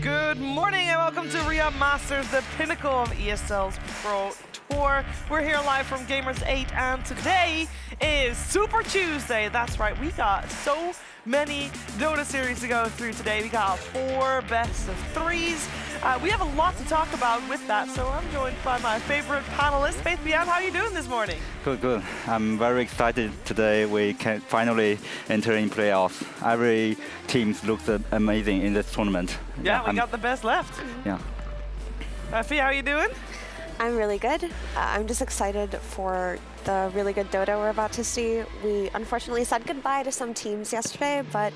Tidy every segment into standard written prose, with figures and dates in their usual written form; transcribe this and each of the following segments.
Good morning and welcome to Riyadh Masters, the pinnacle of ESL's Pro Tour. We're here live from Gamers 8 and today is Super Tuesday. That's right, we got so many Dota series to go through today. We got 4 best of 3s. We have a lot to talk about with that, so I'm joined by my favorite panelist, Faith Bian. How are you doing this morning? Good. I'm very excited today. We can finally enter in playoffs. Every team looks amazing in this tournament. Yeah, we got the best left. Yeah. Fee, how are you doing? I'm really good. I'm just excited for the really good Dota we're about to see. We unfortunately said goodbye to some teams yesterday, but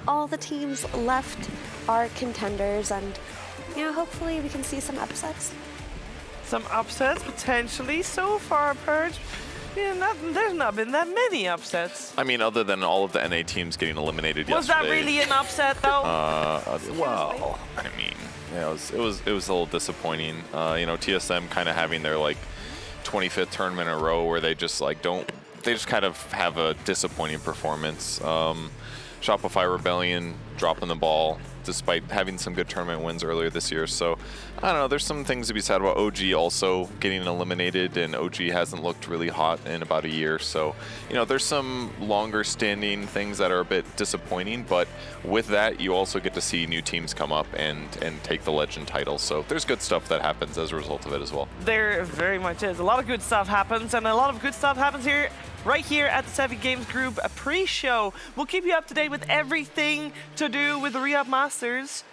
all the teams left are contenders, and hopefully we can see some upsets. Some upsets potentially. So far, Purge, there's not been that many upsets. I mean, other than all of the NA teams getting eliminated yesterday. Was that really an upset, though? Well, I mean, yeah, it was a little disappointing. TSM kind of having their 25th tournament in a row where they just they just kind of have a disappointing performance. Shopify Rebellion dropping the ball despite having some good tournament wins earlier this year. So, I don't know, there's some things to be said about OG also getting eliminated, and OG hasn't looked really hot in about a year. So, there's some longer standing things that are a bit disappointing, but with that, you also get to see new teams come up and take the Legend title. So there's good stuff that happens as a result of it as well. There very much is. A lot of good stuff happens, and a lot of good stuff happens here right here at the Savvy Games Group pre-show. We'll keep you up to date with everything to do with the Riyadh Masters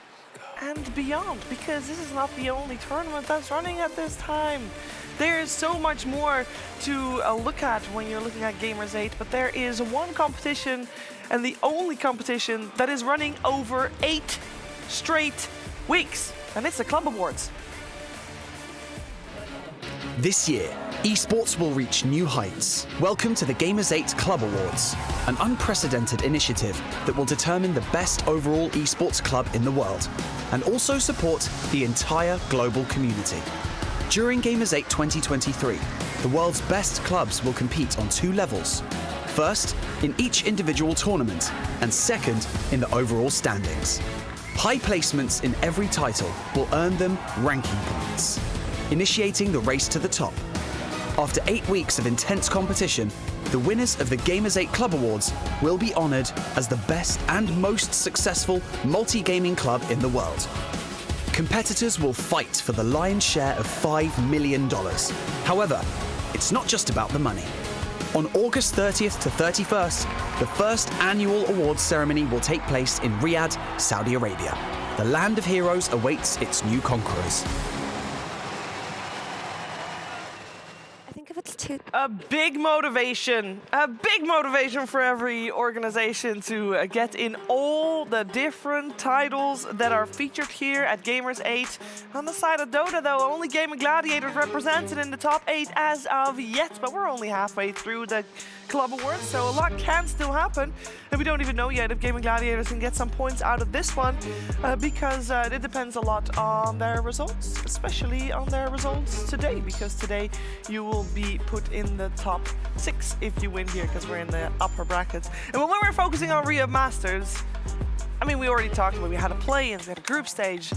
and beyond, because this is not the only tournament that's running at this time. There is so much more to look at when you're looking at Gamers 8, but there is one competition, and the only competition that is running over 8 straight weeks, and it's the Club Awards. This year, esports will reach new heights. Welcome to the Gamers 8 Club Awards, an unprecedented initiative that will determine the best overall esports club in the world, and also support the entire global community. During Gamers 8 2023, the world's best clubs will compete on 2 levels. First, in each individual tournament, and second, in the overall standings. High placements in every title will earn them ranking points, initiating the race to the top. After 8 weeks of intense competition, the winners of the Gamers 8 Club Awards will be honored as the best and most successful multi-gaming club in the world. Competitors will fight for the lion's share of $5 million. However, it's not just about the money. On August 30th to 31st, the first annual awards ceremony will take place in Riyadh, Saudi Arabia. The land of heroes awaits its new conquerors. A big motivation for every organization to get in all the different titles that are featured here at Gamers 8. On the side of Dota, though, only Game of Gladiators represented in the top 8 as of yet, but we're only halfway through the Club Awards, so a lot can still happen. And we don't even know yet if Game of Gladiators can get some points out of this one, because it depends a lot on their results, especially on their results today, because today you will be put in the top 6 if you win here, because we're in the upper brackets. And when we're focusing on Riyadh Masters, I mean, we already talked about, we had a play-ins, we had a group stage.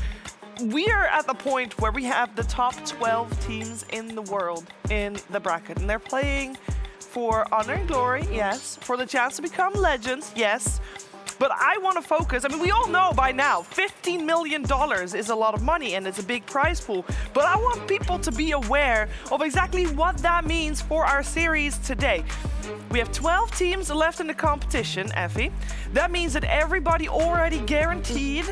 We are at the point where we have the top 12 teams in the world in the bracket, and they're playing for honor and glory, yes. For the chance to become legends, yes. But I want to focus, I mean, we all know by now, $15 million is a lot of money and it's a big prize pool. But I want people to be aware of exactly what that means for our series today. We have 12 teams left in the competition, Effie. That means that everybody already guaranteed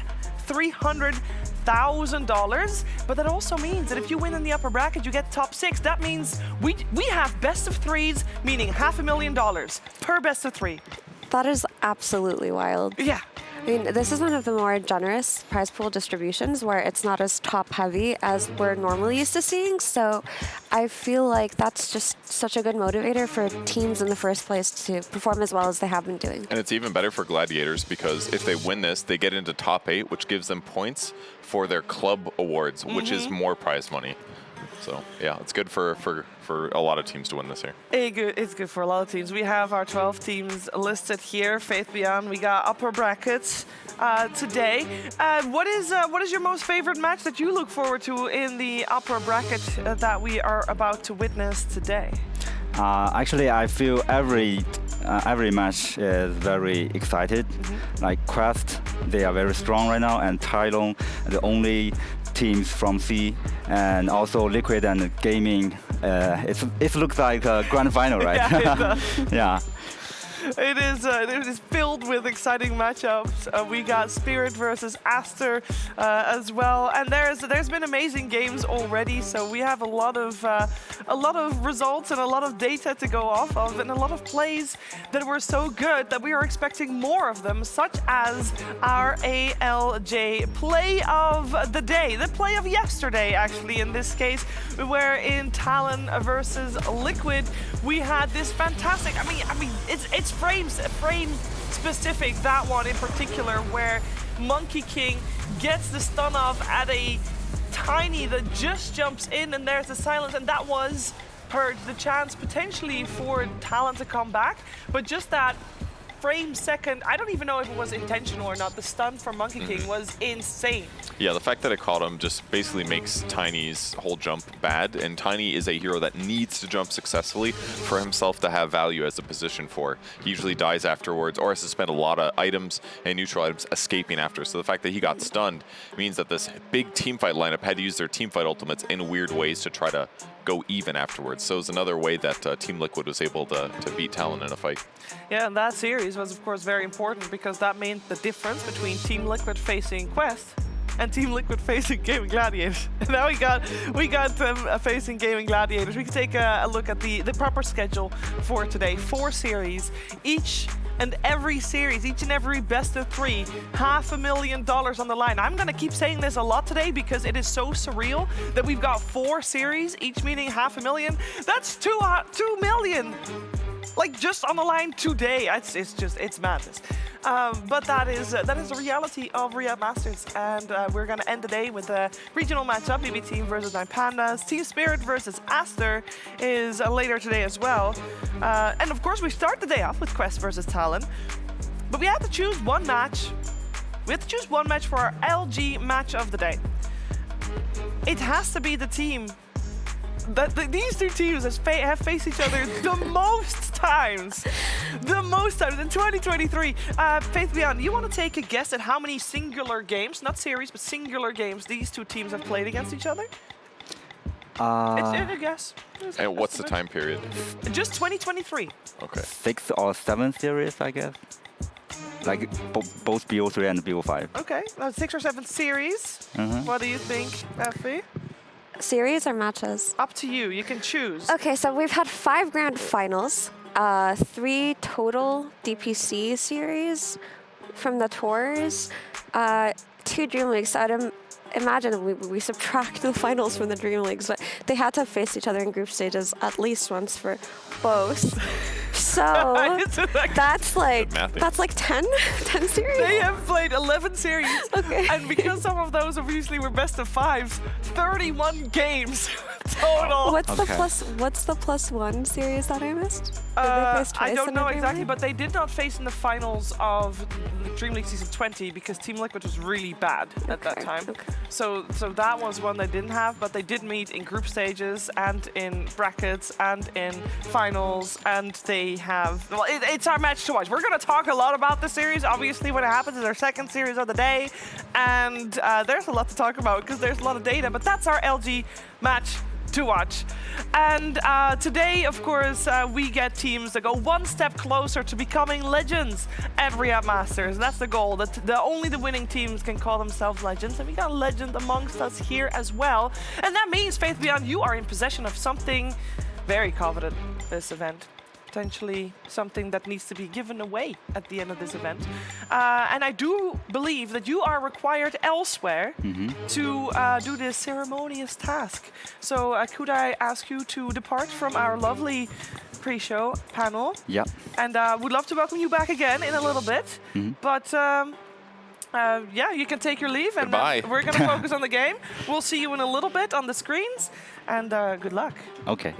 $300,000, but that also means that if you win in the upper bracket, you get top 6. That means we have best of 3s, meaning $500,000 per best of 3. That is absolutely wild. Yeah. I mean, this is one of the more generous prize pool distributions where it's not as top heavy as we're normally used to seeing. So I feel like that's just such a good motivator for teams in the first place to perform as well as they have been doing. And it's even better for Gladiators because if they win this, they get into top 8, which gives them points for their club awards, which is more prize money. So yeah, it's good for a lot of teams to win this year. It's good for a lot of teams. We have our 12 teams listed here. Faith Beyond. We got upper brackets today. What is your most favorite match that you look forward to in the upper bracket that we are about to witness today? Actually, I feel every match is very excited. Like Quest, they are very strong right now, and Talon, the only teams from C, and also Liquid and Gaming. It looks like a grand final, right? Yeah, it does. Yeah. It is filled with exciting matchups. We got Spirit versus Aster as well, and there's been amazing games already. So we have a lot of results and a lot of data to go off of, and a lot of plays that were so good that we are expecting more of them, such as our ALJ play of the day, the play of yesterday, actually in this case, where in Talon versus Liquid we had this fantastic. I mean, it's frame specific, that one in particular, where Monkey King gets the stun off at a Tiny that just jumps in, and there's the silence, and that was the chance potentially for Talon to come back, but just that frame second, I don't even know if it was intentional or not, the stun from Monkey King was insane. Yeah, the fact that it caught him just basically makes Tiny's whole jump bad, and Tiny is a hero that needs to jump successfully for himself to have value as a position 4. He usually dies afterwards, or has to spend a lot of items and neutral items escaping after. So the fact that he got stunned means that this big teamfight lineup had to use their teamfight ultimates in weird ways to try to go even afterwards. So it's another way that Team Liquid was able to beat Talon in a fight. Yeah, and that series was of course very important because that meant the difference between Team Liquid facing Quest and Team Liquid facing Gaming Gladiators. And now we got them facing Gaming Gladiators. We can take a look at the proper schedule for today. 4 series, each and every series, each and every best of 3, $500,000 on the line. I'm gonna keep saying this a lot today because it is so surreal that we've got 4 series, each meaning $500,000. That's 2 million. Like just on the line today. It's madness. But that is the reality of Riyadh Masters, and we're gonna end the day with a regional matchup. BB Team versus 9 Pandas. Team Spirit versus Aster is later today as well. And of course we start the day off with Quest versus Talon. But we have to choose one match. We have to choose one match for our LG match of the day. It has to be the team that these 2 teams have faced each other the most times. The most times in 2023. Faith Beyond, you want to take a guess at how many singular games, not series, but singular games these 2 teams have played against each other? It's a guess. And what's the time period? Just 2023. Okay. 6 or 7 series, I guess. Like both BO3 and BO5. Okay, 6 or 7 series. What do you think, Effie? Series or matches? Up to you. You can choose. Okay, so we've had 5 grand finals, 3 total DPC series from the tours, 2 Dream Leagues. I'd imagine we subtract the finals from the Dream Leagues, but they had to face each other in group stages at least once for both. So that's like 10 series. They have played 11 series. Okay. And because some of those obviously were best of 5s, 31 games total. What's the +1 series that I missed? I don't know exactly, but they did not face in the finals of Dream League Season 20 because Team Liquid was really bad at that time. Okay. So that was one they didn't have, but they did meet in group stages and in brackets and in finals, and they have, well, it's our match to watch. We're going to talk a lot about the series, obviously, when it happens. It's our 2nd series of the day, and there's a lot to talk about because there's a lot of data, but that's our LG match to watch. And today, of course, we get teams that go one step closer to becoming legends at Riyadh Masters. That's the goal, that only the winning teams can call themselves legends, and we got a legend amongst us here as well. And that means, Faith Beyond, you are in possession of something very coveted this event. Potentially something that needs to be given away at the end of this event. And I do believe that you are required elsewhere to do this ceremonious task. So could I ask you to depart from our lovely pre-show panel? Yeah. And would love to welcome you back again in a little bit. But Yeah, you can take your leave, and Goodbye. we're going to focus on the game. We'll see you in a little bit on the screens, and good luck. Okay.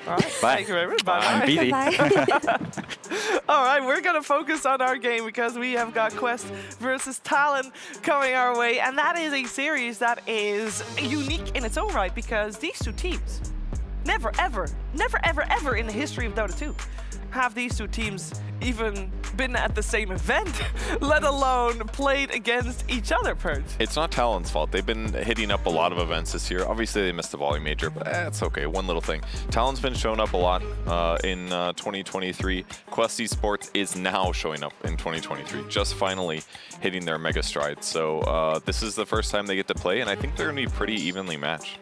All right. Bye. Thank you very much. I'm Bye-bye. busy. Bye. All right, we're going to focus on our game because we have got Quest versus Talon coming our way, and that is a series that is unique in its own right because these two teams never, ever in the history of Dota 2 have these two teams even been at the same event, let alone played against each other, Purge. It's not Talon's fault. They've been hitting up a lot of events this year. Obviously, they missed the volley major, but it's okay. One little thing. Talon's been showing up a lot in 2023. Quest Esports is now showing up in 2023, just finally hitting their mega stride. So this is the first time they get to play, and I think they're going to be pretty evenly matched.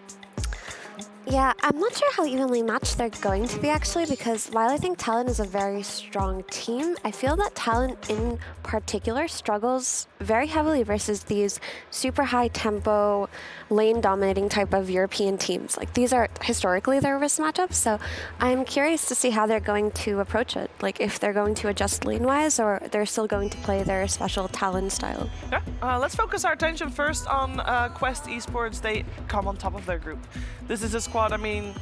Yeah, I'm not sure how evenly matched they're going to be actually, because while I think Talon is a very strong team, I feel that Talon in particular struggles very heavily versus these super high tempo, lane dominating type of European teams. Like these are historically their risk matchups, so I'm curious to see how they're going to approach it. Like if they're going to adjust lane wise or they're still going to play their special Talon style. Yeah, let's focus our attention first on Quest Esports. They come on top of their group. This is a squad, I mean,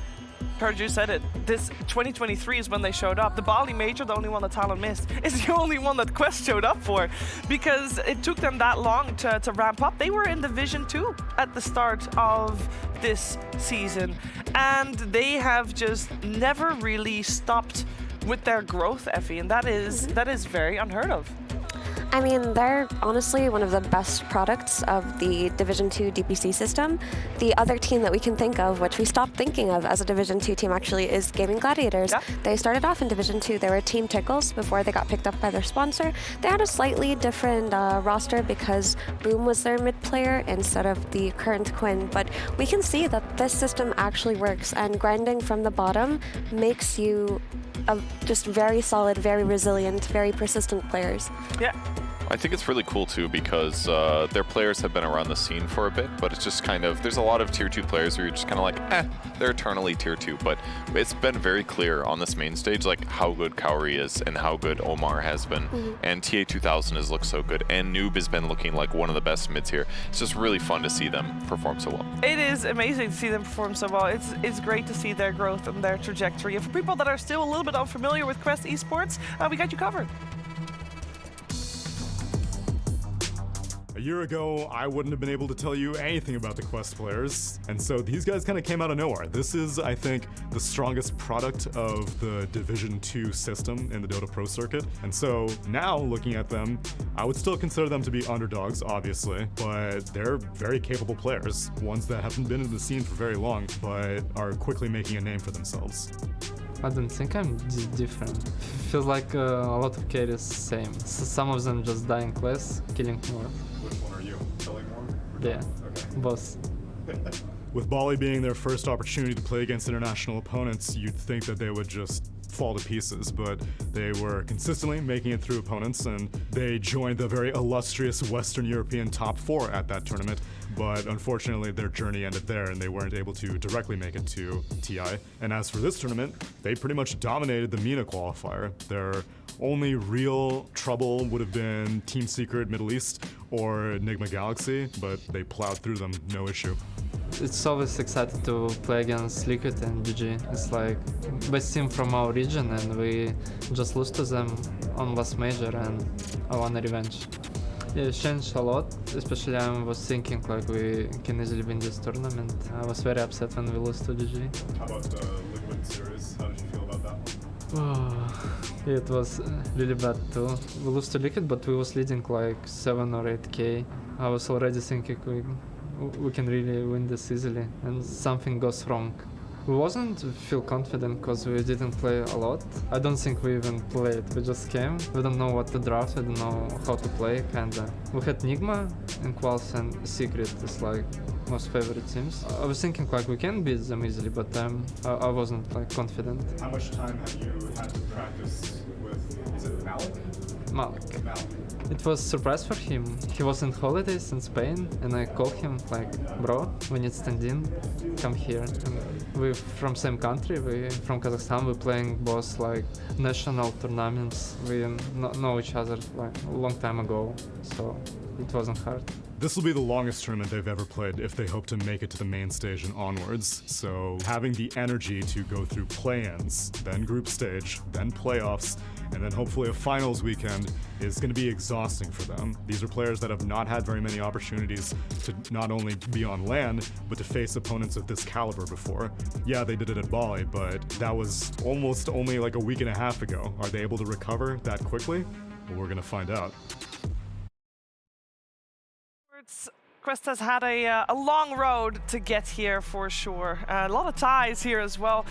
Purge said it. This 2023 is when they showed up. The Bali Major, the only one that Talon missed, is the only one that Quest showed up for because it took them that long to ramp up. They were in Division 2 at the start of this season, and they have just never really stopped with their growth, Effie, and that is very unheard of. I mean, they're honestly one of the best products of the Division 2 DPC system. The other team that we can think of, which we stopped thinking of as a Division 2 team actually, is Gaming Gladiators. Yeah. They started off in Division 2. They were Team Tickles before they got picked up by their sponsor. They had a slightly different roster because Boom was their mid player instead of the current Quinn. But we can see that this system actually works, and grinding from the bottom makes you just very solid, very resilient, very persistent players. Yeah. I think it's really cool too because their players have been around the scene for a bit, but it's just kind of, there's a lot of tier 2 players where you're just kind of like, they're eternally tier 2, but it's been very clear on this main stage like how good Kaori is and how good Omar has been, and TA2000 has looked so good, and Noob has been looking like one of the best mids here. It's just really fun to see them perform so well. It is amazing to see them perform so well. It's great to see their growth and their trajectory. And for people that are still a little bit unfamiliar with Quest Esports, we got you covered. A year ago, I wouldn't have been able to tell you anything about the Quest players, and so these guys kind of came out of nowhere. This is, I think, the strongest product of the Division 2 system in the Dota Pro circuit, and so now, looking at them, I would still consider them to be underdogs, obviously, but they're very capable players, ones that haven't been in the scene for very long, but are quickly making a name for themselves. I don't think I'm different. Feels like a lot of carries same. Some of them just dying less, killing more. Which one are you? Killing more? Yeah, Okay. both. With Bali being their first opportunity to play against international opponents, you'd think that they would just fall to pieces, but they were consistently making it through opponents, and they joined the very illustrious Western European top 4 at that tournament, but unfortunately their journey ended there and they weren't able to directly make it to TI. And as for this tournament, they pretty much dominated the MENA qualifier. Their only real trouble would have been Team Secret Middle East or Enigma Galaxy, but they plowed through them, no issue. It's always exciting to play against Liquid and GG. It's like best team from our region, and we just lose to them on last major, and I want a revenge. Yeah, it changed a lot, especially I was thinking like we can easily win this tournament. I was very upset when we lost to GG. How about the Liquid series? How did you feel about that one? Yeah, it was really bad too. We lost to Liquid, but we was leading like 7 or 8k. I was already thinking we can really win this easily, and something goes wrong. We wasn't feel confident because we didn't play a lot. I don't think we even played. We just came. We don't know what to draft. We don't know how to play. Kinda. We had Nigma in quals and Secret is like most favorite teams. I was thinking like we can beat them easily, but I wasn't like confident. How much time have you had to practice with, is it Malik? Malik. Malik. It was a surprise for him. He was on holidays in Spain, and I called him like, bro, we need stand-in, come here. And we're from same country, we from Kazakhstan, we're playing both like national tournaments. We know each other like a long time ago, so it wasn't hard. This will be the longest tournament they've ever played if they hope to make it to the main stage and onwards. So having the energy to go through play-ins, then group stage, then playoffs, and then hopefully a finals weekend is going to be exhausting for them. These are players that have not had very many opportunities to not only be on LAN, but to face opponents of this caliber before. Yeah, they did it at Bali, but that was almost only like a week and a half ago. Are they able to recover that quickly? Well, we're going to find out. Quest has had a long road to get here for sure. A lot of ties here as well.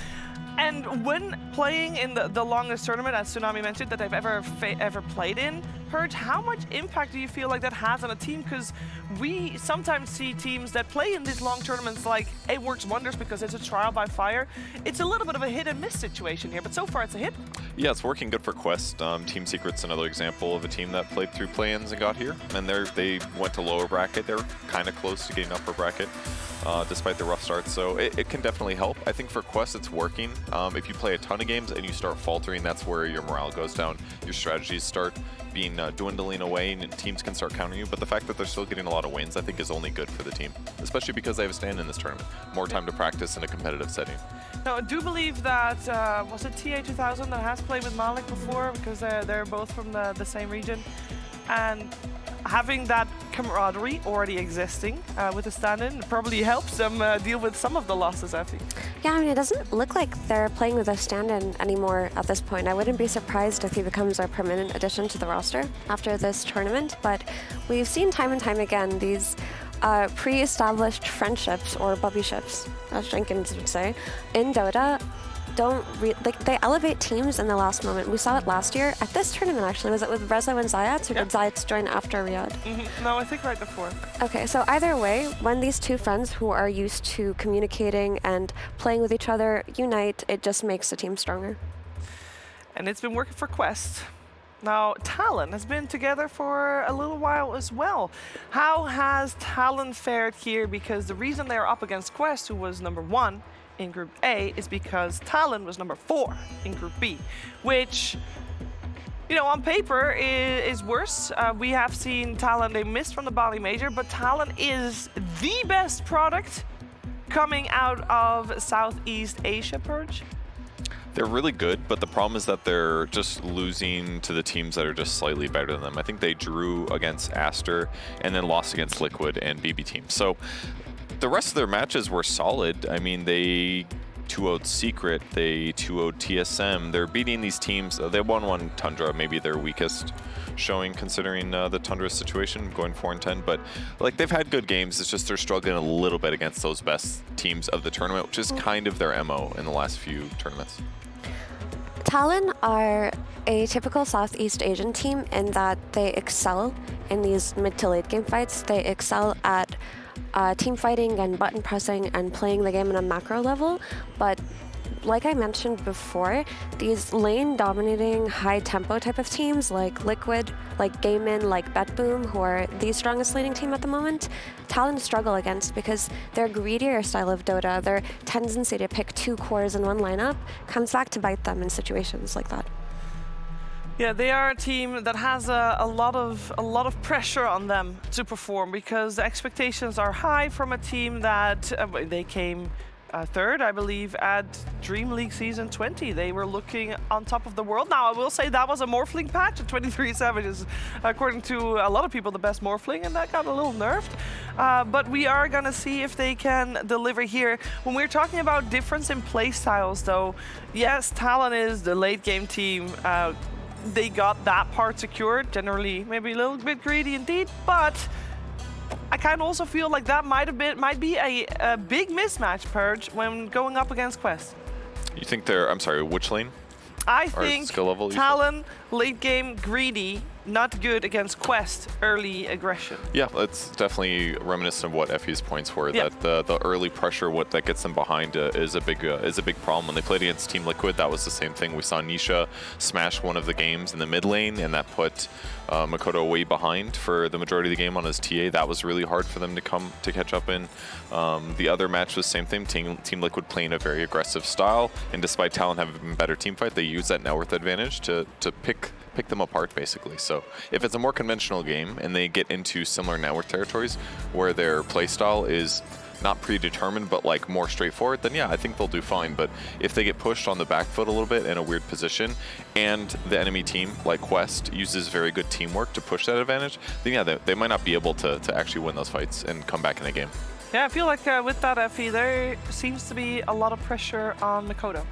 And when playing in the longest tournament, as Tsunami mentioned, that they've ever played in, Purge, how much impact do you feel like that has on a team? Because we sometimes see teams that play in these long tournaments like it works wonders because it's a trial by fire. It's a little bit of a hit and miss situation here, but so far it's a hit. Yeah, it's working good for Quest. Team Secret's another example of a team that played through play-ins and got here. And they went to lower bracket. They're kind of close to getting upper bracket, despite the rough start. So it can definitely help. I think for Quest, it's working. If you play a ton of games and you start faltering, that's where your morale goes down. Your strategies start being dwindling away and teams can start countering you. But the fact that they're still getting a lot of wins, I think, is only good for the team, especially because they have a stand in this tournament. More time to practice in a competitive setting. Now, I do believe that, was it TA 2000 that has played with Malik before? Because they're both from the same region. And having that camaraderie already existing with the stand-in probably helps them deal with some of the losses, I think. Yeah, I mean, it doesn't look like they're playing with a stand-in anymore at this point. I wouldn't be surprised if he becomes a permanent addition to the roster after this tournament, but we've seen time and time again these pre-established friendships, or bubbyships, as Jenkins would say, in Dota they elevate teams in the last moment. We saw it last year at this tournament, actually. Was it with Reza and Zayats, or did Zayats join after Riyadh? No, I think right before. Okay, so either way, when these two friends who are used to communicating and playing with each other unite, it just makes the team stronger. And it's been working for Quest. Now, Talon has been together for a little while as well. How has Talon fared here? Because the reason they're up against Quest, who was #1 in Group A, is because Talon was #4 in Group B, which, you know, on paper is worse. We have seen Talon, they missed from the Bali Major, but Talon is the best product coming out of Southeast Asia, Purge. They're really good, but the problem is that they're just losing to the teams that are just slightly better than them. I think they drew against Aster and then lost against Liquid and BB Team. So the rest of their matches were solid. I mean, they 2-0'd Secret, they 2-0'd TSM. They're beating these teams. They won Tundra, maybe their weakest showing considering the Tundra situation, going 4-10. But like, they've had good games. It's just they're struggling a little bit against those best teams of the tournament, which is kind of their MO in the last few tournaments. Talon are a typical Southeast Asian team in that they excel in these mid to late game fights. They excel at team fighting and button pressing and playing the game on a macro level, but like I mentioned before, these lane dominating high tempo type of teams like Liquid, like Gaimin, like BetBoom, who are the strongest laning team at the moment, Talon struggle against because their greedier style of Dota, their tendency to pick 2 cores in one lineup, comes back to bite them in situations like that. Yeah, they are a team that has a lot of pressure on them to perform because the expectations are high from a team that they came third, I believe, at Dream League Season 20. They were looking on top of the world. Now, I will say that was a Morphling patch at 23 Savages, according to a lot of people, the best Morphling, and that got a little nerfed. But we are going to see if they can deliver here. When we're talking about difference in play styles, though, yes, Talon is the late game team. They got that part secured, generally maybe a little bit greedy indeed, but I kind of also feel like that might be a big mismatch, Purge, when going up against Quest. You think they're, I'm sorry, which lane? I think skill level, Talon, late game, greedy, not good against Quest, early aggression. Yeah, it's definitely reminiscent of what Effie's points were. Yeah. That the early pressure, what that gets them behind, is a big problem. When they played against Team Liquid, that was the same thing. We saw Nisha smash one of the games in the mid lane, and that put Makoto way behind for the majority of the game on his TA. That was really hard for them to catch up in. The other match was the same thing. Team Liquid playing a very aggressive style, and despite Talon having a better team fight, they used that net worth advantage to pick pick them apart, basically. So if it's a more conventional game and they get into similar network territories where their playstyle is not predetermined but like more straightforward, then yeah, I think they'll do fine. But if they get pushed on the back foot a little bit in a weird position and the enemy team, like Quest, uses very good teamwork to push that advantage, then yeah, they might not be able to actually win those fights and come back in the game. Yeah, I feel like with that, Effie, there seems to be a lot of pressure on Mikoto.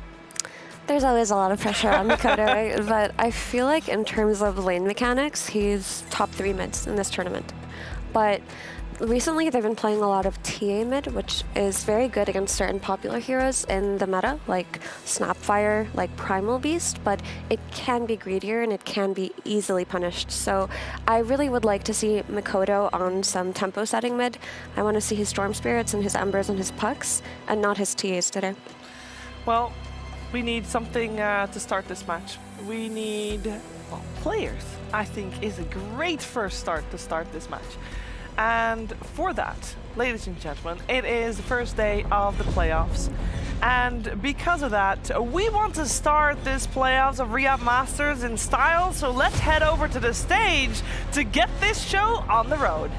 There's always a lot of pressure on Mikoto, right? But I feel like in terms of lane mechanics, he's top 3 mids in this tournament. But recently, they've been playing a lot of TA mid, which is very good against certain popular heroes in the meta, like Snapfire, like Primal Beast, but it can be greedier and it can be easily punished. So I really would like to see Mikoto on some tempo setting mid. I want to see his Storm Spirits and his Embers and his Pucks, and not his TAs today. Well, we need something to start this match. We need, well, players, I think, is a great first start to start this match. And for that, ladies and gentlemen, it is the first day of the playoffs. And because of that, we want to start this playoffs of Riyadh Masters in style, so let's head over to the stage to get this show on the road.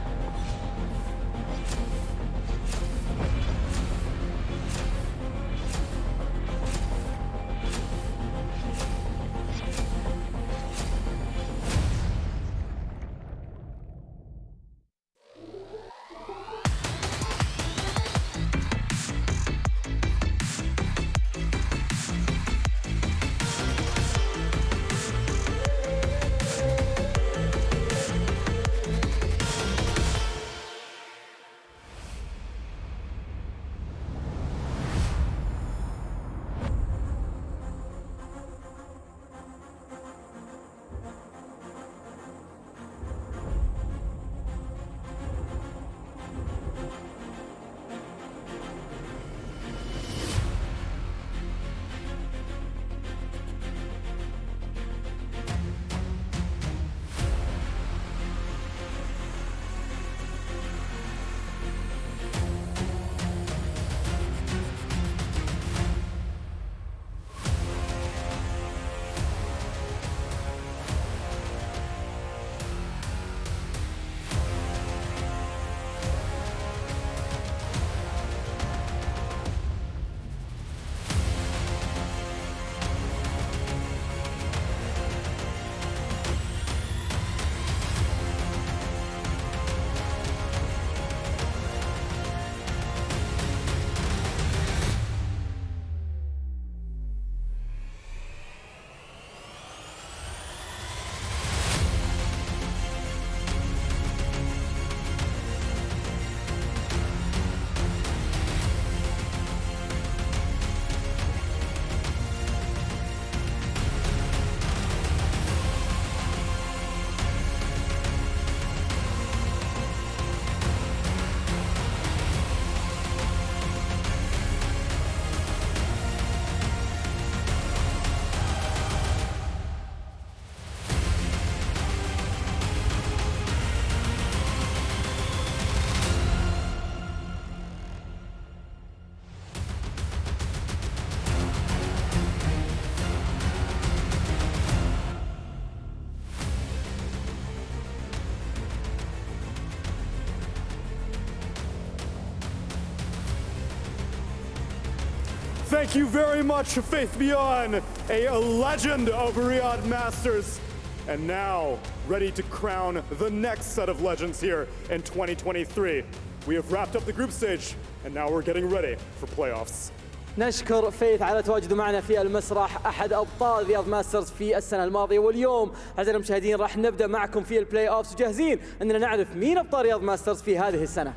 Thank you very much, Faith Beyond, a legend of Riyadh Masters. And now, ready to crown the next set of legends here in 2023. We have wrapped up the group stage, and now we're getting ready for playoffs. نشكر فيث على تواجده معنا في المسرح، أحد أبطال رياض ماسترز في السنة الماضية. واليوم أعزائي المشاهدين راح نبدأ معكم في البلاي أوفس، وجاهزين أننا نعرف مين أبطال رياض ماسترز في هذه السنة.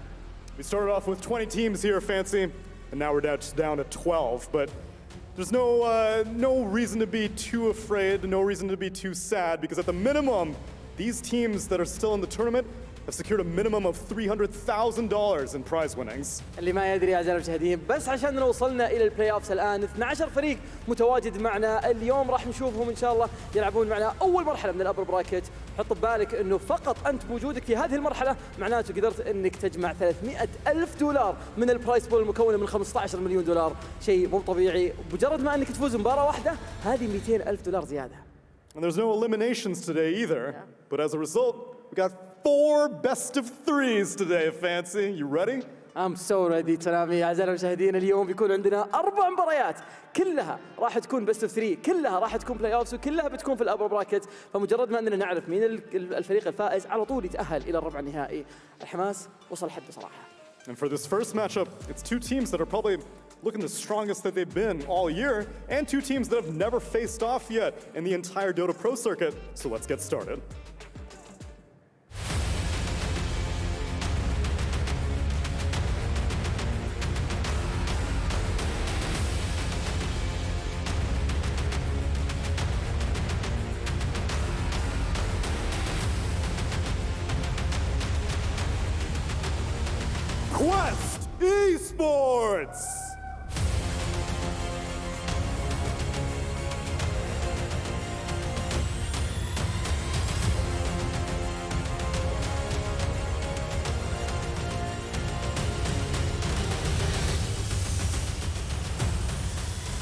We started off with 20 teams here, Fancy, and now we're down to 12. But there's no reason to be too afraid, no reason to be too sad, because at the minimum, these teams that are still in the tournament have secured a minimum of $300,000 in prize winnings. اللي ما يدري يا أعزائي المشاهدين، بس عشان وصلنا إلى البلاي أوفس الآن 12 فريق متواجد معنا اليوم، راح نشوفهم إن شاء الله يلعبون معنا أول مرحلة من الأبر براكت. حط ببالك إنه فقط أنت بوجودك في هذه المرحلة معناته قدرت إنك تجمع $300,000 من البرايس بول المكونة من $15 مليون. شيء مو طبيعي، بمجرد ما إنك تفوز مباراة واحدة هذه $200,000 زيادة. And there's no eliminations today either. Yeah. But as a result, we got 4 best of 3s today, Fancy. You ready? I'm so ready تنامي أعزائنا المشاهدين. اليوم بيكون عندنا 4 مباريات كلها راح تكون بيست اوف 3، كلها راح تكون بلاي اوفز وكلها بتكون في الابر براكت. فمجرد ما اننا نعرف مين الفريق الفائز على طول يتأهل الى الربع النهائي. الحماس وصل حد بصراحة. And for this first matchup, it's 2 teams that are probably looking the strongest that they've been all year, and 2 teams that have never faced off yet in the entire Dota Pro circuit. So let's get started. Quest Esports!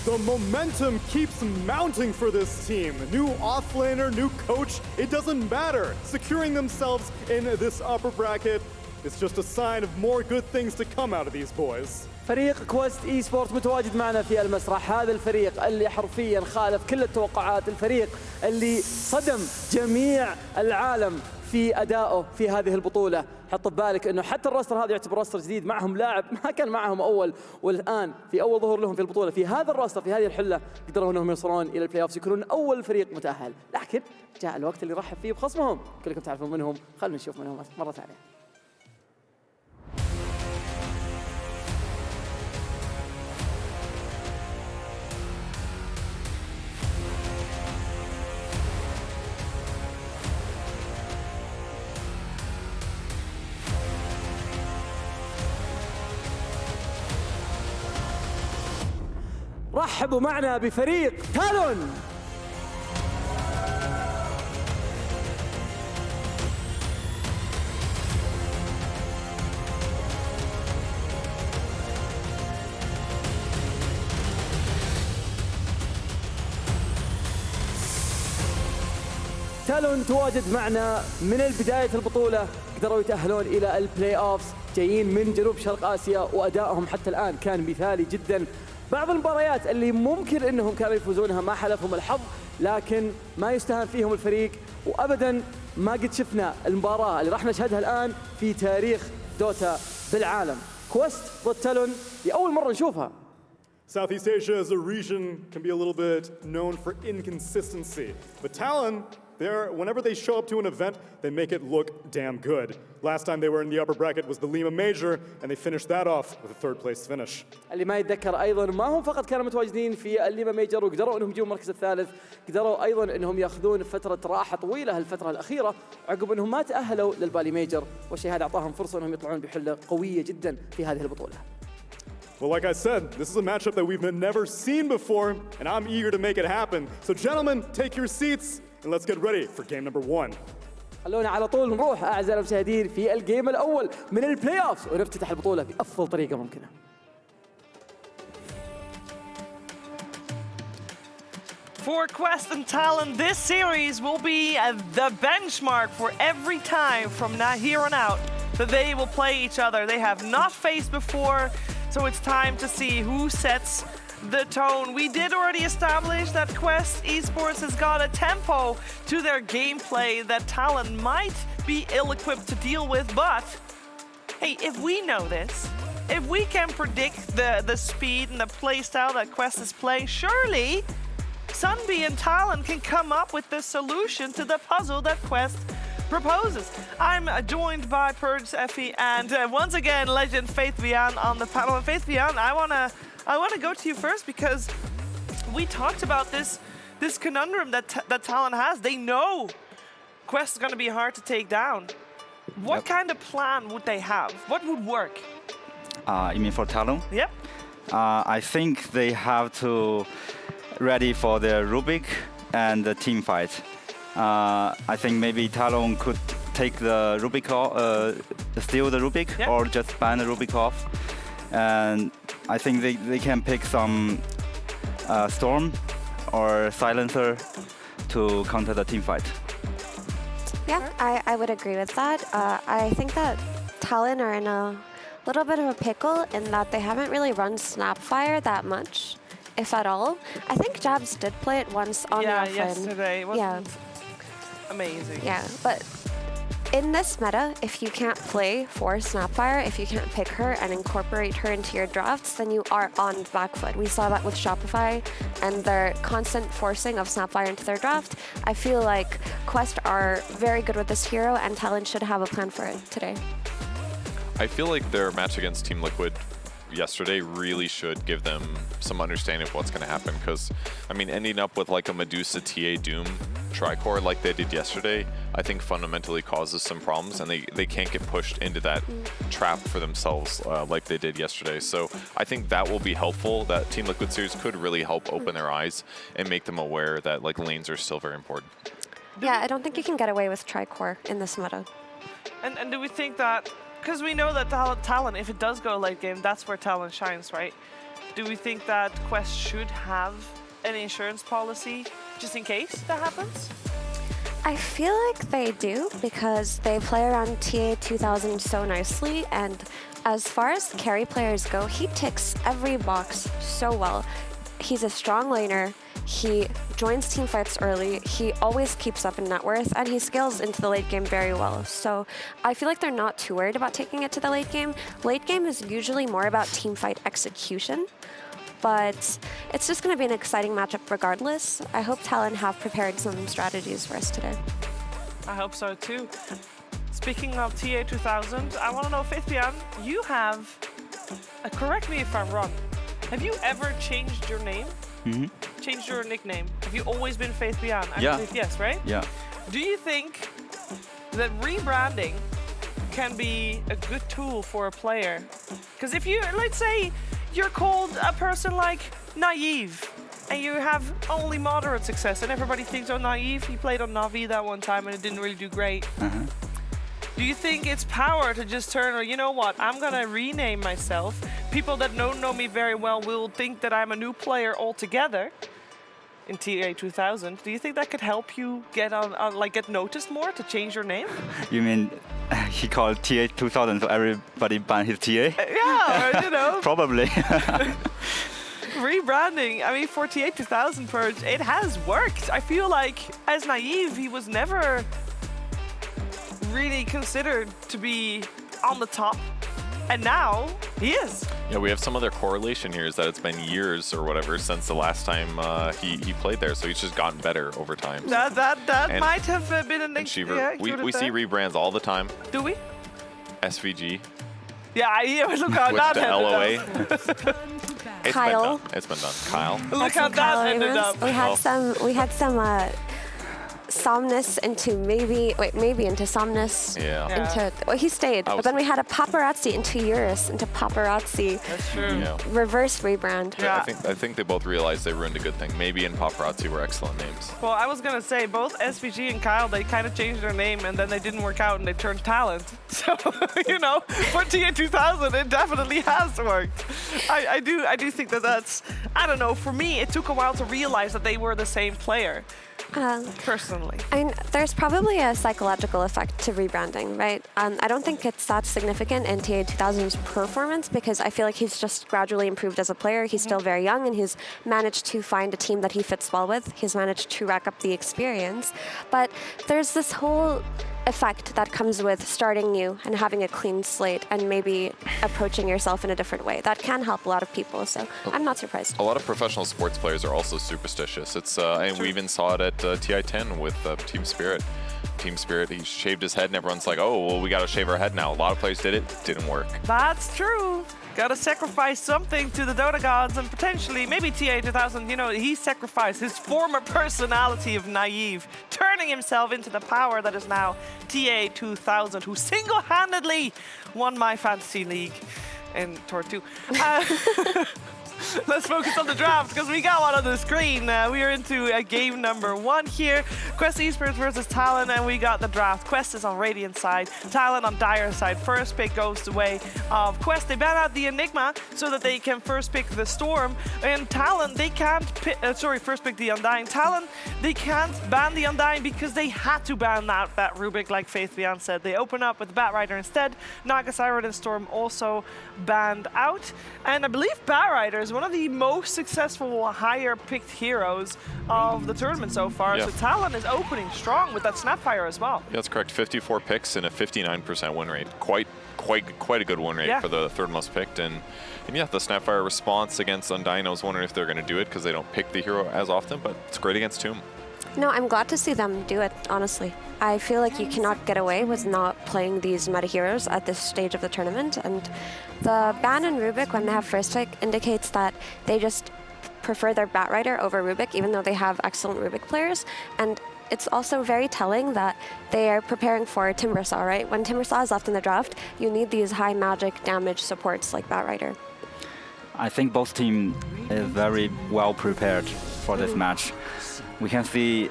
The momentum keeps mounting for this team. New offlaner, new coach, it doesn't matter. Securing themselves in this upper bracket is just a sign of more good things to come out of these boys. فريق كويست اي سبورت متواجد معنا في المسرح. هذا الفريق اللي حرفيا خالف كل التوقعات، الفريق اللي صدم جميع العالم في أدائه في هذه البطولة. حط ببالك انه حتى الراستر هذا يعتبر راستر جديد، معهم لاعب ما كان معهم اول، والان في اول ظهور لهم في البطولة في هذا الراستر في هذه الحلة قدروا انهم يوصلون الى البلاي اوفز، يكونون اول فريق متأهل. لكن جاء الوقت اللي رحب فيه بخصمهم، كلكم تعرفون منهم، خلونا نشوف منهم مرة ثانية. رحبوا معنا بفريق تالون. تالون تواجد معنا من بداية البطولة، قدروا يتأهلون إلى البلاي أوفز، جايين من جنوب شرق آسيا وأدائهم حتى الآن كان مثالي جدا. بعض المباريات اللي ممكن انهم كانوا يفوزونها ما حلفهم الحظ، لكن ما يستهان فيهم الفريق، وابدا ما قد شفنا المباراه اللي راح نشهدها الان في تاريخ دوتا بالعالم. كويست ضد تالون لاول مره نشوفها. Southeast Asia as a region can be a little bit known for inconsistency, but Talon, whenever they show up to an event, they make it look damn good. Last time they were in the upper bracket was the Lima Major, and they finished that off with a 3rd place finish. اللي ما يتذكر ايضا ما هم فقط كانوا متواجدين في الليما ميجر وقدروا انهم يجوا المركز الثالث، قدروا ايضا انهم ياخذون فتره راحه طويله الفتره الاخيره عقب انهم ما تاهلوا للبالي ميجر، والشيء هذا اعطاهم فرصه انهم يطلعون بحله قويه جدا في هذه البطوله. Well, like I said, this is a matchup that we've never seen before, and I'm eager to make it happen. So gentlemen, take your seats and let's get ready for game number 1. خلونا على طول نروح اعزائي المشاهدين في الجيم الاول من البلاي اوفز ونفتتح البطوله بافضل طريقه ممكنه. For Quest and Talon, this series will be the benchmark for every time from now here on out that they will play each other. They have not faced before, so it's time to see who sets the tone. We did already establish that Quest Esports has got a tempo to their gameplay that Talon might be ill-equipped to deal with, but hey, if we know this, if we can predict the speed and the playstyle that Quest is playing, surely Sunby and Talon can come up with the solution to the puzzle that Quest proposes. I'm joined by Purge Effie and once again legend Faith Vian on the panel. And Faith Vian, I want to go to you first because we talked about this conundrum that Talon has. They know Quest is going to be hard to take down. What kind of plan would they have? What would work? You mean for Talon? Yep. I think they have to ready for the Rubik and the team fight. I think maybe Talon could take the Rubik off, steal the Rubik, yeah, or just ban the Rubik off. And I think they can pick some Storm or Silencer to counter the team fight. Yeah, I would agree with that. I think that Talon are in a little bit of a pickle in that they haven't really run Snapfire that much, if at all. I think Jabs did play it once on the offline. Yesterday. It wasn't amazing. Yeah, but in this meta, if you can't play for Snapfire, if you can't pick her and incorporate her into your drafts, then you are on the back foot. We saw that with Shopify and their constant forcing of Snapfire into their draft. I feel like Quest are very good with this hero, and Talon should have a plan for it today. I feel like their match against Team Liquid yesterday really should give them some understanding of what's going to happen, because, I mean, ending up with like a Medusa TA Doom Tricore like they did yesterday, I think fundamentally causes some problems, and they can't get pushed into that trap for themselves like they did yesterday. So I think that will be helpful. That Team Liquid series could really help open their eyes and make them aware that like lanes are still very important. Yeah, I don't think you can get away with Tricore in this meta. And do we think that, because we know that Talon, if it does go late game, that's where Talon shines, right? Do we think that Quest should have an insurance policy just in case that happens? I feel like they do, because they play around TA 2000 so nicely, and as far as carry players go, he ticks every box so well. He's a strong laner, he joins team fights early, he always keeps up in net worth, and he scales into the late game very well. So I feel like they're not too worried about taking it to the late game. Late game is usually more about team fight execution, but it's just going to be an exciting matchup regardless. I hope Talon have prepared some strategies for us today. I hope so too. Speaking of TA 2000, I want to know, Faithbian, you have, correct me if I'm wrong, have you ever changed your name? Changed your nickname? Have you always been Faithbian? I believe yes, right? Yeah. Do you think that rebranding can be a good tool for a player? Because if you, let's say, you're called a person like Naive, and you have only moderate success, and everybody thinks, oh, Naive, he played on Navi that one time and it didn't really do great. Do you think it's power to just turn, or you know what, I'm gonna rename myself. People that don't know me very well will think that I'm a new player altogether in TA 2000. Do you think that could help you get get noticed more, to change your name? You mean he called TA 2000 so everybody ban his TA? Yeah, you know. Probably. Rebranding, I mean, for TA 2000 Purge, it has worked. I feel like as Naive, he was never really considered to be on the top, and now he is. Yeah, we have some other correlation here, is that it's been years or whatever since the last time he played there, so he's just gotten better over time. That might have been an we see rebrands all the time. Do we? SVG. Yeah, look how with that the ended LOA. up. Kyle. It's been done. Kyle. Look how that ended up. We had some Somnus into maybe into Somnus. Yeah. Into, well, he stayed, but then we had a Paparazzi into Eurus, into Paparazzi. That's true. Yeah. Reverse rebrand. Yeah. I think they both realized they ruined a good thing. Maybe and Paparazzi were excellent names. Well, I was gonna say both SVG and Kyle, they kind of changed their name and then they didn't work out and they turned Talent. So you know, for TA 2000, it definitely has worked. I do think that's, I don't know. For me, it took a while to realize that they were the same player. Personally, I mean, there's probably a psychological effect to rebranding, right? I don't think it's that significant in TA 2000's performance, because I feel like he's just gradually improved as a player. He's still very young, and he's managed to find a team that he fits well with. He's managed to rack up the experience. But there's this whole effect that comes with starting new and having a clean slate and maybe approaching yourself in a different way. That can help a lot of people, so I'm not surprised. A lot of professional sports players are also superstitious. It's and we even saw it at TI10 with Team Spirit. Team Spirit, he shaved his head and everyone's like, oh, well, we got to shave our head now. A lot of players did it, didn't work. That's true. Gotta sacrifice something to the Dota gods, and potentially, maybe TA 2000, you know, he sacrificed his former personality of Naive, turning himself into the power that is now TA 2000, who single-handedly won my fantasy league in Tour 2. Let's focus on the draft because we got one on the screen. We are into game number 1 here. Quest Esports versus Talon, and we got the draft. Quest is on Radiant side, Talon on Dire side. First pick goes the way of Quest. They ban out the Enigma so that they can first pick the Storm. And Talon, they can't first pick the Undying. Talon, they can't ban the Undying because they had to ban out that Rubik, like Faith Beyond said. They open up with the Batrider instead. Naga Siren and Storm also banned out. And I believe Batrider is one of the most successful higher picked heroes of the tournament so far. Yeah. So Talon is opening strong with that Snapfire as well. Yeah, that's correct. 54 picks and a 59% win rate. Quite a good win rate for the third most picked. And yeah, the Snapfire response against Undying, I was wondering if they're going to do it because they don't pick the hero as often, but it's great against Tomb. No, I'm glad to see them do it, honestly. I feel like you cannot get away with not playing these meta heroes at this stage of the tournament, and the ban on Rubik when they have first pick indicates that they just prefer their Batrider over Rubik, even though they have excellent Rubik players. And it's also very telling that they are preparing for Timbersaw, right? When Timbersaw is left in the draft, you need these high magic damage supports like Batrider. I think both teams is very well prepared for this match. We can see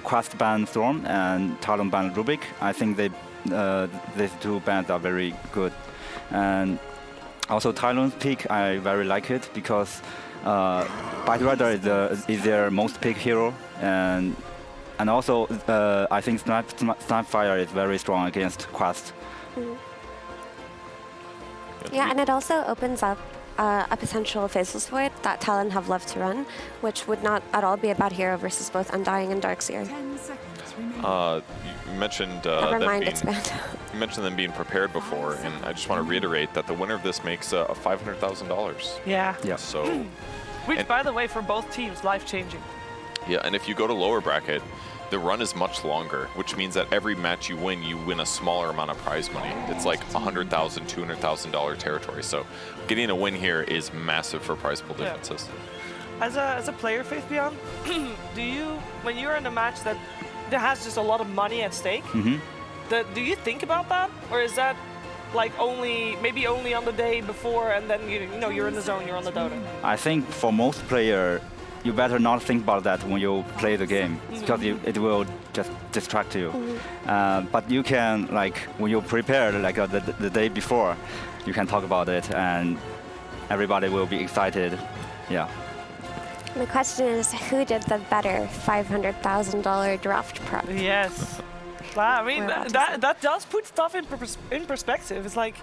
Quest ban Storm and Talon ban Rubik. I think these two bans are very good. And also Talon's pick, I very like it because Batrider is their most picked hero. And also I think Snapfire is very strong against Quest. Yeah, and it also opens up a potential Faceless Void that Talon have loved to run, which would not at all be a bad hero versus both Undying and Darkseer. You mentioned you mentioned them being prepared before, and I just want to reiterate that the winner of this makes $500,000. Yeah. So, Which, by the way, for both teams, life-changing. Yeah, and if you go to lower bracket, the run is much longer, which means that every match you win a smaller amount of prize money. It's like $100,000, $200,000 territory. So getting a win here is massive for prize pool differences. As a player, Faith Beyond, when you're in a match that has just a lot of money at stake, do you think about that, or is that like maybe only on the day before, and then you're in the zone, you're on the Dota? I think for most players, you better not think about that when you play the game, because it will just distract you. But you can, like, when you prepare, like the day before, you can talk about it, and everybody will be excited. Yeah. The question is, who did the better $500,000 draft prep? Yes. I mean, that does put stuff in perspective. It's like,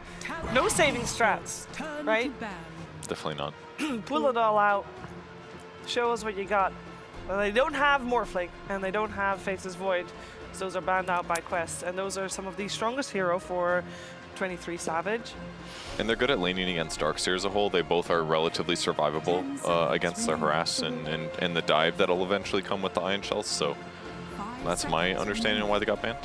no saving strats, right? Definitely not. Pull it all out. Show us what you got. Well, they don't have Morphling, and they don't have Faceless Void. So those are banned out by Quest, and those are some of the strongest hero for 23 Savage. And they're good at laning against Darkseer as a whole. They both are relatively survivable against the harass and the dive that'll eventually come with the Ion Shells. So that's my understanding of why they got banned.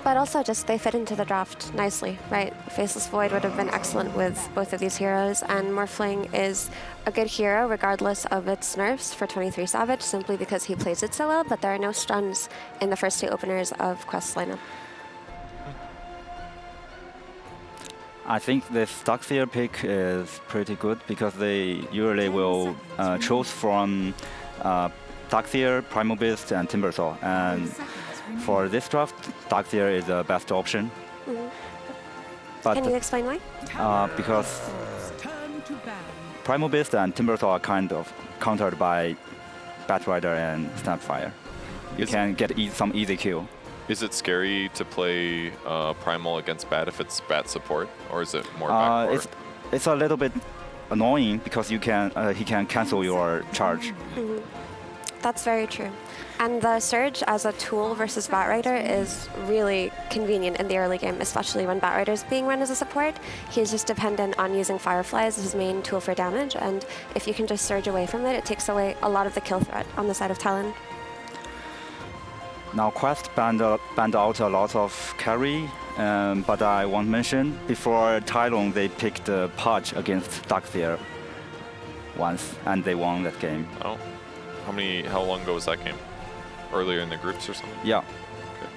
But also just they fit into the draft nicely, right? Faceless Void would have been excellent with both of these heroes, and Morphling is a good hero regardless of its nerfs for 23 Savage, simply because he plays it so well, but there are no stuns in the first two openers of Quest's lineup. I think this Darkseer pick is pretty good because they usually will choose from Darkseer, Primal Beast, and Timbersaw. And for this draft, Darkseer is the best option. But can you explain why? Because Primal Beast and Timbersaw are kind of countered by Batrider and Snapfire. You can get some easy kill. Is it scary to play Primal against Bat if it's Bat support, or is it more backcourt? It's a little bit annoying because he can cancel your charge. That's very true. And the Surge as a tool versus Batrider is really convenient in the early game, especially when Batrider is being run as a support. He's just dependent on using Firefly as his main tool for damage, and if you can just Surge away from it, it takes away a lot of the kill threat on the side of Talon. Now Quest banned out a lot of carry, but I want to mention, before Talon they picked Pudge against Darkseer once, and they won that game. Oh, how long ago was that game? Earlier in the groups or something? Yeah. Okay.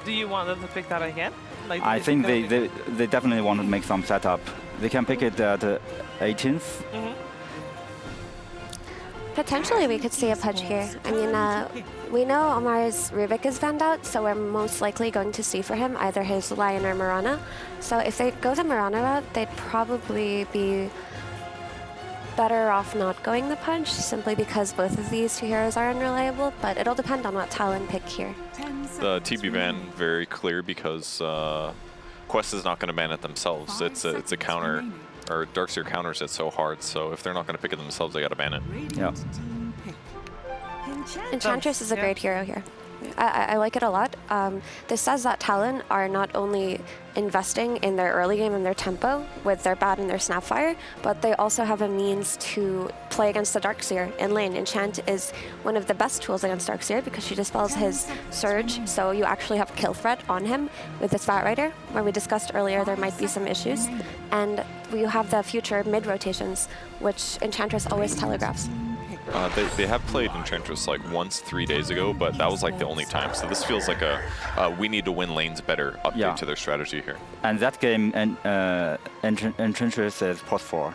Do you want them to pick that again? Like, I think they definitely want to make some setup. They can pick it at 18th, Potentially, we could see a pudge here. I mean, we know Omar's Rubik is banned out, so we're most likely going to see for him either his Lion or Mirana. So if they go the Mirana route, they'd probably be better off not going the pudge, simply because both of these two heroes are unreliable, but it'll depend on what Talon pick here. The TB ban very clear because Quest is not going to ban it themselves. It's a counter, or Darkseer counters it so hard, so if they're not going to pick it themselves, they got to ban it. Yeah. Enchantress is a great hero here. I like it a lot. This says that Talon are not only investing in their early game and their tempo with their Bat and their Snapfire, but they also have a means to play against the Darkseer in lane. Enchant is one of the best tools against Darkseer because she dispels his Surge, so you actually have kill threat on him with this Bat Rider, where we discussed earlier there might be some issues. And you have the future mid-rotations, which Enchantress always telegraphs. They have played Enchantress like once 3 days ago, but that was like the only time. So this feels like a we need to win lanes better update to their strategy here. And that game, Enchantress is post 4.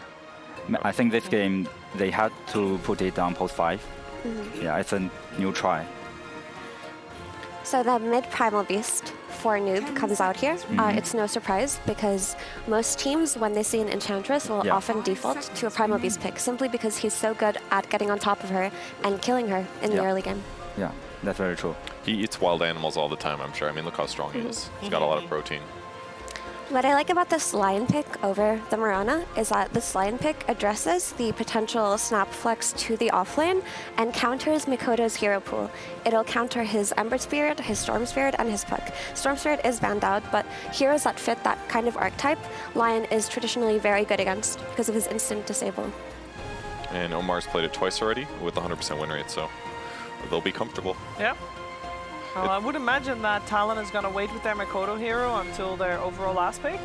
I think this game they had to put it on post 5. Yeah, it's a new try. So the mid Primal Beast for Noob comes out here. It's no surprise because most teams, when they see an Enchantress, will often default to a Primal Beast pick simply because he's so good at getting on top of her and killing her in the early game. Yeah, that's very true. He eats wild animals all the time, I'm sure. I mean, look how strong he is. He's got a lot of protein. What I like about this Lion pick over the Mirana is that this Lion pick addresses the potential snap flex to the offlane and counters Mikoto's hero pool. It'll counter his Ember Spirit, his Storm Spirit, and his Puck. Storm Spirit is banned out, but heroes that fit that kind of archetype, Lion is traditionally very good against because of his instant disable. And Omar's played it twice already with 100% win rate, so they'll be comfortable. Yeah. Well, I would imagine that Talon is going to wait with their Mikoto hero until their overall last pick.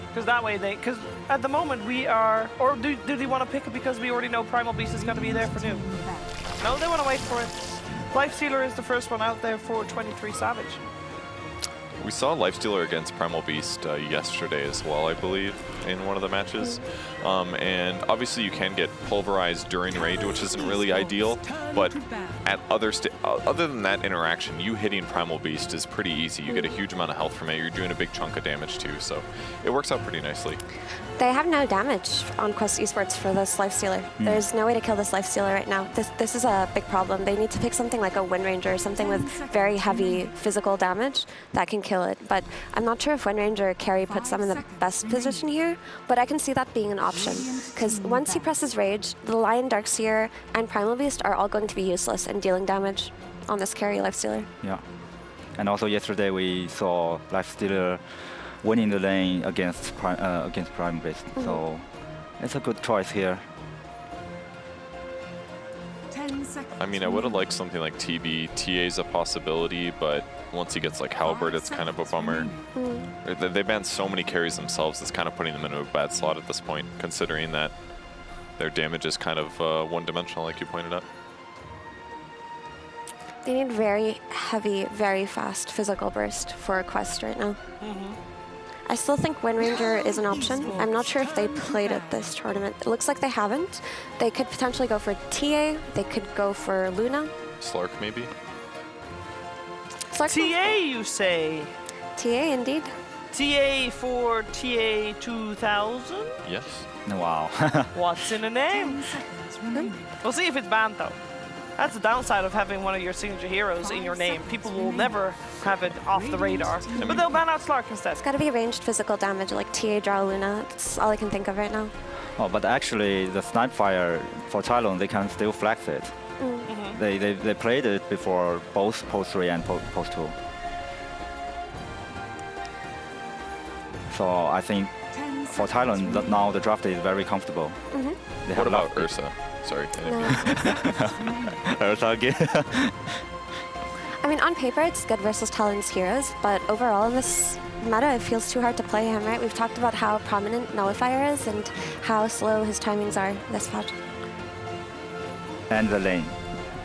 Because that way because at the moment we are, or do they want to pick it because we already know Primal Beast is going to be there for Noob? No, they want to wait for it. Lifestealer is the first one out there for 23 Savage. We saw Lifestealer against Primal Beast yesterday as well, I believe, in one of the matches. And obviously you can get pulverized during raid, which isn't really ideal, but at other than that interaction, you hitting Primal Beast is pretty easy. You get a huge amount of health from it. You're doing a big chunk of damage too, so it works out pretty nicely. They have no damage on Quest Esports for this Lifestealer. There's no way to kill this Lifestealer right now. This is a big problem. They need to pick something like a Wind Ranger, something with very heavy physical damage that can kill it. But I'm not sure if Wind Ranger carry puts them in the best position here, but I can see that being an option. Because once he presses Rage, the Lion, Darkseer, and Primal Beast are all going to be useless in dealing damage on this carry Lifestealer. Yeah. And also yesterday we saw Lifestealer winning the lane against Primal Beast. So it's a good choice here. I mean, I would have liked something like TB. TA's a possibility, but once he gets like Halberd, it's kind of a bummer. They banned so many carries themselves, it's kind of putting them into a bad slot at this point, considering that their damage is kind of one-dimensional, like you pointed out. They need very heavy, very fast physical burst for a Quest right now. I still think Wind Ranger is an option. I'm not sure if they played at this tournament. It looks like they haven't. They could potentially go for TA. They could go for Luna. Slark, maybe? Slark TA, you say? TA, indeed. TA for TA 2000? Yes. Wow. What's in a name? We'll see if it's banned, though. That's the downside of having one of your signature heroes in your name. People will never have it off the radar. But they'll ban out Slark instead. It's got to be ranged physical damage like TA, draw Luna. That's all I can think of right now. Oh, but actually the Snapfire for Talon, they can still flex it. They played it before both post 3 and post 2. So I think for Talon, now the draft is very comfortable. What about Ursa? Sorry. Ursa again. I mean, on paper, it's good versus Talon's heroes, but overall in this meta, it feels too hard to play him, right? We've talked about how prominent Nullifier is and how slow his timings are this patch. And the lane.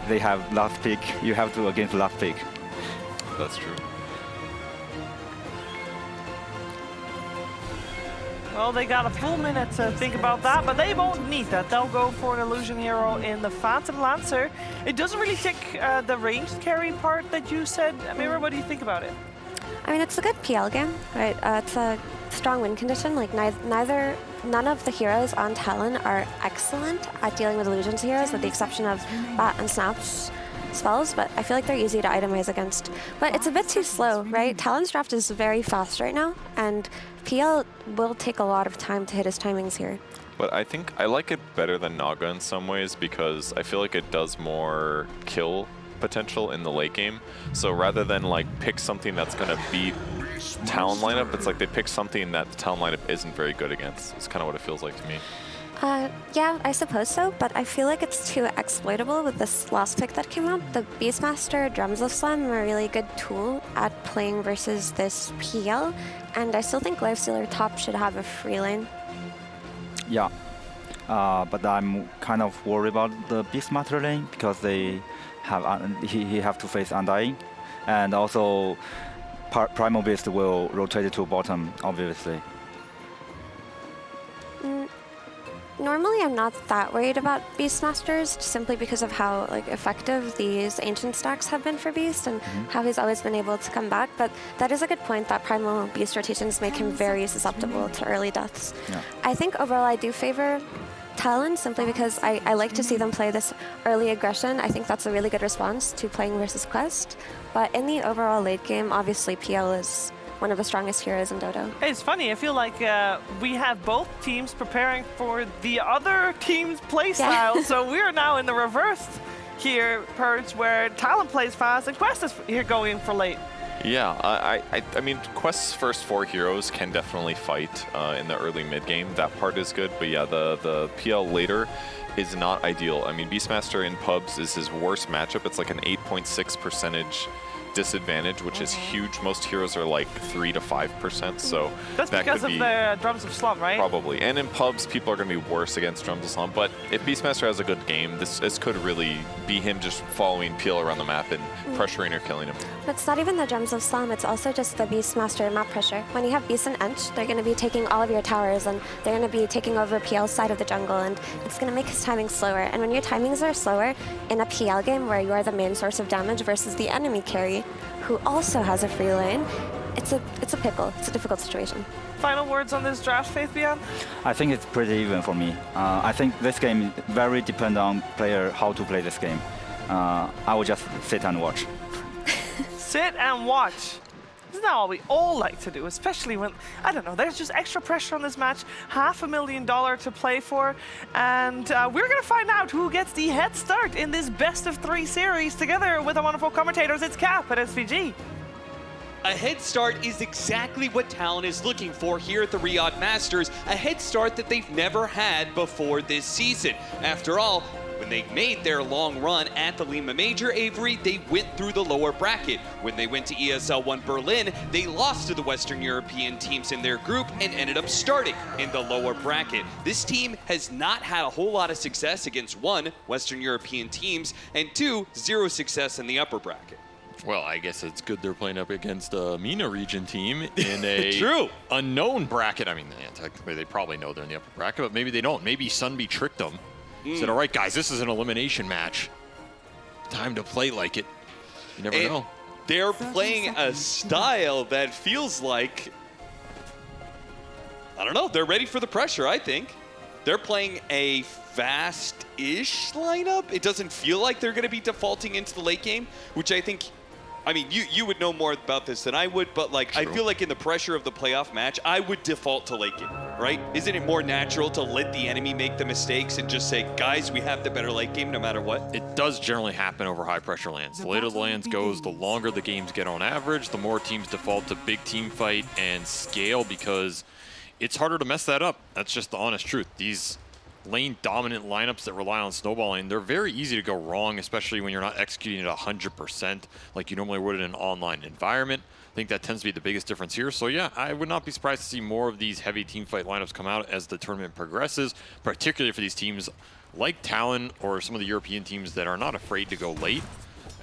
They have last pick. You have to against last pick. That's true. Well, they got a full minute to think about that, but they won't need that. They'll go for an Illusion Hero in the Phantom Lancer. It doesn't really tick the ranged carry part that you said. Mira, what do you think about it? I mean, it's a good PL game, right? It's a strong win condition. Like none of the heroes on Talon are excellent at dealing with illusions heroes, with the exception of Bat and Snap's spells, but I feel like they're easy to itemize against. But it's a bit too slow, right? Talon's draft is very fast right now, and PL will take a lot of time to hit his timings here. But I think I like it better than Naga in some ways because I feel like it does more kill potential in the late game. So rather than like pick something that's going to beat Talon lineup, it's like they pick something that the Talon lineup isn't very good against. It's kind of what it feels like to me. Yeah, I suppose so, but I feel like it's too exploitable with this last pick that came out. The Beastmaster Drums of Slam are a really good tool at playing versus this PL, and I still think Lifestealer top should have a free lane. Yeah, but I'm kind of worried about the Beastmaster lane because they have he have to face Undying, and also Primal Beast will rotate to bottom, obviously. Normally, I'm not that worried about Beastmasters, simply because of how effective these ancient stacks have been for Beast and how he's always been able to come back. But that is a good point that Primal Beast rotations make him very susceptible to early deaths. Yeah. I think overall I do favor Talon simply because I like to see them play this early aggression. I think that's a really good response to playing versus Quest. But in the overall late game, obviously PL is one of the strongest heroes in Dota. It's funny, I feel like we have both teams preparing for the other team's playstyle, so we're now in the reverse here, Purge, where Talon plays fast and Quest is here going for late. Yeah, I mean, Quest's first 4 heroes can definitely fight in the early mid game. That part is good, but yeah, the PL later is not ideal. I mean, Beastmaster in pubs is his worst matchup. It's like an 8.6% disadvantage, which is huge. Most heroes are like 3 to 5%, so that's that because could of be the Drums of Slum, right? Probably. And in pubs, people are going to be worse against Drums of Slum. But if Beastmaster has a good game, this could really be him just following PL around the map and pressuring or killing him. But it's not even the Drums of Slum, it's also just the Beastmaster map pressure. When you have Beast and Ench, they're going to be taking all of your towers, and they're going to be taking over PL's side of the jungle, and it's going to make his timing slower. And when your timings are slower in a PL game where you are the main source of damage versus the enemy carry, who also has a free lane, it's a pickle. It's a difficult situation. Final words on this draft, Faith Beyond? I think it's pretty even for me. I think this game very depend on player how to play this game. I will just sit and watch. Sit and watch. Isn't that all we all like to do, especially when, I don't know, there's just extra pressure on this match, $500,000 to play for, and we're going to find out who gets the head start in this best of 3 series together with our wonderful commentators. It's Cap at SVG. A head start is exactly what Talon is looking for here at the Riyadh Masters, a head start that they've never had before this season. After all, when they made their long run at the Lima Major, Avery, they went through the lower bracket. When they went to ESL 1 Berlin, they lost to the Western European teams in their group and ended up starting in the lower bracket. This team has not had a whole lot of success against 1, Western European teams, and 2, 0 success in the upper bracket. Well, I guess it's good they're playing up against a MENA region team in a True. unknown bracket. I mean, yeah, technically they probably know they're in the upper bracket, but maybe they don't. Maybe Sunby tricked them. Said, all right, guys, this is an elimination match. Time to play like it. You never know. They're playing a style that feels like, I don't know, they're ready for the pressure, I think. They're playing a fast-ish lineup. It doesn't feel like they're going to be defaulting into the late game, which I think, I mean, you would know more about this than I would, but like, True. I feel like in the pressure of the playoff match, I would default to late game, right? Isn't it more natural to let the enemy make the mistakes and just say, guys, we have the better late game no matter what? It does generally happen over high pressure lands. The later the lands goes, the longer the games get on average, the more teams default to big team fight and scale because it's harder to mess that up. That's just the honest truth. These lane dominant lineups that rely on snowballing, they're very easy to go wrong, especially when you're not executing at 100% like you normally would in an online environment. I think that tends to be the biggest difference here. So yeah, I would not be surprised to see more of these heavy team fight lineups come out as the tournament progresses, particularly for these teams like Talon or some of the European teams that are not afraid to go late,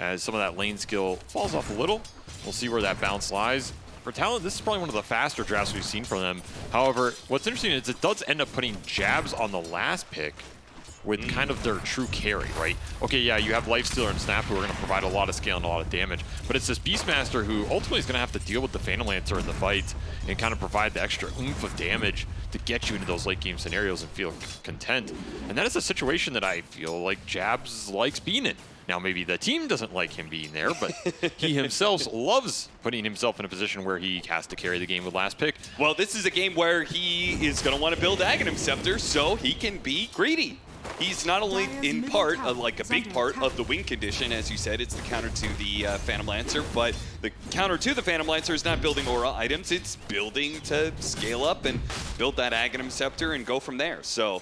as some of that lane skill falls off a little. We'll see where that bounce lies. For Talon, this is probably one of the faster drafts we've seen from them. However, what's interesting is it does end up putting Jabs on the last pick with kind of their true carry, right? Okay, yeah, you have Lifestealer and Snap who are going to provide a lot of scale and a lot of damage, but it's this Beastmaster who ultimately is going to have to deal with the Phantom Lancer in the fight and kind of provide the extra oomph of damage to get you into those late game scenarios and feel content. And that is a situation that I feel like Jabs likes being in. Now, maybe the team doesn't like him being there, but he himself loves putting himself in a position where he has to carry the game with last pick. Well, this is a game where he is going to want to build Aghanim Scepter so he can be greedy. He's not only in part, like a big part of the win condition, as you said, it's the counter to the Phantom Lancer, but the counter to the Phantom Lancer is not building aura items, it's building to scale up and build that Aghanim Scepter and go from there. So,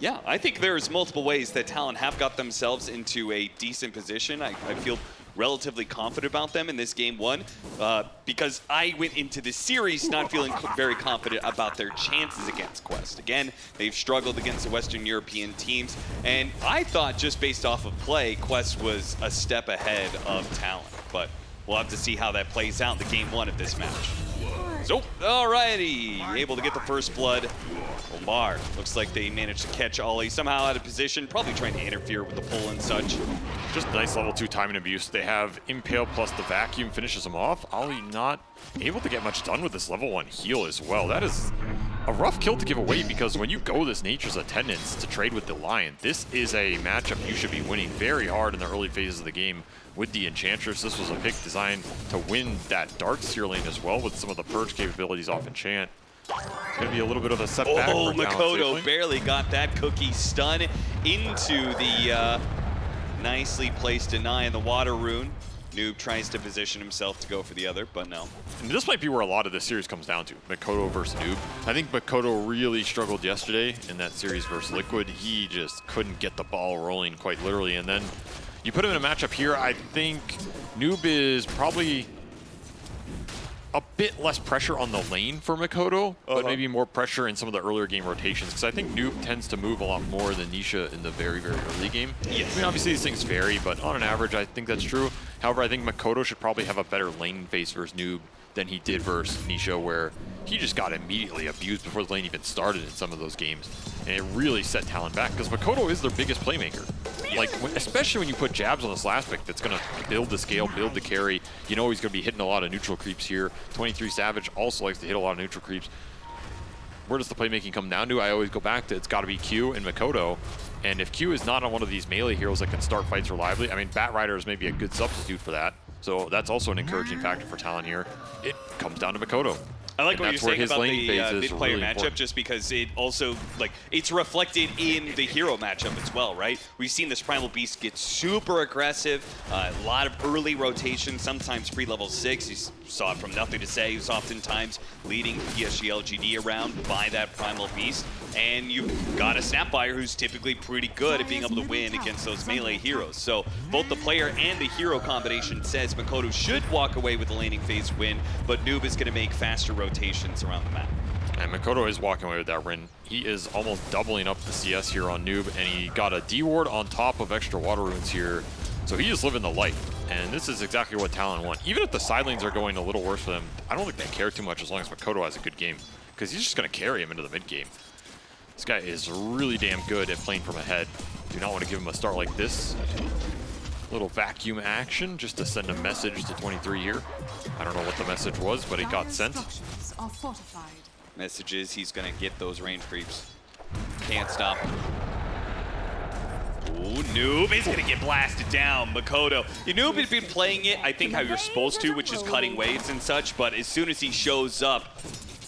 yeah, I think there's multiple ways that Talon have got themselves into a decent position. I feel relatively confident about them in this game one because I went into this series not feeling very confident about their chances against Quest. Again, they've struggled against the Western European teams, and I thought just based off of play, Quest was a step ahead of Talon, but we'll have to see how that plays out in the game one of this match. So, alrighty, able to get the first blood. Omar, looks like they managed to catch Ollie somehow out of position, probably trying to interfere with the pull and such. Just nice level 2 timing abuse. They have Impale plus the Vacuum finishes them off. Ollie not able to get much done with this level 1 heal as well. That is a rough kill to give away because when you go this Nature's Attendance to trade with the Lion, this is a matchup you should be winning very hard in the early phases of the game with the Enchantress. This was a pick designed to win that Dark Seer lane as well with some of the Purge capabilities off Enchant. It's going to be a little bit of a setback. Oh, for Talon Makoto safely. barely got that cookie stun into the nicely placed deny in the water rune. Noob tries to position himself to go for the other, but no. And this might be where a lot of this series comes down to, Makoto versus Noob. I think Makoto really struggled yesterday in that series versus Liquid. He just couldn't get the ball rolling quite literally. And then you put him in a matchup here, I think Noob is probably a bit less pressure on the lane for Makoto, but maybe more pressure in some of the earlier game rotations, because I think Noob tends to move a lot more than Nisha in the very, very early game. Yes. I mean, obviously these things vary, but on an average, I think that's true. However, I think Makoto should probably have a better lane phase versus Noob than he did versus Nisha, where he just got immediately abused before the lane even started in some of those games. And it really set Talon back, because Makoto is their biggest playmaker. Like, especially when you put Jabs on this last pick that's going to build the scale, build the carry. You know he's going to be hitting a lot of neutral creeps here. 23 Savage also likes to hit a lot of neutral creeps. Where does the playmaking come down to? I always go back to it's got to be Q and Makoto. And if Q is not on one of these melee heroes that can start fights reliably, I mean, Bat Rider is maybe a good substitute for that. So that's also an encouraging factor for Talon here. It comes down to Makoto. I like what you're saying about the mid-player really matchup, important. just because it also, like, it's reflected in the hero matchup as well, right? We've seen this Primal Beast get super aggressive, a lot of early rotation, sometimes free level 6. You saw it from Nothing to Say. He was oftentimes leading PSG LGD around by that Primal Beast. And you've got a Snapfire who's typically pretty good at being able to win against those melee heroes. So both the player and the hero combination says Makoto should walk away with the laning phase win, but Noob is going to make faster rotations around the map. And Makoto is walking away with that win. He is almost doubling up the CS here on Noob, and he got a D-ward on top of extra water runes here. So he is living the life, and this is exactly what Talon want. Even if the side lanes are going a little worse for them, I don't think they care too much as long as Makoto has a good game, because he's just going to carry him into the mid game. This guy is really damn good at playing from ahead. Do not want to give him a start like this. Little vacuum action just to send a message to 23 here. I don't know what the message was, but it got sent. Messages, he's going to get those range creeps. Can't stop him. Ooh, Noob is going to get blasted down. Makoto. Noob has been playing it, I think, how you're supposed to, which is cutting waves and such, but as soon as he shows up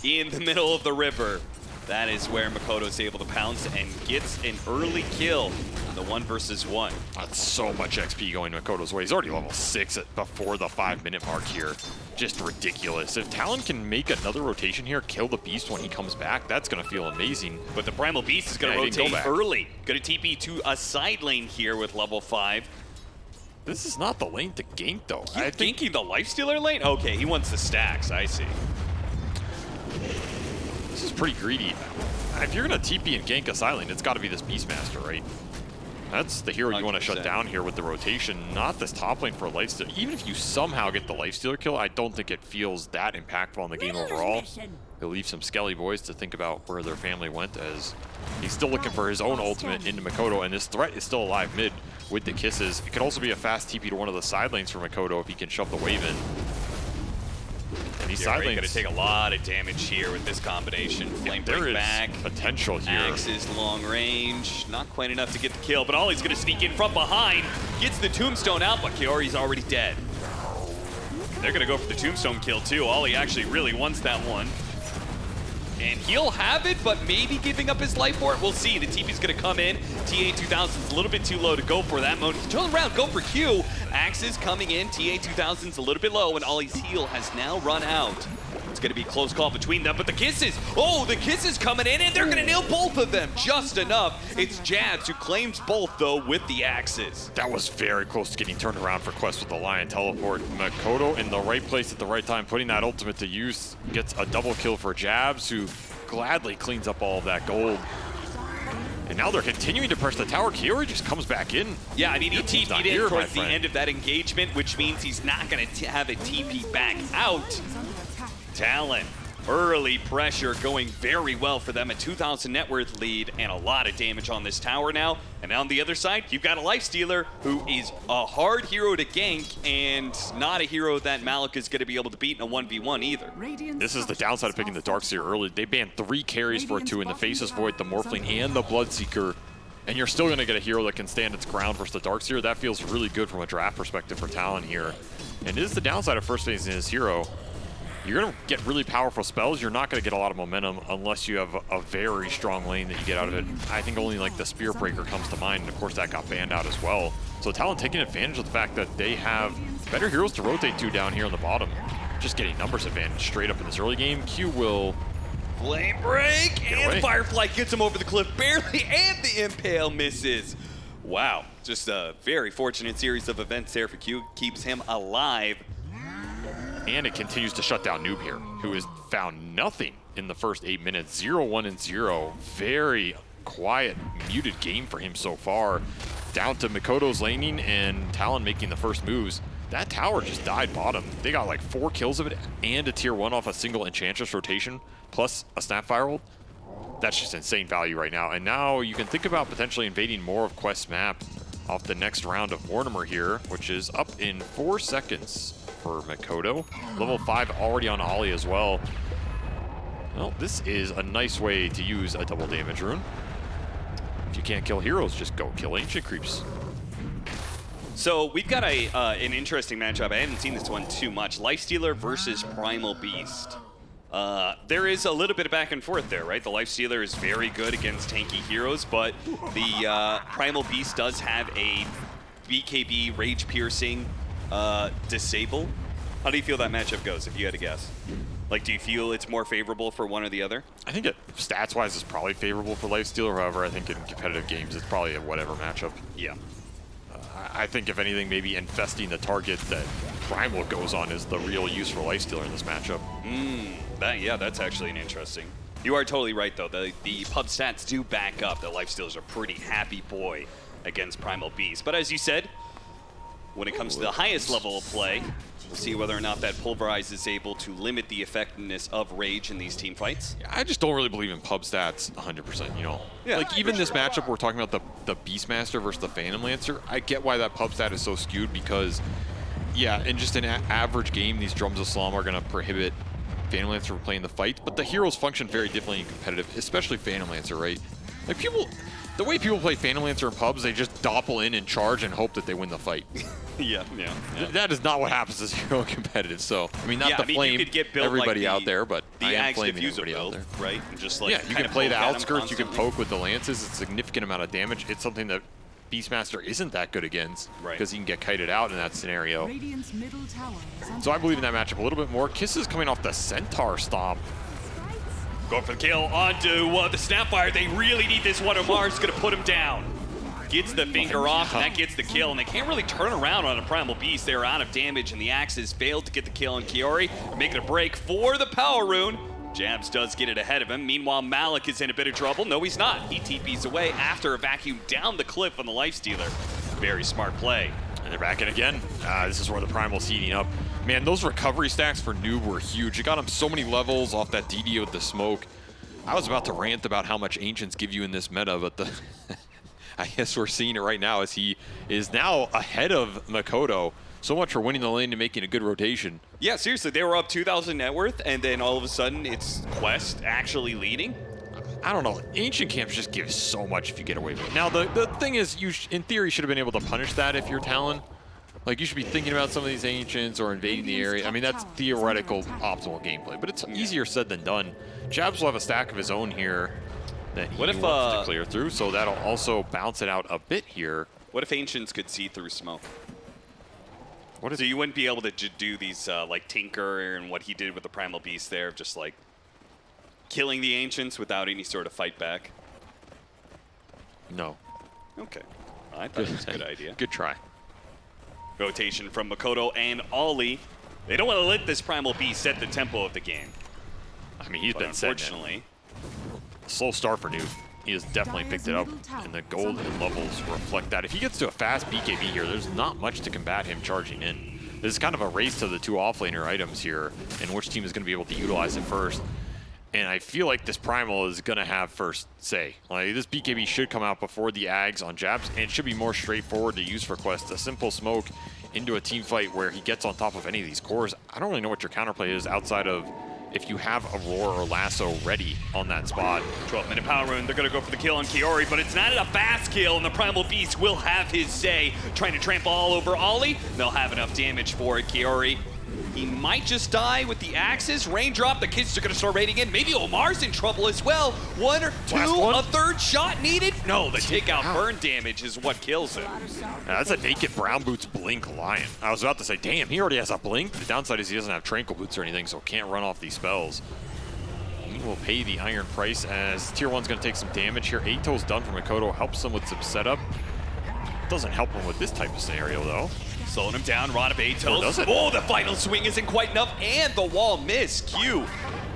in the middle of the river, that is where Makoto is able to pounce and gets an early kill on the 1 versus 1. That's so much XP going Makoto's way. He's already level 6 before the 5-minute mark here. Just ridiculous. If Talon can make another rotation here, kill the Beast when he comes back, that's going to feel amazing. But the Primal Beast is going to rotate early. Going to TP to a side lane here with level 5. This is not the lane to gank, though. He's ganking the Lifestealer lane? Okay, he wants the stacks, I see. This is pretty greedy. If you're going to TP and gank a side lane, it's got to be this Beastmaster, right? That's the hero you want to shut 100%. down here with the rotation, not this top lane for a lifesteal. Even if you somehow get the lifestealer kill, I don't think it feels that impactful on the game overall. He'll leave some Skelly boys to think about where their family went, as he's still looking for his own ultimate into Makoto, and this threat is still alive mid with the kisses. It could also be a fast TP to one of the side lanes for Makoto if he can shove the wave in. And these side lanes going to take a lot of damage here with this combination. Flame there break is back. potential here. Axe's long range, not quite enough to get the kill, but Ollie's going to sneak in from behind, gets the tombstone out, but Kiori's already dead. They're going to go for the tombstone kill too. Ollie actually really wants that one. And he'll have it, but maybe giving up his life for it. We'll see. The TP's going to come in. TA2000's a little bit too low to go for that mode. Turn around, go for Q. Axe is coming in. TA2000's a little bit low, and Ollie's heal has now run out. It's going to be a close call between them, but the kisses. Oh, the kisses coming in, and they're going to nail both of them just enough. It's Jabs who claims both, though, with the axes. That was very close to getting turned around for Quest with the Lion Teleport. Makoto in the right place at the right time, putting that ultimate to use, gets a double kill for Jabs, who gladly cleans up all of that gold. And now they're continuing to press the tower. Kiori just comes back in. Yeah, I mean, he TP'd in towards the end of that engagement, which means he's not going to have a TP back out. Talon, early pressure going very well for them. A 2,000 net worth lead and a lot of damage on this tower now. And on the other side, you've got a Lifestealer who is a hard hero to gank and not a hero that Malik is going to be able to beat in a 1v1 either. This is the downside of picking the Darkseer early. They banned 3 carries for it too in the Faceless Void, the Morphling, and the Bloodseeker. And you're still going to get a hero that can stand its ground versus the Darkseer. That feels really good from a draft perspective for Talon here. And it is the downside of first phasing his hero. You're going to get really powerful spells. You're not going to get a lot of momentum unless you have a very strong lane that you get out of it. I think only like the Spear Breaker comes to mind, and of course that got banned out as well. So Talon taking advantage of the fact that they have better heroes to rotate to down here on the bottom. Just getting numbers advantage straight up in this early game. Q will... Flame break, and Firefly gets him over the cliff barely, and the Impale misses. Wow, just a very fortunate series of events there for Q. Keeps him alive. And it continues to shut down Noob here, who has found nothing in the first 8 minutes. 0-1-0. Very quiet, muted game for him so far. Down to Makoto's laning and Talon making the first moves. That tower just died bottom. They got like 4 kills of it and a tier 1 off a single Enchantress rotation, plus a Snapfire ult. That's just insane value right now. And now you can think about potentially invading more of Quest's map off the next round of Mortimer here, which is up in 4 seconds. For Makoto. Level 5 already on Ollie as well. Well, this is a nice way to use a double damage rune. If you can't kill heroes, just go kill ancient creeps. So we've got an interesting matchup. I haven't seen this one too much. Lifestealer versus Primal Beast. There is a little bit of back and forth there, right? The Lifestealer is very good against tanky heroes, but the Primal Beast does have a BKB Rage Piercing disable. How do you feel that matchup goes, if you had to guess? Like, do you feel it's more favorable for one or the other? I think it, stats-wise, is probably favorable for Lifestealer. However, I think in competitive games, it's probably a whatever matchup. Yeah. I think, if anything, maybe infesting the target that Primal goes on is the real use for Lifestealer in this matchup. Yeah, that's actually an interesting. You are totally right, though. The pub stats do back up that Lifestealer's a pretty happy boy against Primal Beast. But as you said, when it comes to the highest level of play, we'll see whether or not that Pulverize is able to limit the effectiveness of Rage in these team fights. I just don't really believe in pub stats 100%, you know? Yeah, like, even this matchup, we're talking about the Beastmaster versus the Phantom Lancer. I get why that pub stat is so skewed because, yeah, in just an average game, these Drums of Slum are going to prohibit Phantom Lancer from playing the fight, but the heroes function very differently in competitive, especially Phantom Lancer, right? Like, the way people play Phantom Lancer in pubs, they just doppel in and charge and hope that they win the fight. Yeah. That is not what happens as hero competitive. So, I mean, not to flame everybody like out there, but the I am Axe flaming Diffuser everybody build, out there. right? And just like, yeah, you can play the outskirts, you can constantly. poke with the lances. It's a significant amount of damage. It's something that Beastmaster isn't that good against, because he can get kited out in that scenario. So I believe in that matchup a little bit more. Kisses coming off the Centaur Stomp. Going for the kill onto the Snapfire. They really need this one. Omar's going to put him down. Gets the finger off, and that gets the kill. And they can't really turn around on a Primal Beast. They're out of damage, and the Axes failed to get the kill on Kiori. Making a break for the Power Rune. Jabs does get it ahead of him. Meanwhile, Malik is in a bit of trouble. No, he's not. He TPs away after a vacuum down the cliff on the Lifestealer. Very smart play. And they're back in again. This is where the Primal's heating up. Man, those recovery stacks for Noob were huge. It got him so many levels off that DD with the smoke. I was about to rant about how much Ancients give you in this meta, but the I guess we're seeing it right now as he is now ahead of Makoto. So much for winning the lane and making a good rotation. Yeah, seriously, they were up 2,000 net worth, and then all of a sudden it's Quest actually leading. I don't know. Ancient camps just give so much if you get away with it. Now, the thing is, you in theory should have been able to punish that if you're Talon. Like, you should be thinking about some of these Ancients or invading the area. I mean, that's theoretical optimal gameplay, but it's easier said than done. Jabs will have a stack of his own here that he wants to clear through, so that'll also bounce it out a bit here. What if Ancients could see through smoke? So you wouldn't be able to do these like Tinker and what he did with the Primal Beast there, just like killing the Ancients without any sort of fight back? No. Okay. I thought it was a good idea. Good try. Rotation from Makoto and Ollie. They don't want to let this Primal Beast set the tempo of the game. I mean, he's been set. Unfortunately. Slow start for Noob. He has definitely picked it up, and the gold and levels reflect that. If he gets to a fast BKB here, there's not much to combat him charging in. This is kind of a race to the two offlaner items here, and which team is going to be able to utilize it first. And I feel like this Primal is going to have first say. Like, this BKB should come out before the Ags on Jabs, and it should be more straightforward to use for Quest. A simple smoke into a team fight where he gets on top of any of these cores. I don't really know what your counterplay is outside of if you have a Roar or Lasso ready on that spot. 12-minute power rune, they're going to go for the kill on Kiori, but it's not a fast kill, and the Primal Beast will have his say, trying to trample all over Ollie. They'll have enough damage for it. Kiori, he might just die with the axes. Raindrop, the kids are going to start raiding in. Maybe Omar's in trouble as well. One or two, a third shot needed? No, the takeout burn damage is what kills him. That's a naked Brown Boots Blink Lion. I was about to say, damn, he already has a Blink. The downside is he doesn't have Tranquil Boots or anything, so can't run off these spells. He will pay the iron price as Tier 1's going to take some damage here. Ato's done for Makoto, helps him with some setup. Doesn't help him with this type of scenario, though. Slowing him down, Rod of Atos. Oh, the final swing isn't quite enough, and the wall miss. Q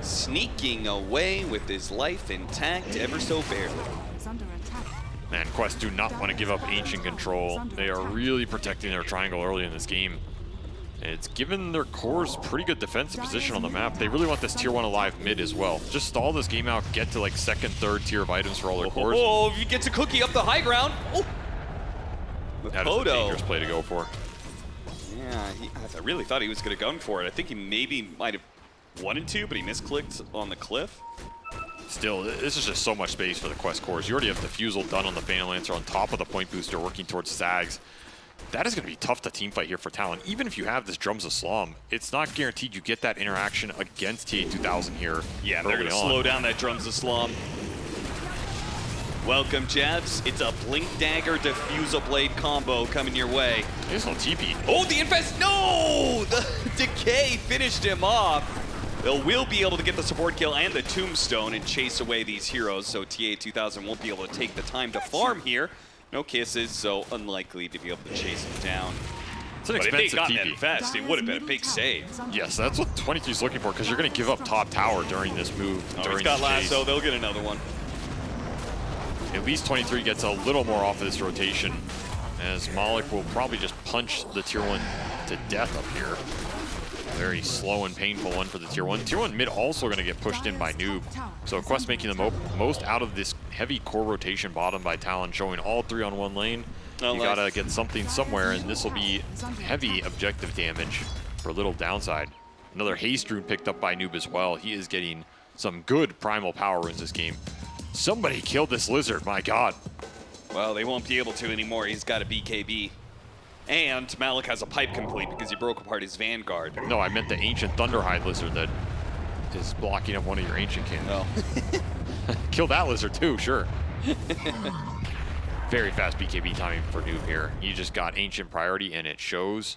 sneaking away with his life intact ever so barely. Man, Quest do not want to give up Ancient control. They are really protecting their triangle early in this game. It's given their cores pretty good defensive position on the map. They really want this Tier 1 alive mid as well. Just stall this game out, get to like second, third tier of items for all their cores. Oh, if he gets a cookie up the high ground. Oh. That is a dangerous play to go for. Yeah, I really thought he was going to go for it. I think he maybe might have wanted to, but he misclicked on the cliff. Still, this is just so much space for the Quest cores. You already have Diffusal done on the Phantom Lancer on top of the point booster working towards Sags. That is going to be tough to teamfight here for Talon. Even if you have this Drums of Slum, it's not guaranteed you get that interaction against TA2000 here. Yeah, they're going to slow down that Drums of Slum. Welcome, Jabs. It's a Blink Dagger Diffusal Blade combo coming your way. There's no TP. Oh, the Infest! No! The Decay finished him off. They'll will be able to get the support kill and the Tombstone and chase away these heroes, so TA2000 won't be able to take the time to farm here. No kisses, so unlikely to be able to chase him down. It's an but if they expensive got TP. that Infest, it would have been a big save. Yes, that's what 23's looking for, because you're going to give up top tower during this move. Oh, during he's got this chase. Lasso. They'll get another one. At least 23 gets a little more off of this rotation, as Malik will probably just punch the Tier 1 to death up here. Very slow and painful one for the Tier 1. Tier 1 mid also going to get pushed in by Noob. So Quest making the most out of this heavy core rotation bottom by Talon, showing all three on one lane. You got to get something somewhere, and this will be heavy objective damage for little downside. Another Haste Rune picked up by Noob as well. He is getting some good primal power runes this game. Somebody killed this lizard, my god. Well, they won't be able to anymore. He's got a BKB. And Malik has a pipe complete because he broke apart his Vanguard. No, I meant the ancient Thunderhide lizard that is blocking up one of your ancient cannons. Oh. Kill that lizard too, sure. Very fast BKB timing for Noob here. You just got ancient priority and it shows.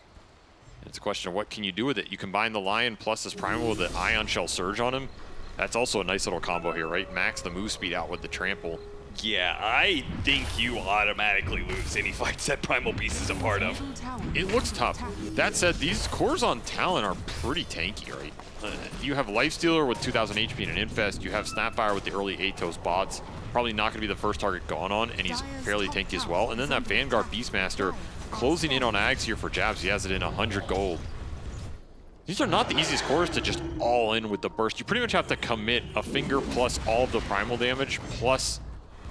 It's a question of what can you do with it. You combine the Lion plus this Primal with the Ion Shell Surge on him. That's also a nice little combo here, right? Max the move speed out with the Trample. Yeah, I think you automatically lose any fights that Primal Beast is a part of. It looks tough. That said, these cores on Talon are pretty tanky, right? You have Lifestealer with 2000 HP and an Infest. You have Snapfire with the early Atos bots. Probably not going to be the first target gone on, and he's fairly tanky as well. And then that Vanguard Beastmaster closing in on Ags here for Jabs. He has it in 100 gold. These are not the easiest cores to just all in with the burst. You pretty much have to commit a finger plus all of the primal damage, plus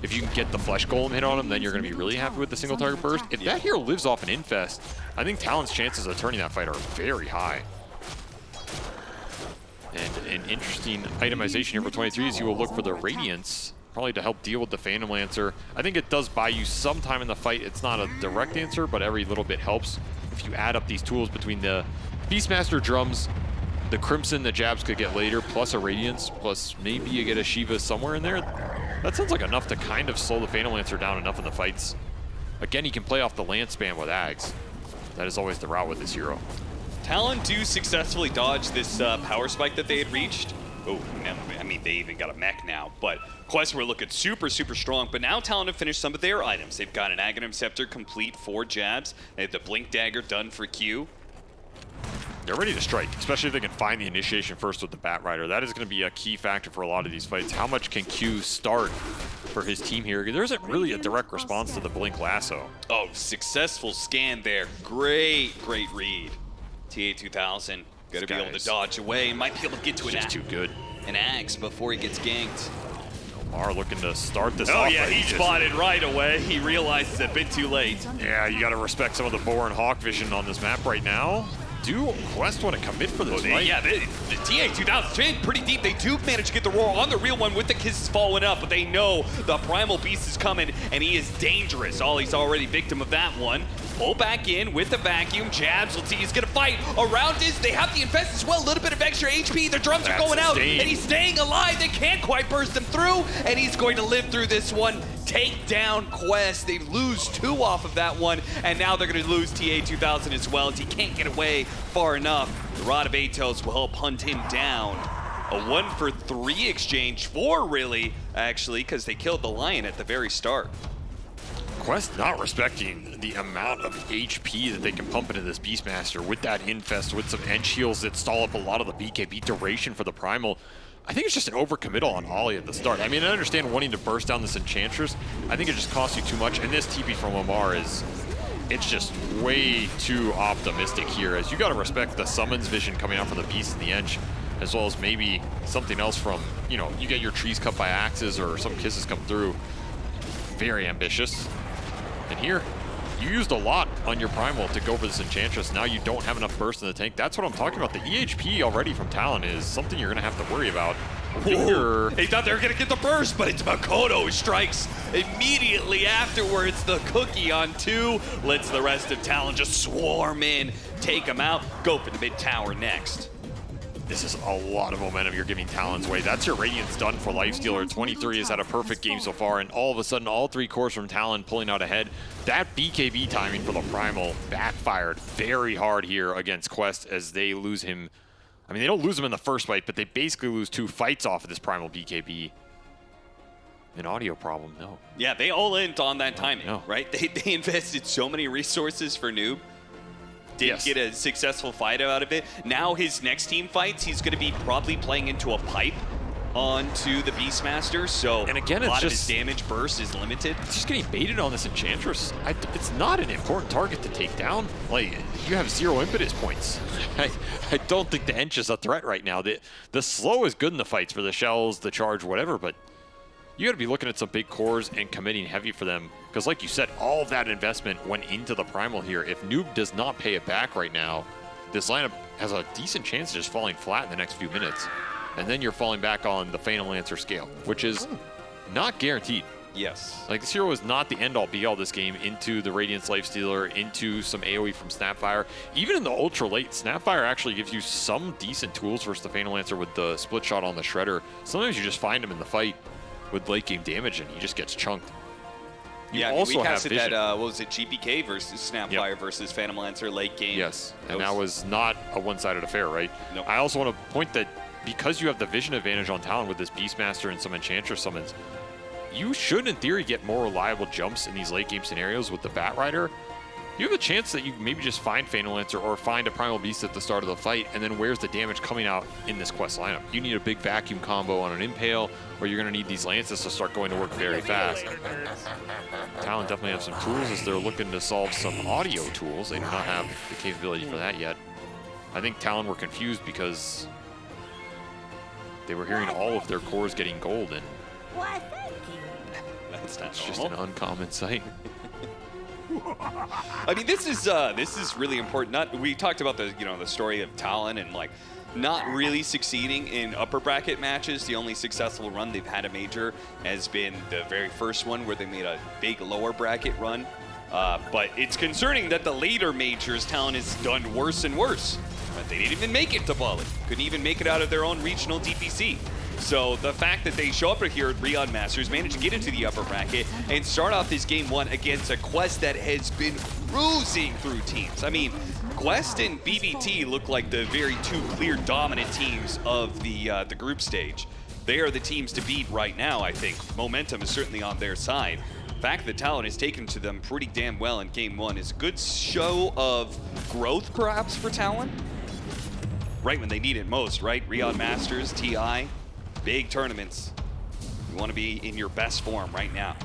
if you can get the Flesh Golem hit on him, then you're going to be really happy with the single target burst. If that hero lives off an Infest, I think Talon's chances of turning that fight are very high. And an interesting itemization here for 23 is you will look for the Radiance, probably to help deal with the Phantom Lancer. I think it does buy you some time in the fight. It's not a direct answer, but every little bit helps. If you add up these tools between the Beastmaster drums, the Crimson that Jabs could get later, plus a Radiance, plus maybe you get a Shiva somewhere in there, that sounds like enough to kind of slow the Phantom Lancer down enough in the fights. Again, he can play off the Lance spam with Ags. That is always the route with this hero. Talon do successfully dodge this power spike that they had reached. Oh, now, I mean, they even got a mech now, but Quest were looking super, super strong. But now Talon have finished some of their items. They've got an Aghanim Scepter complete for Jabs. They have the Blink Dagger done for Q. They're ready to strike, especially if they can find the initiation first with the Bat Rider. That is going to be a key factor for a lot of these fights. How much can Q start for his team here? There isn't really a direct response to the Blink Lasso. Oh, successful scan there. Great, great read. TA2000, got to be able to dodge away. Might be able to get to too good. An Axe before he gets ganked. Omar looking to start this off. off. Oh yeah, he spotted right away. He realizes it's a bit too late. Yeah, you got to respect some of the Boar and Hawk vision on this map right now. Do Quest want to commit for this, right? Yeah, the TA2000's been pretty deep. They do manage to get the roar on the real one with the kisses following up, but they know the Primal Beast is coming, and he is dangerous. Ollie's already victim of that one. Pull back in with the vacuum. Jabs, let's see, he's going to fight around this. They have the Infest as well, a little bit of extra HP. Their drums are going out, and he's staying alive. They can't quite burst him through, and he's going to live through this one. Take down Quest. They lose 2 off of that one, and now they're going to lose TA2000 as well, as he can't get away far enough. The Rod of Atos will help hunt him down. A 1-for-3 exchange, 4 really, actually, because they killed the Lion at the very start. Quest not respecting the amount of HP that they can pump into this Beastmaster with that Infest, with some end shields that stall up a lot of the BKB duration for the Primal. I think it's just an overcommittal on Ollie at the start. I mean, I understand wanting to burst down this Enchantress. I think it just costs you too much, and this TP from Omar is, it's just way too optimistic here, as you got to respect the summons vision coming out from the Beast and the Ench, as well as maybe something else from, you know, you get your trees cut by axes or some kisses come through. Very ambitious. And here, you used a lot on your Primal to go for this Enchantress. Now you don't have enough burst in the tank. That's what I'm talking about. The EHP already from Talon is something you're going to have to worry about. They thought they were going to get the burst, but it's Makoto who strikes immediately afterwards. The cookie on 2 lets the rest of Talon just swarm in, take him out, go for the mid tower next. This is a lot of momentum you're giving Talon's way. That's your Radiance done for Lifestealer. 23 has had a perfect game so far, and all of a sudden, all 3 cores from Talon pulling out ahead. That BKB timing for the Primal backfired very hard here against Quest as they lose him. I mean, they don't lose him in the first fight, but they basically lose 2 fights off of this Primal BKB. An audio problem, no. Yeah, they all in on that timing, right? They invested so many resources for Noob. Didn't get a successful fight out of it. Now his next team fights, he's going to be probably playing into a pipe onto the Beastmaster, so and again, a lot it's of just, his damage burst is limited. It's just getting baited on this Enchantress. It's not an important target to take down. Like, you have 0 impetus points. I don't think the Ench is a threat right now. The slow is good in the fights for the shells, the charge, whatever, but you got to be looking at some big cores and committing heavy for them. Because like you said, all of that investment went into the Primal here. If Noob does not pay it back right now, this lineup has a decent chance of just falling flat in the next few minutes. And then you're falling back on the Phantom Lancer scale, which is not guaranteed. Yes. Like, this hero is not the end-all be-all this game into the Radiance Lifestealer, into some AoE from Snapfire. Even in the ultra late, Snapfire actually gives you some decent tools versus the Phantom Lancer with the split shot on the Shredder. Sometimes you just find him in the fight with late game damage and he just gets chunked. Yeah, I mean, we casted that, what was it, GPK versus Snapfire versus Phantom Lancer late game. Yes, and that was not a one-sided affair, right? No. I also want to point that because you have the vision advantage on Talon with this Beastmaster and some Enchantress summons, you should, in theory, get more reliable jumps in these late game scenarios with the Batrider. You have a chance that you maybe just find Phantom Lancer or find a Primal Beast at the start of the fight, and then where's the damage coming out in this quest lineup? You need a big vacuum combo on an Impale, or you're going to need these Lances to start going to work very fast. Talon definitely have some tools as they're looking to solve some audio tools. They do not have the capability for that yet. I think Talon were confused because they were hearing all of their cores getting gold, and Why, thank you. That's not it's just normal. an uncommon sight. I mean, this is really important. We talked about the the story of Talon and like not really succeeding in upper bracket matches. The only successful run they've had a major has been the very first one where they made a big lower bracket run. But it's concerning that the later majors, Talon has done worse and worse. But they didn't even make it to Bali. Couldn't even make it out of their own regional DPC. So the fact that they show up here at Riyadh Masters, manage to get into the upper bracket, and start off this game one against a Quest that has been cruising through teams. I mean, Quest and BBT look like the very two clear dominant teams of the group stage. They are the teams to beat right now, I think. Momentum is certainly on their side. The fact that Talon has taken to them pretty damn well in game one is a good show of growth, perhaps, for Talon. Right when they need it most, right? Riyadh Masters, TI. Big tournaments. You want to be in your best form right now.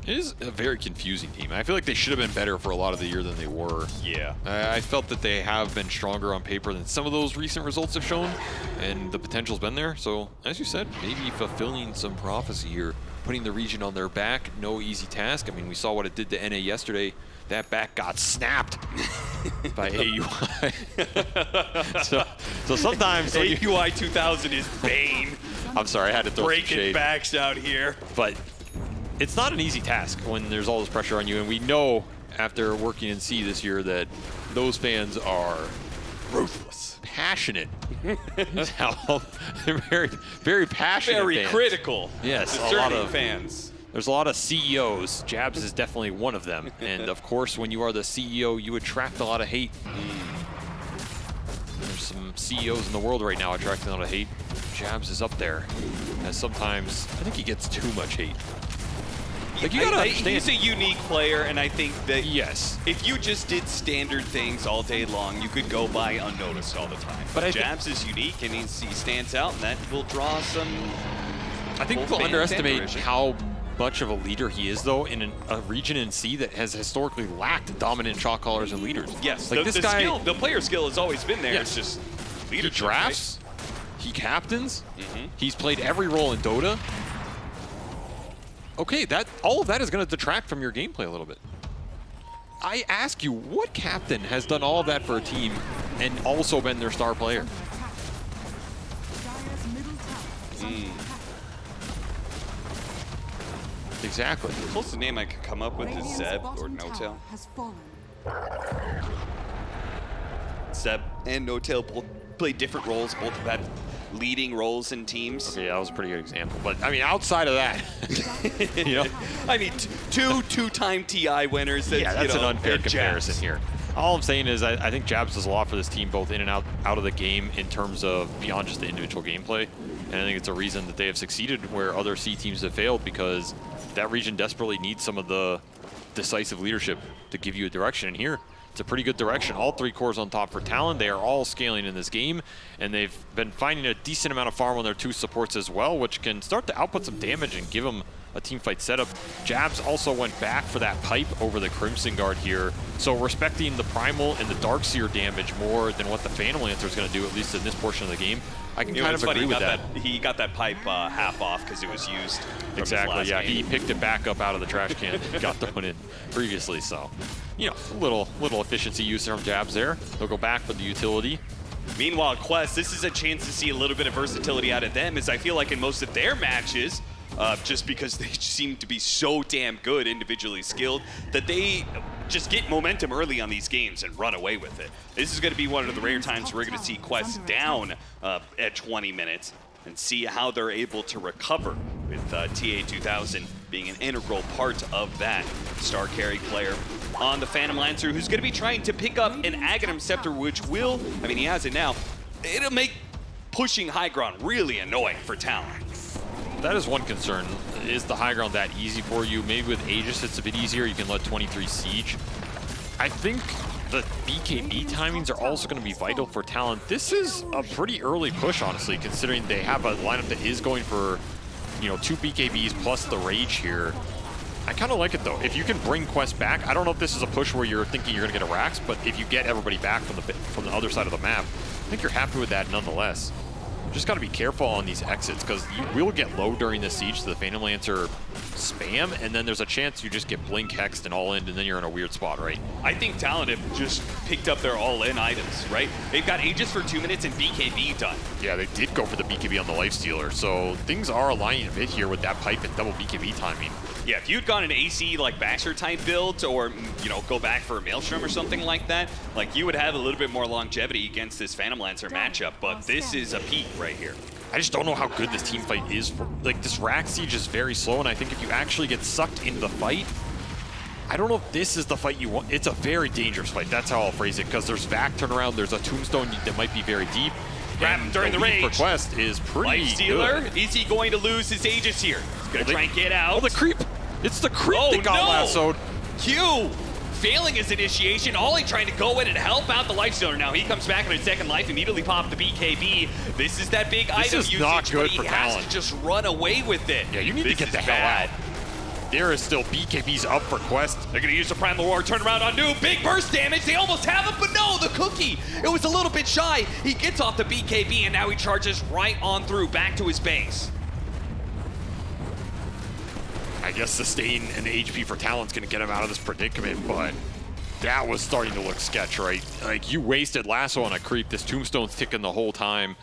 It is a very confusing team. I feel like they should have been better for a lot of the year than they were. Yeah. I felt that they have been stronger on paper than some of those recent results have shown, and the potential's been there. So, as you said, maybe fulfilling some prophecy here, putting the region on their back, no easy task. I mean, we saw what it did to NA yesterday. That back got snapped by AUI. so sometimes AUI 2000 is Bane. I'm sorry, I had to throw some breaking shade. backs out here. But it's not an easy task when there's all this pressure on you, and we know after working in C this year that those fans are ruthless, passionate. They're very, very passionate. Very fans. critical. Yes, discerning a lot of fans. There's a lot of CEOs. Jabs is definitely one of them. And of course, when you are the CEO, you attract a lot of hate. There's some CEOs in the world right now attracting a lot of hate. Jabs is up there. As sometimes, I think he gets too much hate. Like, you gotta understand. He's a unique player, and I think that yes, if you just did standard things all day long, you could go by unnoticed all the time. But Jabs is unique, and he stands out, and that will draw some. I think people underestimate how much of a leader he is, though, in a region in C that has historically lacked dominant shot callers and leaders. Yes, like the skill, the player skill has always been there. Yes. It's just leadership. He drafts, he captains, he's played every role in Dota. Okay, all of that is going to detract from your gameplay a little bit. I ask you, what captain has done all of that for a team and also been their star player? Exactly. The closest name I could come up with is Zeb or No-Tail. Zeb and No-Tail both play different roles, both have had leading roles in teams. Okay, that was a pretty good example. But, I mean, outside of that, you know? I mean, two-time TI winners. Yeah, that's an unfair comparison here. All I'm saying is I think Jabs does a lot for this team, both in and out of the game in terms of beyond just the individual gameplay. And I think it's a reason that they have succeeded where other C teams have failed, because that region desperately needs some of the decisive leadership to give you a direction. And here, it's a pretty good direction. All three cores on top for Talon. They are all scaling in this game, and they've been finding a decent amount of farm on their two supports as well, which can start to output some damage and give them a team fight setup. Jabs also went back for that pipe over the Crimson Guard here, so respecting the Primal and the Darkseer damage more than what the Phantom Lancer is going to do, at least in this portion of the game. I can kind of agree with that. He got that pipe half off because it was used. Exactly, yeah. He picked it back up out of the trash can and got thrown in previously, so, you know, a little efficiency use from Jabs there. They'll go back for the utility. Meanwhile, Quest, this is a chance to see a little bit of versatility out of them, as I feel like in most of their matches, just because they seem to be so damn good, individually skilled, that they just get momentum early on these games and run away with it. This is going to be one of the rare times we're going to see Quest down at 20 minutes and see how they're able to recover, with TA 2000 being an integral part of that. Star carry player on the Phantom Lancer, who's going to be trying to pick up an Aghanim Scepter, which will, I mean, he has it now, it'll make pushing high ground really annoying for Talon. That is one concern. Is the high ground that easy for you? Maybe with Aegis it's a bit easier. You can let 23 siege. I think the BKB timings are also going to be vital for Talon. This is a pretty early push, honestly, considering they have a lineup that is going for, you know, 2 BKBs plus the Rage here. I kind of like it, though. If you can bring Quest back, I don't know if this is a push where you're thinking you're going to get a Rax, but if you get everybody back from the other side of the map, I think you're happy with that nonetheless. Just got to be careful on these exits, because you will get low during the siege to the Phantom Lancer spam, and then there's a chance you just get blink hexed and all in, and then you're in a weird spot, right? I think Talon have just picked up their all-in items, right? They've got Aegis for 2 minutes and BKB done. Yeah, they did go for the BKB on the Lifestealer, so things are aligning a bit here with that pipe and double BKB timing. Yeah, if you'd gone an AC like Baxter type build, or you know, go back for a Maelstrom or something like that, like you would have a little bit more longevity against this Phantom Lancer matchup. But this is a peak right here. I just don't know how good this team fight is. Like, this Rax siege is very slow, and I think if you actually get sucked into the fight, I don't know if this is the fight you want. It's a very dangerous fight. That's how I'll phrase it, because there's vac turnaround, there's a tombstone that might be very deep. Grab him during the lead rage. for Quest is pretty Lifestealer, good. is he going to lose his Aegis here? He's going to try and get out. Oh, the creep! It's the creep that got lassoed. Q failing his initiation. Ollie trying to go in and help out the Lifestealer. Now he comes back in his second life, immediately pop the BKB. This is that big item usage, not good but he for has Talon. to just run away with it. Yeah, you need to get the hell out. There is still BKBs up for Quest. They're going to use the Primal War, turn around on Noob. Big burst damage. They almost have him, but no, the cookie. It was a little bit shy. He gets off the BKB, and now he charges right on through back to his base. I guess sustain and the HP for Talon's going to get him out of this predicament, but that was starting to look sketch, right? Like, you wasted lasso on a creep. This tombstone's ticking the whole time.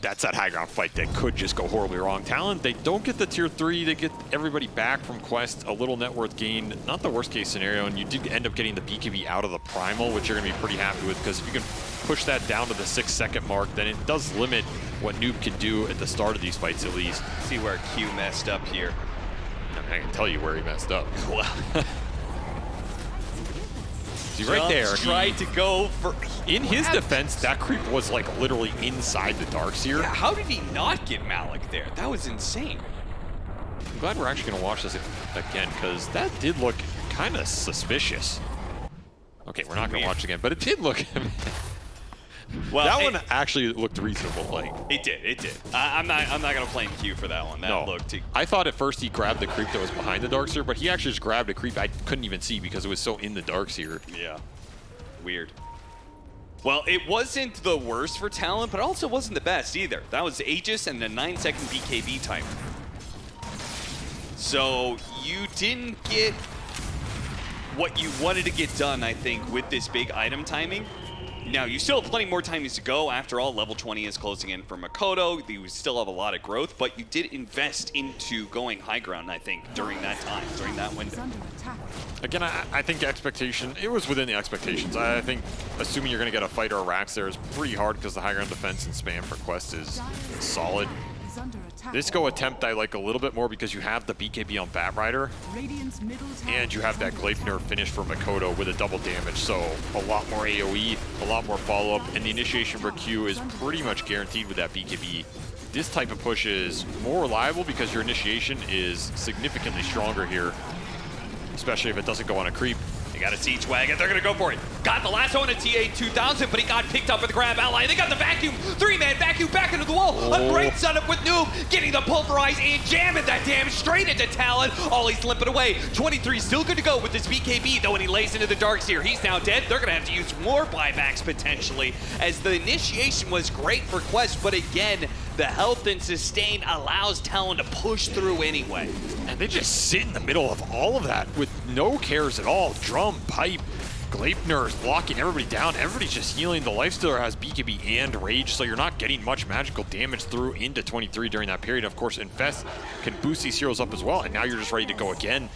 That's that high ground fight that could just go horribly wrong. Talon, they don't get the tier 3. They get everybody back from Quest. A little net worth gain. Not the worst case scenario, and you did end up getting the BKB out of the Primal, which you're going to be pretty happy with, because if you can push that down to the 6-second mark, then it does limit what Noob can do at the start of these fights, at least. See where Q messed up here. I can tell you where he messed up. Well, see, right there. Tried to go for. In his defense, that creep was like literally inside the Darkseer. Yeah, how did he not get Malik there? That was insane. I'm glad we're actually going to watch this again, because that did look kind of suspicious. Okay, we're not going to watch it again, but it did look. Well, that one actually looked reasonable. Like it did. I'm not gonna blame Q for that one. That looked. I thought at first he grabbed the creep that was behind the Darkseer, but he actually just grabbed a creep I couldn't even see because it was so in the Darkseer. Yeah, weird. Well, it wasn't the worst for Talon, but also wasn't the best either. That was Aegis and the 9-second BKB timer. So you didn't get what you wanted to get done, I think, with this big item timing. Now, you still have plenty more timings to go. After all, level 20 is closing in for Makoto. You still have a lot of growth, but you did invest into going high ground, I think, during that time, during that window. Again, I think expectation, it was within the expectations. I think assuming you're going to get a fight or a Rax there is pretty hard because the high ground defense and spam for Quest is solid. This go attempt I like a little bit more because you have the BKB on Batrider, and you have that Gleipnir finish for Makoto with a double damage, so a lot more AoE, a lot more follow-up, and the initiation for Q is pretty much guaranteed with that BKB. This type of push is more reliable because your initiation is significantly stronger here, especially if it doesn't go on a creep. They got a siege wagon. They're going to go for it. Got the lasso on a TA-2000, but he got picked up with the grab ally. They got the vacuum. 3-man vacuum back into the wall. A great setup with Noob, getting the pulverize and jamming that damage straight into Talon. Ollie's limping away. 23 still good to go with this BKB, though when he lays into the Darkseer, he's now dead. They're going to have to use more buybacks potentially, as the initiation was great for Quest, but again, the health and sustain allows Talon to push through anyway. And they just sit in the middle of all of that with no cares at all. Drum, pipe, Gleipnir is blocking everybody down. Everybody's just healing. The Lifestealer has BKB and Rage, so you're not getting much magical damage through into 23 during that period. Of course, Infest can boost these heroes up as well, and now you're just ready to go again.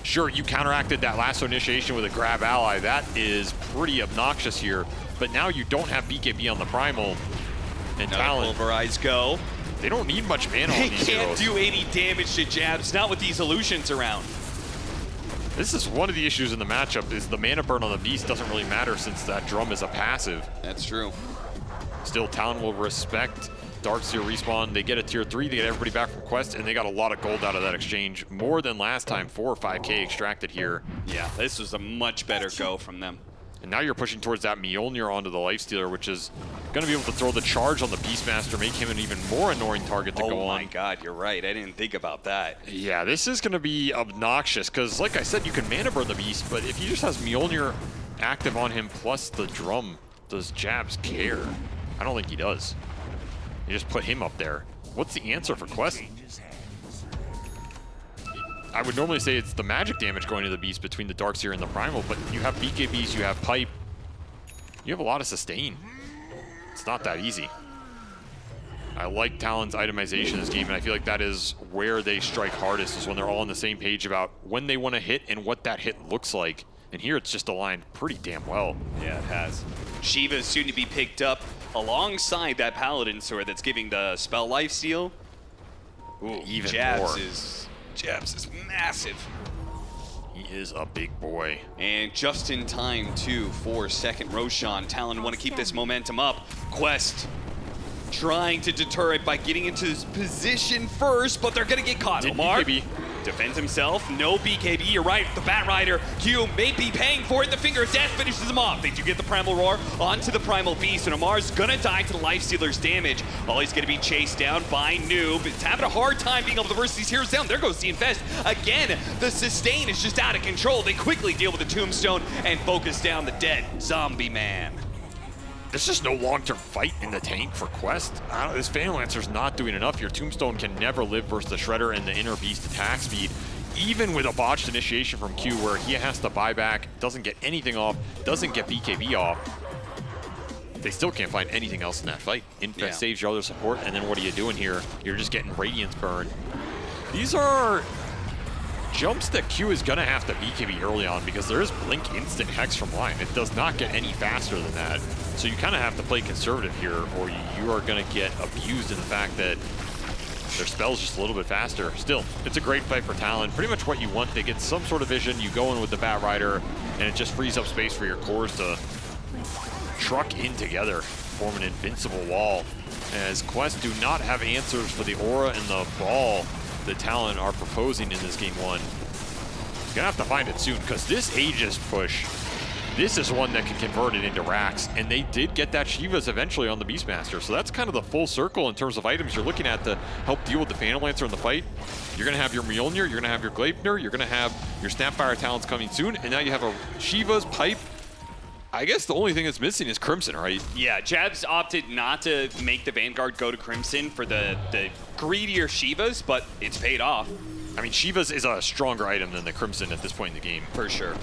Sure, you counteracted that lasso initiation with a grab ally. That is pretty obnoxious here, but now you don't have BKB on the Primal. And Talon, pulverize go. They don't need much mana on these can't heroes. do any damage to jabs, not with these illusions around. This is one of the issues in the matchup, is the mana burn on the beast doesn't really matter since that drum is a passive. That's true. Still, Talon will respect Darkseer respawn, they get a tier 3, they get everybody back from Quest, and they got a lot of gold out of that exchange. More than last time, 4 or 5K extracted here. Yeah, this was a much better go from them. And now you're pushing towards that Mjolnir onto the Lifestealer, which is going to be able to throw the charge on the Beastmaster, make him an even more annoying target to go on. Oh my god, you're right. I didn't think about that. Yeah, this is going to be obnoxious, because like I said, you can mana burn the Beast, but if he just has Mjolnir active on him plus the drum, does Jabs care? I don't think he does. You just put him up there. What's the answer for Quest? I would normally say it's the magic damage going to the Beast between the Darkseer and the Primal, but you have BKBs, you have Pipe. You have a lot of sustain. It's not that easy. I like Talon's itemization in this game, and I feel like that is where they strike hardest, is when they're all on the same page about when they want to hit and what that hit looks like. And here it's just aligned pretty damn well. Yeah, it has. Shiva is soon to be picked up alongside that Paladin Sword that's giving the spell lifesteal. Ooh, Even Jabs more. Jabs is massive. He is a big boy. And just in time, too, for second Roshan. Talon want to keep this momentum up. Quest trying to deter it by getting into this position first, but they're going to get caught. Omar BKB. defends himself. No BKB. You're right. The Bat Rider Q may be paying for it. The Finger of Death finishes him off. They do get the Primal Roar onto the Primal Beast, and Omar's going to die to the Lifestealer's damage. Ollie's going to be chased down by Noob. It's having a hard time being able to burst these heroes down. There goes the Infest. Again, the sustain is just out of control. They quickly deal with the Tombstone and focus down the dead Zombie Man. There's just no long-term fight in the tank for Quest. This Phantom Lancer's not doing enough. Your Tombstone can never live versus the Shredder and the Inner Beast attack speed. Even with a botched initiation from Q where he has to buy back, doesn't get anything off, doesn't get BKB off, they still can't find anything else in that fight. Infest saves your other support, and then what are you doing here? You're just getting Radiance burn. These are jumps that Q is going to have to BKB early on because there is Blink instant Hex from line. It does not get any faster than that. So you kind of have to play conservative here or you are going to get abused in the fact that their spell's just a little bit faster. Still, it's a great fight for Talon. Pretty much what you want. They get some sort of vision. You go in with the Bat Rider, and it just frees up space for your cores to truck in together, form an invincible wall. As Quest do not have answers for the aura and the ball that Talon are proposing in this game one. He's gonna have to find it soon, because this Aegis push, this is one that can convert it into racks, and they did get that Shivas eventually on the Beastmaster, so that's kind of the full circle in terms of items you're looking at to help deal with the Phantom Lancer in the fight. You're gonna have your Mjolnir, you're gonna have your Gleipnir, you're gonna have your Snapfire Talons coming soon, and now you have a Shivas, Pipe. I guess the only thing that's missing is Crimson, right? Yeah, Jabs opted not to make the Vanguard go to Crimson for the greedier Shivas, but it's paid off. I mean, Shivas is a stronger item than the Crimson at this point in the game. For sure.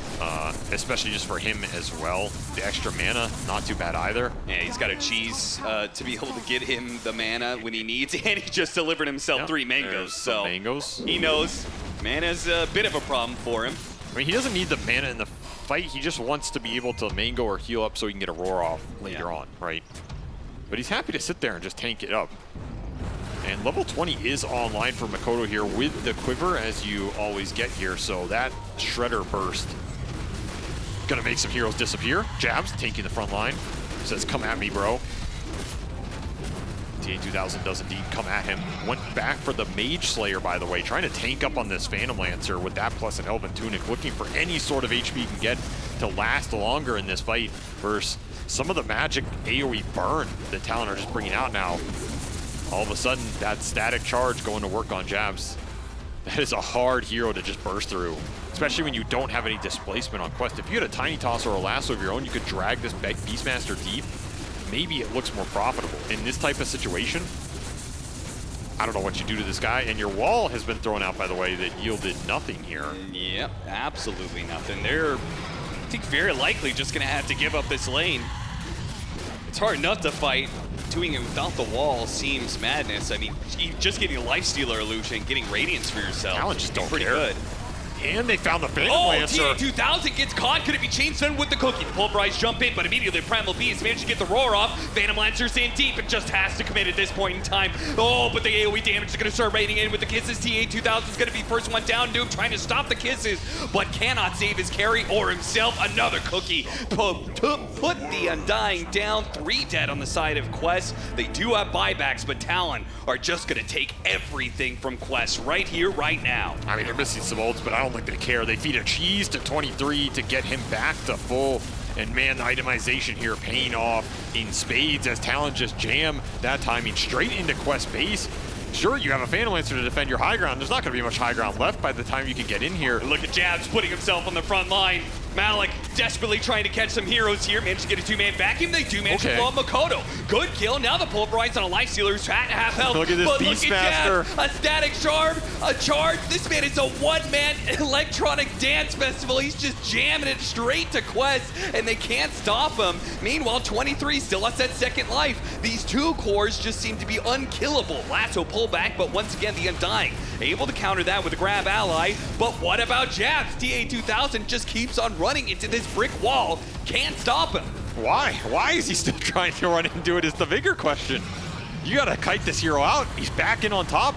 Especially just for him as well. The extra mana, not too bad either. Yeah, he's got a cheese to be able to get him the mana when he needs, and he just delivered himself 3 mangoes. So mangoes. He knows mana's a bit of a problem for him. I mean, he doesn't need the mana in the fight. He just wants to be able to mango or heal up so he can get a roar off later on, right? But he's happy to sit there and just tank it up. And level 20 is online for Makoto here with the quiver, as you always get here. So that Shredder burst gonna make some heroes disappear. Jabs tanking the front line. Says, come at me, bro. TA2000 does indeed come at him. Went back for the Mage Slayer, by the way, trying to tank up on this Phantom Lancer with that plus an Elven Tunic, looking for any sort of HP he can get to last longer in this fight versus some of the magic AoE burn that Talon are just bringing out now. All of a sudden, that static charge going to work on Jabs. That is a hard hero to just burst through, especially when you don't have any displacement on Quest. If you had a Tiny Toss or a Lasso of your own, you could drag this Beastmaster deep. Maybe it looks more profitable. In this type of situation, I don't know what you do to this guy. And your wall has been thrown out, by the way, that yielded nothing here. Yep, absolutely nothing. They're, I think, very likely just going to have to give up this lane. It's hard enough to fight. Doing it without the wall seems madness. I mean, just getting a Lifestealer illusion, getting Radiance for yourself. Talon just don't pretty care. good. And they found the Phantom Oh, Lancer. TA2000 gets caught. Could it be chain stun with the cookie? The Pulverize jump in, but immediately Primal Beast managed to get the roar off. Phantom Lancer's in deep and just has to commit at this point in time. Oh, but the AoE damage is going to start raining in with the kisses. TA2000 is going to be first one down. Noob trying to stop the kisses, but cannot save his carry or himself. Another cookie. Put the Undying down. 3 dead on the side of Quest. They do have buybacks, but Talon are just going to take everything from Quest right here, right now. I mean, they're missing some ults, but I don't think they care. They feed a cheese to 23 to get him back to full. And man, the itemization here paying off in spades as Talon just jam that timing straight into Quest base. Sure, you have a Phantom Lancer to defend your high ground. There's not going to be much high ground left by the time you can get in here. Look at Jabs putting himself on the front line. Malik desperately trying to catch some heroes here. Managed to get a 2-man vacuum. They do manage to blow up Makoto. Good kill. Now the Pulverize on a life stealer who's at half health. Look at this Beastmaster. A static charm, a charge. This man is a one-man electronic dance festival. He's just jamming it straight to Quest, and they can't stop him. Meanwhile, 23 still has that second life. These 2 cores just seem to be unkillable. Lasso pull back, but once again, the Undying able to counter that with a grab ally. But what about Jabs? TA2000 just keeps on running into this brick wall. Can't stop him. Why? Why is he still trying to run into it is the bigger question. You gotta kite this hero out. He's back in on top.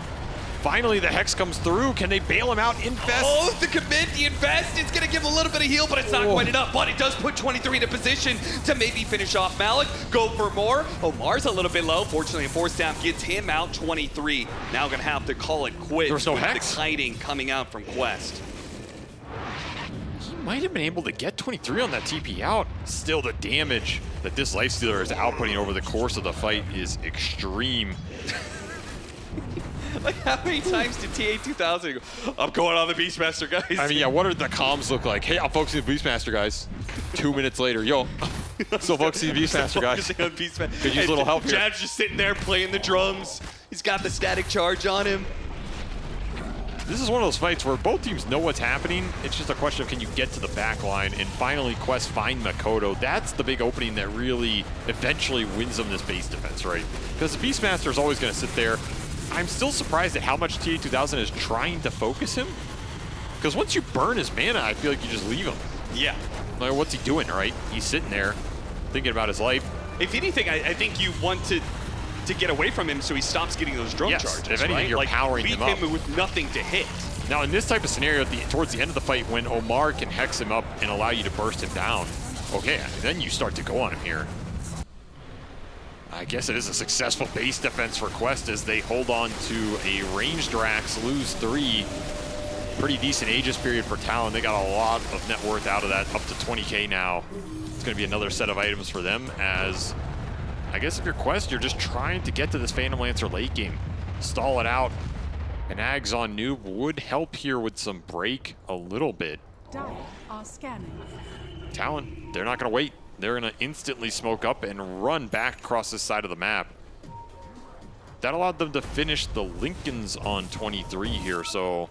Finally, the Hex comes through. Can they bail him out? Infest. Oh, the commit, the Infest. It's going to give him a little bit of heal, but it's not quite enough. But it does put 23 in a position to maybe finish off Malik. Go for more. Omar's a little bit low. Fortunately, a force down gets him out. 23. Now going to have to call it quits. There's no with Hex. the kiting coming out from Quest. He might have been able to get 23 on that TP out. Still, the damage that this Lifestealer is outputting over the course of the fight is extreme. Like, how many times did TA2000 go, I'm going on the Beastmaster, guys? I mean, yeah, what do the comms look like? Hey, I'm focusing the Beastmaster, guys. 2 minutes later, yo, still focusing the Beastmaster, guys. Could use a little help here. Jab's just sitting there playing the drums. He's got the static charge on him. This is one of those fights where both teams know what's happening. It's just a question of can you get to the back line, and finally Quest find Makoto. That's the big opening that really eventually wins them this base defense, right? Because the Beastmaster is always going to sit there. I'm still surprised at how much TA2000 is trying to focus him. Because once you burn his mana, I feel like you just leave him. Yeah. Like, what's he doing, right? He's sitting there thinking about his life. If anything, I think you want to get away from him so he stops getting those drone charges. If anything, right? you're powering leave him up. him with nothing to hit. Now, in this type of scenario, towards the end of the fight, when Omar can hex him up and allow you to burst him down, okay, then you start to go on him here. I guess it is a successful base defense for Quest as they hold on to a ranged Drax, lose 3. Pretty decent Aegis period for Talon. They got a lot of net worth out of that, up to 20K now. It's going to be another set of items for them as, I guess if you're Quest, you're just trying to get to this Phantom Lancer late game. Stall it out. An Ags on Noob would help here with some break a little bit. Dire are scanning. Talon, they're not going to wait. They're going to instantly smoke up and run back across this side of the map. That allowed them to finish the Lincolns on 23 here, so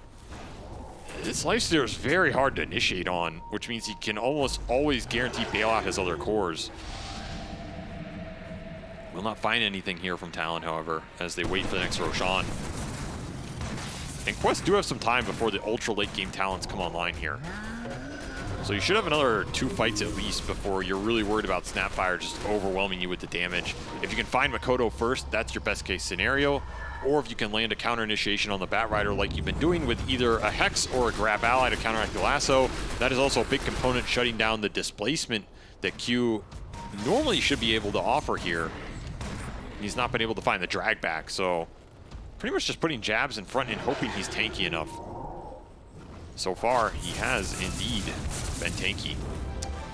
this Lifestealer is very hard to initiate on, which means he can almost always guarantee bail out his other cores. Will not find anything here from Talon, however, as they wait for the next Roshan. And Quest do have some time before the ultra late game Talons come online here. So you should have another 2 fights at least before you're really worried about Snapfire just overwhelming you with the damage. If you can find Makoto first, that's your best case scenario. Or if you can land a counter initiation on the Batrider like you've been doing with either a Hex or a Grab Ally to counteract the Lasso, that is also a big component shutting down the displacement that Q normally should be able to offer here. He's not been able to find the drag back, so pretty much just putting Jabs in front and hoping he's tanky enough. So far, he has indeed been tanky.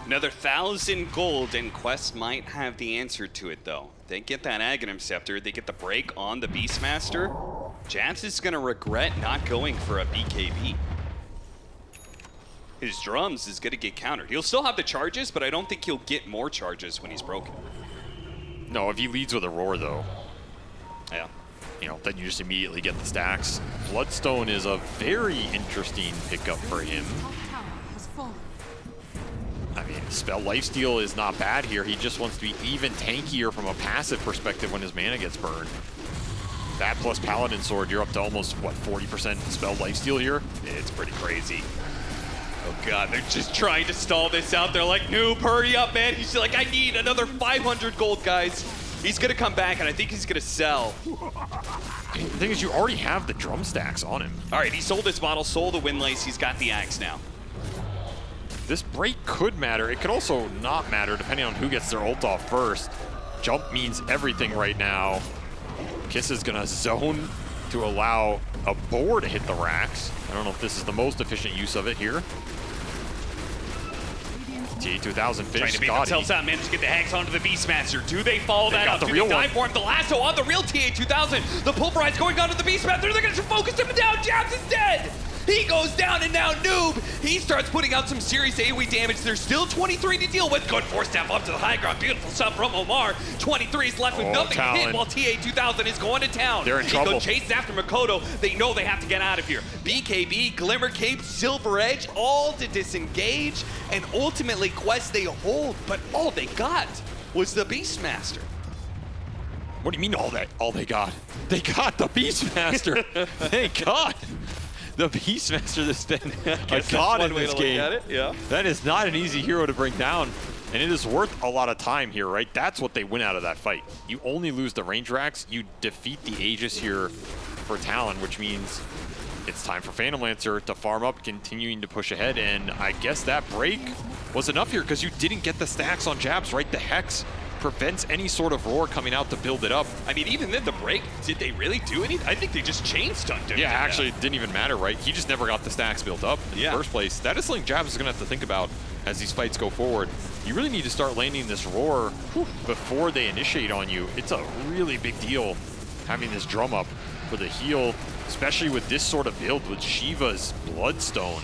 Another 1,000 gold, and Quest might have the answer to it, though. They get that Aghanim Scepter, they get the break on the Beastmaster. Jabs is going to regret not going for a BKB. His drums is going to get countered. He'll still have the charges, but I don't think he'll get more charges when he's broken. No, if he leads with a roar, though. Yeah. You know, then you just immediately get the stacks. Bloodstone is a very interesting pickup for him. I mean, Spell Lifesteal is not bad here. He just wants to be even tankier from a passive perspective when his mana gets burned. That plus Paladin Sword, you're up to almost, what, 40% spell lifesteal here? It's pretty crazy. Oh god, they're just trying to stall this out. They're like, Noob, hurry up, man. He's like, I need another 500 gold, guys. He's gonna come back, and I think he's gonna sell. The thing is, you already have the drum stacks on him. All right, he sold his model, sold the windlace. He's got the axe now. This break could matter. It could also not matter, depending on who gets their ult off first. Jump means everything right now. Kiss is gonna zone to allow a boar to hit the racks. I don't know if this is the most efficient use of it here. T2000 Trying finished to beat themselves out, managed to get the Hex onto the Beastmaster. Do they follow that up? The Do real they one. dive for him? The lasso on the real TA2000. The pulverize going on to the Beastmaster. They're going to focus him down. Jabs is dead. He goes down, and now Noob, he starts putting out some serious AoE damage. There's still 23 to deal with. Good force step up to the high ground. Beautiful stuff from Omar. 23 is left with nothing to hit while TA2000 is going to town. They're in trouble. He chases after Makoto. They know they have to get out of here. BKB, Glimmer Cape, Silver Edge, all to disengage, and ultimately Quest they hold, but all they got was the Beastmaster. What do you mean all they got? They got the Beastmaster. Thank God. The Beastmaster that's been a god in this game. Yeah. That is not an easy hero to bring down, and it is worth a lot of time here, right? That's what they win out of that fight. You only lose the range racks. You defeat the Aegis here for Talon, which means it's time for Phantom Lancer to farm up, continuing to push ahead, and I guess that break was enough here because you didn't get the stacks on jabs, right? The Hex prevents any sort of roar coming out to build it up. I mean, even then, the break, did they really do anything? I think they just chain stunned him. Yeah, actually, it didn't even matter, right? He just never got the stacks built up in the first place. That is something Jabs is going to have to think about as these fights go forward. You really need to start landing this roar before they initiate on you. It's a really big deal having this drum up for the heal, especially with this sort of build with Shiva's Bloodstone.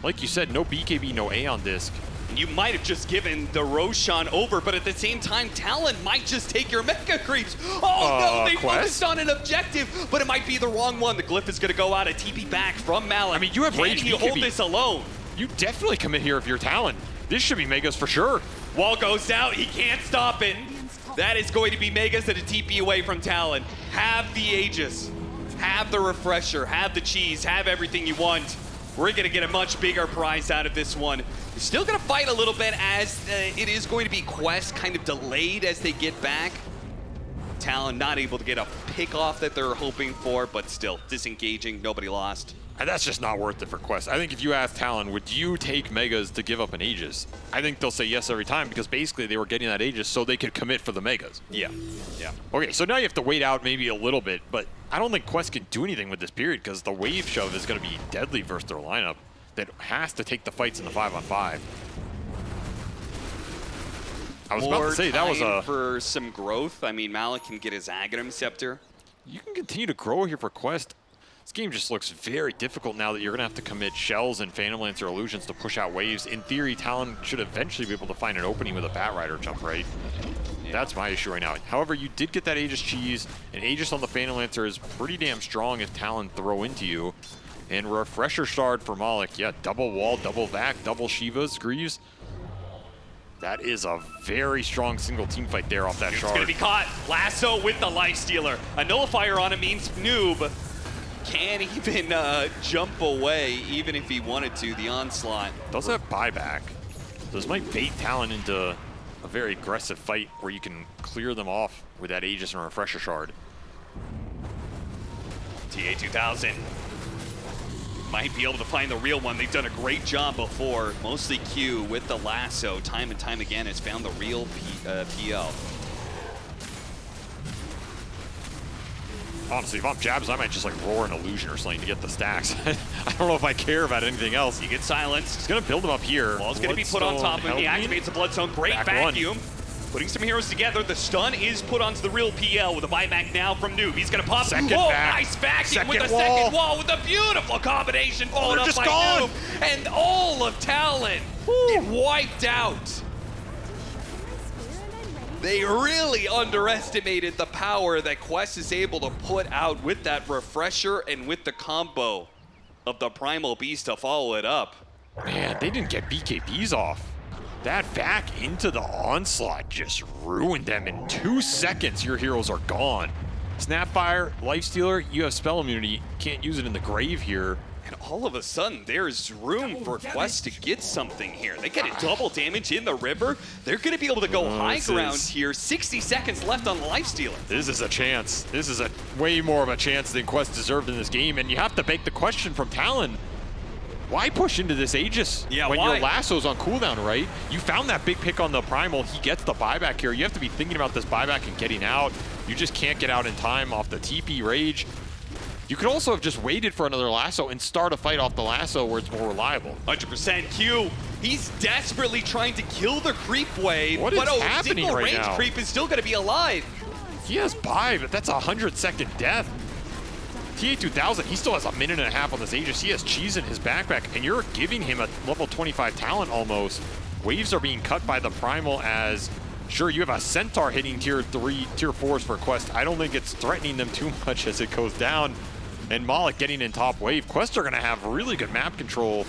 Like you said, no BKB, no Aeon Disc. You might have just given the Roshan over, but at the same time, Talon might just take your Mega Creeps. Oh no, they focused on an objective, but it might be the wrong one. The Glyph is going to go out, a TP back from Malik. I mean, you have range BKB. Hold this alone? You definitely commit here if you're Talon. This should be Megas for sure. Wall goes out, he can't stop it. That is going to be Megas and a TP away from Talon. Have the Aegis, have the Refresher, have the cheese, have everything you want. We're going to get a much bigger prize out of this one. You're still going to fight a little bit as it is going to be Quest kind of delayed as they get back. Talon not able to get a pick off that they're hoping for, but still disengaging, nobody lost. And that's just not worth it for Quest. I think if you ask Talon, would you take Megas to give up an Aegis? I think they'll say yes every time because basically they were getting that Aegis so they could commit for the Megas. Yeah, yeah. Okay, so now you have to wait out maybe a little bit, but I don't think Quest can do anything with this period because the wave shove is going to be deadly versus their lineup that has to take the fights in the 5-on-5. I was about to say, that was a... for some growth. I mean, Malik can get his Aghanim Scepter. You can continue to grow here for Quest. This game just looks very difficult now that you're going to have to commit Shells and Phantom Lancer Illusions to push out waves. In theory, Talon should eventually be able to find an opening with a Bat Rider jump, right? Yeah. That's my issue right now. However, you did get that Aegis cheese, and Aegis on the Phantom Lancer is pretty damn strong if Talon throw into you. And Refresher Shard for Malik. Yeah, double wall, double vac, double Shivas, Greaves. That is a very strong single team fight there off that shard. It's going to be caught. Lasso with the Life Stealer. A Nullifier on him means Noob can't even jump away, even if he wanted to. The onslaught. Does have buyback. This might bait Talon into a very aggressive fight where you can clear them off with that Aegis and Refresher Shard. TA2000 might be able to find the real one. They've done a great job before. Mostly Q with the lasso. Time and time again has found the real PL. Honestly, if I'm Jabs, I might just like roar an illusion or something to get the stacks. I don't know if I care about anything else. You get silenced. He's going to build him up here. Wall's going to be put on top of him. He activates the Bloodstone. Great vacuum. Putting some heroes together. The stun is put onto the real PL with a buyback now from Noob. He's going to pop. Nice vacuum with the second wall with a beautiful combination followed up by Noob. And all of Talon wiped out. They really underestimated the power that Quest is able to put out with that Refresher and with the combo of the Primal Beast to follow it up. Man, they didn't get BKBs off. That vac into the onslaught just ruined them. In 2 seconds, your heroes are gone. Snapfire, Lifestealer, you have spell immunity. Can't use it in the grave here. And all of a sudden, there's room for Quest to get something here. They get a double damage in the river. They're going to be able to go high ground here. 60 seconds left on the Lifestealer. This is a chance. This is a way more of a chance than Quest deserved in this game. And you have to beg the question from Talon. Why push into this Aegis when your lasso's on cooldown, right? You found that big pick on the Primal. He gets the buyback here. You have to be thinking about this buyback and getting out. You just can't get out in time off the TP Rage. You could also have just waited for another lasso and start a fight off the lasso where it's more reliable. 100% Q. He's desperately trying to kill the creep wave. What is happening single right range now? creep is still going to be alive. He has buy, but that's a 100-second death. TA2000, he still has a minute and a half on this Aegis. He has cheese in his backpack, and you're giving him a level 25 talent almost. Waves are being cut by the Primal as, sure, you have a Centaur hitting tier 3, tier 4s for Quest. I don't think it's threatening them too much as it goes down. And Malik getting in top wave. Quest are going to have really good map control.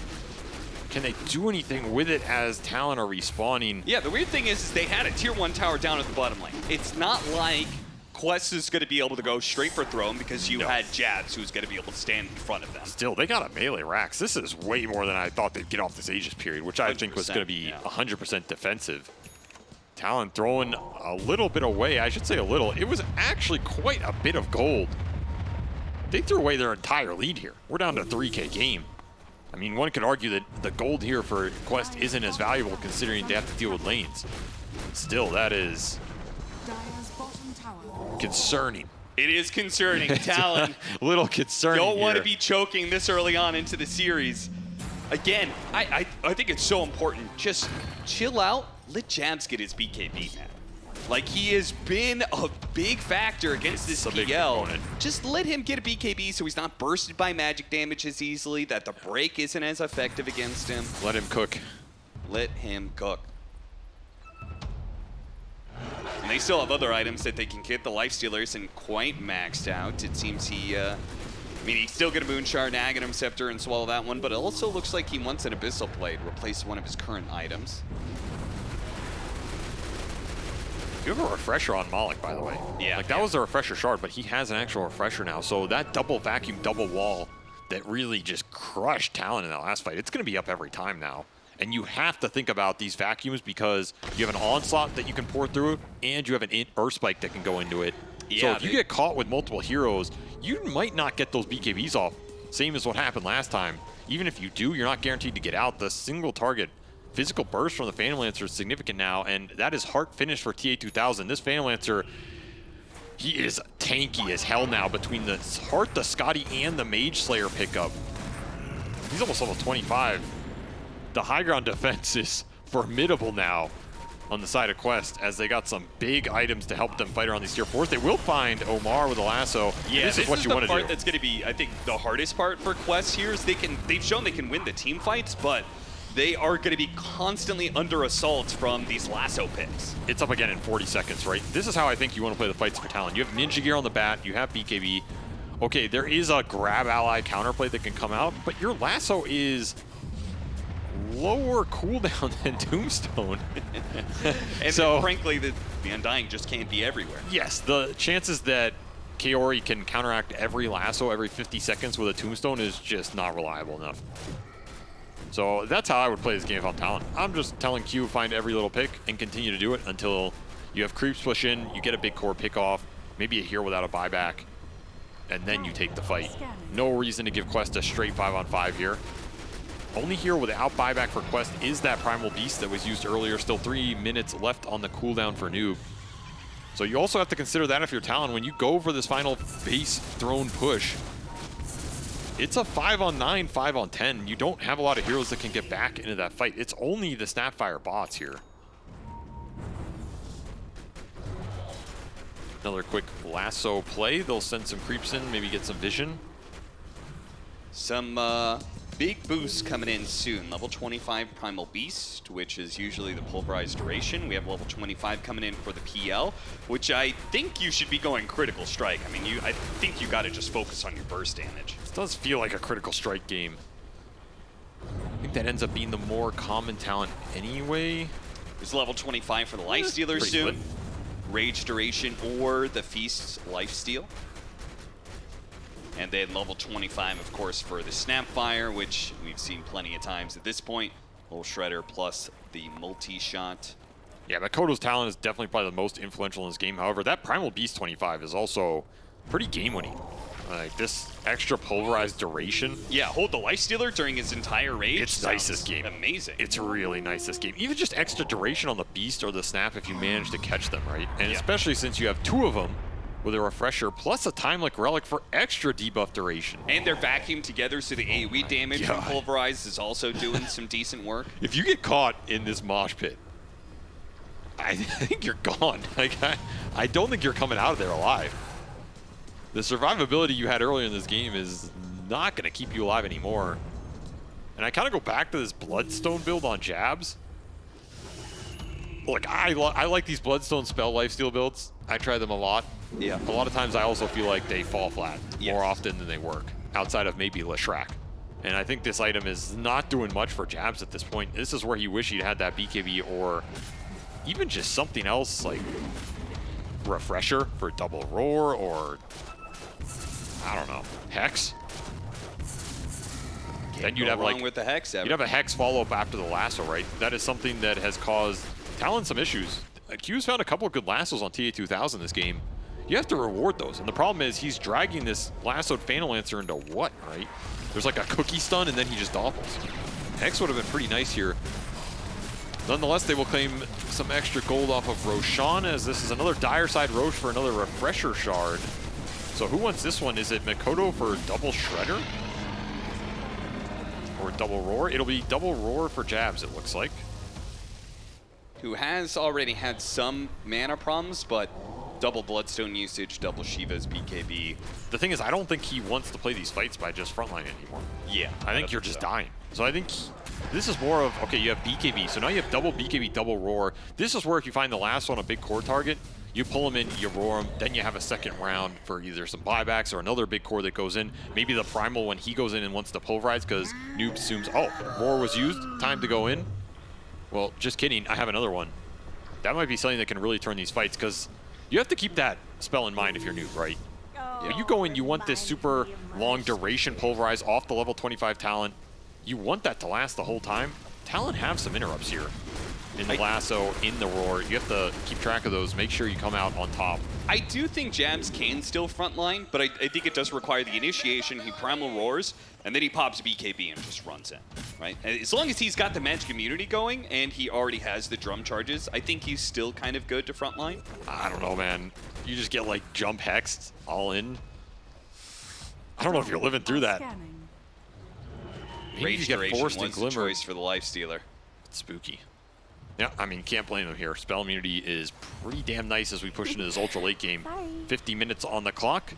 Can they do anything with it as Talon are respawning? Yeah, the weird thing is they had a tier 1 tower down at the bottom lane. It's not like Quest is going to be able to go straight for throne because you had Jabs who's going to be able to stand in front of them. Still, they got a melee Rax. This is way more than I thought they'd get off this Aegis period, which I think was going to be 100% defensive. Talon throwing a little bit away. I should say a little. It was actually quite a bit of gold. They threw away their entire lead here. We're down to a 3K game. I mean, one could argue that the gold here for Quest isn't as valuable considering they have to deal with lanes. Still, that is concerning. It is concerning. Talon. A little concerning. Don't want to be choking this early on into the series. Again, I think it's so important. Just chill out. Let Jabs get his BKB, man. Like, he has been a big factor against this PL. Just let him get a BKB so he's not bursted by magic damage as easily, that the break isn't as effective against him. Let him cook. Let him cook. And they still have other items that they can get. The Lifestealer isn't quite maxed out. It seems he, I mean, he's still going to Moonshard, Aghanim Scepter, and swallow that one, but it also looks like he wants an Abyssal Blade, replace one of his current items. You have a refresher on Malik, by the way. Yeah. Like, that was a refresher shard, but he has an actual refresher now. So that double vacuum, double wall that really just crushed Talon in that last fight, it's going to be up every time now. And you have to think about these vacuums because you have an onslaught that you can pour through, and you have an Earth Spike that can go into it. Yeah, so if you get caught with multiple heroes, you might not get those BKBs off. Same as what happened last time. Even if you do, you're not guaranteed to get out. The single target physical burst from the Phantom Lancer is significant now, and that is heart finish for TA2000. This Phantom Lancer, he is tanky as hell now between the Heart, the Scotty, and the Mage Slayer pickup. He's almost level 25. The high ground defense is formidable now on the side of Quest as they got some big items to help them fight around these tier 4s. They will find Omar with a lasso. Yeah, this is what you want to do. the part that's going to be, I think, the hardest part for Quest here is they've shown they can win the team fights, but they are going to be constantly under assault from these lasso picks. It's up again in 40 seconds, right? This is how I think you want to play the fights for Talon. You have Ninja Gear on the bat, you have BKB. Okay, there is a grab ally counterplay that can come out, but your lasso is lower cooldown than Tombstone. And so, frankly, the Undying just can't be everywhere. Yes, the chances that Kaori can counteract every lasso every 50 seconds with a Tombstone is just not reliable enough. So that's how I would play this game if I'm Talon. I'm just telling Q, find every little pick and continue to do it until you have creeps push in, you get a big core pick off, maybe a hero without a buyback, and then you take the fight. No reason to give Quest a straight 5-on-5 here. Only hero without buyback for Quest is that Primal Beast that was used earlier. Still 3 minutes left on the cooldown for Noob. So you also have to consider that if you're Talon, when you go for this final base throne push, it's a 5-on-9, 5-on-10. You don't have a lot of heroes that can get back into that fight. It's only the Snapfire bots here. Another quick lasso play. They'll send some creeps in, maybe get some vision. Some big boosts coming in soon. Level 25 Primal Beast, which is usually the pulverized duration. We have level 25 coming in for the PL, which I think you should be going critical strike. I mean, I think you got to just focus on your burst damage. This does feel like a critical strike game. I think that ends up being the more common talent anyway. There's level 25 for the Lifestealer soon. Rage Duration or the Feast's Lifesteal. And then level 25, of course, for the Snapfire, which we've seen plenty of times at this point. Little Shredder plus the multi-shot. Yeah, Makoto's Talon is definitely probably the most influential in this game. However, that Primal Beast 25 is also pretty game-winning. Like, this extra pulverized duration. Yeah, hold the Lifestealer during his entire rage. It's nice this game. Amazing. It's really nice this game. Even just extra duration on the Beast or the Snap if you manage to catch them, right? And especially since you have 2 of them with a Refresher plus a Timeless Relic for extra debuff duration. And they're vacuumed together, so the AoE damage from Pulverize is also doing some decent work. If you get caught in this mosh pit, I think you're gone. Like, I don't think you're coming out of there alive. The survivability you had earlier in this game is not going to keep you alive anymore. And I kind of go back to this Bloodstone build on Jabs. Look, I like these Bloodstone spell lifesteal builds. I try them a lot. Yeah. A lot of times I also feel like they fall flat more often than they work, outside of maybe Leshrac. And I think this item is not doing much for Jabs at this point. This is where he wish he'd had that BKB or even just something else like Refresher for double roar or, I don't know, Hex. Then you'd have wrong with the Hex ever. You'd have a Hex follow-up after the lasso, right? That is something that has caused Talon some issues. Q's found a couple of good lassos on TA2000 this game. You have to reward those. And the problem is he's dragging this lassoed Phantom Lancer into what, right? There's like a cookie stun and then he just doppels. Hex would have been pretty nice here. Nonetheless, they will claim some extra gold off of Roshan, as this is another Dire Side Roche for another Refresher Shard. So who wants this one? Is it Makoto for double Shredder? Or double Roar? It'll be double Roar for Jabs, it looks like. Who has already had some mana problems, but double Bloodstone usage, double Shiva's BKB. The thing is, I don't think he wants to play these fights by just frontline anymore. Yeah. I think you're just dying. So I think this is more of, okay, you have BKB, so now you have double BKB, double Roar. This is where if you find the last on a big core target, you pull them in, you roar them, then you have a second round for either some buybacks or another big core that goes in. Maybe the Primal when he goes in and wants to pulverize because Noob assumes, oh, Roar was used, time to go in. Well, just kidding, I have another one. That might be something that can really turn these fights because you have to keep that spell in mind if you're Noob, right? Yeah. You go in, you want this super long duration pulverize off the level 25 Talon. You want that to last the whole time. Talon have some interrupts here. In the lasso, in the roar. You have to keep track of those, make sure you come out on top. I do think Jabs can still frontline, but I think it does require the initiation. He primal roars, and then he pops BKB and just runs in, right? And as long as he's got the magic immunity going and he already has the drum charges, I think he's still kind of good to frontline. I don't know, man. You just get like jump hexed all in. I don't know if you're living through that. Maybe Rage you get Duration forced and was the glimmer. choice for the Lifestealer. It's spooky. Yeah, I mean, can't blame him here. Spell immunity is pretty damn nice as we push into this ultra late game. 50 minutes on the clock.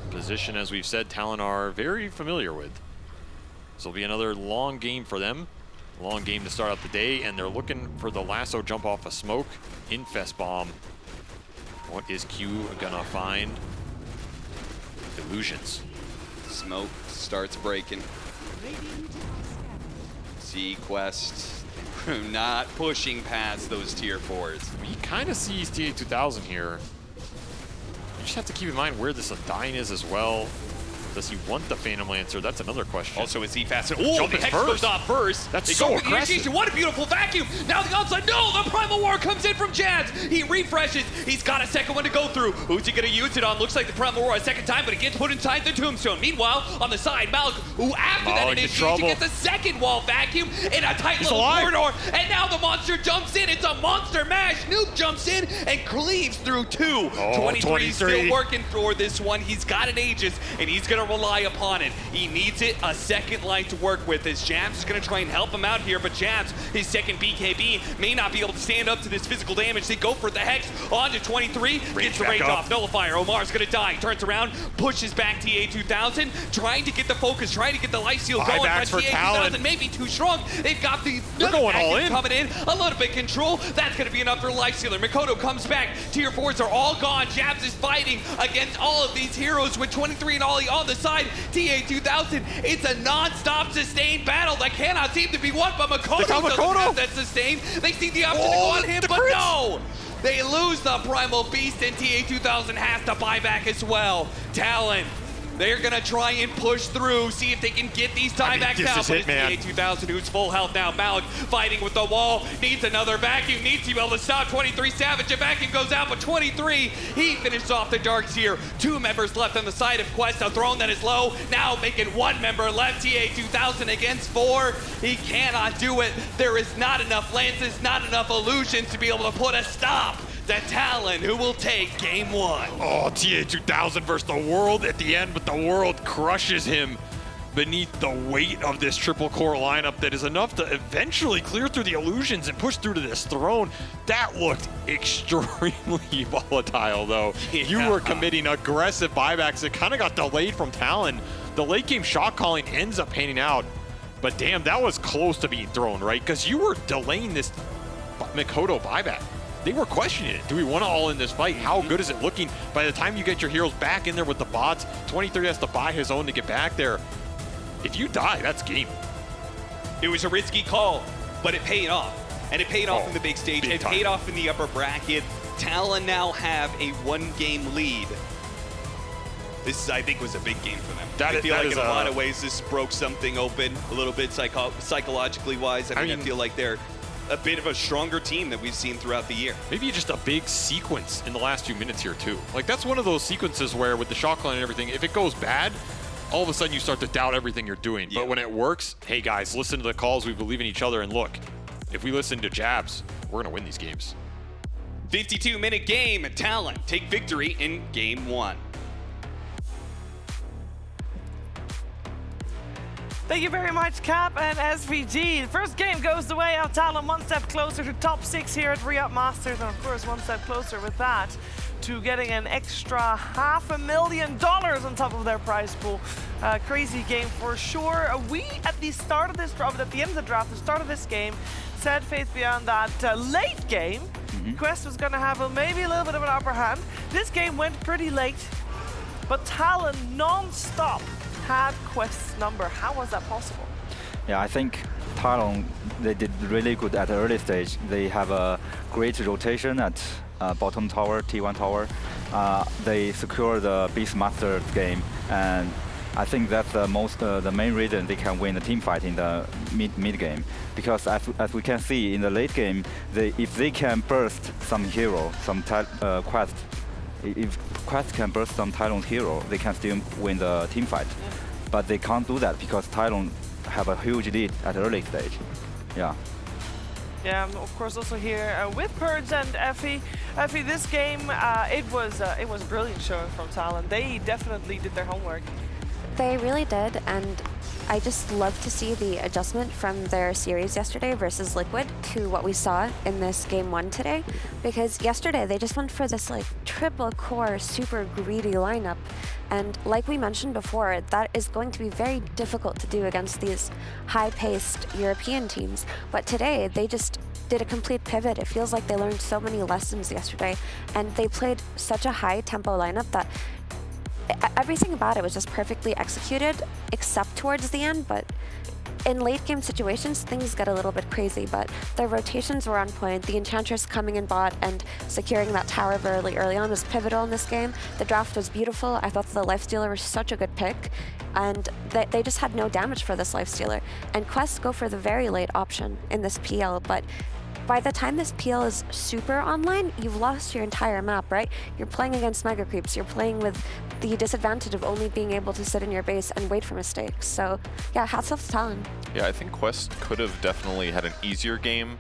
Position, as we've said, Talon are very familiar with. This will be another long game for them. Long game to start out the day, and they're looking for the lasso jump off a smoke. Infest Bomb. What is Q gonna find? Illusions. Smoke starts breaking. Quest not pushing past those tier 4s. He kind of sees TA2000 here. You just have to keep in mind where this Undying is as well. Does he want the Phantom Lancer? That's another question. Also, is he fast? Oh, the Hex goes off first. That's so aggressive. What a beautiful vacuum. Now the outside. No, the Primal War comes in from Jabs. He refreshes. He's got a second one to go through. Who's he going to use it on? Looks like the Primal War a second time, but it gets put inside the Tombstone. Meanwhile, on the side, Malik, who after that initiation gets a second wall vacuum in a tight little corridor. And now the monster jumps in. It's a monster mash. Noob jumps in and cleaves through 2. 23 still working for this one. He's got an Aegis, and he's going to rely upon it. He needs it, a second line to work with, as Jabs is going to try and help him out here, but Jabs, his second BKB, may not be able to stand up to this physical damage. They go for the Hex onto 23, gets the Rage off, Nullifier. Omar's going to die, turns around, pushes back TA2000, trying to get the focus, trying to get the Lifesteal going, but TA2000 may be too strong. They've got the going all in. Coming in, a little bit control. That's going to be enough for Lifestealer. Makoto comes back, tier 4s are all gone. Jabs is fighting against all of these heroes with 23 and Ollie on the side. TA2000, it's a non-stop sustained battle that cannot seem to be won, but Makoto doesn't have that sustain. They see the option to go on him, but no! They lose the Primal Beast, and TA2000 has to buy back as well. Talon, they're gonna try and push through, see if they can get these tiebacks out. But it's TA2000 who's full health now. Malik fighting with the wall, needs another vacuum, needs to be able to stop 23 Savage. A vacuum goes out, but 23, he finishes off the Darks here. 2 members left on the side of Quest, a throne that is low, now making 1 member left. TA2000 against 4, he cannot do it. There is not enough lances, not enough illusions to be able to put a stop to Talon, who will take game 1. Oh, TA2000 versus the world at the end, but the world crushes him beneath the weight of this triple core lineup that is enough to eventually clear through the illusions and push through to this throne. That looked extremely volatile, though. Yeah. You were committing aggressive buybacks. It kind of got delayed from Talon. The late game shot calling ends up panning out, but damn, that was close to being thrown, right? Because you were delaying this Mikoto buyback. They were questioning it. Do we want to all in this fight? How good is it looking? By the time you get your heroes back in there with the bots, 23 has to buy his own to get back there. If you die, that's game. It was a risky call, but it paid off. And it paid off in the big stage. It paid off in the upper bracket. Talon now have a 1-game lead. This, I think, was a big game for them. I feel like in a lot of ways this broke something open a little bit psychologically wise. I mean, I feel like they're a bit of a stronger team that we've seen throughout the year. Maybe just a big sequence in the last few minutes here too. Like that's one of those sequences where with the shot clock and everything, if it goes bad, all of a sudden you start to doubt everything you're doing. Yeah. But when it works, hey guys, listen to the calls, we believe in each other, and look, if we listen to jabs, we're gonna win these games. 52-minute game, Talon take victory in game 1. Thank you very much, Cap and SVG. The first game goes the way of Talon, 1 step closer to top 6 here at Riyadh Masters, and of course 1 step closer with that to getting an extra $500,000 on top of their prize pool. Crazy game for sure. We at the start of this draft, at the end of the draft, the start of this game, said Faith Beyond that late game, Quest was going to have maybe a little bit of an upper hand. This game went pretty late, but Talon non-stop had Quest's number. How was that possible? Yeah, I think Talon, they did really good at the early stage. They have a great rotation at bottom tower, T1 tower. They secure the Beastmaster game, and I think that's the main reason they can win the team fight in the mid game. Because as we can see in the late game, if they can burst some hero, some Quest, if Quest can burst some Talon's hero, they can still win the team fight. But they can't do that because Talon have a huge lead at the early stage. Yeah. Yeah, of course also here with Purge and Effie. Effie, this game, it was brilliant showing from Talon. They definitely did their homework. They really did, and I just love to see the adjustment from their series yesterday versus Liquid to what we saw in this game 1 today. Because yesterday they just went for this like triple core, super greedy lineup. And like we mentioned before, that is going to be very difficult to do against these high-paced European teams. But today, they just did a complete pivot. It feels like they learned so many lessons yesterday, and they played such a high-tempo lineup that everything about it was just perfectly executed, except towards the end. But in late game situations, things get a little bit crazy, but their rotations were on point. The Enchantress coming in bot and securing that tower very early on was pivotal in this game. The draft was beautiful. I thought the Lifestealer was such a good pick, and they just had no damage for this Lifestealer. And Quest go for the very late option in this PL, but by the time this PL is super online, you've lost your entire map, right? You're playing against Mega Creeps. You're playing with the disadvantage of only being able to sit in your base and wait for mistakes. So yeah, hats off to Talon. Yeah, I think Quest could have definitely had an easier game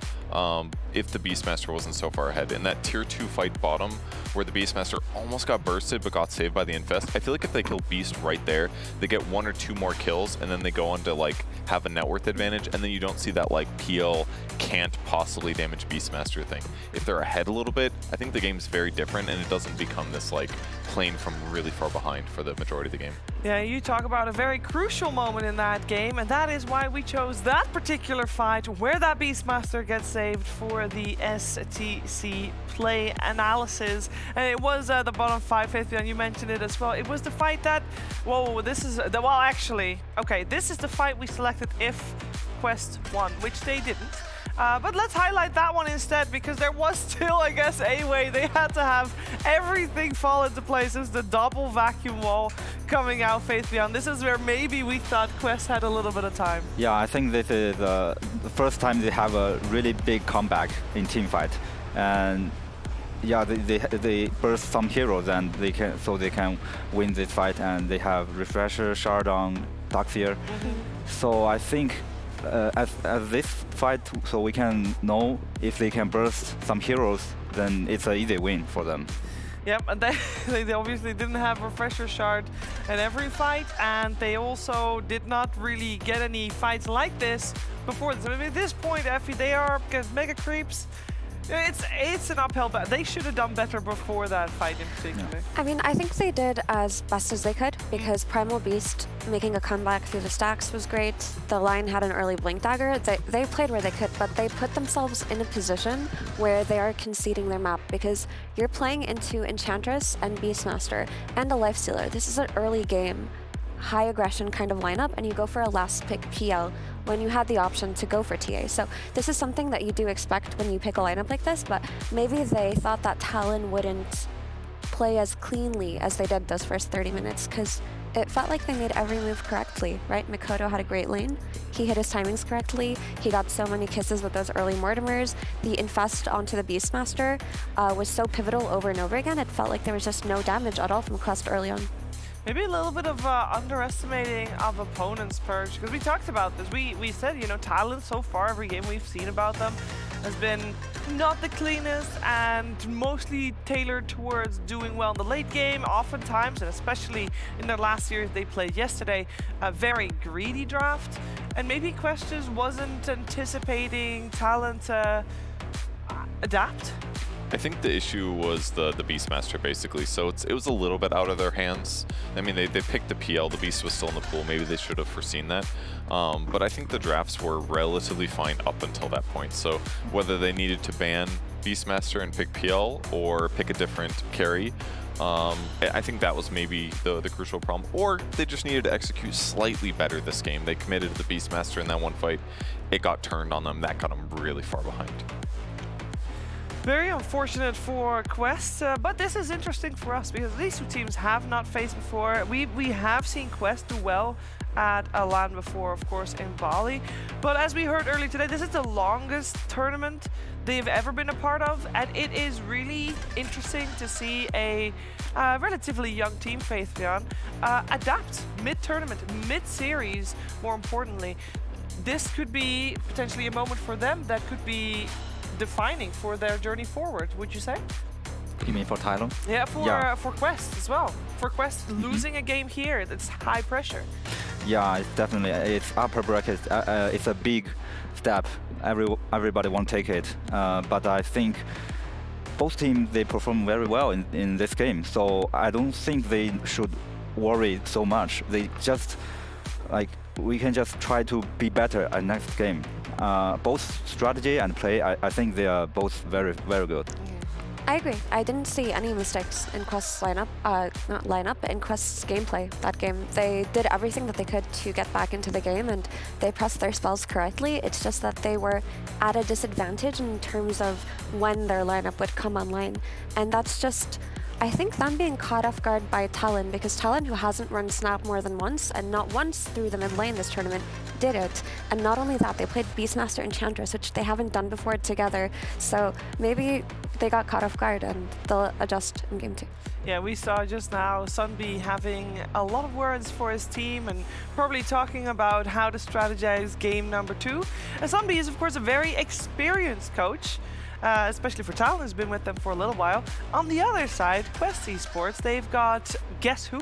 if the Beastmaster wasn't so far ahead. In that tier 2 fight bottom, where the Beastmaster almost got bursted but got saved by the Infest, I feel like if they kill Beast right there, they get 1 or 2 more kills, and then they go on to like have a net worth advantage, and then you don't see that like PL can't possibly damage Beastmaster thing. If they're ahead a little bit, I think the game's very different, and it doesn't become this like playing from really far behind for the majority of the game. Yeah, you talk about a very crucial moment in that game, and that is why we chose that particular fight where that Beastmaster gets saved for the STC play analysis. And it was the bottom 5, Faith, and you mentioned it as well. It was the fight that, whoa, this is, well actually, okay, this is the fight we selected if Quest won, which they didn't. But let's highlight that one instead, because there was still, I guess, a way. They had to have everything fall into place. It was the double vacuum wall coming out, Faith Beyond. This is where maybe we thought Quest had a little bit of time. Yeah, I think this is the first time they have a really big comeback in team fight, and yeah, they burst some heroes and they can win this fight, and they have Refresher, Shard on Darkseer. So I think as this fight, so we can know if they can burst some heroes, then it's an easy win for them. Yep, and they obviously didn't have Refresher Shard in every fight, and they also did not really get any fights like this before this. I mean, at this point, Effie, they are against Mega Creeps. It's an uphill battle. They should have done better before that fight in particular. Yeah. I mean, I think they did as best as they could, because Primal Beast making a comeback through the stacks was great. The line had an early Blink Dagger. They played where they could, but they put themselves in a position where they are conceding their map, because you're playing into Enchantress and Beastmaster and a Lifestealer. This is an early game, high aggression kind of lineup, and you go for a last pick PL when you had the option to go for TA. So this is something that you do expect when you pick a lineup like this, but maybe they thought that Talon wouldn't play as cleanly as they did those first 30 minutes, because it felt like they made every move correctly, right? Mikoto had a great lane. He hit his timings correctly. He got so many kisses with those early Mortimers. The infest onto the Beastmaster was so pivotal over and over again. It felt like there was just no damage at all from Quest early on. Maybe a little bit of underestimating of opponents, Purge, because we talked about this. We said, you know, Talon so far, every game we've seen about them has been not the cleanest and mostly tailored towards doing well in the late game, oftentimes, and especially in their last series they played yesterday, a very greedy draft. And maybe Quest just wasn't anticipating Talon to adapt. I think the issue was the Beastmaster, basically. So it was a little bit out of their hands. I mean, they picked the PL. The Beast was still in the pool. Maybe they should have foreseen that. But I think the drafts were relatively fine up until that point. So whether they needed to ban Beastmaster and pick PL or pick a different carry, I think that was maybe the crucial problem. Or they just needed to execute slightly better this game. They committed to the Beastmaster in that one fight. It got turned on them. That got them really far behind. Very unfortunate for Quest, but this is interesting for us because these two teams have not faced before. We have seen Quest do well at a LAN before, of course, in Bali. But as we heard earlier today, this is the longest tournament they've ever been a part of, and it is really interesting to see a relatively young team, Faith Beyond, adapt mid-tournament, mid-series, more importantly. This could be potentially a moment for them that could be defining for their journey forward, would you say? You mean for Talon? Yeah, for Quest as well. For Quest, losing a game here, that's high pressure. Yeah, it's definitely, it's upper bracket. It's a big step. Everybody won't take it. But I think both teams, they perform very well in this game. So I don't think they should worry so much. They just, like, we can just try to be better at next game. Both strategy and play, I think they are both very, very good. I agree. I didn't see any mistakes in Quest's lineup, not lineup, but in Quest's gameplay that game. They did everything that they could to get back into the game, and they pressed their spells correctly. It's just that they were at a disadvantage in terms of when their lineup would come online. And that's just, I think, them being caught off guard by Talon, because Talon, who hasn't run Snap more than once, and not once through the mid lane this tournament, did it. And not only that, they played Beastmaster Enchantress, which they haven't done before together. So maybe they got caught off guard and they'll adjust in game 2. Yeah, we saw just now Sunbi having a lot of words for his team and probably talking about how to strategize game number 2. And Sunbi is, of course, a very experienced coach. Especially for Talon, who's been with them for a little while. On the other side, Quest Esports, they've got guess who?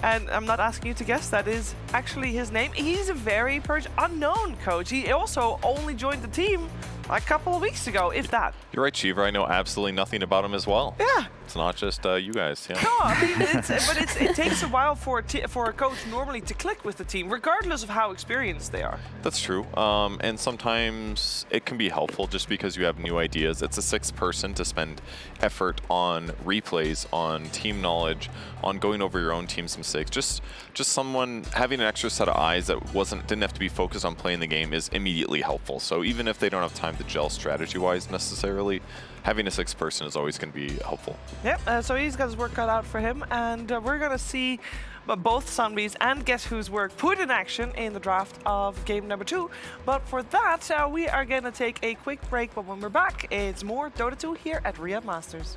And I'm not asking you to guess, that is actually his name. He's a very unknown coach. He also only joined the team a couple of weeks ago, if that. You're right, Cheever. I know absolutely nothing about him as well. Yeah, It's not just you guys. Yeah. No, I mean, it takes a while for a coach normally to click with the team, regardless of how experienced they are. That's true. And sometimes it can be helpful just because you have new ideas. It's a sixth person to spend effort on replays, on team knowledge, on going over your own team's mistakes. Just someone having an extra set of eyes that didn't have to be focused on playing the game is immediately helpful. So even if they don't have time to gel strategy-wise necessarily, having a sixth person is always going to be helpful. Yep, so he's got his work cut out for him, and we're going to see both Sunbees and Guess Who's work put in action in the draft of game number 2. But for that, we are going to take a quick break, but when we're back, it's more Dota 2 here at Riyadh Masters.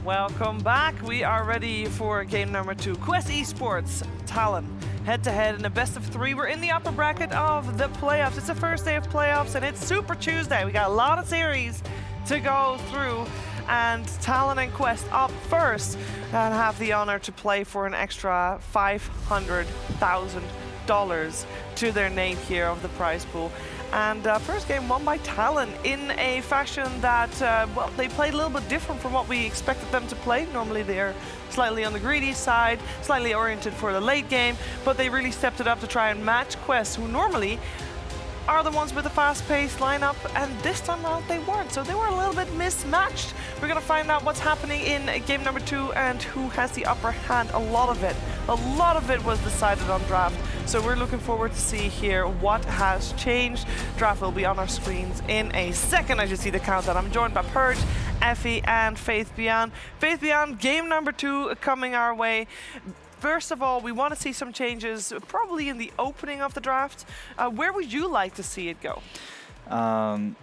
Welcome back. We are ready for game number 2. Quest Esports, Talon, head-to-head in a best-of-3. We're in the upper bracket of the playoffs. It's the first day of playoffs, and it's Super Tuesday. We got a lot of series to go through, and Talon and Quest up first and have the honor to play for an extra $500,000 to their name here of the prize pool. And first game won by Talon in a fashion that, well, they played a little bit different from what we expected them to play. Normally they're slightly on the greedy side, slightly oriented for the late game, but they really stepped it up to try and match Quest, who normally are the ones with the fast-paced lineup, and this time around they weren't, so they were a little bit mismatched. We're gonna find out what's happening in game number 2 and who has the upper hand. A lot of it was decided on draft, so we're looking forward to see here what has changed. Draft will be on our screens in a second. I just see the countdown. I'm joined by Purge, Effie, and Faith Beyond. Faith Beyond, game number 2 coming our way. First of all, we want to see some changes, probably in the opening of the draft. Where would you like to see it go? I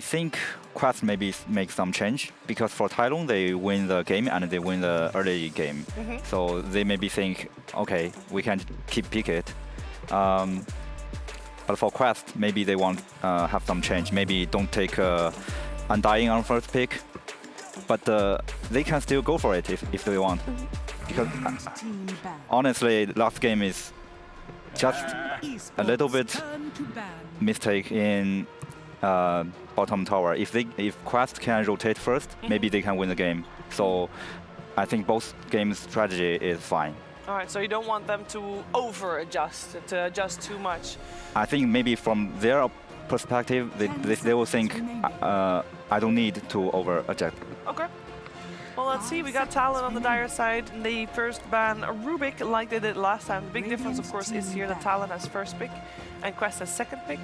think Quest maybe make some change, because for Talon they win the game and they win the early game. So they maybe think, okay, we can keep pick it. But for Quest, maybe they want have some change. Maybe don't take Undying on first pick, but they can still go for it if they want. Because honestly, last game is just a little bit mistake in bottom tower. If Quest can rotate first, maybe they can win the game. So I think both games' strategy is fine. All right, so you don't want them to over-adjust, to adjust too much. I think maybe from their perspective, they will think, I don't need to over-adjust. Okay. Well, let's see. We got Talon on the dire side. They first ban Rubik like they did last time. The big difference, of course, is here that Talon has first pick and Quest has second pick.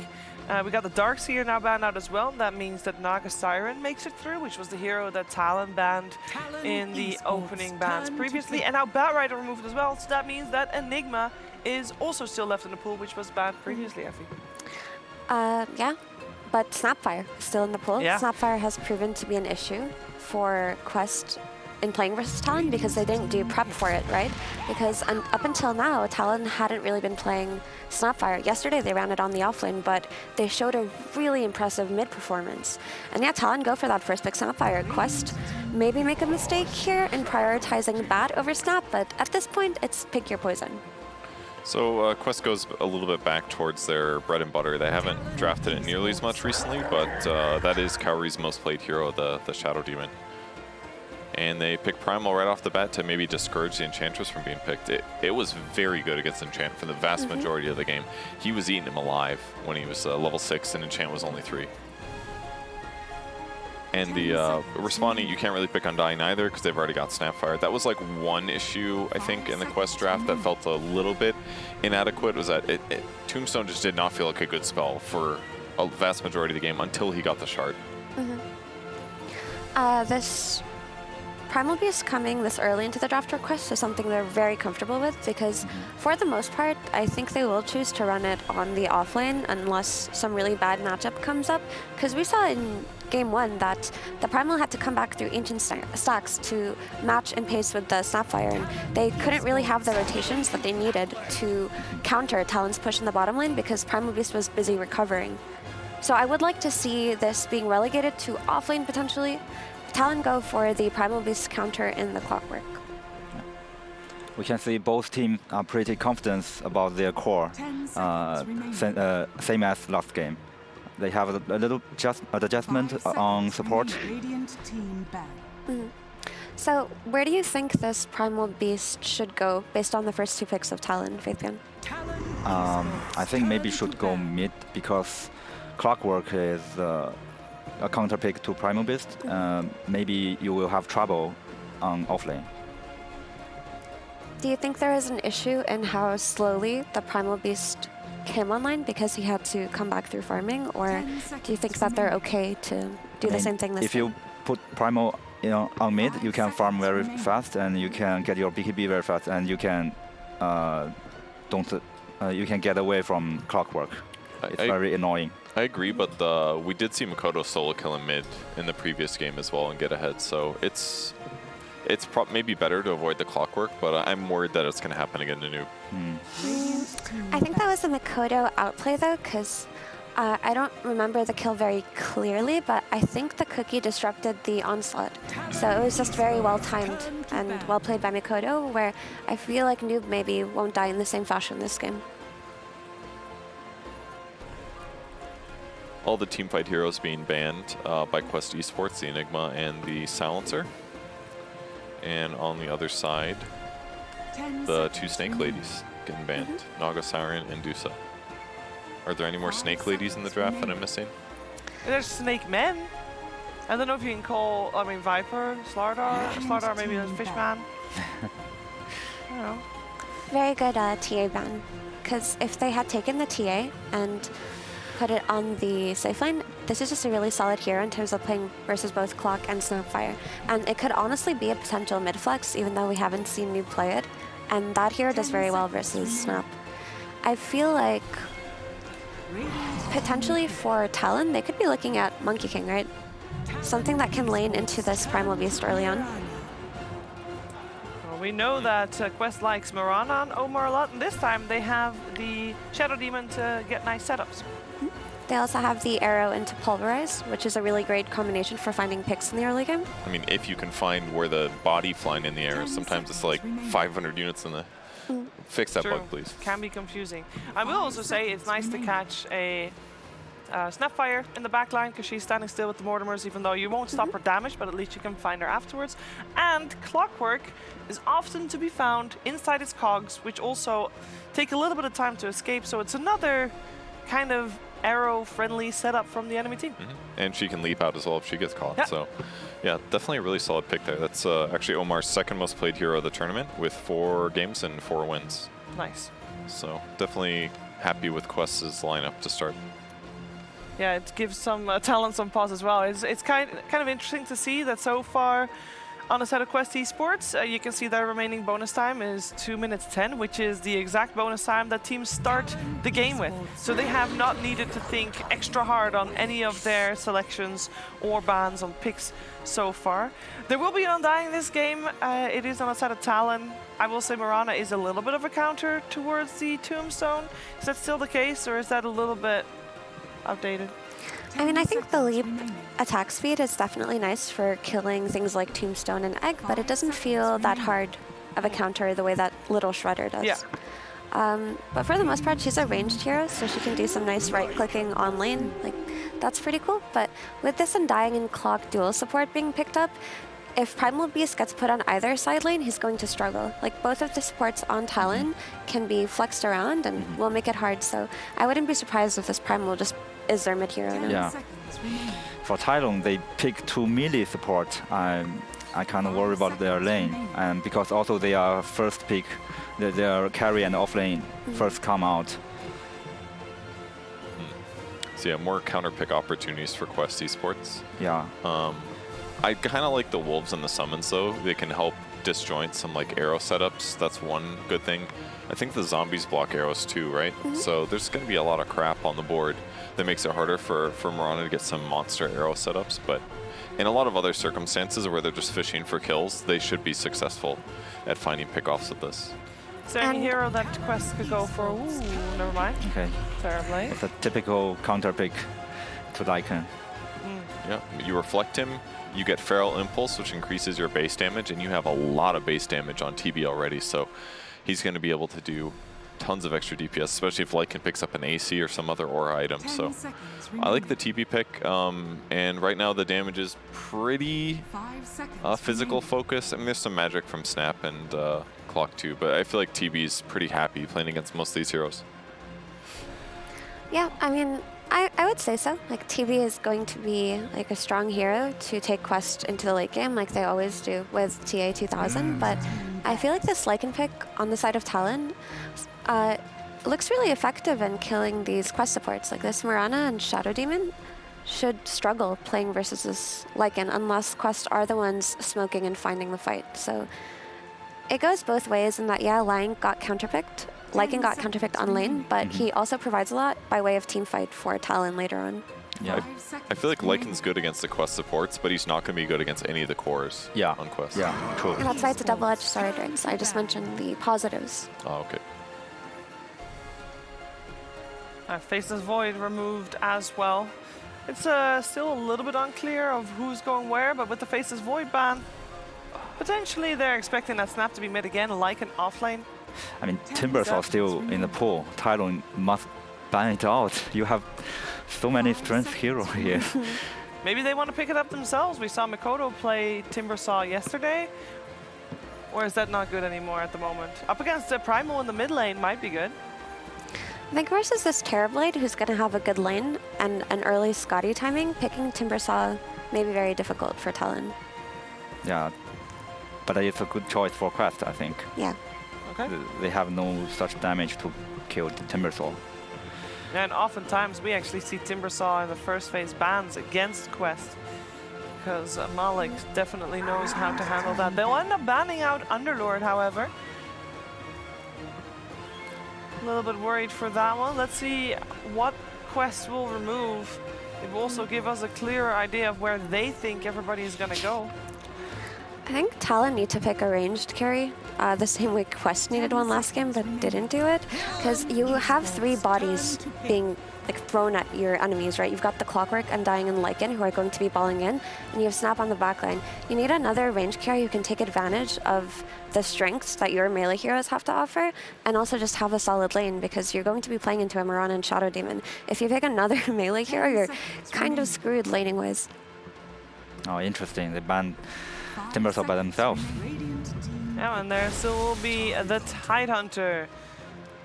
We got the Darks here now banned out as well. That means that Naga Siren makes it through, which was the hero that Talon banned in the opening bans previously. And now Batrider removed as well. So that means that Enigma is also still left in the pool, which was banned previously, I think. Yeah, but Snapfire is still in the pool. Yeah. Snapfire has proven to be an issue for Quest in playing versus Talon because they didn't do prep for it, right? Because up until now, Talon hadn't really been playing Snapfire. Yesterday they ran it on the offlane, but they showed a really impressive mid performance. And yeah, Talon go for that first pick Snapfire. Quest maybe make a mistake here in prioritizing Bat over Snap, but at this point, it's pick your poison. So Quest goes a little bit back towards their bread and butter. They haven't drafted it nearly as much recently, but that is Kaori's most played hero, the Shadow Demon. And they pick Primal right off the bat to maybe discourage the Enchantress from being picked. It was very good against Enchant for the vast majority of the game. He was eating him alive when he was level 6 and Enchant was only 3. And the responding, you can't really pick Undying either because they've already got Snapfire. That was like one issue, I think, in the Quest draft that felt a little bit inadequate, was that Tombstone just did not feel like a good spell for a vast majority of the game until he got the shard. This Primal Beast coming this early into the draft request is something they're very comfortable with because for the most part, I think they will choose to run it on the offlane unless some really bad matchup comes up. Because we saw in Game 1 that the Primal had to come back through Ancient stacks to match and pace with the Snapfire, and they couldn't really have the rotations that they needed to counter Talon's push in the bottom lane because Primal Beast was busy recovering. So I would like to see this being relegated to offlane potentially. Talon go for the Primal Beast counter in the Clockwork. We can see both teams are pretty confident about their core, same as last game. They have a little adjustment on support. So where do you think this Primal Beast should go based on the first 2 picks of Talon, Faithian? I think maybe should go mid because Clockwork is a counter pick to Primal Beast. Maybe you will have trouble on offlane. Do you think there is an issue in how slowly the Primal Beast came online because he had to come back through farming, or do you think that they're okay to do the same thing this If you put Primal on mid, you can farm very fast and you can get your BKB very fast and you can you can get away from Clockwork. It's very annoying. I agree, but we did see Makoto solo kill him mid in the previous game as well and get ahead, so it's maybe better to avoid the Clockwork, but I'm worried that it's going to happen again to Noob. I think that was a Makoto outplay though, because I don't remember the kill very clearly, but I think the cookie disrupted the onslaught. So it was just very well timed and well played by Makoto, where I feel like Noob maybe won't die in the same fashion this game. All the teamfight heroes being banned by Quest Esports, the Enigma and the Silencer. And on the other side, the 2 Snake Ladies getting banned, Naga Siren and Dusa. Are there any more Snake Ladies in the draft that I'm missing? There's Snake Men. I don't know if you can call, Viper, Slardar maybe a Fishman. I don't know. Very good TA ban, because if they had taken the TA and put it on the safe lane, this is just a really solid hero in terms of playing versus both Clock and Snapfire. And it could honestly be a potential mid flex, even though we haven't seen Noob play it. And that hero does very well versus Snap. I feel like potentially for Talon, they could be looking at Monkey King, right? Something that can lane into this Primal Beast early on. Well, we know that Quest likes Mirana and Omar a lot, and this time they have the Shadow Demon to get nice setups. They also have the arrow into Pulverize, which is a really great combination for finding picks in the early game. I mean, if you can find where the body flying in the air, sometimes it's like 500 units in the... Fix that True. bug, please. Can be confusing. I will also say it's nice to catch a Snapfire in the back line because she's standing still with the Mortimers, even though you won't stop her damage, but at least you can find her afterwards. And Clockwork is often to be found inside its cogs, which also take a little bit of time to escape, so it's another kind of arrow-friendly setup from the enemy team. And she can leap out as well if she gets caught, so yeah, definitely a really solid pick there. That's actually Omar's second most played hero of the tournament with 4 games and 4 wins. Nice. So definitely happy with Quest's lineup to start. Yeah, it gives some Talon some pause as well. It's kind of interesting to see that so far on the side of Quest Esports, you can see their remaining bonus time is 2 minutes 10, which is the exact bonus time that teams start the game with. So they have not needed to think extra hard on any of their selections or bans on picks so far. There will be an Undying this game. It is on the side of Talon. I will say Mirana is a little bit of a counter towards the Tombstone. Is that still the case, or is that a little bit outdated? I mean, I think the leap attack speed is definitely nice for killing things like Tombstone and Egg, but it doesn't feel that hard of a counter the way that Little Shredder does. Yeah. But for the most part, she's a ranged hero, so she can do some nice right-clicking on lane. Like, that's pretty cool. But with this Undying and Clock dual support being picked up, if Primal Beast gets put on either side lane, he's going to struggle. Like, both of the supports on Talon can be flexed around and will make it hard, so I wouldn't be surprised if this Primal just is their mid hero now. Yeah. For Talon, they pick 2 melee support. I kind of worry about their lane, and because also they are first pick, their carry and off lane first come out. So yeah, more counter pick opportunities for Quest Esports. Yeah. I kind of like the Wolves and the Summons though. They can help disjoint some like arrow setups. That's one good thing. I think the zombies block arrows too, right? So there's going to be a lot of crap on the board that makes it harder for Mirana to get some monster arrow setups. But in a lot of other circumstances where they're just fishing for kills, they should be successful at finding pickoffs with this. Is there any hero that Quest could go for? Ooh, never mind. Okay. Terribly. It's a typical counter pick to Lycan. Yeah, you reflect him, you get Feral Impulse, which increases your base damage, and you have a lot of base damage on TB already, so he's going to be able to do tons of extra DPS, especially if Lycan picks up an AC or some other aura item. So I like the TB pick, and right now the damage is pretty physical focus. I mean, there's some magic from Snap and Clock too, but I feel like TB's pretty happy playing against most of these heroes. Yeah, I mean, I would say so. Like, TB is going to be like a strong hero to take Quest into the late game like they always do with TA 2000, but I feel like this Lycan pick on the side of Talon looks really effective in killing these Quest supports. Like, this Mirana and Shadow Demon should struggle playing versus this Lycan unless Quest are the ones smoking and finding the fight. So it goes both ways in that, yeah, Lycan got counterpicked on lane, but he also provides a lot by way of team fight for Talon later on. Yeah, I feel like Lycan's good against the Quest supports, but he's not going to be good against any of the cores on Quest. Yeah, true. And that's why it's a double-edged sword, right? So I just mentioned the positives. Oh, okay. Faceless Void removed as well. It's still a little bit unclear of who's going where, but with the Faceless Void ban, potentially they're expecting that Snap to be mid again, like an offlane. I mean, Timbers are still in the pool. Talon must ban it out. You have so many strength heroes here. Maybe they want to pick it up themselves. We saw Mikoto play Timbersaw yesterday. Or is that not good anymore at the moment? Up against the Primal in the mid lane might be good. I think versus this Terrorblade, who's going to have a good lane and an early Scotty timing, picking Timbersaw may be very difficult for Talon. Yeah, but it's a good choice for Quest, I think. Yeah. Okay. They have no such damage to kill the Timbersaw. And oftentimes we actually see Timbersaw in the first phase bans against Quest, because Malik definitely knows how to handle that. They'll end up banning out Underlord, however. A little bit worried for that one. Let's see what Quest will remove. It will also give us a clearer idea of where they think everybody is going to go. I think Talon need to pick a ranged carry, the same way Quest needed one last game but didn't do it, because you have 3 bodies being like thrown at your enemies, right? You've got the Clockwork, Undying, and Lycan who are going to be balling in, and you have Snap on the backline. You need another range carry who can take advantage of the strengths that your melee heroes have to offer, and also just have a solid lane, because you're going to be playing into a Moran and Shadow Demon. If you pick another melee hero, you're kind of screwed laning-wise. Oh, interesting. They banned Timbersaw by themselves. Yeah, and there still will be the Tidehunter.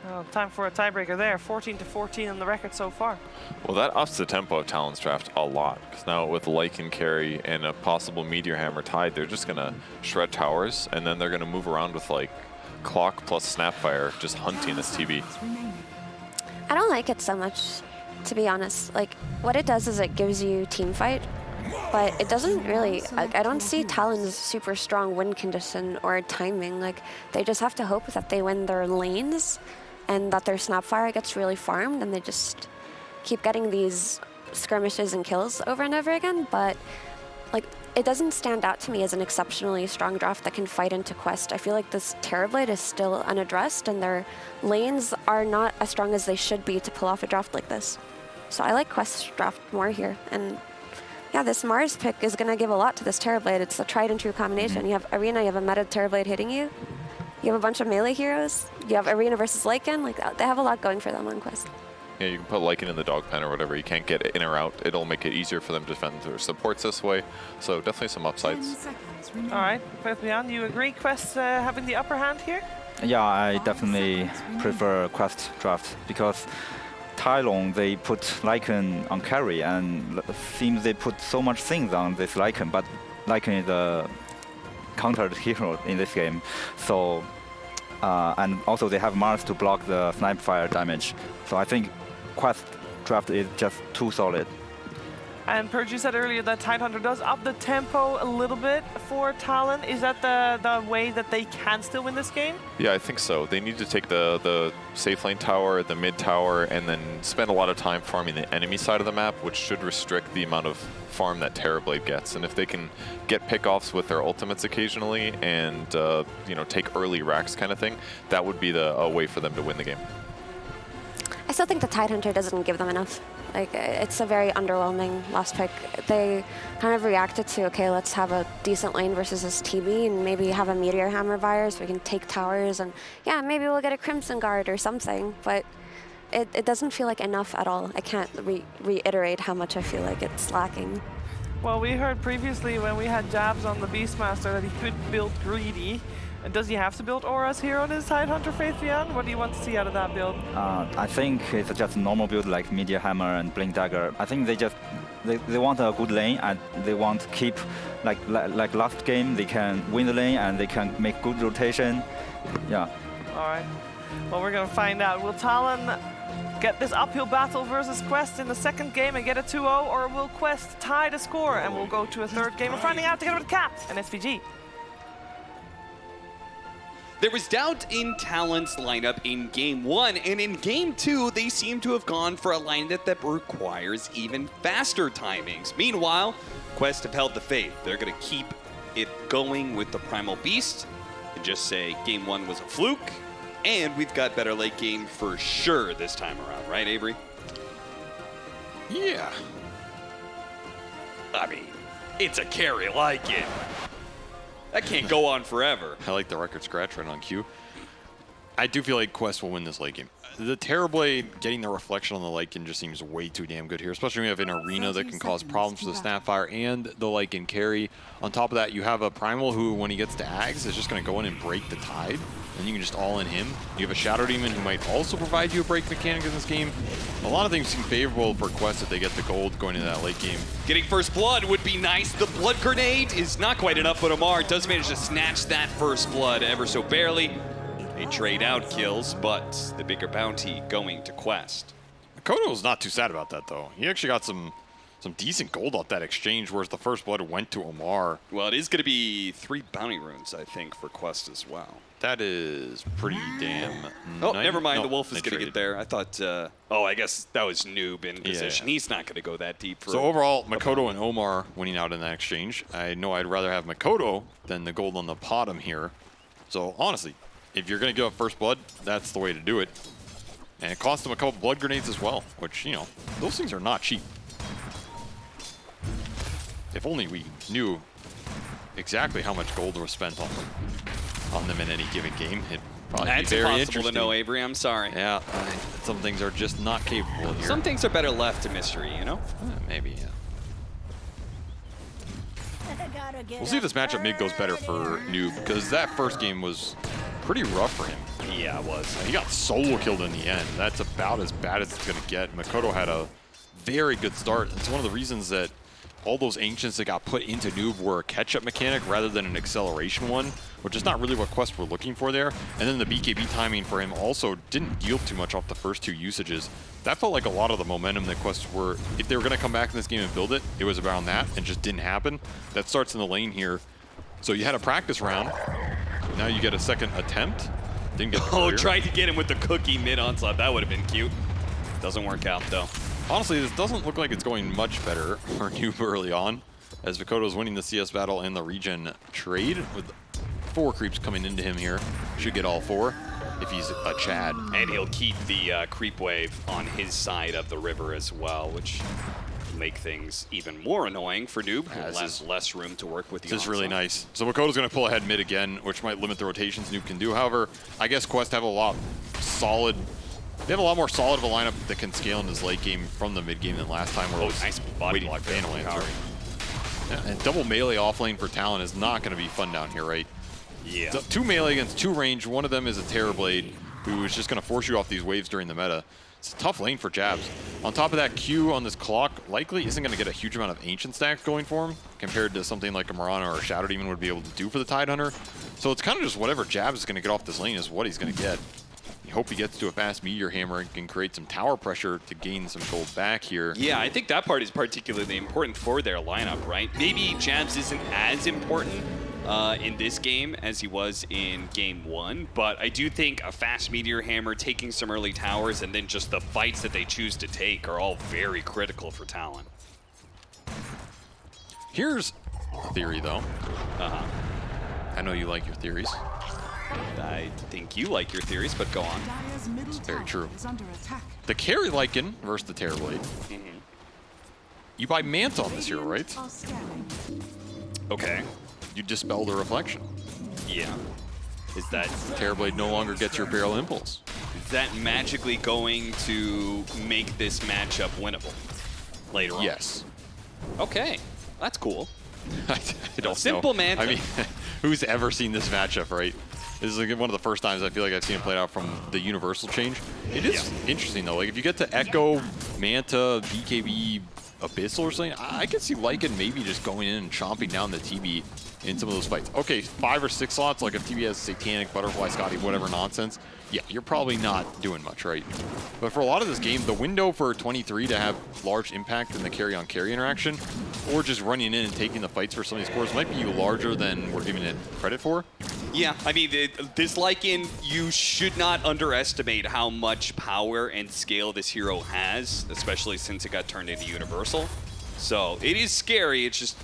Oh, time for a tiebreaker there. 14-14 on the record so far. Well, that ups the tempo of Talon's draft a lot, because now with Lycan carry and a possible Meteor Hammer Tide, they're just going to shred towers, and then they're going to move around with like Clock plus Snapfire, just hunting this TB. I don't like it so much, to be honest. Like, what it does is it gives you team fight, but it doesn't really, I don't see Talon's super strong win condition or timing. Like, they just have to hope that they win their lanes and that their Snapfire gets really farmed, and they just keep getting these skirmishes and kills over and over again. But like, it doesn't stand out to me as an exceptionally strong draft that can fight into Quest. I feel like this Terrorblade is still unaddressed, and their lanes are not as strong as they should be to pull off a draft like this. So I like Quest's draft more here. And yeah, this Mars pick is going to give a lot to this Terrorblade. It's a tried and true combination. You have Arena, you have a meta Terrorblade hitting you. You have a bunch of melee heroes. You have Arena versus Lycan. Like, they have a lot going for them on Quest. Yeah, you can put Lycan in the dog pen or whatever. You can't get in or out. It'll make it easier for them to defend their supports this way. So definitely some upsides. All right, Faithbeyond, you agree Quest having the upper hand here? Yeah, I definitely prefer Quest draft, because Talon, they put Lycan on carry, and it seems they put so much things on this Lycan, but Lycan is a countered hero in this game. So, and also they have Mars to block the snipe fire damage. So I think Quest draft is just too solid. And Purge, you said earlier that Tidehunter does up the tempo a little bit for Talon. Is that the way that they can still win this game? Yeah, I think so. They need to take the safe lane tower, the mid tower, and then spend a lot of time farming the enemy side of the map, which should restrict the amount of farm that Terrorblade gets. And if they can get pickoffs with their ultimates occasionally and you know, take early racks kind of thing, that would be a way for them to win the game. I still think the Tidehunter doesn't give them enough. Like, it's a very underwhelming last pick. They kind of reacted to, okay, let's have a decent lane versus this TB, and maybe have a Meteor Hammer Buyer so we can take towers, and yeah, maybe we'll get a Crimson Guard or something, but it doesn't feel like enough at all. I can't reiterate how much I feel like it's lacking. Well, we heard previously when we had Jabs on the Beastmaster that he could build Greedy. Does he have to build auras here on his Tidehunter, Faithbeyond? What do you want to see out of that build? I think it's just a normal build like Meteor Hammer and Blink Dagger. I think they want a good lane, and they want to keep, like last game, they can win the lane and they can make good rotation. Yeah. All right. Well, we're going to find out. Will Talon get this uphill battle versus Quest in the second game and get a 2-0, or will Quest tie the score and we'll go to a third game? We're finding out together with Cat and SVG. There was doubt in Talon's lineup in Game 1, and in Game 2, they seem to have gone for a lineup that requires even faster timings. Meanwhile, Quest have held the faith. They're going to keep it going with the Primal Beast and just say Game 1 was a fluke, and we've got better late game for sure this time around, right, Avery? Yeah. I mean, it's a carry like it. That can't go on forever. I like the record scratch right on cue. I do feel like Quest will win this late game. The Terrorblade getting the reflection on the Lycan just seems way too damn good here, especially when you have an Arena that can cause problems for the Snapfire and the Lycan carry. On top of that, you have a Primal who, when he gets to Ags, is just going to go in and break the Tide, and you can just all in him. You have a Shadow Demon who might also provide you a break mechanic in this game. A lot of things seem favorable for Quest if they get the gold going into that late game. Getting first blood would be nice. The blood grenade is not quite enough, but Amar does manage to snatch that first blood ever so barely. They trade out kills, but the bigger bounty going to Quest. Makoto was not too sad about that, though. He actually got some some decent gold off that exchange, whereas the first blood went to Omar. Well, it is going to be 3 bounty runes, I think, for Quest as well. That is pretty damn Oh, nice. never mind. No, the Wolf is they going to traded. get there. I thought, oh, I guess that was Noob in position. Yeah. He's not going to go that deep. For So overall, Makoto and Omar winning out in that exchange. I know I'd rather have Makoto than the gold on the bottom here. So honestly, if you're going to give up first blood, that's the way to do it. And it cost him a couple blood grenades as well, which, you know, those things are not cheap. If only we knew exactly how much gold was spent on them in any given game, it'd probably That's be very impossible interesting. to know, Avery. I'm sorry. Yeah, some things are just not capable here. Some things are better left to mystery, you know? Maybe, yeah. We'll see if this matchup mid goes better for Noob, because that first game was pretty rough for him. Yeah, it was. He got solo killed in the end. That's about as bad as it's going to get. Makoto had a very good start. It's one of the reasons that all those Ancients that got put into Noob were a catch-up mechanic rather than an acceleration one, which is not really what Quest were looking for there. And then the BKB timing for him also didn't yield too much off the first 2 usages. That felt like a lot of the momentum that Quest were, if they were going to come back in this game and build it, it was around that, and just didn't happen. That starts in the lane here. So you had a practice round. Now you get a second attempt. Didn't get the career. Tried to get him with the cookie mid onslaught. That would have been cute. Doesn't work out, though. Honestly, this doesn't look like it's going much better for Noob early on, as Makoto's winning the CS battle and the regen trade, with 4 creeps coming into him here. Should get all 4 if he's a Chad. And he'll keep the creep wave on his side of the river as well, which will make things even more annoying for Noob, who has less room to work with the This is really onslaught. nice. So Makoto's going to pull ahead mid again, which might limit the rotations Noob can do. However, I guess Quest have a lot solid. They have a lot more solid of a lineup that can scale in this late game from the mid game than last time, where it was nice body waiting block for there Phantom from Lancer. Yeah, and double melee off lane for Talon is not going to be fun down here, right? Yeah. So 2 melee against 2 range. One of them is a Terrorblade, who is just going to force you off these waves during the meta. It's a tough lane for Jabs. On top of that, Q on this clock likely isn't going to get a huge amount of Ancient stacks going for him, compared to something like a Mirana or a Shadow Demon would be able to do for the Tidehunter. So it's kind of just whatever Jabs is going to get off this lane is what he's going to get. You hope he gets to a fast Meteor Hammer and can create some tower pressure to gain some gold back here. Yeah, I think that part is particularly important for their lineup, right? Maybe Jabs isn't as important in this game as he was in game 1, but I do think a fast Meteor Hammer, taking some early towers, and then just the fights that they choose to take are all very critical for Talon. Here's a theory, though. I know you like your theories. I think you like your theories, but go on. It's very true. The carry Lycan versus the Terrorblade. You buy Manta on this hero, right? Okay. You dispel the reflection. Yeah. Is that Terrorblade no longer gets your barrel impulse? Is that magically going to make this matchup winnable later on? Yes. Okay. That's cool. I don't Simple know. Manta. I mean, who's ever seen this matchup, right? This is like one of the first times I feel like I've seen it played out from the universal change. It is interesting, though. Like, if you get to Echo, Manta, BKB, Abyssal or something, I could see Lycan maybe just going in and chomping down the TB in some of those fights. Okay, 5 or 6 slots, like if TB has Satanic, Butterfly, Scotty, whatever nonsense, yeah, you're probably not doing much, right? But for a lot of this game, the window for 23 to have large impact in the carry-on-carry interaction, or just running in and taking the fights for some of these cores, might be larger than we're giving it credit for. Yeah, I mean, this Lycan, you should not underestimate how much power and scale this hero has, especially since it got turned into Universal. So it is scary. It's just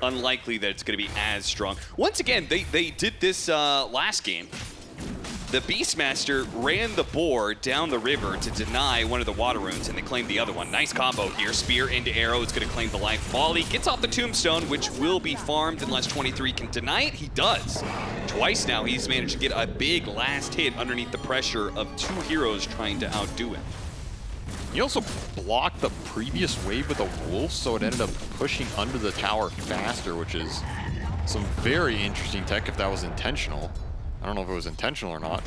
unlikely that it's going to be as strong. Once again, they did this last game. The Beastmaster ran the board down the river to deny one of the water runes, and they claimed the other one. Nice combo here. Spear into arrow. It's going to claim the life. Volley gets off the tombstone, which will be farmed unless 23 can deny it. He does. Twice now, he's managed to get a big last hit underneath the pressure of 2 heroes trying to outdo him. He also blocked the previous wave with a wolf, so it ended up pushing under the tower faster, which is some very interesting tech if that was intentional. I don't know if it was intentional or not.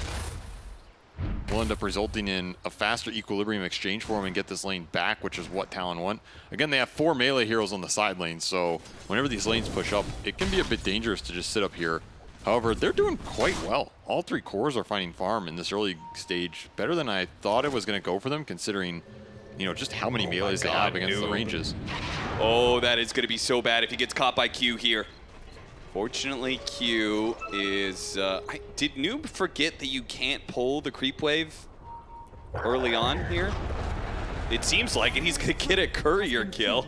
Will end up resulting in a faster equilibrium exchange for him and get this lane back, which is what Talon want. Again, they have 4 melee heroes on the side lane, so whenever these lanes push up, it can be a bit dangerous to just sit up here. However, they're doing quite well. All 3 cores are finding farm in this early stage, better than I thought it was going to go for them, considering, you know, just how many melees they have against the ranges. Oh, that is going to be so bad if he gets caught by Q here. Fortunately, Q is... did Noob forget that you can't pull the creep wave early on here? It seems like it. He's going to get a courier kill.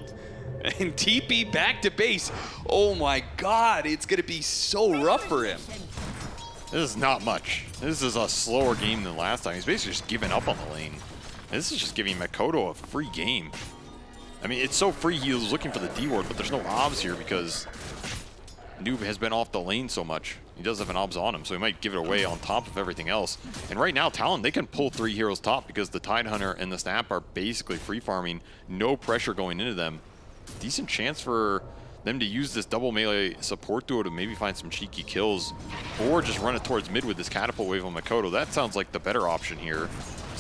And TP back to base. Oh my god, it's going to be so rough for him. This is not much. This is a slower game than last time. He's basically just giving up on the lane. This is just giving Makoto a free game. I mean, it's so free he was looking for the D ward, but there's no obs here because Noob has been off the lane so much. He does have an obs on him, so he might give it away on top of everything else. And right now, Talon, they can pull 3 heroes top because the Tidehunter and the Snap are basically free farming. No pressure going into them. Decent chance for them to use this double melee support duo to maybe find some cheeky kills or just run it towards mid with this catapult wave on Makoto. That sounds like the better option here.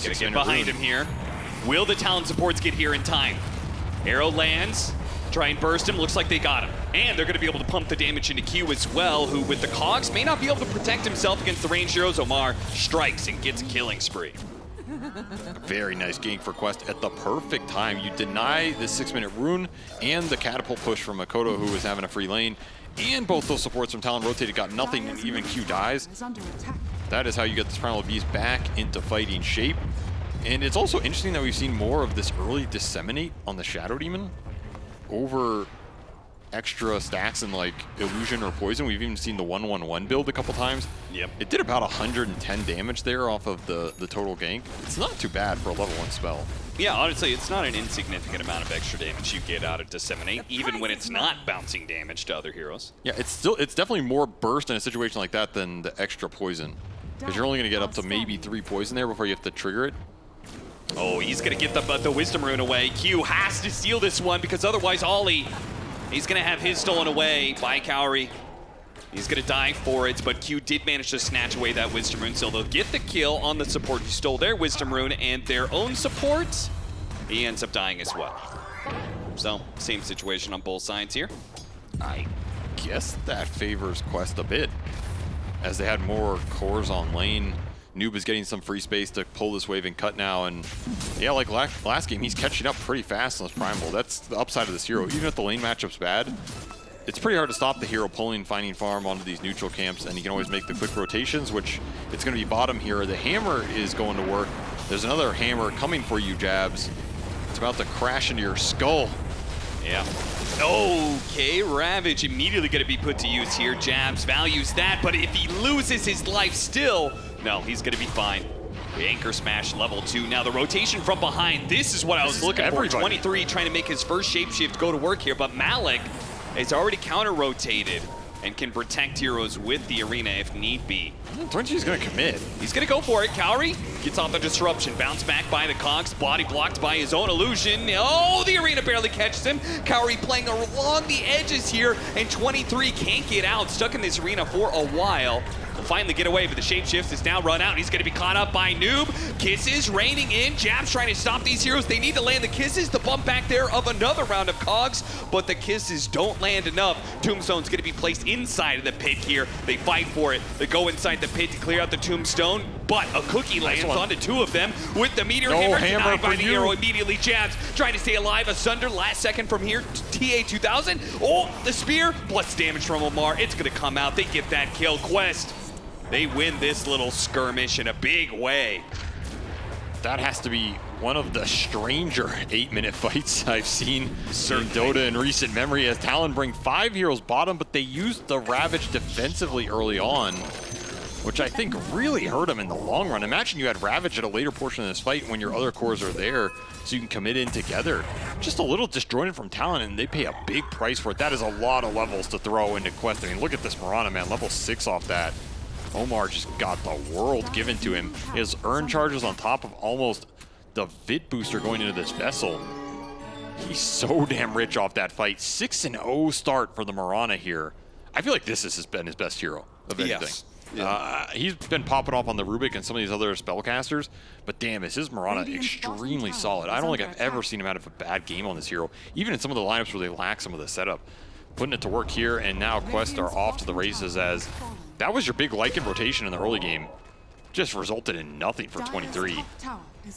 Gonna get behind him here. Will the Talon supports get here in time? Arrow lands, try and burst him, looks like they got him. And they're gonna be able to pump the damage into Q as well, who with the cogs may not be able to protect himself against the ranged heroes. Omar strikes and gets a killing spree. Very nice gank for Quest at the perfect time. You deny this 6-minute rune and the catapult push from Makoto, who was having a free lane, and both those supports from Talon rotated, got nothing, and even Q dies. That is how you get this Primal Beast back into fighting shape. And it's also interesting that we've seen more of this early disseminate on the Shadow Demon over extra stacks in like illusion or poison. We've even seen the 1-1-1 build a couple times. Yep. It did about 110 damage there off of the total gank. It's not too bad for a level 1 spell. Yeah, honestly, it's not an insignificant amount of extra damage you get out of Disseminate, even when it's not bouncing damage to other heroes. Yeah, it's definitely more burst in a situation like that than the extra poison, because you're only going to get up to maybe 3 poison there before you have to trigger it. Oh, he's going to get the Wisdom Rune away. Q has to steal this one because otherwise Ollie, he's going to have his stolen away by Kaori. He's going to die for it, but Q did manage to snatch away that Wisdom Rune, so they'll get the kill on the support who stole their Wisdom Rune, and their own support, he ends up dying as well. So, same situation on both sides here. I guess that favors Quest a bit, as they had more cores on lane. Noob is getting some free space to pull this wave and cut now, and yeah, like last game, he's catching up pretty fast on this Primal. That's the upside of this hero. Even if the lane matchup's bad, it's pretty hard to stop the hero pulling, finding farm onto these neutral camps, and you can always make the quick rotations, which it's going to be bottom here. The hammer is going to work. There's another hammer coming for you, Jabs. It's about to crash into your skull. Yeah. Okay, Ravage immediately going to be put to use here. Jabs values that, but if he loses his life still, no, he's going to be fine. The Anchor Smash level 2. Now the rotation from behind, this is what I was looking for. 23 trying to make his first shapeshift go to work here, but Malik is already counter-rotated and can protect heroes with the arena if need be. 22's going to commit. He's going to go for it. Kaori gets off the disruption. Bounce back by the cogs. Body blocked by his own illusion. Oh, the arena barely catches him. Kaori playing along the edges here, and 23 can't get out. Stuck in this arena for a while. Will finally get away, but the shapeshift is now run out. He's going to be caught up by Noob. Kisses raining in. Jabs trying to stop these heroes. They need to land the kisses. The bump back there of another round of cogs, but the kisses don't land enough. Tombstone's going to be placed inside of the pit here. They fight for it. They go inside the pit to clear out the tombstone, but a cookie lands onto 2 of them with the meteor hammer denied by the arrow immediately. Jabs trying to stay alive. Asunder last second from here. TA2000. Oh, the spear plus damage from Omar. It's going to come out. They get that kill. Quest, they win this little skirmish in a big way. That has to be one of the stranger 8-minute fights I've seen in Dota in recent memory, as Talon bring 5 heroes bottom, but they used the Ravage defensively early on, which I think really hurt him in the long run. Imagine you had Ravage at a later portion of this fight when your other cores are there, so you can commit in together. Just a little disjointed from Talon, and they pay a big price for it. That is a lot of levels to throw into Quest. I mean, look at this Mirana, man, level 6 off that. Omar just got the world given to him. His earn charges on top of almost the Vit booster going into this vessel. He's so damn rich off that fight. 6-0 start for the Mirana here. I feel like this has been his best hero of anything. Yes. Yeah. He's been popping off on the Rubik and some of these other spellcasters, but damn, is his Mirana extremely solid. I don't think I've ever seen him out of a bad game on this hero, even in some of the lineups where they lack some of the setup. Putting it to work here, and now Quest are off to the races, as that was your big Lycan rotation in the early game. just resulted in nothing for 23. You're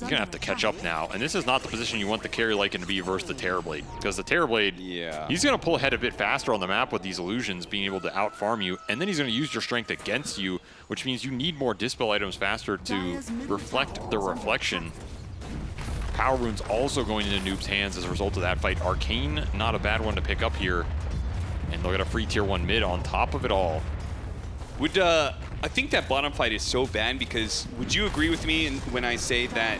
going to have to catch up now. And this is not the position you want the carry Lycan to be versus the Terrorblade. Because the Terrorblade, he's going to pull ahead a bit faster on the map with these illusions, being able to out-farm you. And then he's going to use your strength against you, which means you need more Dispel items faster to reflect the reflection. Power Rune's also going into Noob's hands as a result of that fight. Arcane, not a bad one to pick up here. And they'll get a free tier 1 mid on top of it all. I think that bottom fight is so bad because would you agree with me when I say that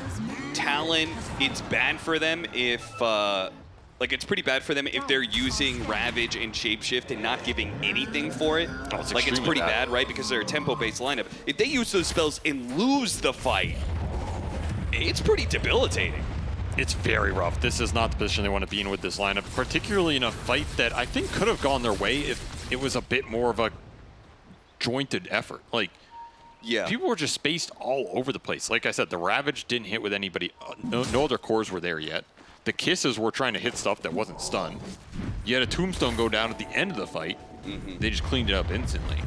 Talon, it's bad for them if, like it's pretty bad for them if they're using Ravage and Shapeshift and not giving anything for it? Like it's pretty bad, right? Because they're a tempo-based lineup. If they use those spells and lose the fight, it's pretty debilitating. It's very rough. This is not the position they want to be in with this lineup, particularly in a fight that I think could have gone their way if it was a bit more of a jointed effort. Like, people were just spaced all over the place. Like I said, the Ravage didn't hit with anybody. No other cores were there yet. The Kisses were trying to hit stuff that wasn't stunned. You had a Tombstone go down at the end of the fight. They just cleaned it up instantly.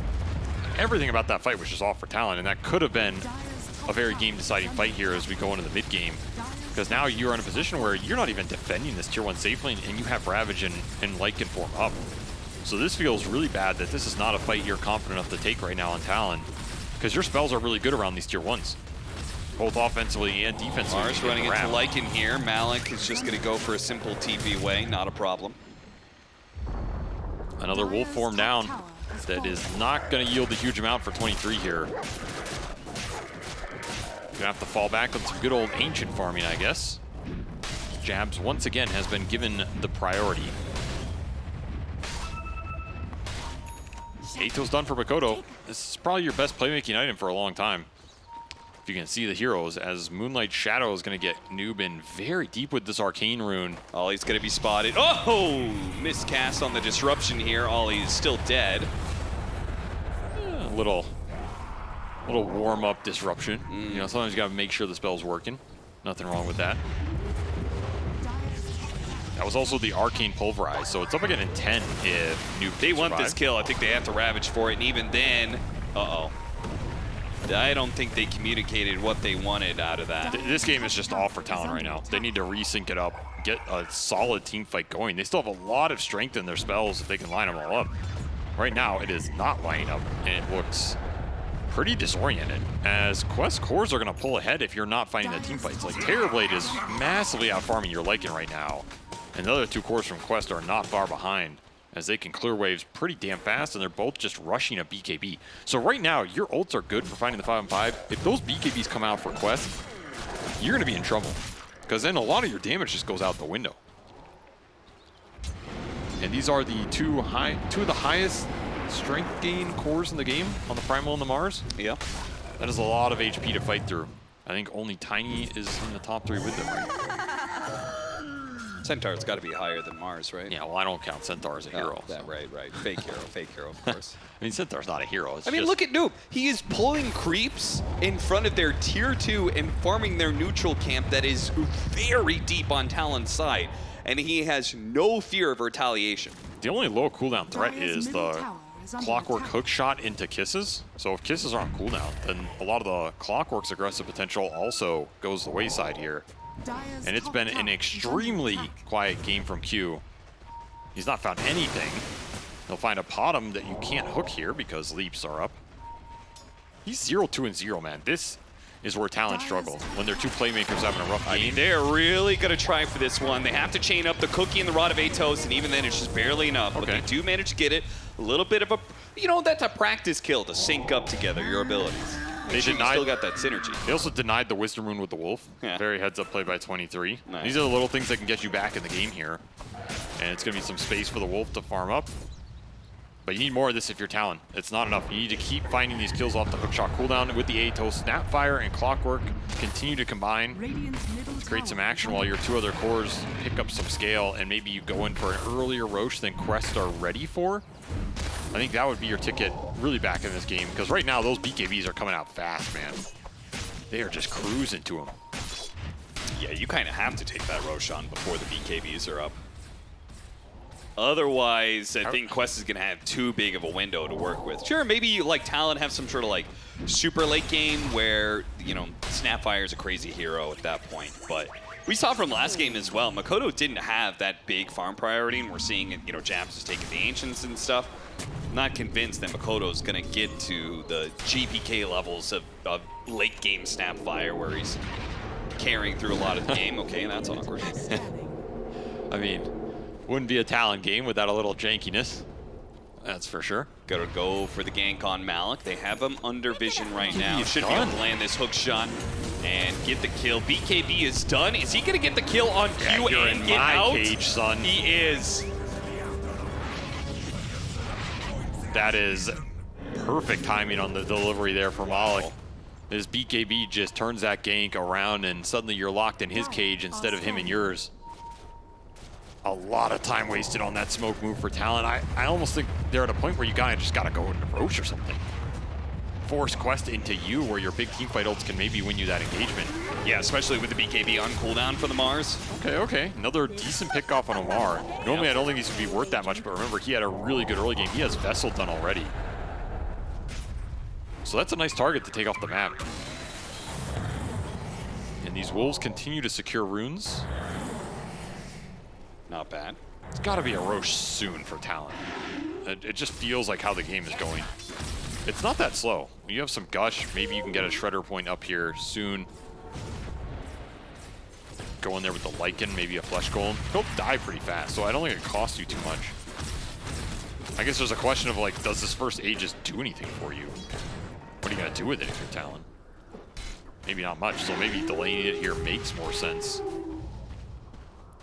Everything about that fight was just off for Talon, and that could have been a very game-deciding fight here as we go into the mid-game. Because now you're in a position where you're not even defending this tier 1 safe lane, and you have Ravage and Lycan form up. So this feels really bad that this is not a fight you're confident enough to take right now on Talon, because your spells are really good around these tier 1s, both offensively and defensively. Mars running into Lycan here. Malik is just going to go for a simple TP away, not a problem. Another Wolf form down that is not going to yield a huge amount for 23 here. Gonna have to fall back on some good old ancient farming, I guess. Jabs once again has been given the priority. Ato's done for Makoto. This is probably your best playmaking item for a long time. If you can see the heroes, as Moonlight Shadow is going to get Noob in very deep with this Arcane Rune. Ollie's going to be spotted. Oh! Miscast on the disruption here. Ollie is still dead. Yeah, a little warm-up disruption. You know, sometimes you got to make sure the spell's working. Nothing wrong with that. That was also the Arcane Pulverize, so it's up again in 10 if Noob They want this kill. I think they have to Ravage for it, and even then, I don't think they communicated what they wanted out of that. This game is just off for Talon right now. They need to resync it up, get a solid team fight going. They still have a lot of strength in their spells if they can line them all up. Right now, it is not lining up, and it looks pretty disoriented, as Quest cores are going to pull ahead if you're not fighting the team fights. Like, Terrorblade is massively out-farming your Lycan right now, and the other two cores from Quest are not far behind, as they can clear waves pretty damn fast, and they're both just rushing a BKB. So right now, your ults are good for finding the 5-on-5. If those BKBs come out for Quest, you're going to be in trouble, because then a lot of your damage just goes out the window. And these are the two of the highest strength gain cores in the game on the Primal and the Mars. Yeah. That is a lot of HP to fight through. I think only Tiny is in the top 3 with them, right? Centaur's got to be higher than Mars, right? Yeah, well, I don't count Centaur as a hero. That, right. Fake hero, of course. I mean, Centaur's not a hero. I mean, look at Noob. He is pulling creeps in front of their tier 2 and farming their neutral camp that is very deep on Talon's side, and he has no fear of retaliation. The only low cooldown threat is the Clockwork hook shot into Kisses. So if Kisses are on cooldown, then a lot of the Clockwork's aggressive potential also goes the wayside here. And it's been an extremely quiet game from Q. He's not found anything. He'll find a bottom that you can't hook here because leaps are up. He's 0-2-0, man. This is where Talon struggle, when their two playmakers having a rough game. I mean, they're really going to try for this one. They have to chain up the Cookie and the Rod of Atos, and even then it's just barely enough. But they do manage to get it. A little bit of a, that's a practice kill to sync up together your abilities. They still got that synergy. They also denied the Wisdom Rune with the Wolf. Yeah. Very heads-up play by 23. Nice. These are the little things that can get you back in the game here. And it's going to be some space for the Wolf to farm up. But you need more of this if you're Talon. It's not enough. You need to keep finding these kills off the hookshot cooldown with the Atos. Snapfire and Clockwork continue to combine. Create some action while your two other cores pick up some scale, and maybe you go in for an earlier Roche than Quest are ready for. I think that would be your ticket really back in this game, because right now those BKBs are coming out fast, man. They are just cruising to them. Yeah, you kind of have to take that Roshan before the BKBs are up. Otherwise, I think Quest is going to have too big of a window to work with. Sure, maybe like Talon have some sort of like super late game where, you know, Snapfire is a crazy hero at that point. But we saw from last game as well, Makoto didn't have that big farm priority, and we're seeing, you know, Jabs is taking the Ancients and stuff. I'm not convinced that Makoto is going to get to the GPK levels of late game Snapfire where he's carrying through a lot of the game. Okay, that's awkward. I mean, wouldn't be a Talon game without a little jankiness. That's for sure. Gotta go for the gank on Malik. They have him under vision right now. Should be able to land this hook shot and get the kill. BKB is done. Is he gonna get the kill on Q and get out? Cage, son. He is. That is perfect timing on the delivery there for Malik. His BKB just turns that gank around, and suddenly you're locked in his cage instead of him in yours. A lot of time wasted on that smoke move for Talon. I almost think they're at a point where you just gotta go into Roche or something. Force Quest into you where your big teamfight ults can maybe win you that engagement. Yeah, especially with the BKB on cooldown for the Mars. Okay. Another decent pickoff on Omar. Normally I don't think he's gonna be worth that much, but remember, he had a really good early game. He has Vessel done already. So that's a nice target to take off the map. And these Wolves continue to secure runes. Not bad. It's got to be a Roche soon for Talon. It just feels like how the game is going. It's not that slow. When you have some Gush, maybe you can get a Shredder point up here soon. Go in there with the Lycan, maybe a Flesh Golem. He'll die pretty fast, so I don't think it costs you too much. I guess there's a question of, like, does this first Aegis do anything for you? What are you going to do with it if you're Talon? Maybe not much, so maybe delaying it here makes more sense.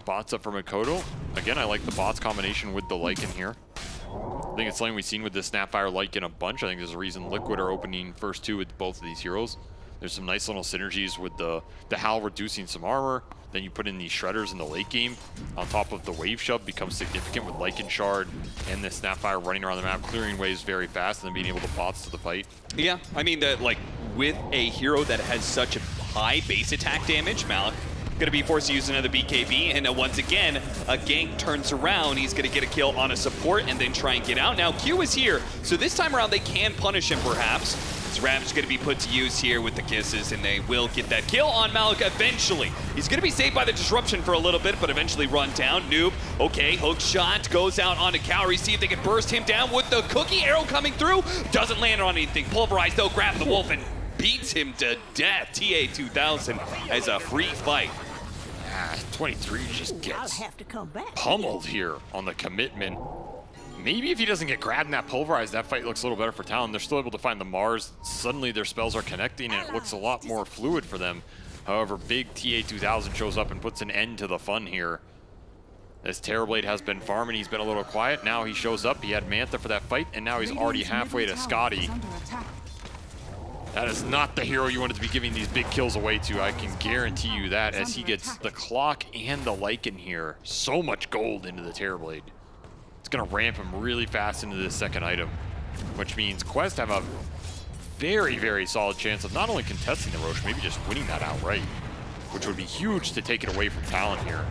Bots up for Makoto. Again, I like the bots combination with the Lycan here. I think it's something we've seen with the Snapfire Lycan a bunch. I think there's a reason Liquid are opening first two with both of these heroes. There's some nice little synergies with the Howl reducing some armor. Then you put in these Shredders in the late game. On top of the Wave Shove becomes significant with Lycan Shard and the Snapfire running around the map, clearing waves very fast, and then being able to bots to the fight. Yeah, I mean, like, with a hero that has such a high base attack damage, Malik gonna be forced to use another BKB, and once again, a gank turns around. He's gonna get a kill on a support and then try and get out. Now Q is here, so this time around they can punish him perhaps. Rav's gonna be put to use here with the kisses, and they will get that kill on Malik eventually. He's gonna be saved by the disruption for a little bit, but eventually run down. Noob, okay, hook shot goes out onto Cowrie. See if they can burst him down with the cookie arrow coming through. Doesn't land on anything. Pulverized though, grab the wolf and beats him to death. TA2000 as a free fight. 23 just gets pummeled here on the commitment. Maybe if he doesn't get grabbed in that Pulverized, that fight looks a little better for Talon. They're still able to find the Mars. Suddenly their spells are connecting and it looks a lot more fluid for them. However, big TA2000 shows up and puts an end to the fun here. As Terrorblade has been farming, he's been a little quiet. Now he shows up, he had Mantha for that fight, and now he's already halfway to Scotty. That is not the hero you wanted to be giving these big kills away to. I can guarantee you that, as he gets the clock and the Lycan here. So much gold into the Terrorblade. It's going to ramp him really fast into this second item, which means Quest have a very, very solid chance of not only contesting the Roche, maybe just winning that outright, which would be huge to take it away from Talon here.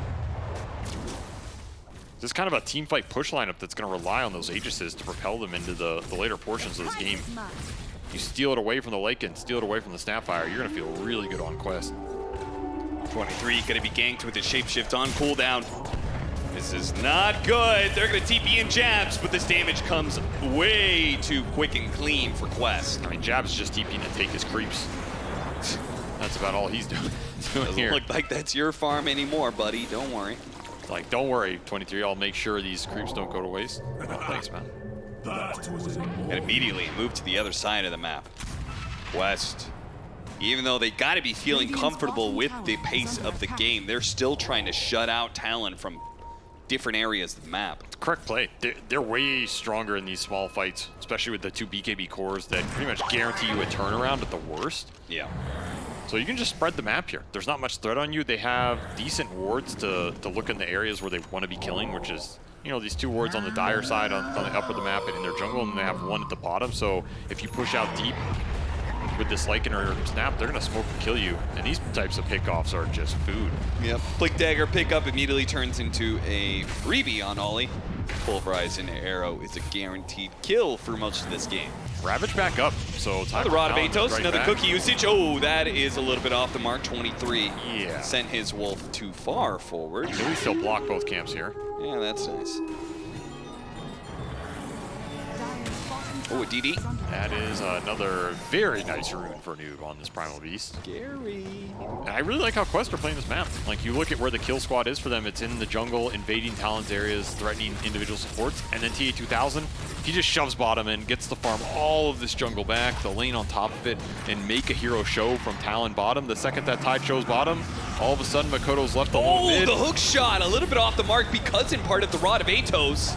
This is kind of a team fight push lineup that's going to rely on those Aegises to propel them into the later portions of this game. You steal it away from the Lycan, steal it away from the Snapfire, you're going to feel really good on Quest. 23 going to be ganked with his shapeshift on cooldown. This is not good. They're going to TP in Jabs, but this damage comes way too quick and clean for Quest. I mean, Jabs is just TPing to take his creeps. That's about all he's doing. Doesn't look like that's your farm anymore, buddy. Don't worry. Like, don't worry, 23. I'll make sure these creeps don't go to waste. Oh, thanks, man. And immediately move to the other side of the map. Quest, even though they got to be feeling comfortable with the pace of the game, they're still trying to shut out Talon from different areas of the map. Correct play. They're way stronger in these small fights, especially with the two BKB cores that pretty much guarantee you a turnaround at the worst. Yeah. So you can just spread the map here. There's not much threat on you. They have decent wards to look in the areas where they want to be killing, which is, you know, these two wards on the dire side on the upper of the map and in their jungle, and they have one at the bottom. So if you push out deep with this Lycan or Snap, they're going to smoke and kill you. And these types of pickoffs are just food. Yep. Blink Dagger pickup immediately turns into a freebie on Ollie. Pulverizing Arrow is a guaranteed kill for most of this game. Ravage back up, so time The for Rod of Talon, Atos, right another back. cookie usage. Oh, that is a little bit off the mark. 23. Yeah. Sent his Wolf too far forward. At least he'll block both camps here. Yeah, that's nice. Oh, a DD. That is another very nice rune for Noob on this Primal Beast. Scary. And I really like how Quest are playing this map. Like, you look at where the kill squad is for them, it's in the jungle, invading Talon's areas, threatening individual supports, and then TA2000, he just shoves bottom in, gets to farm all of this jungle back, the lane on top of it, and make a hero show from Talon bottom. The second that Tide shows bottom, all of a sudden Makoto's left alone Oh, mid. the hook shot, a little bit off the mark because in part of the Rod of Atos.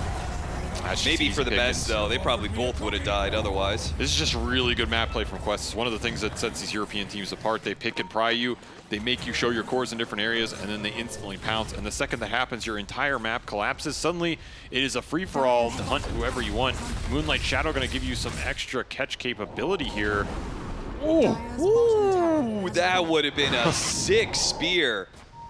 That's just Maybe easy for the pickings. best, though. They probably both would have died otherwise. This is just really good map play from Quest. It's one of the things that sets these European teams apart. They pick and pry you, they make you show your cores in different areas, and then they instantly pounce. And the second that happens, your entire map collapses. Suddenly, it is a free-for-all to hunt whoever you want. Moonlight Shadow going to give you some extra catch capability here. Ooh, that would have been a sick spear.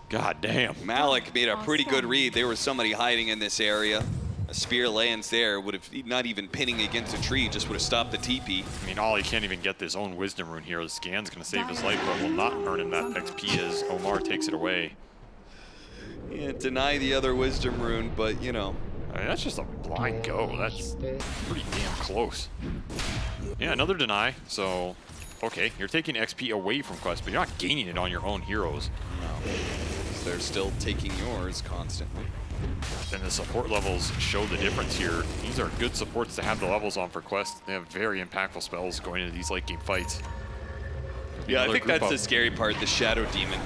God damn. Malik made a pretty good read. There was somebody hiding in this area. A spear lands there, would have not even pinning against a tree, just would have stopped the TP. I mean, Ollie can't even get this own Wisdom Rune here. The scan's going to save his life, but will not earn him that XP as Omar takes it away. Yeah, deny the other Wisdom Rune, but you know. I mean, that's just a blind go. That's pretty damn close. Yeah, another deny. So, okay, you're taking XP away from Quest, but you're not gaining it on your own heroes. No, they're still taking yours constantly. And the support levels show the difference here. These are good supports to have the levels on for Quest. They have very impactful spells going into these late game fights. Yeah, I Another think group that's up. the scary part. The Shadow Demon.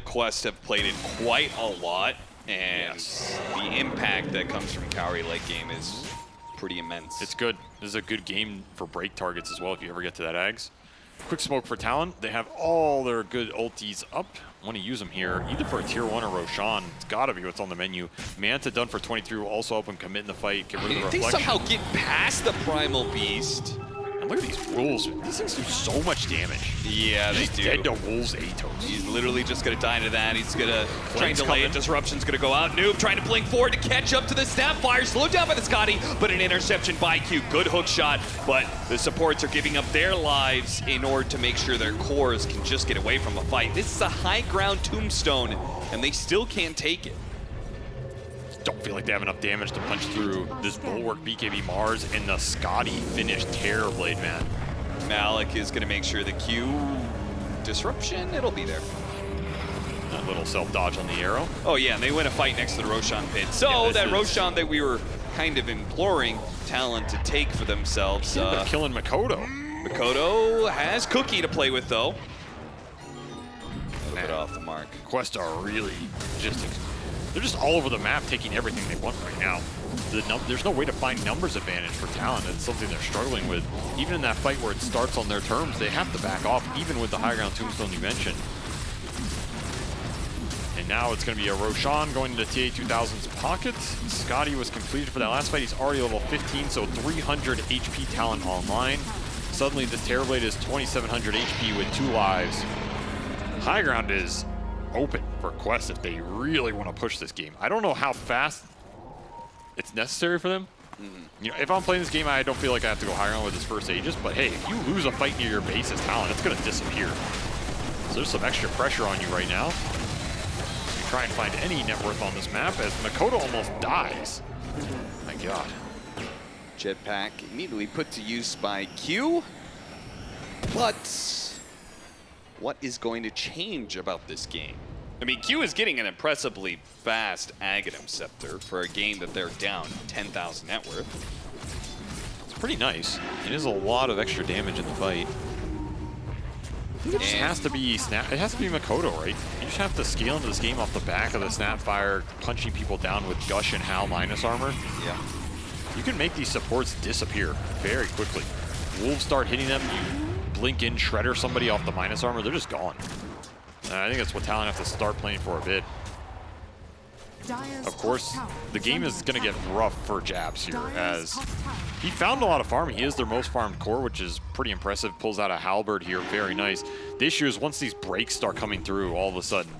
Quest have played it quite a lot, and the impact that comes from Kaori late game is pretty immense. It's good. This is a good game for break targets as well if you ever get to that Ags. Quick smoke for Talon. They have all their good ultis up. Want to use them here, either for a tier 1 or Roshan. It's got to be what's on the menu. Manta done for 23 will also help him commit in the fight, get rid of the They reflection. somehow get past the Primal Beast. And look at these wolves. These things do so much damage. Yeah, they He's do. dead to wolves Atos. He's literally just going to die to that. He's going to try and Blink's delay it. coming. Disruption's going to go out. Noob trying to blink forward to catch up to the Snapfire. Slowed down by the Scotty, but an interception by Q. Good hook shot, but the supports are giving up their lives in order to make sure their cores can just get away from a fight. This is a high ground tombstone, and they still can't take it. Don't feel like they have enough damage to punch through this Bulwark, BKB Mars, and the Scotty finished Terrorblade, man. Malik is going to make sure the Q disruption, it'll be there. That little self-dodge on the arrow. Oh yeah, and they win a fight next to the Roshan pit. So Yeah, that Roshan that we were kind of imploring Talon to take for themselves. They're killing Makoto. Makoto has Cookie to play with though. A little bit off the mark. Quest are really just, they're just all over the map taking everything they want right now. There's no way to find numbers advantage for Talon. It's something they're struggling with. Even in that fight where it starts on their terms, they have to back off, even with the high ground tombstone you mentioned. And now it's going to be a Roshan going into TA2000's pocket. Scotty was completed for that last fight. He's already level 15, so 300 HP Talon online. Suddenly the Terrorblade is 2700 HP with 2 lives. High ground is open for Quest if they really want to push this game. I don't know how fast it's necessary for them. You know, if I'm playing this game, I don't feel like I have to go high ground with his first Aegis, but hey, if you lose a fight near your base as Talon, it's going to disappear. So there's some extra pressure on you right now. You try and find any net worth on this map as Makoto almost dies. My God. Jetpack immediately put to use by Q. But what is going to change about this game? I mean, Q is getting an impressively fast Aghanim Scepter for a game that they're down 10,000 net worth. It's pretty nice. It is a lot of extra damage in the fight. It just has to be It has to be Makoto, right? You just have to scale into this game off the back of the Snapfire, punching people down with Gush and Hal minus armor. Yeah. You can make these supports disappear very quickly. Wolves start hitting them, you blink in, shredder somebody off the minus armor, they're just gone. And I think that's what Talon have to start playing for a bit. Of course, the game is going to get rough for Japs here, as he found a lot of farm. He is their most farmed core, which is pretty impressive. Pulls out a halberd here, very nice. The issue is once these breaks start coming through, all of a sudden,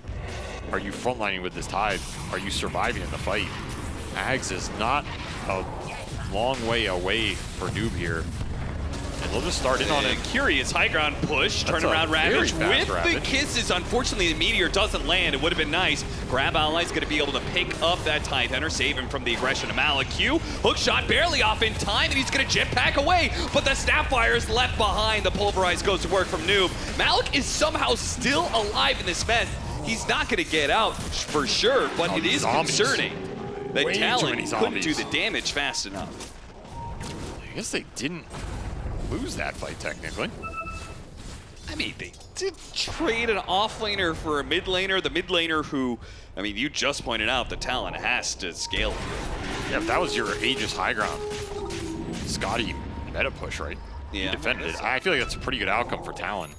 are you frontlining with this Tide? Are you surviving in the fight? Ags is not a long way away for Noob here. And they'll just start in on it. Curious high ground push, turn around Ravage with the kisses. Unfortunately, the meteor doesn't land. It would have been nice. Grab Ally's going to be able to pick up that Tide Hunter, save him from the aggression of Malik. Q, hook shot barely off in time, and he's going to jetpack away. But the Snapfire is left behind. The Pulverize goes to work from Noob. Malik is somehow still alive in this mess. He's not going to get out for sure, but it is concerning that Talon couldn't do the damage fast enough. I guess they didn't lose that fight, technically. I mean, they did trade an offlaner for a mid laner. The mid laner who, I mean, you just pointed out that Talon has to scale. Yeah, if that was your Aegis high ground, Scotty meta push, right? Yeah. He defended it. I feel like that's a pretty good outcome for Talon.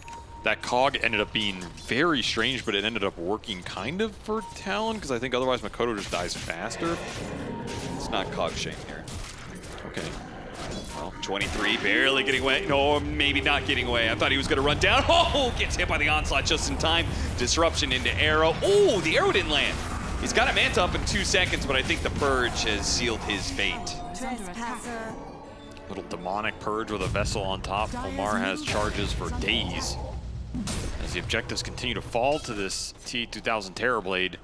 That cog ended up being very strange, but it ended up working kind of for Talon, because I think otherwise Makoto just dies faster. It's not cog shame here. Okay. Well, 23 barely getting away. No, maybe not getting away. I thought he was going to run down. Oh, gets hit by the onslaught just in time. Disruption into arrow. Oh, the arrow didn't land. He's got a manta up in 2 seconds, but I think the purge has sealed his fate. Little demonic purge with a vessel on top. Omar has charges for days. As the objectives continue to fall to this T2000 Terrorblade.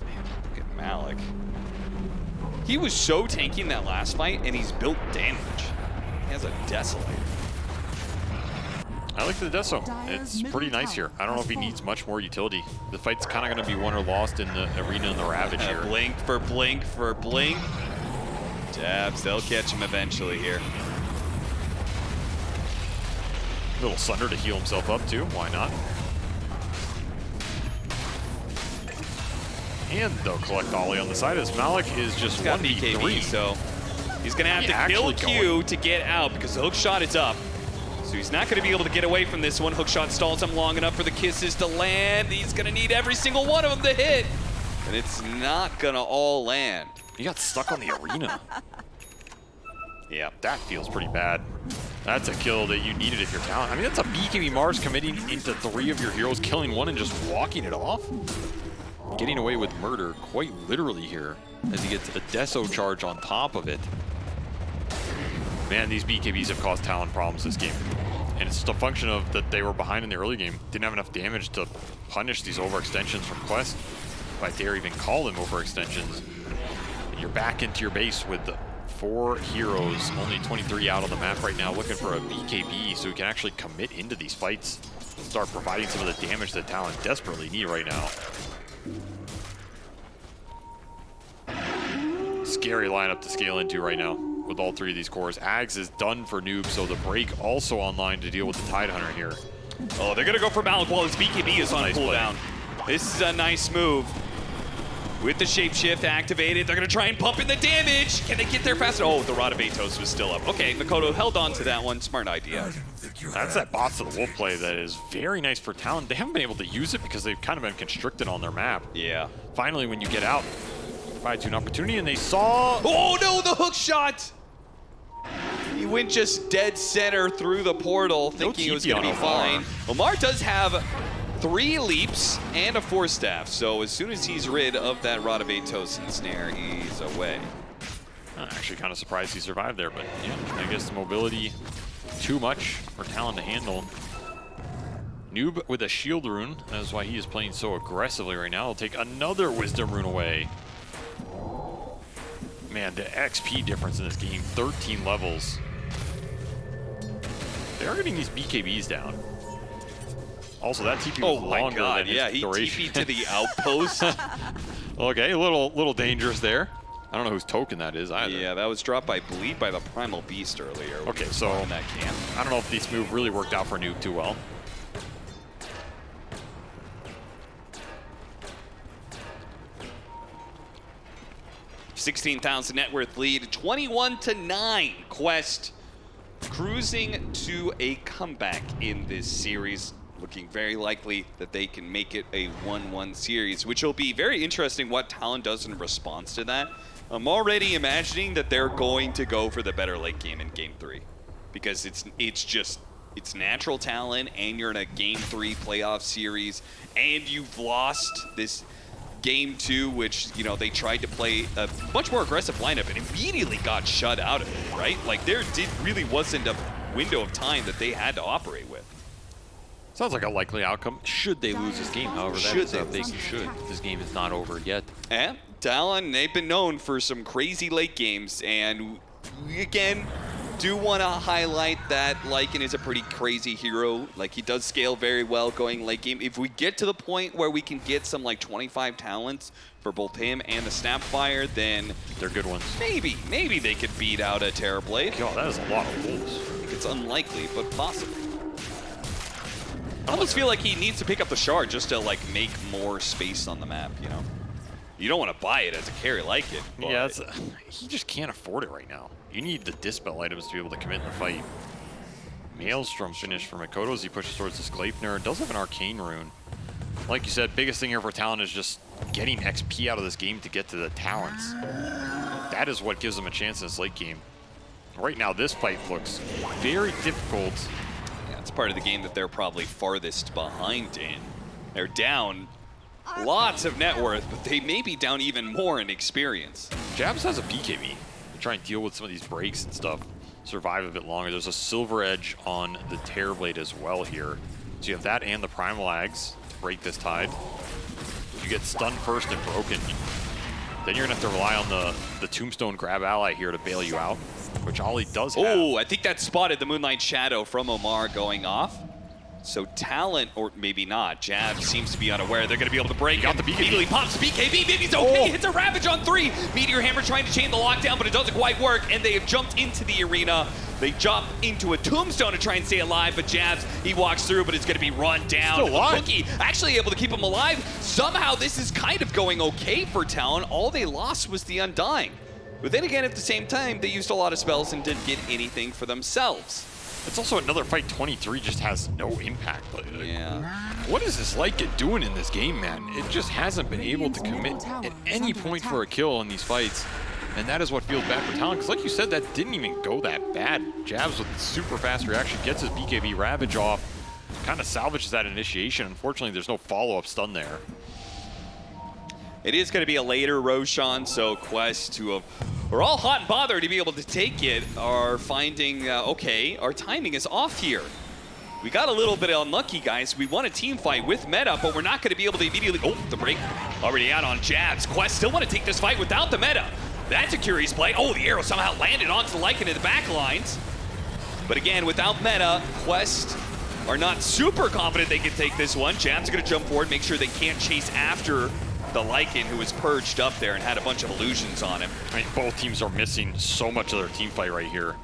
Man, look at Malik. He was so tanky in that last fight, and he's built damage. He has a Desolator. I like the Deso. It's pretty nice here. I don't know if he needs much more utility. The fight's kind of going to be won or lost in the arena and the Ravage here. Blink for blink for blink. Jabs, they'll catch him eventually here. Little Sunder to heal himself up too. Why not? And they'll collect Ollie on the side as Malik is just 1v3. So he's going to have to kill Q to get out because the hook shot is up. So he's not going to be able to get away from this one. Hook shot stalls him long enough for the kisses to land. He's going to need every single one of them to hit. And it's not going to all land. He got stuck on the arena. Yeah, that feels pretty bad. That's a kill that you needed if you're Talon. I mean, that's a BKB Mars committing into 3 of your heroes, killing one and just walking it off. Getting away with murder quite literally here as he gets a Deso charge on top of it. Man, these BKBs have caused Talon problems this game. And it's just a function of that they were behind in the early game. Didn't have enough damage to punish these overextensions from Quest. If I dare even call them overextensions. And you're back into your base with 4 heroes, only 23 out on the map right now, looking for a BKB so we can actually commit into these fights. Start providing some of the damage that Talon desperately need right now. Scary lineup to scale into right now with all 3 of these cores. Ags is done for Noob, so the break also online to deal with the Tide Hunter here. Oh, they're going to go for Malik while his BKB is on cooldown. This is a nice move. With the shapeshift activated, they're going to try and pump in the damage. Can they get there faster? Oh, the Rod of Atos was still up. Okay, Makoto held on to that one. Smart idea. That's that Boss to the Wolf play that is very nice for Talon. They haven't been able to use it because they've kind of been constricted on their map. Yeah. Finally, when you get out, provides you an opportunity, and they saw... Oh no, the hook shot! He went just dead center through the portal, thinking it was going to be fine. Omar does have 3 leaps and a 4-staff, so as soon as he's rid of that Rod of Atos and snare, he's away. I'm actually kind of surprised he survived there, but yeah, I guess the mobility too much for Talon to handle. Noob with a shield rune, that is why he is playing so aggressively right now. He'll take another wisdom rune away. Man, the XP difference in this game, 13 levels. They are getting these BKBs down. Also, that TP was longer than his duration. He TP'd to the outpost. Okay, a little dangerous there. I don't know whose token that is either. Yeah, that was dropped by Bleed by the Primal Beast earlier. Okay, so in that camp. I don't know if this move really worked out for Noob too well. $16,000 net worth lead, 21-9. Quest cruising to a comeback in this series. Looking very likely that they can make it a 1-1 series, which will be very interesting what Talon does in response to that. I'm already imagining that they're going to go for the better late game in Game 3. Because it's natural Talon, and you're in a Game 3 playoff series, and you've lost this game 2, which, you know, they tried to play a much more aggressive lineup and immediately got shut out of it, right? Like, there really wasn't a window of time that they had to operate with. Sounds like a likely outcome should they lose this game. However, that is a big should. This game is not over yet. And Talon, they've been known for some crazy late games, and we, again, do want to highlight that Lycan is a pretty crazy hero. Like, he does scale very well going late game. If we get to the point where we can get some, like, 25 talents for both him and the Snapfire, then they're good ones. Maybe they could beat out a Terrorblade. God, that is a lot of wolves. I think it's unlikely, but possible. I almost feel like he needs to pick up the shard just to, like, make more space on the map, you know? You don't want to buy it as a carry like it. But yeah, he just can't afford it right now. You need the dispel items to be able to commit in the fight. Maelstrom finished for Mikoto as he pushes towards the Skleipnir. Does have an Arcane Rune. Like you said, biggest thing here for Talon is just getting XP out of this game to get to the talents. That is what gives them a chance in this late game. Right now, this fight looks very difficult. Yeah, it's part of the game that they're probably farthest behind in. They're down lots of net worth, but they may be down even more in experience. Jabs has a BKB to try and deal with some of these breaks and stuff, survive a bit longer. There's a Silver Edge on the Terrorblade as well here. So you have that and the Primal Ags to break this tide. If you get stunned first and broken, then you're going to have to rely on the Tombstone grab ally here to bail you out, which Ollie does have. Oh, I think that spotted the Moonlight Shadow from Omar going off. So Talon, or maybe not, Jab seems to be unaware. They're going to be able to break. Got the BKB. Immediately pops BKB. Maybe he's okay. Hits a Ravage on 3. Meteor Hammer trying to chain the lockdown, but it doesn't quite work. And they have jumped into the arena. They jump into a Tombstone to try and stay alive, but Jabs, he walks through, but it's going to be run down. Still alive. Cookie actually able to keep him alive. Somehow this is kind of going okay for Talon. All they lost was the Undying. But then again, at the same time, they used a lot of spells and didn't get anything for themselves. It's also another fight. 23 just has no impact. Yeah. What is this Lycan doing in this game, man? It just hasn't been able to commit at any point for a kill in these fights. And that is what feels bad for Talon. Because like you said, that didn't even go that bad. Jabs with super fast reaction, gets his BKB Ravage off, kind of salvages that initiation. Unfortunately, there's no follow-up stun there. It is going to be a later Roshan, so Quest, who are all hot and bothered to be able to take it, are finding, okay, our timing is off here. We got a little bit unlucky, guys. We won a team fight with meta, but we're not going to be able to immediately... Oh, the break already out on Jabs. Quest still want to take this fight without the meta. That's a curious play. Oh, the arrow somehow landed onto the Lycan in the back lines. But again, without meta, Quest are not super confident they can take this one. Jabs are going to jump forward, make sure they can't chase after the Lycan, who was perched up there and had a bunch of illusions on him. I mean, both teams are missing so much of their team fight right here.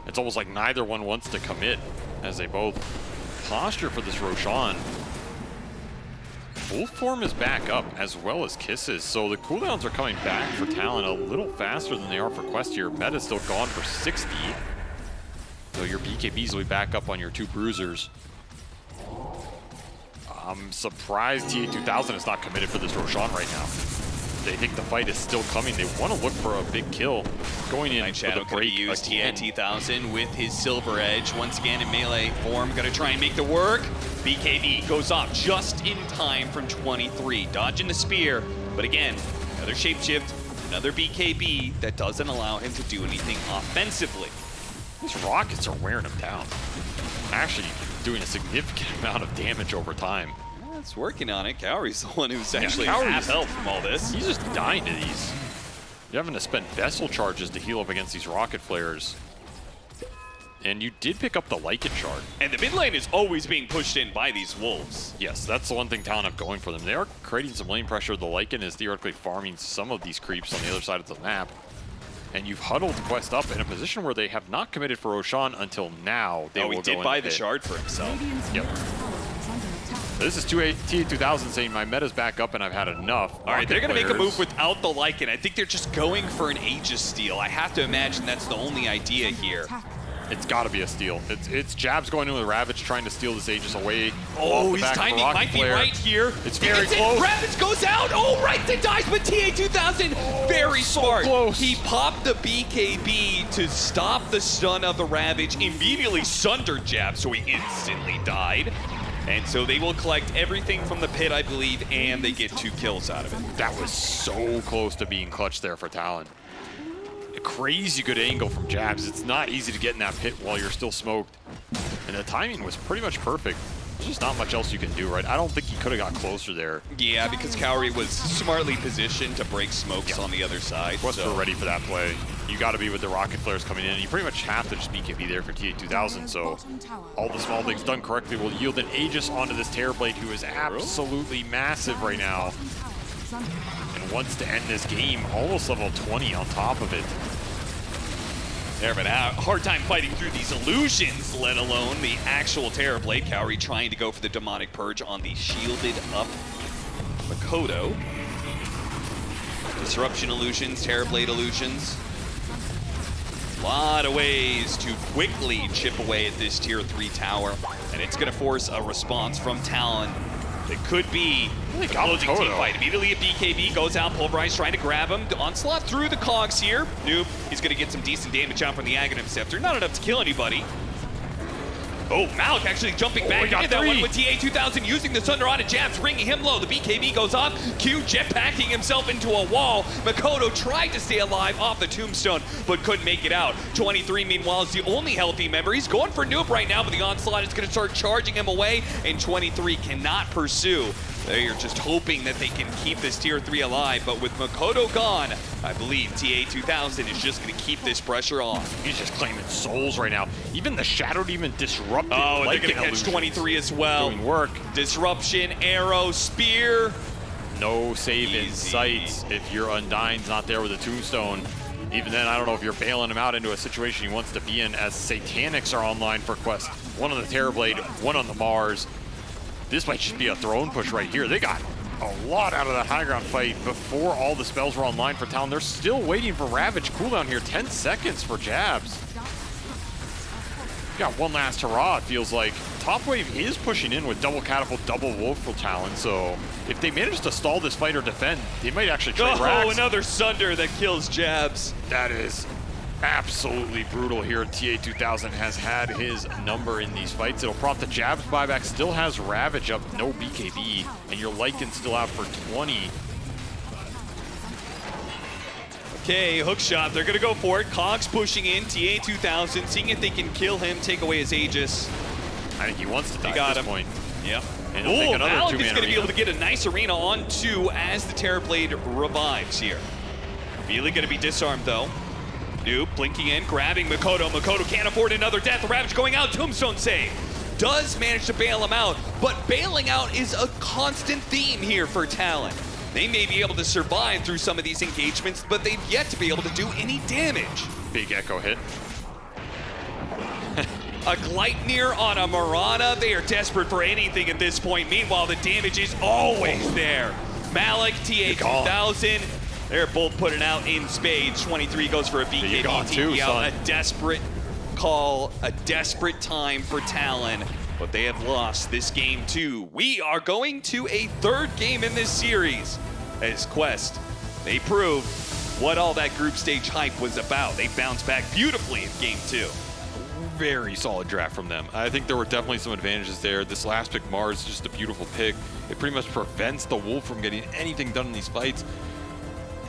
It's almost like neither one wants to commit as they both posture for this Roshan. Full form is back up as well as Kisses, so the cooldowns are coming back for Talon a little faster than they are for Quest here. Meta's still gone for 60. So your BKBs will be back up on your 2 bruisers. I'm surprised TA2000 is not committed for this Roshan right now. They think the fight is still coming. They want to look for a big kill. Going in for the break use again. TA2000 with his Silver Edge. Once again in melee form, gonna try and make the work. BKB goes off just in time from 23. Dodging the spear, but again, another shapeshift, another BKB that doesn't allow him to do anything offensively. These rockets are wearing him down. Actually doing a significant amount of damage over time. Yeah, it's working on it. Kaori's the one who's actually Kaori's half health from all this. He's just dying to these. You're having to spend vessel charges to heal up against these rocket flares. And you did pick up the Lycan shard. And the mid lane is always being pushed in by these wolves. Yes, that's the one thing Talon have going for them. They are creating some lane pressure. The Lycan is theoretically farming some of these creeps on the other side of the map. And you've huddled Quest up in a position where they have not committed for Roshan until now. They he did buy the shard for himself. Yep. This is TA2000 saying my meta's back up and I've had enough. All right, they're going to make a move without the Lycan. I think they're just going for an Aegis steal. I have to imagine that's the only idea here. It's got to be a steal. It's Jabs going in with Ravage trying to steal this Aegis away. Oh, his timing might be right here. It's very close. Ravage goes out. Oh, right, then dies, but TA2000, very smart. Close. He popped the BKB to stop the stun of the Ravage, immediately sundered Jabs, so he instantly died. And so they will collect everything from the pit, I believe, and they get 2 kills out of it. That was so close to being clutch there for Talon. A crazy good angle from Jabs. It's not easy to get in that pit while you're still smoked. And the timing was pretty much perfect. There's just not much else you can do, right? I don't think he could have got closer there. Yeah, because Kaori was smartly positioned to break smokes on the other side. Wasn't ready for that play. You got to be with the rocket flares coming in. You pretty much have to just BKB there for TA2000. So all the small things done correctly will yield an Aegis onto this Terrorblade, who is absolutely massive right now. And wants to end this game almost level 20 on top of it. They're having a hard time fighting through these illusions, let alone the actual Terrorblade. Kaori trying to go for the Demonic Purge on the shielded up Makoto. Disruption illusions, Terrorblade illusions. A lot of ways to quickly chip away at this tier 3 tower, and it's going to force a response from Talon. It could be a closing team fight. Immediately a BKB goes out, Pulverize trying to grab him. The onslaught through the cogs here. Noob, he's going to get some decent damage out from the Aghanim Scepter. Not enough to kill anybody. Oh, Malik actually jumping back into that one with TA2000 using the Thunder on Jabs, ringing him low. The BKB goes off. Q jetpacking himself into a wall. Makoto tried to stay alive off the tombstone, but couldn't make it out. 23, meanwhile, is the only healthy member. He's going for Noob right now, but the onslaught is going to start charging him away, and 23 cannot pursue. They're just hoping that they can keep this tier 3 alive, but with Makoto gone, I believe TA2000 is just going to keep this pressure on. He's just claiming souls right now. Even the Shadow even disrupted. Oh, and they're going to catch 23 as well. Doing work. Disruption, arrow, spear. No save in sight if your Undying's not there with a tombstone. Even then, I don't know if you're bailing him out into a situation he wants to be in, as Satanics are online for Quest. One on the Terrorblade, one on the Mars. This might just be a throne push right here. They got a lot out of that high ground fight before all the spells were online for Talon. They're still waiting for Ravage cooldown here. 10 seconds for Jabs. Got one last hurrah, it feels like. Top wave is pushing in with double catapult, double wolf for Talon, so if they manage to stall this fight or defend, they might actually trade racks. Oh, another Sunder that kills Jabs. That is absolutely brutal here. TA2000 has had his number in these fights. It'll prompt the Jabs buyback. Still has Ravage up, no BKB, and your Lycan still out for 20. Okay, hook shot. They're going to go for it. Cogs pushing in. TA2000, seeing if they can kill him, take away his Aegis. I think he wants to die at this point. Yep. And he'll take another Malik is two-man going to be arena. able to get a nice arena on 2 as the Terrorblade revives here. Really going to be disarmed, though. Noob blinking in, grabbing Makoto. Makoto can't afford another death. Ravage going out. Tombstone save. Does manage to bail him out, but bailing out is a constant theme here for Talon. They may be able to survive through some of these engagements, but they've yet to be able to do any damage. Big echo hit. A Gleipnir on a Mirana. They are desperate for anything at this point. Meanwhile, the damage is always there. Malik, TA2000, they're both putting out in spades. 23 goes for a BKB, TP out. A desperate call, a desperate time for Talon, but they have lost this game too. We are going to a 3rd game in this series as Quest, they prove what all that group stage hype was about. They bounced back beautifully in game 2. Very solid draft from them. I think there were definitely some advantages there. This last pick, Mars, is just a beautiful pick. It pretty much prevents the Wolf from getting anything done in these fights.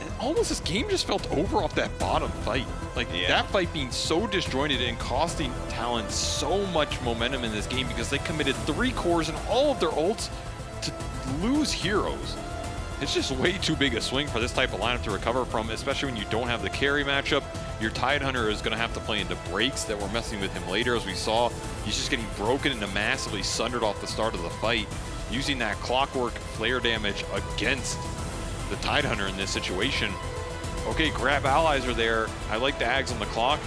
And almost this game just felt over off that bottom fight. Like, that fight being so disjointed and costing Talon so much momentum in this game because they committed 3 cores and all of their ults to lose heroes. It's just way too big a swing for this type of lineup to recover from, especially when you don't have the carry matchup. Your Tidehunter is going to have to play into breaks that were messing with him later, as we saw. He's just getting broken and massively sundered off the start of the fight. Using that clockwork flare damage against the Tidehunter in this situation. Okay, grab allies are there. I like the Ags on the clock.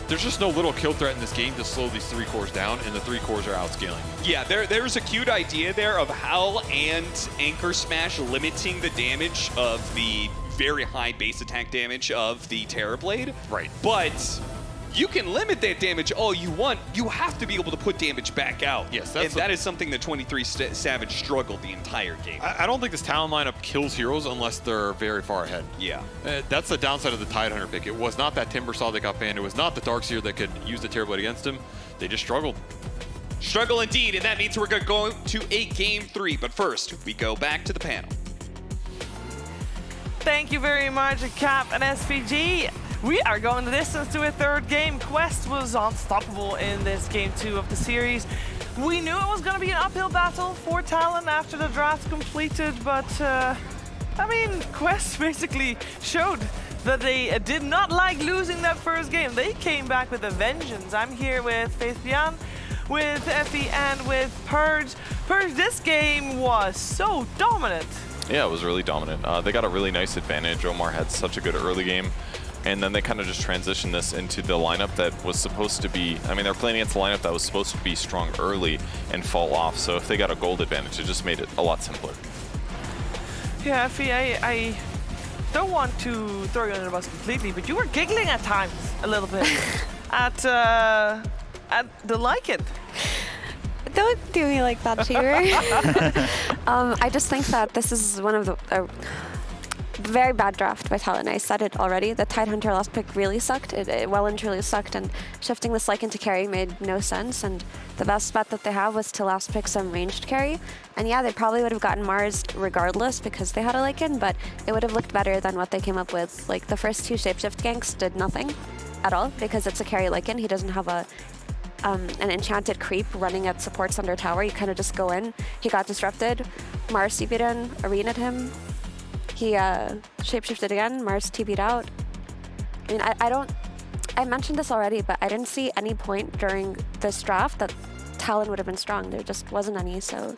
There's just no little kill threat in this game to slow these 3 cores down, and the 3 cores are outscaling. Yeah, there's a cute idea there of Howl and Anchor Smash limiting the damage of the very high base attack damage of the Terrorblade. Right. But you can limit that damage all you want. You have to be able to put damage back out. Yes, that is something that 23 Savage struggled the entire game. I don't think this Talon lineup kills heroes unless they're very far ahead. Yeah. That's the downside of the Tidehunter pick. It was not that Timbersaw that got banned. It was not the Darkseer that could use the Terrorblade against him. They just struggled. Struggle indeed, and that means we're going to go to a game 3. But first, we go back to the panel. Thank you very much, Cap and SVG. We are going the distance to a third game. Quest was unstoppable in this game 2 of the series. We knew it was going to be an uphill battle for Talon after the draft completed, but I mean, Quest basically showed that they did not like losing that first game. They came back with a vengeance. I'm here with Faith Bian, with Effie, and with Purge. Purge, this game was so dominant. Yeah, it was really dominant. They got a really nice advantage. Omar had such a good early game. And then they kind of just transitioned this into the lineup that was supposed to be, I mean, they're playing against a lineup that was supposed to be strong early and fall off. So if they got a gold advantage, it just made it a lot simpler. Yeah, Effie, I don't want to throw you under the bus completely, but you were giggling at times a little bit at the Lycan. Don't do me like that, Cheever. I just think that this is one of the very bad draft by Talon. I said it already. The Tidehunter last pick really sucked. It well and truly sucked, and shifting this Lycan to carry made no sense. And the best bet that they have was to last pick some ranged carry. And yeah, they probably would have gotten Mars regardless because they had a Lycan, but it would have looked better than what they came up with. Like the first 2 shapeshift ganks did nothing at all because it's a carry Lycan. He doesn't have an enchanted creep running at supports under tower. You kind of just go in. He got disrupted. Mars TP'd in, arena'd him. He shapeshifted again. Mars TP'd out. I mean, I mentioned this already, but I didn't see any point during this draft that Talon would have been strong. There just wasn't any, so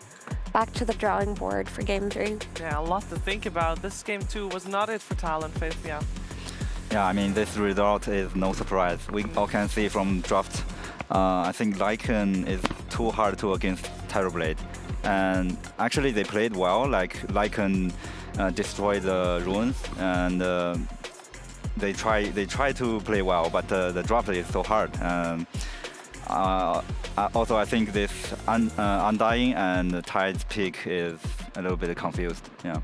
back to the drawing board for game 3. Yeah, a lot to think about. This game 2 was not it for Talon, Faith. Yeah. Yeah, I mean, this result is no surprise. We all can see from draft. I think Lycan is too hard to against Terrorblade. And actually, they played well. Like Lycan destroyed the runes, and they try to play well, but the draft is so hard. Also, I think this Undying and Tide's pick is a little bit confused. Yeah.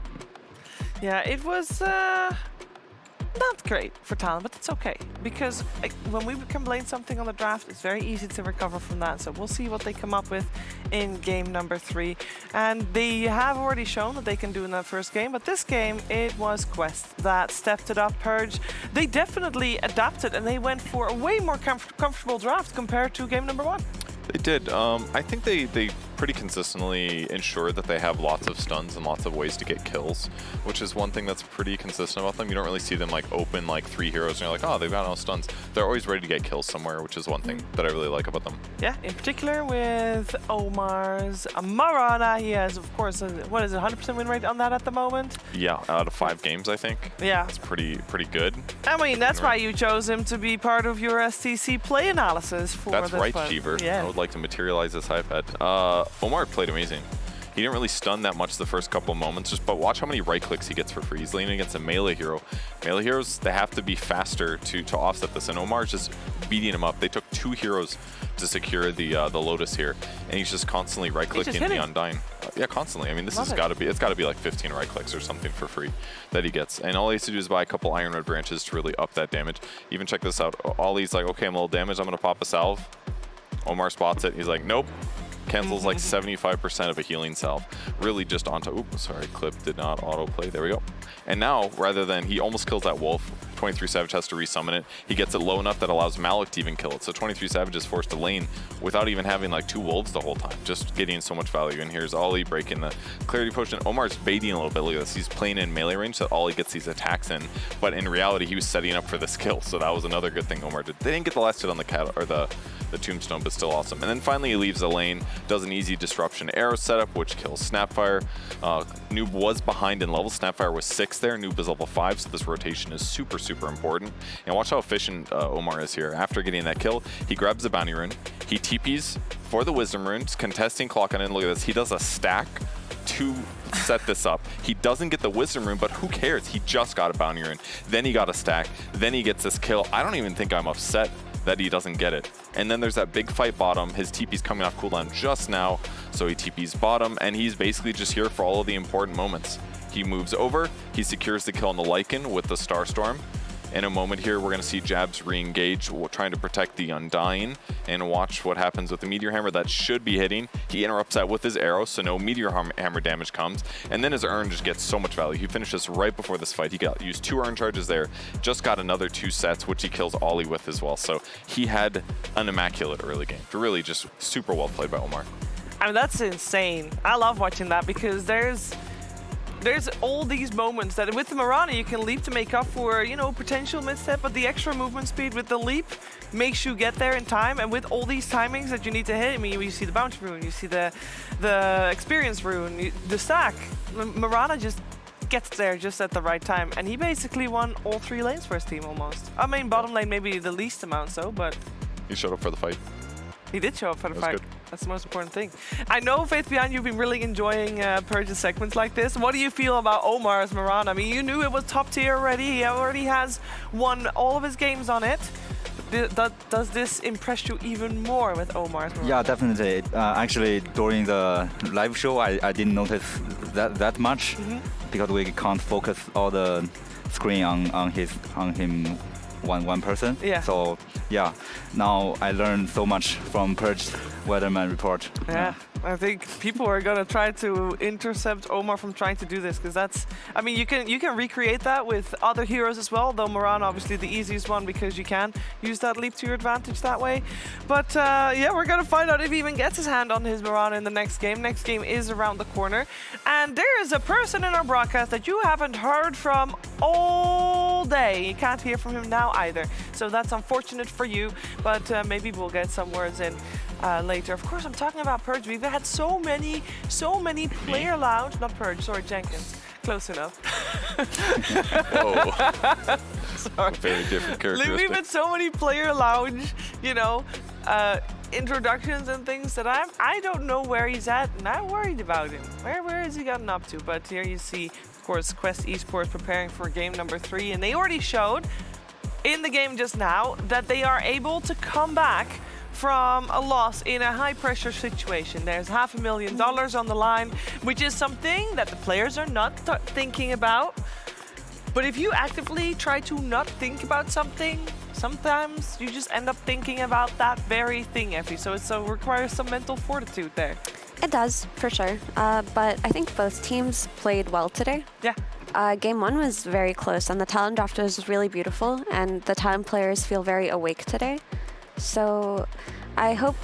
Yeah, it was not great for Talon, but it's okay because when we can blame something on the draft, it's very easy to recover from that. So we'll see what they come up with in game number 3. And they have already shown that they can do in that first game, but this game, it was Quest that stepped it up. Purge, they definitely adapted and they went for a way more comfortable draft compared to game number 1. They did. I think they pretty consistently ensure that they have lots of stuns and lots of ways to get kills, which is one thing that's pretty consistent about them. You don't really see them like open like 3 heroes and you're like, oh, they've got no stuns. They're always ready to get kills somewhere, which is one thing that I really like about them. Yeah, in particular with Omar's Marana, he has, of course, what is it, 100% win rate on that at the moment? Yeah, out of 5 games, I think. Yeah. It's pretty good. I mean, that's why you chose him to be part of your STC play analysis for That's this right, one. Cheever. Yeah. I would like to materialize this high bet. Omar played amazing. He didn't really stun that much the first couple moments, but watch how many right clicks he gets for free. He's leaning against a melee hero. Melee heroes, they have to be faster to offset this, and Omar's just beating him up. They took 2 heroes to secure the Lotus here, and he's just constantly right clicking the Undying. Yeah, constantly. I mean, this has got to be, it's got to be like 15 right clicks or something for free that he gets. And all he has to do is buy a couple Iron Red branches to really up that damage. Even check this out. Ollie's like, okay, I'm a little damaged. I'm going to pop a salve. Omar spots it. He's like, nope. Cancels like 75% of a healing salve. Really just onto, oops, sorry, clip did not autoplay. There we go. And now, rather than, he almost kills that wolf. 23 Savage has to resummon it. He gets it low enough that allows Malik to even kill it. So 23 Savage is forced to lane without even having like 2 wolves the whole time. Just getting so much value. And here's Ollie breaking the clarity potion. Omar's baiting a little bit. Look at this. He's playing in melee range so Ollie gets these attacks in. But in reality, he was setting up for this kill. So that was another good thing Omar did. They didn't get the last hit on the cat or the tombstone, but still awesome. And then finally he leaves the lane, does an easy disruption arrow setup, which kills Snapfire. Noob was behind in level. Snapfire was 6 there. Noob is level 5, so this rotation is super, super important. And watch how efficient Omar is here. After getting that kill, he grabs the bounty rune. He TPs for the wisdom runes, contesting clock on in. Look at this. He does a stack to set this up. He doesn't get the wisdom rune, but who cares? He just got a bounty rune. Then he got a stack. Then he gets this kill. I don't even think I'm upset that he doesn't get it. And then there's that big fight bottom. His TP's coming off cooldown just now, so he TP's bottom, and he's basically just here for all of the important moments. He moves over, he secures the kill on the Lycan with the Starstorm. Then he gets this kill In a moment here, we're going to see Jabs re-engage, trying to protect the Undying, and watch what happens with the Meteor Hammer. That should be hitting. He interrupts that with his arrow, so no Meteor Hammer damage comes. And then his Urn just gets so much value. He finishes right before this fight. He used 2 Urn charges there, just got another 2 sets, which he kills Ollie with as well. So he had an immaculate early game. Really just super well played by Omar. I mean, that's insane. I love watching that because there's all these moments that with the Mirana you can leap to make up for, you know, potential misstep, but the extra movement speed with the leap makes you get there in time. And with all these timings that you need to hit, I mean, you see the bounce rune, you see the experience rune, the stack. Mirana just gets there just at the right time, and he basically won all 3 lanes for his team almost. I mean, bottom lane maybe the least amount so, but He showed up for the fight. he did show up for the That was fight. good. That's the most important thing. I know, Faith Behind, you've been really enjoying Purge's segments like this. What do you feel about Omar's Mirana? I mean, you knew it was top tier already. He already has won all of his games on it. Does this impress you even more with Omar's Mirana? Yeah, definitely. Actually, during the live show, I didn't notice that much because we can't focus all the screen on him one person. Yeah. So yeah, now I learned so much from Purge's Weatherman report. Yeah, I think people are gonna try to intercept Omar from trying to do this because that's, I mean, you can recreate that with other heroes as well. Though Mirana obviously the easiest one because you can use that leap to your advantage that way. But yeah, we're gonna find out if he even gets his hand on his Mirana in the next game. Next game is around the corner, and there is a person in our broadcast that you haven't heard from all day. You can't hear from him now either, so that's unfortunate for you. But maybe we'll get some words in later. Of course, I'm talking about Purge. We've had so many player lounge, not Purge, sorry, Jenkins. Close enough. Whoa. Sorry. Very different characteristic. We've had so many player lounge, you know, introductions and things that I don't know where he's at, and I'm worried about him. Where has he gotten up to? But here you see, of course, Quest Esports preparing for game number 3, and they already showed in the game just now that they are able to come back from a loss in a high-pressure situation. There's $500,000 on the line, which is something that the players are not thinking about. But if you actively try to not think about something, sometimes you just end up thinking about that very thing, Effie. So it requires some mental fortitude there. It does, for sure. But I think both teams played well today. Yeah. Game 1 was very close, and the Talon draft was really beautiful, and the Talon players feel very awake today. So I hope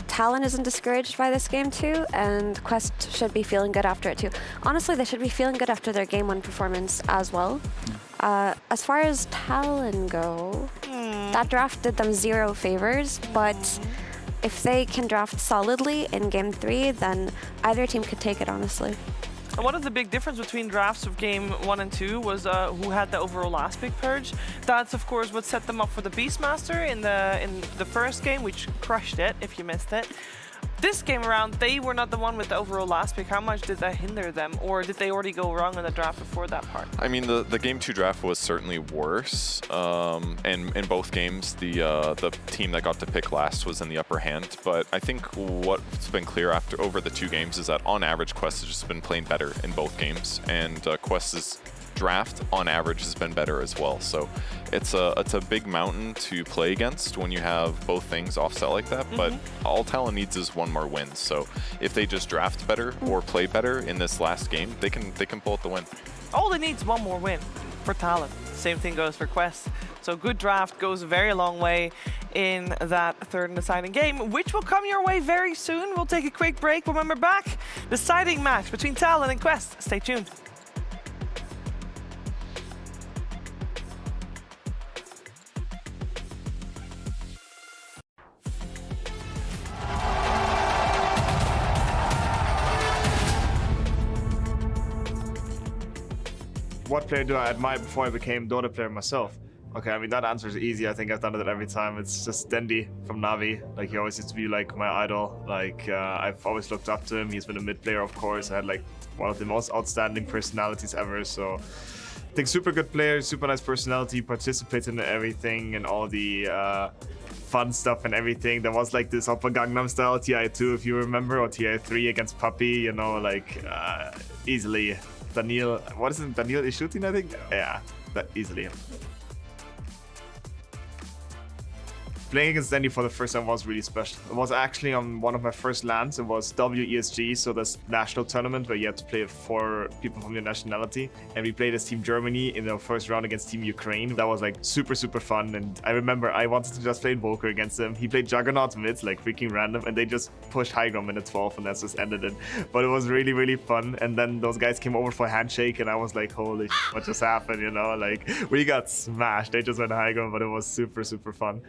Talon isn't discouraged by this game too, and Quest should be feeling good after it too. Honestly, they should be feeling good after their game 1 performance as well. As far as Talon go, that draft did them 0 favors, but if they can draft solidly in game 3, then either team could take it, honestly. And one of the big difference between drafts of game 1 and 2 was who had the overall last pick Purge. That's of course what set them up for the Beastmaster in the first game, which crushed it if you missed it. This game around, they were not the one with the overall last pick. How much did that hinder them, or did they already go wrong in the draft before that part? I mean, the game 2 draft was certainly worse. And in both games, the team that got to pick last was in the upper hand. But I think what's been clear over the 2 games is that on average, Quest has just been playing better in both games, and Quest's draft on average has been better as well. So it's a big mountain to play against when you have both things offset like that. But all Talon needs is 1 more win. So if they just draft better or play better in this last game, they can pull out the win. All they need is 1 more win for Talon. Same thing goes for Quest. So good draft goes a very long way in that 3rd and deciding game, which will come your way very soon. We'll take a quick break, but when we're back, deciding match between Talon and Quest. Stay tuned. What player do I admire before I became Dota player myself? Okay, I mean, that answer is easy. I think I've done it every time. It's just Dendi from Navi. Like, he always used to be like my idol. Like, I've always looked up to him. He's been a mid player, of course. I had like one of the most outstanding personalities ever. So I think super good player, super nice personality, participates in everything and all the fun stuff and everything. There was like this Oppa Gangnam Style TI2, if you remember, or TI3 against Puppy, you know, like easily. Daniel, what is it? Daniel Ishutin, I think? Yeah, that easily. Playing against Dandy for the first time was really special. It was actually on one of my first LANs. It was WESG, so this national tournament where you had to play 4 people from your nationality. And we played as Team Germany in the first round against Team Ukraine. That was like super, super fun. And I remember I wanted to just play Invoker against him. He played Juggernaut mid, like freaking random, and they just pushed high ground minute 12 and that's just ended it. But it was really, really fun. And then those guys came over for a handshake and I was like, holy shit, what just happened, you know? Like, we got smashed. They just went high ground, but it was super, super fun.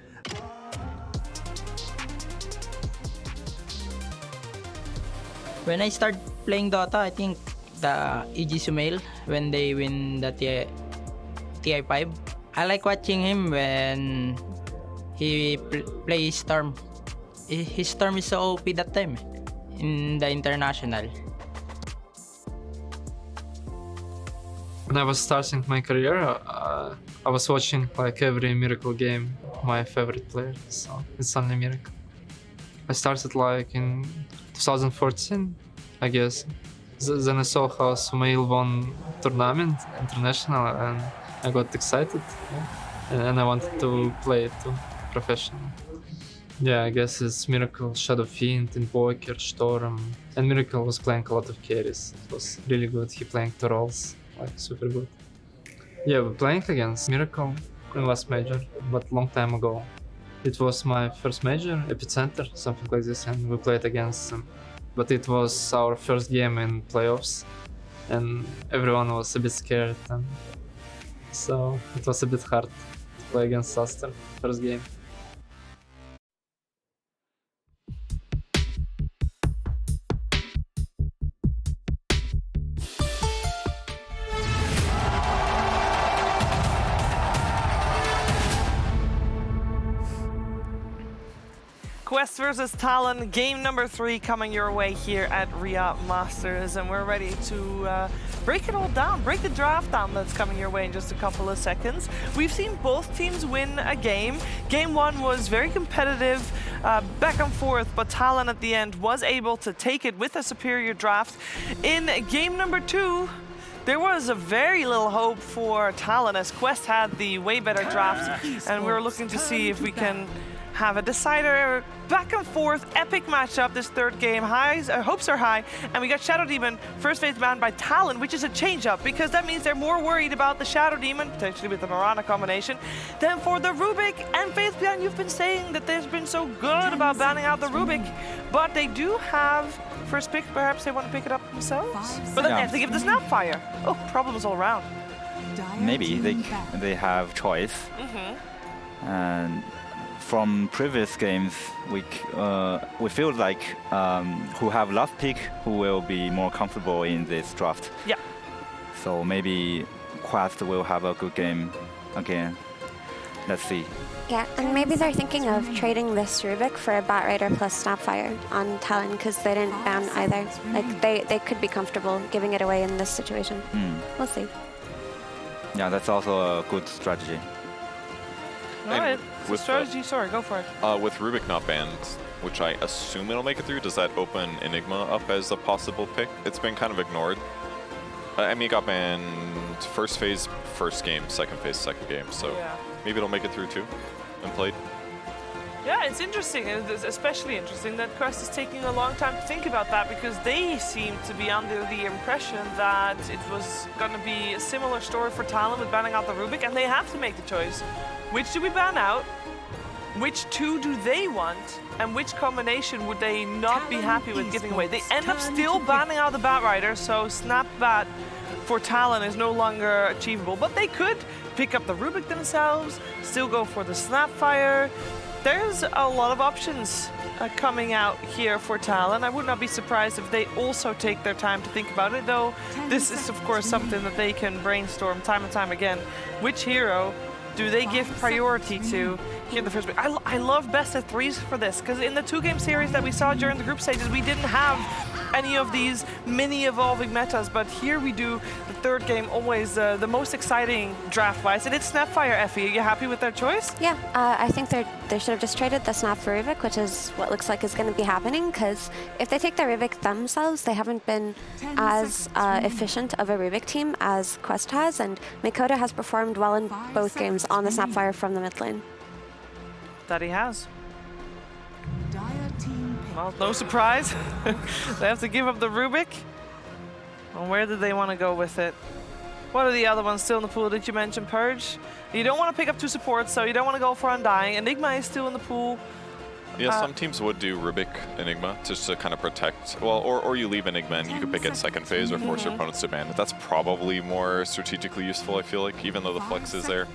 When I start playing Dota, I think the EG Sumail, when they win the TI5, I like watching him when he plays Storm. His Storm is so OP that time in the international. When I was starting my career, I was watching like every Miracle game, my favorite player, so it's only Miracle. I started like in 2014, I guess. Then I saw how Sumail won tournament, international, and I got excited, and I wanted to play it too, professionally. Yeah, I guess it's Miracle, Shadow Fiend, Invoker, Storm, and Miracle was playing a lot of carries. It was really good. He playing 2 roles, like super good. Yeah, we're playing against Miracle in last major, but long time ago. It was my first major, Epicenter, something like this, and we played against them. But it was our first game in playoffs, and everyone was a bit scared, and so it was a bit hard to play against Aster, first game. Quest versus Talon, game number 3 coming your way here at Riyadh Masters, and we're ready to break it all down, break the draft down that's coming your way in just a couple of seconds. We've seen both teams win a game. Game 1 was very competitive, back and forth, but Talon at the end was able to take it with a superior draft. In game number 2, there was a very little hope for Talon as Quest had the way better draft, and we were looking to see if we can have a decider, back and forth, epic matchup this third game. Hopes are high, and we got Shadow Demon first phase banned by Talon, which is a change-up, because that means they're more worried about the Shadow Demon, potentially with the Mirana combination, than for the Rubik. And Faith Beyond, you've been saying that they've been so good about banning out the Rubik, but they do have first pick. Perhaps they want to pick it up themselves? But then they have to give the Snapfire. Oh, problems all around. Maybe they have choice. And from previous games, we feel like who have last pick, who will be more comfortable in this draft. Yeah. So maybe Quest will have a good game again. Let's see. Yeah, and maybe they're thinking of trading this Rubik for a Batrider plus Snapfire on Talon because they didn't ban either. Like they could be comfortable giving it away in this situation. We'll see. Yeah, that's also a good strategy. All right. With strategy, sorry, go for it. With Rubik not banned, which I assume it'll make it through, does that open Enigma up as a possible pick? It's been kind of ignored. I mean, it got banned first phase, first game, second phase, second game, so maybe it'll make it through too and played. Yeah, it's interesting, and it's especially interesting that Quest is taking a long time to think about that, because they seem to be under the impression that it was going to be a similar story for Talon with banning out the Rubik, and they have to make the choice. Which do we ban out? Which 2 do they want? And which combination would they not be happy with giving away? They end up still banning out the Batrider, so Snap Bat for Talon is no longer achievable. But they could pick up the Rubik themselves, still go for the Snapfire. There's a lot of options coming out here for Talon. I would not be surprised if they also take their time to think about it, though this is of course something that they can brainstorm time and time again. Which hero do they give priority to here in the first week? I love best of 3s for this, because in the 2-game series that we saw during the group stages, we didn't have any of these mini evolving metas, but here we do the third game, always the most exciting draft-wise. And it's Snapfire, Effie. Are you happy with their choice? Yeah, I think they should have just traded the Snap for Rubik, which is what looks like is going to be happening, because if they take the Rubik themselves, they haven't been as efficient of a Rubik team as Quest has, and Mikoto has performed well in both games on the Snapfire from the mid lane. that he has. Dire team Well, no surprise. They have to give up the Rubik. And where did they want to go with it? What are the other ones still in the pool? Did you mention Purge? You don't want to pick up 2 supports, so you don't want to go for Undying. Enigma is still in the pool. Yeah, some teams would do Rubik Enigma just to kind of protect, well, or you leave Enigma and you could pick it second phase or force your opponents to ban it. That's probably more strategically useful, I feel like, even though the flex is there.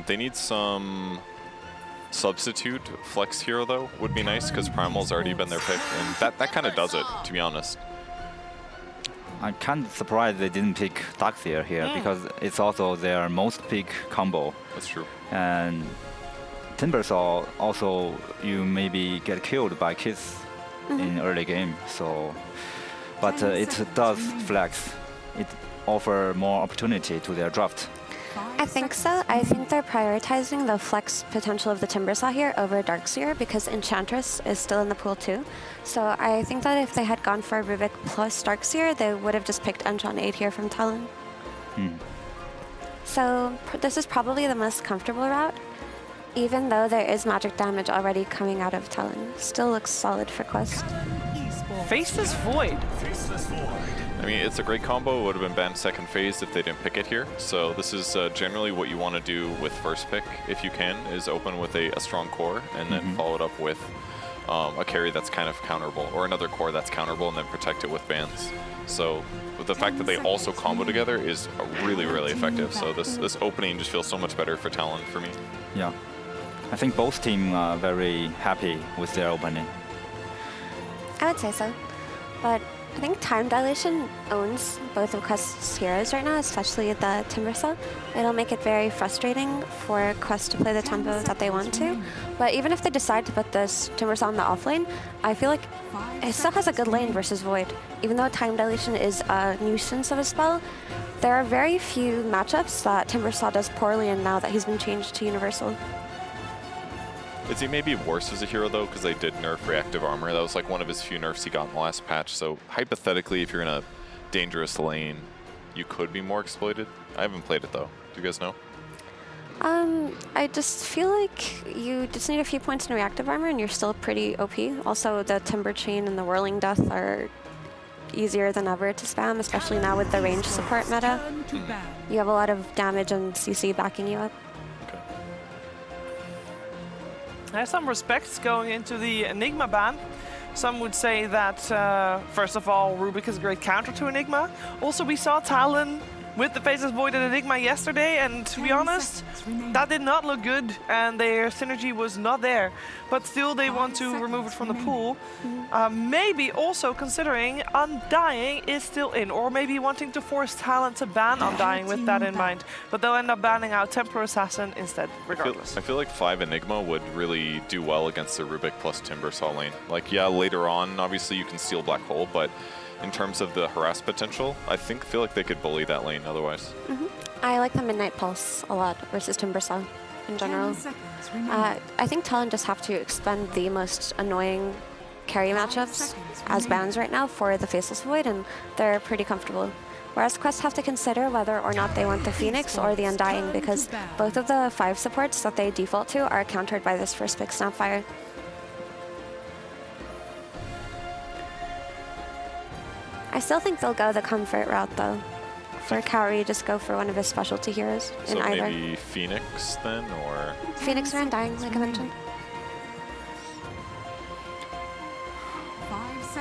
They need some substitute flex hero, though, would be nice, because Primal's already been their pick, and that kind of does it, to be honest. I'm kind of surprised they didn't pick Darkseer here, because it's also their most pick combo. That's true. And Timbersaw also, you maybe get killed by Kiss in early game, so, but it does flex. It offers more opportunity to their draft. I think so. I think they're prioritizing the flex potential of the Timbersaw here over Darkseer because Enchantress is still in the pool too. So I think that if they had gone for Rubik plus Darkseer, they would have just picked Enchant 8 here from Talon. So this is probably the most comfortable route, even though there is magic damage already coming out of Talon. Still looks solid for Quest. Faceless Void. I mean, it's a great combo. It would have been banned second phase if they didn't pick it here. So this is generally what you want to do with first pick, if you can, is open with a strong core and then follow it up with a carry that's kind of counterable, or another core that's counterable, and then protect it with bans. So the fact that they also combo together is really, really effective. So this opening just feels so much better for Talon for me. Yeah. I think both teams are very happy with their opening. I would say so. But I think Time Dilation owns both of Quest's heroes right now, especially the Timbersaw. It'll make it very frustrating for Quest to play the tempo that they want to. But even if they decide to put this Timbersaw in the offlane, I feel like it still has a good lane versus Void. Even though Time Dilation is a nuisance of a spell, there are very few matchups that Timbersaw does poorly in now that he's been changed to Universal. Is he maybe worse as a hero, though, because they did nerf reactive armor? That was like one of his few nerfs he got in the last patch. So hypothetically, if you're in a dangerous lane, you could be more exploited. I haven't played it, though. Do you guys know? I just feel like you just need a few points in reactive armor and you're still pretty OP. Also, the Timber Chain and the Whirling Death are easier than ever to spam, especially now with the range support meta. You have a lot of damage and CC backing you up. There's some respect going into the Enigma ban. Some would say that, first of all, Rubik is a great counter to Enigma. Also, we saw Talon with the Faceless Void and Enigma yesterday, and to be honest, that did not look good, and their synergy was not there. But still, they want to remove it from the pool. Maybe also considering Undying is still in, or maybe wanting to force Talon to ban Undying with that in mind. But they'll end up banning out Temporal Assassin instead, regardless. I feel like 5 Enigma would really do well against the Rubik plus Timbersaw lane. Like, yeah, later on, obviously you can steal Black Hole, but in terms of the harass potential, I feel like they could bully that lane otherwise. I like the Midnight Pulse a lot versus Timbersaw in general. I think Talon just have to expend the most annoying carry matchups as bans right now for the Faceless Void, and they're pretty comfortable. Whereas Quest have to consider whether or not they want the Phoenix or the Undying, because both of the 5 supports that they default to are countered by this first pick Snapfire. I still think they'll go the comfort route, though. For Kaori, just go for one of his specialty heroes in so either. Maybe Phoenix then, or? Phoenix or Undying, like I mentioned.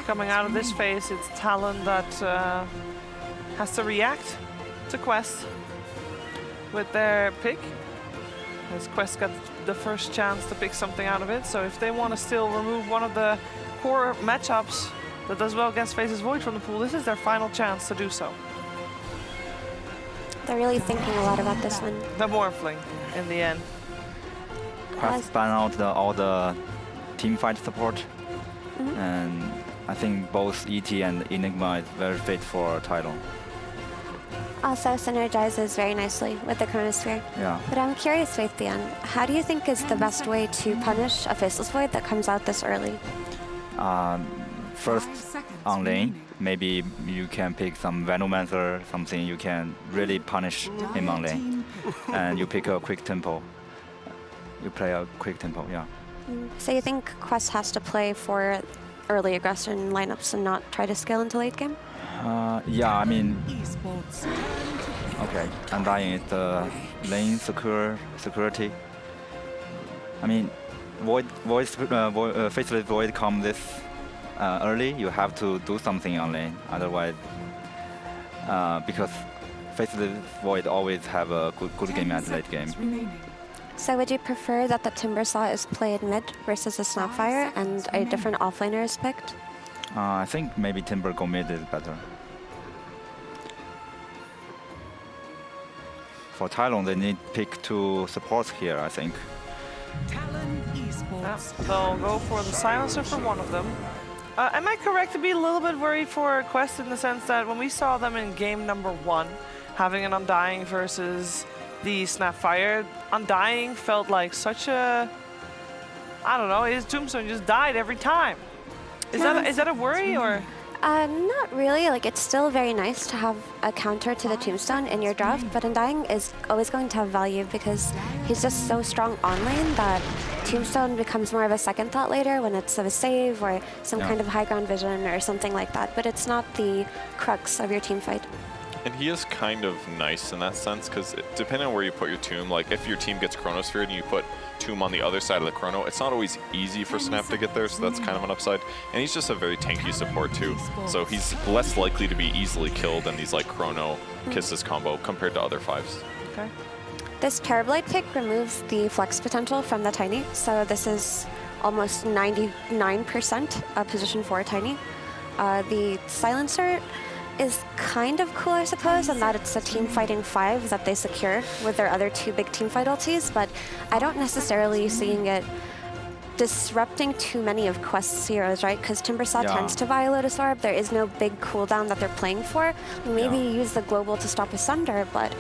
Coming out of this phase, it's Talon that has to react to Quest with their pick. As Quest got the first chance to pick something out of it, so if they want to still remove one of the core matchups that does well against Faceless Void from the pool, this is their final chance to do so. They're really thinking a lot about this one. The Morphling, in the end. Quest ban out all the team fight support, and I think both ET and Enigma is very fit for Talon. Also synergizes very nicely with the Chronosphere. Yeah. But I'm curious, Faithian, how do you think is the best way to punish a Faceless Void that comes out this early? First on lane, maybe you can pick some Venomancer, something you can really punish him on lane, and you pick a quick tempo. you play a quick tempo. Yeah. So you think Quest has to play for early aggression lineups and not try to scale into late game? Yeah, I mean, Esports. okay, Undying is the lane security. I mean, Faceless Void come this early, you have to do something on lane. Otherwise, because Faceless Void always have a good game at late game. So would you prefer that the Timbersaw is played mid versus a Snapfire and a different offlaner is picked? I think maybe Timber go mid is better. For Talon, they need pick 2 supports here, I think. Talon Esports. They'll go for the silencer for one of them. Am I correct to be a little bit worried for Quest in the sense that when we saw them in game number 1, having an Undying versus the Snapfire, Undying felt like such a, I don't know, his tombstone just died every time. Is that a worry or? Not really. Like, it's still very nice to have a counter to the Tombstone in your draft, but Undying is always going to have value because he's just so strong on lane that Tombstone becomes more of a second thought later when it's of a save or some kind of high ground vision or something like that, but it's not the crux of your team fight. And he is kind of nice in that sense, because depending on where you put your Tomb, like if your team gets Chronosphere and you put Tomb on the other side of the Chrono, it's not always easy for Snap to get there, so that's kind of an upside. And he's just a very tanky support too, so he's less likely to be easily killed in these like Chrono Kisses combo compared to other 5s. Okay. This Terrorblight pick removes the flex potential from the Tiny, so this is almost 99% a position for a Tiny. The Silencer is kind of cool, I suppose, in that it's a team fighting 5 that they secure with their other 2 big team fight ultis, but I don't necessarily seeing it disrupting too many of Quest's heroes, right? Because Timbersaw tends to buy a Lotus Orb. There is no big cooldown that they're playing for. Maybe use the global to stop a Sunder, but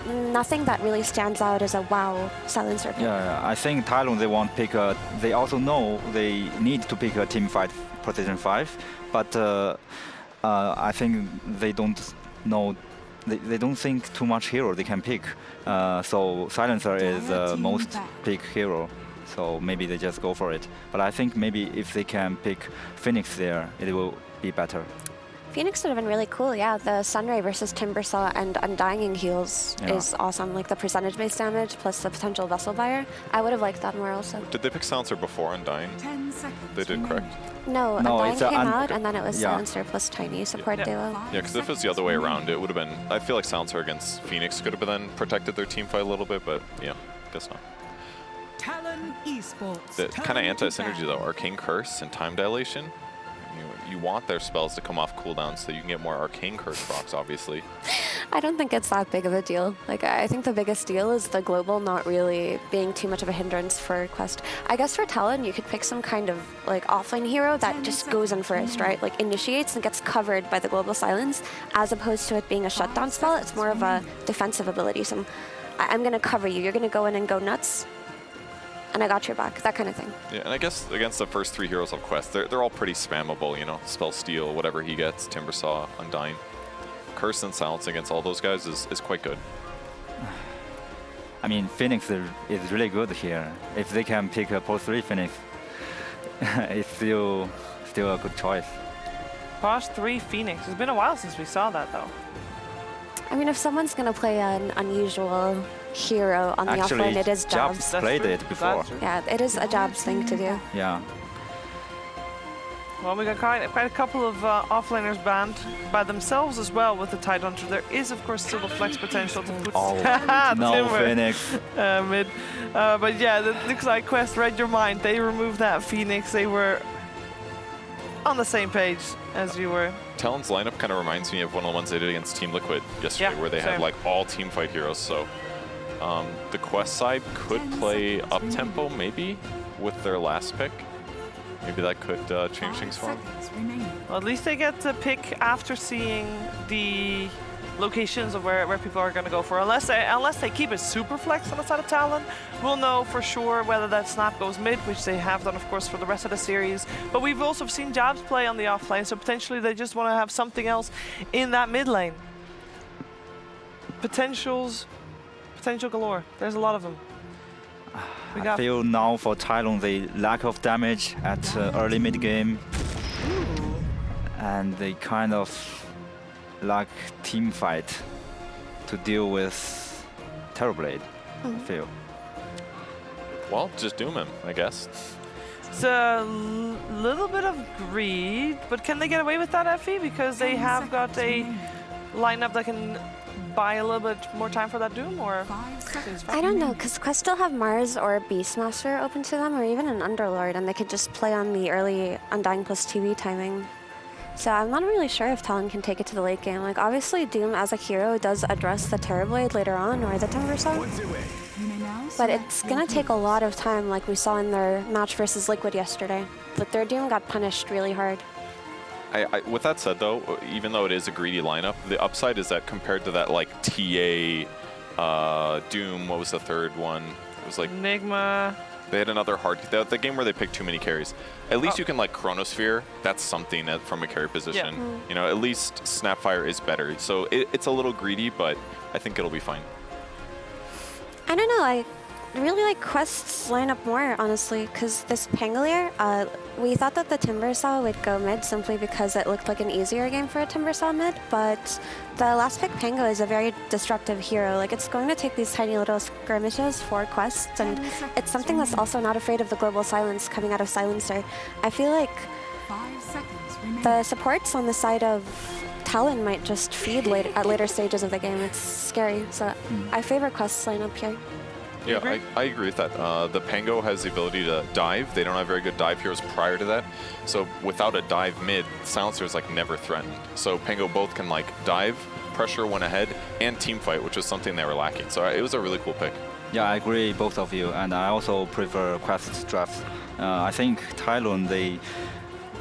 nothing that really stands out as a wow Silencer pick. Yeah, I think Talon, they want pick a, they also know they need to pick a team fight position 5, but I think they don't know, they don't think too much hero they can pick. So Silencer is the most pick hero, so maybe they just go for it. But I think maybe if they can pick Phoenix there, it will be better. Phoenix would have been really cool, yeah. The Sunray versus Timbersaw and Undying heals is awesome. Like the percentage-based damage plus the potential Vessel Buyer. I would have liked that more also. Did they pick Silencer before Undying? 10 seconds. They did, correct? No, Undying came out and then it was Silencer plus Tiny support duo. Yeah, because if it was the other way around, it would have been, I feel like Silencer against Phoenix could have then protected their team fight a little bit, but yeah, guess not. Talon Esports. The kind of anti-synergy though, Arcane Curse and Time Dilation, you want their spells to come off cooldown so you can get more Arcane Curse procs, obviously. I don't think it's that big of a deal. Like, I think the biggest deal is the global not really being too much of a hindrance for Quest. I guess for Talon, you could pick some kind of like offlane hero that just goes in first, right? Like initiates and gets covered by the global silence, as opposed to it being a shutdown spell. It's more of a defensive ability. So I'm gonna cover you. You're gonna go in and go nuts, and I got your back, that kind of thing. Yeah, and I guess against the first 3 heroes of Quest, they're all pretty spammable, you know, Spell Steal, whatever he gets, Timbersaw, Undying. Curse and Silence against all those guys is quite good. I mean, Phoenix is really good here. If they can pick a post 3 Phoenix, it's still a good choice. Post 3 Phoenix. It's been a while since we saw that though. I mean, if someone's gonna play an unusual hero on the offlane, it is Jabs. Played it before. Yeah, it is a Jabs thing to do. Yeah. Well, we got quite a couple of offlaners banned by themselves as well with the Tidehunter. There is, of course, still the flex potential to put no Phoenix. Mid. But yeah, it looks like Quest read your mind. They removed that Phoenix. They were on the same page as you were. Talon's lineup kind of reminds me of one of the ones they did against Team Liquid yesterday, where they had like all team fight heroes. So the Quest side could play up-tempo maybe with their last pick. Maybe that could change things for them. Well, at least they get to pick after seeing the locations of where people are going to go for. Unless they keep it super flex on the side of Talon, we'll know for sure whether that snap goes mid, which they have done, of course, for the rest of the series. But we've also seen Jabs play on the off lane, so potentially they just want to have something else in that mid lane. Potential galore. There's a lot of them. I feel now for Talon, the lack of damage at early mid game, and they kind of lack team fight to deal with Terrorblade. I feel. Well, just doom him, I guess. It's a little bit of greed, but can they get away with that, Effie? Because they have got a lineup that can buy a little bit more time for that Doom, or? I don't know, because Quest still have Mars or Beastmaster open to them, or even an Underlord, and they could just play on the early Undying plus TV timing. So I'm not really sure if Talon can take it to the late game. Like, obviously Doom as a hero does address the Terrorblade later on, or the Timbersaw. But it's gonna take a lot of time, like we saw in their match versus Liquid yesterday. Like, their Doom got punished really hard. With that said, though, even though it is a greedy lineup, the upside is that compared to that, like, TA, Doom, what was the third one? It was like... Enigma. They had another hard... The game where they picked too many carries. At least you can, like, Chronosphere. That's something from a carry position. Yeah. You know, at least Snapfire is better. So it's a little greedy, but I think it'll be fine. I don't know, I really like Quest's lineup more, honestly, because this Pangolier, we thought that the Timbersaw would go mid simply because it looked like an easier game for a Timbersaw mid, but the last pick Pango is a very destructive hero. Like, it's going to take these tiny little skirmishes for Quest, and it's something that's also not afraid of the global silence coming out of Silencer. I feel like the supports on the side of Talon might just feed at later stages of the game. It's scary, so I favor Quest's lineup here. Yeah, I agree with that. The Pango has the ability to dive. They don't have very good dive heroes prior to that. So without a dive mid, Silencer is like never threatened. So Pango both can like dive, pressure one ahead, and team fight, which is something they were lacking. So it was a really cool pick. Yeah, I agree, both of you, and I also prefer Quest draft. I think Talon,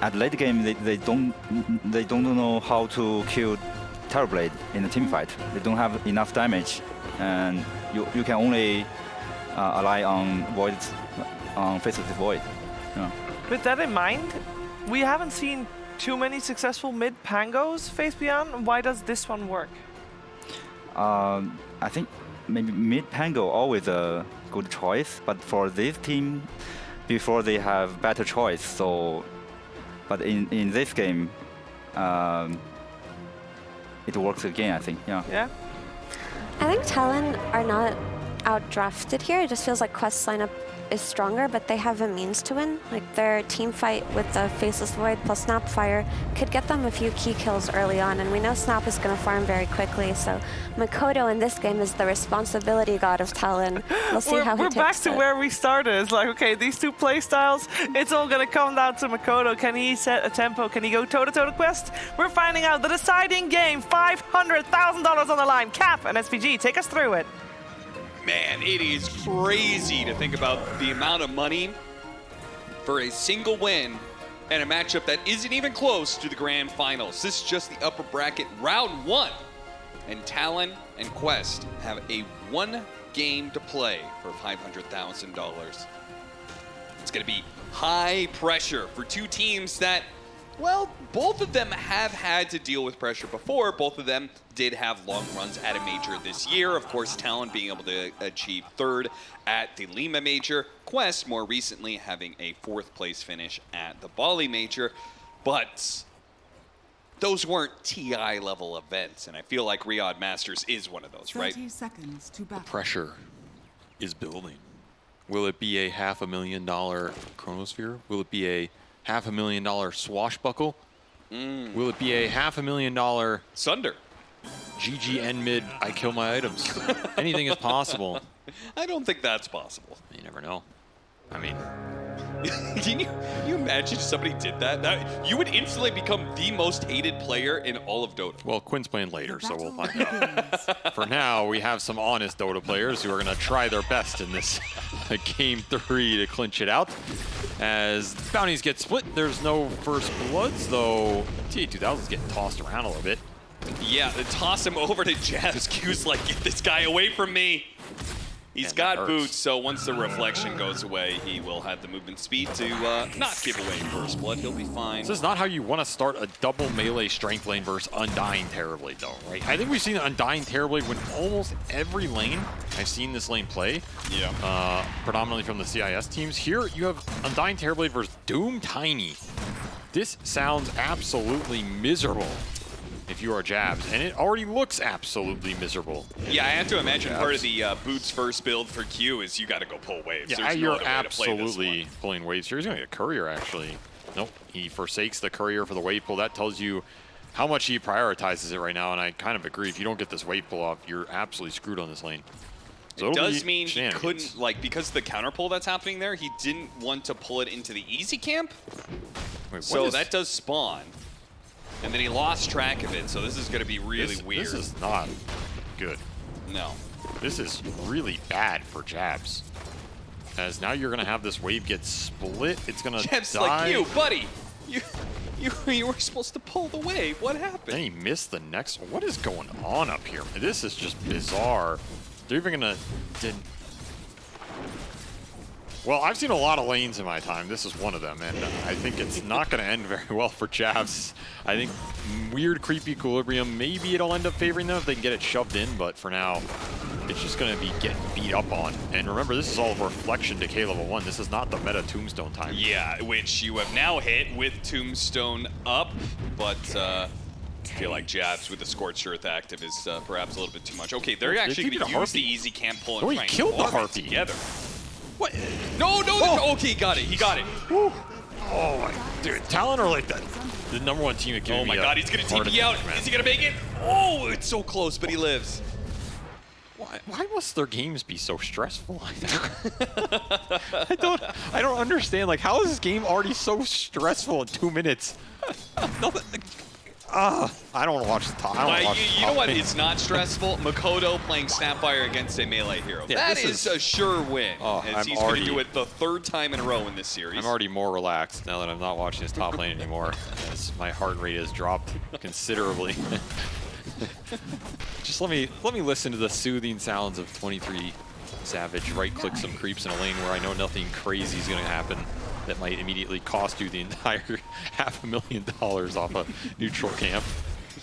at late game, they don't know how to kill Terrorblade in the team fight. They don't have enough damage, and you can only rely on Void, on Faceless Void. Yeah. With that in mind, we haven't seen too many successful mid Pangos face beyond. Why does this one work? I think maybe mid Pango always a good choice, but for this team, before they have better choice. So, but in this game, it works again, I think. Yeah. Yeah. I think Talon are not outdrafted here. It just feels like Quest's lineup is stronger, but they have a means to win. Like, their team fight with the Faceless Void plus Snapfire could get them a few key kills early on, and we know Snap is going to farm very quickly, so Makoto in this game is the responsibility god of Talon. We'll see how he takes it. We're back to where we started. It's like, okay, these two play styles, it's all going to come down to Makoto. Can he set a tempo? Can he go toe-to-toe to Quest? We're finding out the deciding game. $500,000 on the line. Cap and SPG, take us through it. Man, it is crazy to think about the amount of money for a single win and a matchup that isn't even close to the grand finals. This is just the upper bracket round one. And Talon and Quest have a one game to play for $500,000. It's going to be high pressure for two teams that, well, both of them have had to deal with pressure before. Both of them did have long runs at a major this year. Of course, Talon being able to achieve third at the Lima Major. Quest more recently having a fourth place finish at the Bali Major. But those weren't TI level events. And I feel like Riyadh Masters is one of those, right? 30 seconds to battle. The pressure is building. Will it be a $500,000 Chronosphere? Will it be a $500,000 Swashbuckle? Will it be a $500,000 Sunder? GGN mid, I kill my items. Anything is possible. I don't think that's possible. You never know. I mean, can you imagine if somebody did that? You would instantly become the most hated player in all of Dota. Well, Quinn's playing later, so we'll find out. For now, we have some honest Dota players who are going to try their best in this game 3 to clinch it out. As bounties get split, there's no first bloods, though TA2000's getting tossed around a little bit. Yeah, they toss him over to Jazz. Q's like, get this guy away from me. He's Man, got that hurts. boots, so once the reflection goes away, he will have the movement speed to not give away first blood. He'll be fine. This is not how you want to start a double melee strength lane versus Undying Terribly, though, right? I think we've seen Undying Terribly win almost every lane I've seen this lane play. Yeah. Predominantly from the CIS teams. Here you have Undying Terribly versus Doom Tiny. This sounds absolutely miserable if you are Jabs, and it already looks absolutely miserable. Yeah, I have to imagine part of the boots first build for Q is you got to go pull waves. Yeah, There's no you're other way to play this absolutely one. pulling waves here. He's going to get a courier, actually. Nope, he forsakes the courier for the wave pull. That tells you how much he prioritizes it right now, and I kind of agree. If you don't get this wave pull off, you're absolutely screwed on this lane. So It it'll does be mean he shenanigans. couldn't, like, because of the counter pull that's happening there, he didn't want to pull it into the easy camp. Wait, So what is- that does spawn. And then he lost track of it, so this is going to be really weird. This is not good. No. This is really bad for Jabs. As now you're going to have this wave get split. It's going to Jeb's die. like, you, buddy, you were supposed to pull the wave. What happened? Then he missed the next one. What is going on up here? This is just bizarre. They're even going to... Well, I've seen a lot of lanes in my time. This is one of them, and I think it's not going to end very well for Jabs. I think weird, creepy equilibrium. Maybe it'll end up favoring them if they can get it shoved in, but for now, it's just going to be getting beat up on. And remember, this is all reflection decay level 1. This is not the meta Tombstone time. Yeah, which you have now hit with Tombstone up, but I feel like Jabs with the Scorched Earth active is perhaps a little bit too much. Okay, they're They actually did going get to a use the Harpy. easy camp pull and Oh, he try and killed the farm it Harpy. together. What? No, Oh. okay, he got it, he got it. Oh, my dude, Talon are like the #1 team at giving Oh my me god, a he's going to heart TP out. attack, man. Is he going to make it? Oh, it's so close, but he lives. Why must their games be so stressful like that? I don't understand. Like, how is this game already so stressful in 2 minutes? Nothing. I don't want to watch the top. I don't wanna watch the You know top what? lane. It's not stressful. Makoto playing Snapfire against a melee hero. Yeah, That this is is- a sure win. Oh, as I'm he's going already- to do it the 3rd time in a row in this series. I'm already more relaxed now that I'm not watching this top lane anymore, as my heart rate has dropped considerably. Just let me listen to the soothing sounds of 23 Savage right-click some creeps in a lane where I know nothing crazy is going to happen that might immediately cost you the entire $500,000 off a neutral camp.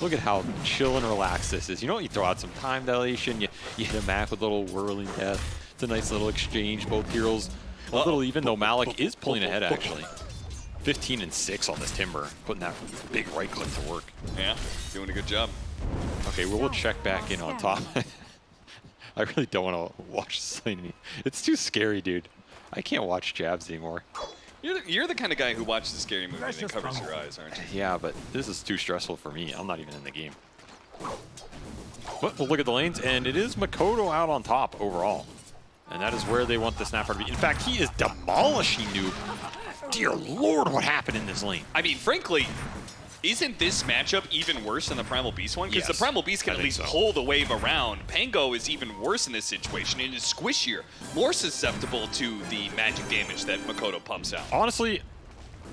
Look at how chill and relaxed this is. You know, you throw out some time dilation, you hit a map with a little whirling death. It's a nice little exchange. Both heroes a little even, though Malik is pulling ahead, actually. 15 and 6 on this Timber, putting that big right click to work. Yeah, doing a good job. Okay, well, we'll check back in on top. I really don't want to watch this lane. It's too scary, dude. I can't watch Jabs anymore. You're the kind of guy who watches a scary movie and then covers your eyes, aren't you? Yeah, but this is too stressful for me. I'm not even in the game. But we'll look at the lanes, and it is Makoto out on top overall. And that is where they want the Snapper to be. In fact, he is demolishing Noob. Dear Lord, what happened in this lane? I mean, frankly, isn't this matchup even worse than the Primal Beast one? Because Yes, the Primal Beast can I at think least so. pull the wave around. Pango is even worse in this situation. It is squishier, more susceptible to the magic damage that Makoto pumps out. Honestly,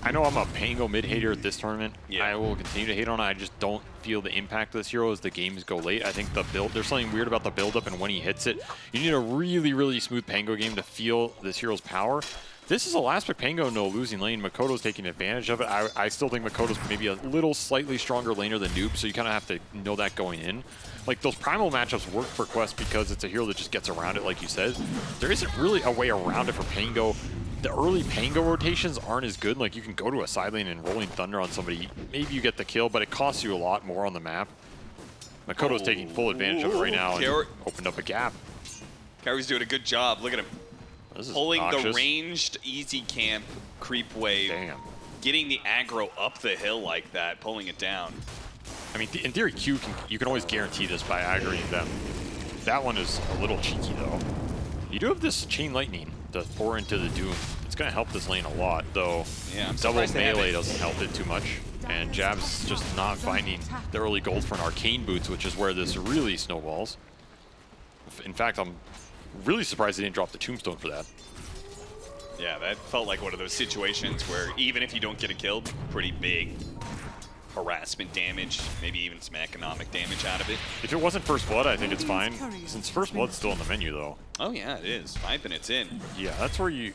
I know I'm a Pango mid-hater at this tournament. Yeah. I will continue to hate on it. I just don't feel the impact of this hero as the games go late. I think the build, there's something weird about the build-up and when he hits it. You need a really, really smooth Pango game to feel this hero's power. This is a last pick Pango, no losing lane. Makoto's taking advantage of it. I still think Makoto's maybe a little slightly stronger laner than Noob, so you kind of have to know that going in. Like, those Primal matchups work for Quest because it's a hero that just gets around it, like you said. There isn't really a way around it for Pango. The early Pango rotations aren't as good. Like, you can go to a side lane and Rolling Thunder on somebody. Maybe you get the kill, but it costs you a lot more on the map. Makoto's taking full advantage of it right now and opened up a gap. Kyrie's doing a good job. Look at him. This is Pulling the obnoxious. ranged easy camp creep wave. Damn. Getting the aggro up the hill like that, pulling it down. I mean, in theory, you can always guarantee this by aggroing them. That one is a little cheeky, though. You do have this Chain Lightning to pour into the Doom. It's going to help this lane a lot, though. Yeah, I'm double surprised they have melee it. doesn't help it too much. And Jab's just not finding the early gold for an Arcane Boots, which is where this really snowballs. In fact, I'm really surprised they didn't drop the Tombstone for that. Yeah, that felt like one of those situations where even if you don't get a kill, pretty big. harassment damage, maybe even some economic damage out of it. If it wasn't First Blood, I think it's fine. Since First Blood's still in the menu, though. Oh yeah, it is. 5 minutes in. Yeah, that's where you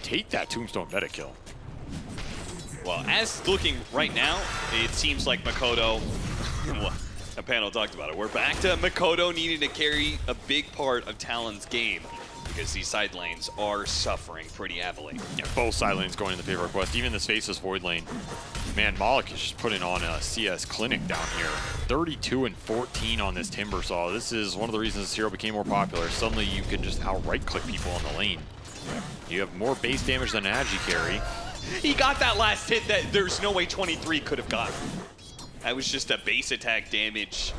take that Tombstone meta kill. Well, as looking right now, it seems like Makoto, well, a panel talked about it. We're back to Makoto needing to carry a big part of Talon's game because these side lanes are suffering pretty heavily. Yeah, both side lanes going in the favor of Quest. Even this Faceless Void lane. Man, Malik is just putting on a CS clinic down here. 32 and 14 on this Timbersaw. This is one of the reasons this hero became more popular. Suddenly you can just outright click people on the lane. You have more base damage than an Agi carry. He got that last hit that there's no way 23 could have gotten. That was just a base attack damage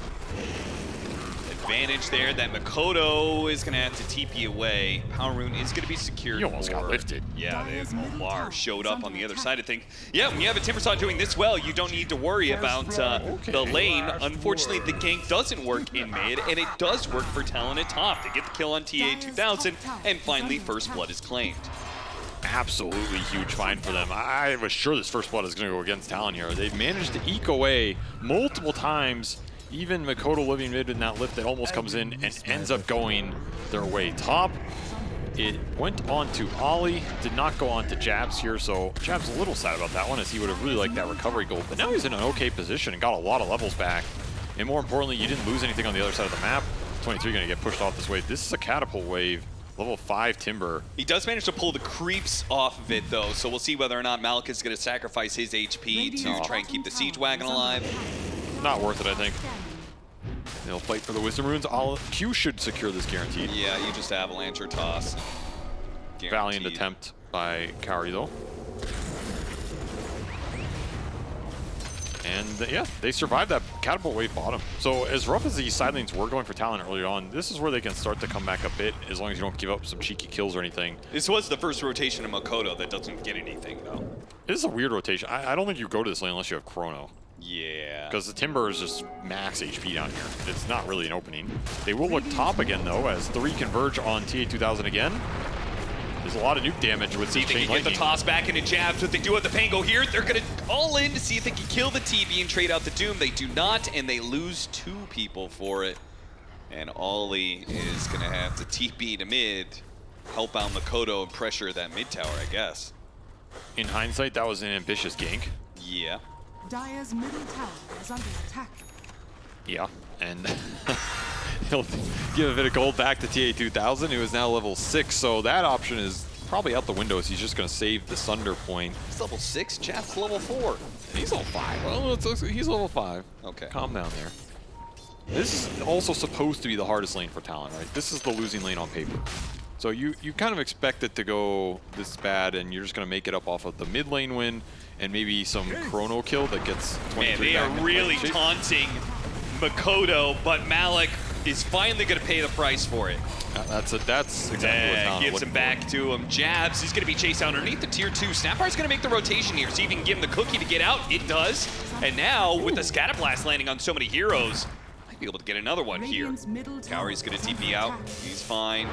advantage there that Makoto is going to have to TP away. Power Rune is going to be secured. He almost got lifted. Yeah, the Lar showed up on the other side of things. Yeah, when you have a Timbersaw doing this well, you don't need to worry about the lane. Unfortunately, the gank doesn't work in mid, and it does work for Talon at top. They get the kill on TA2000, and finally, First Blood is claimed. Absolutely huge find for them. I was sure this First Blood is going to go against Talon here. They've managed to eke away multiple times. Even Makoto living mid in that lift that almost comes in and ends up going their way top. It went on to Ollie, did not go on to Jabs here, so Jabs a little sad about that one as he would have really liked that recovery goal. But now he's in an okay position and got a lot of levels back. And more importantly, you didn't lose anything on the other side of the map. 23 going to get pushed off this wave. This is a catapult wave. Level 5 Timber. He does manage to pull the creeps off of it, though, so we'll see whether or not Malik is going to sacrifice his HP to try and keep the Siege Wagon alive. Not worth it, I think. They'll fight for the Wisdom Runes. Q should secure this guaranteed. Yeah, you just avalanche or toss. Guaranteed. Valiant attempt by Kaori, though. And yeah, they survived that catapult wave bottom. So as rough as these side lanes were going for Talon earlier on, this is where they can start to come back a bit as long as you don't give up some cheeky kills or anything. This was the first rotation of Makoto that doesn't get anything, though. This is a weird rotation. I don't think you go to this lane unless you have Chrono. Yeah. Because the Timber is just max HP down here. It's not really an opening. They will look top again, though, as 3 converge on TA2000 again. There's a lot of nuke damage with see if they can get the toss back into Jabs. What they do at the Pango here, they're going to all in to see if they can kill the TB and trade out the Doom. They do not, and they lose 2 people for it. And Ollie is going to have to TP to mid, help out Makoto and pressure that mid tower, I guess. In hindsight, that was an ambitious gank. Yeah. Dire's middle tower is under attack. Yeah, and he'll give a bit of gold back to TA2000, who is now level 6, so that option is probably out the window as he's just going to save the Sunder point. He's level 6, Jeff's level 4. He's level 5. Well, he's level 5. Okay. Calm down there. This is also supposed to be the hardest lane for Talon, right? This is the losing lane on paper. So you kind of expect it to go this bad, and you're just going to make it up off of the mid lane win and maybe some Chrono kill that gets 23 Man, they back are really shape. taunting Makoto, but Malik is finally going to pay the price for it. That's exactly what Talon gives him back to him. Jabs, he's going to be chased out underneath the tier 2. Snapfire's going to make the rotation here, see if he can give him the cookie to get out. It does. And now, with the Scatterblast landing on so many heroes, might be able to get another one here. Kaori's going to TP out. He's fine.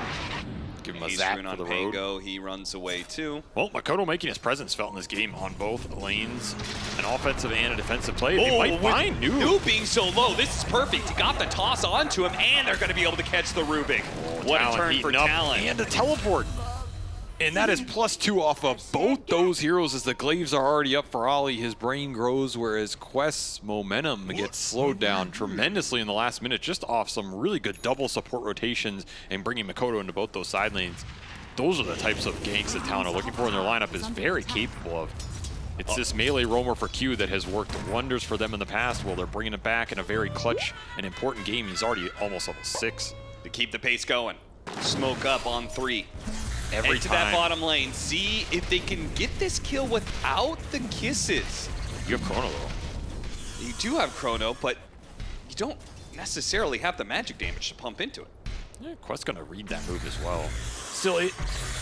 Give him a He's zap rune for on the Pango. road. He runs away too. Well, Makoto making his presence felt in this game on both lanes. An offensive and a defensive play. They might find Noob. Noob being so low, this is perfect. He got the toss onto him, and they're going to be able to catch the Rubik. What a turn for Talon. And a teleport. And that is +2 off of both those heroes as the glaives are already up for Ollie. His brain grows, whereas Quest's momentum gets slowed down tremendously in the last minute, just off some really good double support rotations and bringing Makoto into both those side lanes. Those are the types of ganks that Talon are looking for, and their lineup is very capable of. It's this melee roamer for Q that has worked wonders for them in the past. Well, they're bringing it back in a very clutch and important game. He's already almost level 6. To keep the pace going. Smoke up on 3. Every Head to time. that bottom lane. See if they can get this kill without the kisses. You have Chrono, though. You do have Chrono, but you don't necessarily have the magic damage to pump into it. Yeah, Quest's going to read that move as well. Still,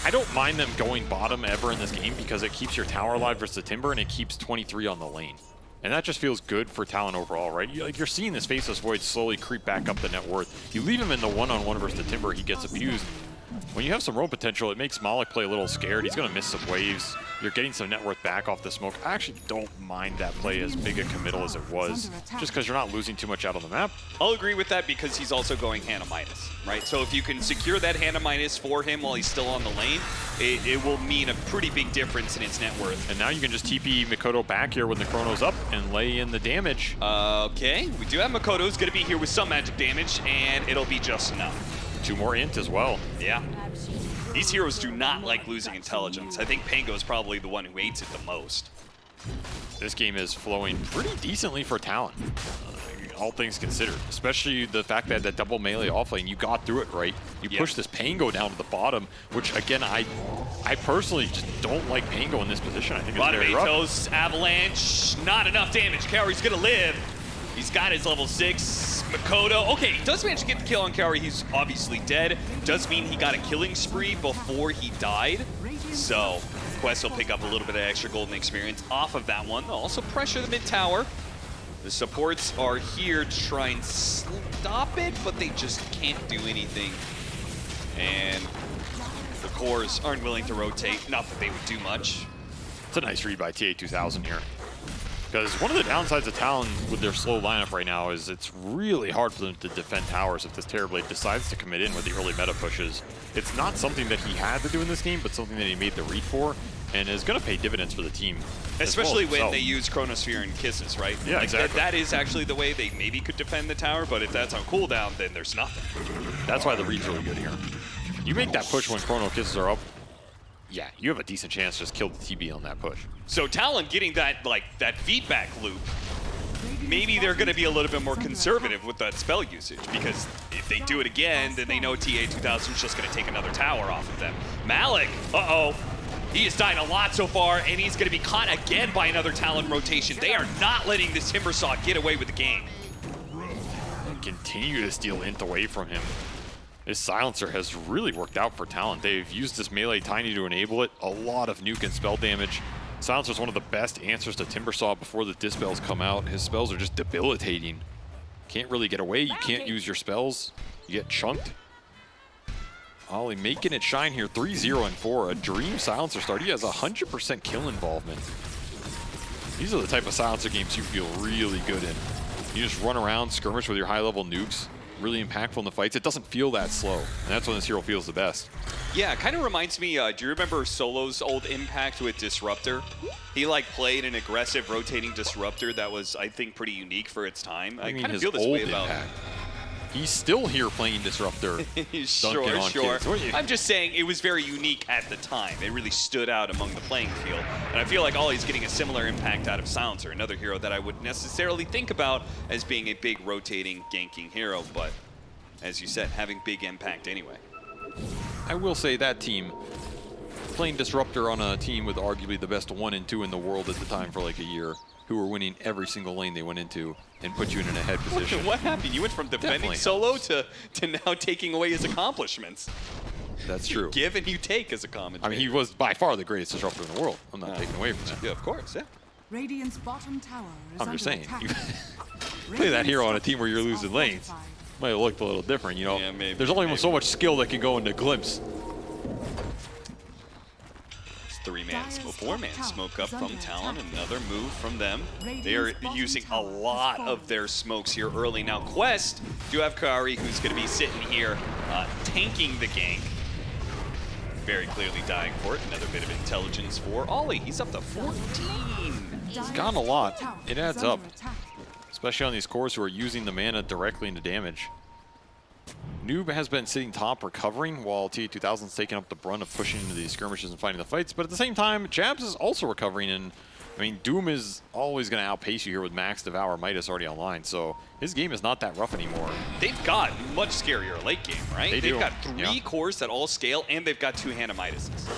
I don't mind them going bottom ever in this game because it keeps your tower alive versus the Timber, and it keeps 23 on the lane. And that just feels good for Talon overall, right? You're seeing this Faceless Void slowly creep back up the net worth. You leave him in the one-on-one versus the Timber, he gets abused. when you have some roam potential, it makes Malik play a little scared. He's going to miss some waves. You're getting some net worth back off the smoke. I actually don't mind that play as big a committal as it was, just because you're not losing too much out on the map. I'll agree with that because he's also going Hannah minus, right? So if you can secure that Hannah minus for him while he's still on the lane, it will mean a pretty big difference in its net worth. And now you can just TP Mikoto back here when the Chrono's up and lay in the damage. Okay, we do have Mikoto's going to be here with some magic damage, and it'll be just enough. 2 more int as well. Yeah. These heroes do not like losing intelligence. I think Pango is probably the one who hates it the most. This game is flowing pretty decently for Talon, all things considered. Especially the fact that that double melee offlane, you got through it, right? You pushed this Pango down to the bottom, which again, I personally just don't like Pango in this position. I think it's very rough. Atos, Avalanche, not enough damage. Kaori's gonna live. He's got his level 6. Mikoto, okay, he does manage to get the kill on Kaori. He's obviously dead. Does mean he got a killing spree before he died. So Quest will pick up a little bit of extra golden experience off of that one. They'll also pressure the mid tower. The supports are here to try and stop it, but they just can't do anything. And the cores aren't willing to rotate. Not that they would do much. It's a nice read by TA2000 here. Because one of the downsides of Talon with their slow lineup right now is it's really hard for them to defend towers if this Terrorblade decides to commit in with the early meta pushes. It's not something that he had to do in this game, but something that he made the read for, and is going to pay dividends for the team. Especially when they use Chronosphere and Kisses, right? Yeah, exactly. That is actually the way they maybe could defend the tower, but if that's on cooldown, then there's nothing. That's why the read's really good here. You make that push when Chrono Kisses are up, yeah, you have a decent chance to just kill the TB on that push. So Talon getting that that feedback loop, maybe they're going to be a little bit more conservative with that spell usage, because if they do it again, then they know TA2000 is just going to take another tower off of them. Malik, he has died a lot so far, and he's going to be caught again by another Talon rotation. They are not letting this Timbersaw get away with the game. And continue to steal int away from him. This silencer has really worked out for Talon. They've used this melee tiny to enable it. A lot of nuke and spell damage. Silencer's one of the best answers to Timbersaw before the dispels come out. His spells are just debilitating. Can't really get away. You can't use your spells. You get chunked. Ollie making it shine here. 3-0 and 4. A dream silencer start. He has 100% kill involvement. These are the type of silencer games you feel really good in. You just run around, skirmish with your high-level nukes. Really impactful in the fights. It doesn't feel that slow, and that's when this hero feels the best. Yeah, it kind of reminds me, do you remember Solo's old impact with Disruptor? He played an aggressive rotating Disruptor that was, I think, pretty unique for its time. I kind of feel this way about... He's still here playing Disruptor. Sure. I'm just saying it was very unique at the time. It really stood out among the playing field. And I feel like Ollie's getting a similar impact out of Silencer, another hero that I wouldn't necessarily think about as being a big rotating, ganking hero, but as you said, having big impact anyway. I will say that team, playing Disruptor on a team with arguably the best 1 and 2 in the world at the time for like a year, who were winning every single lane they went into and put you in an ahead position. What happened? You went from defending Solo to now taking away his accomplishments. That's true. You give and you take as a commentator. I mean, he was by far the greatest Disruptor in the world. I'm not taking away from that. Yeah, of course, yeah. Radiant's bottom tower is I'm just saying, you attack. play that hero on a team where you're losing lanes, might have looked a little different, you know? Yeah, maybe, there's only so much skill that can go into Glimpse. 3-man, 4-man smoke up from Talon, another move from them. They are using a lot of their smokes here early. Now Quest do have Kaori, who's going to be sitting here tanking the gank. Very clearly dying for it. Another bit of intelligence for Ollie. He's up to 14. He's gotten a lot. It adds up, especially on these cores who are using the mana directly into damage. Noob has been sitting top recovering while TA2000's taking up the brunt of pushing into these skirmishes and fighting the fights. But at the same time, Jabs is also recovering. And I mean, Doom is always going to outpace you here with Max, Devour, Midas already online. So his game is not that rough anymore. They've got much scarier late game, right? They've got 3 cores that all scale, and they've got 2 Hannah Midases.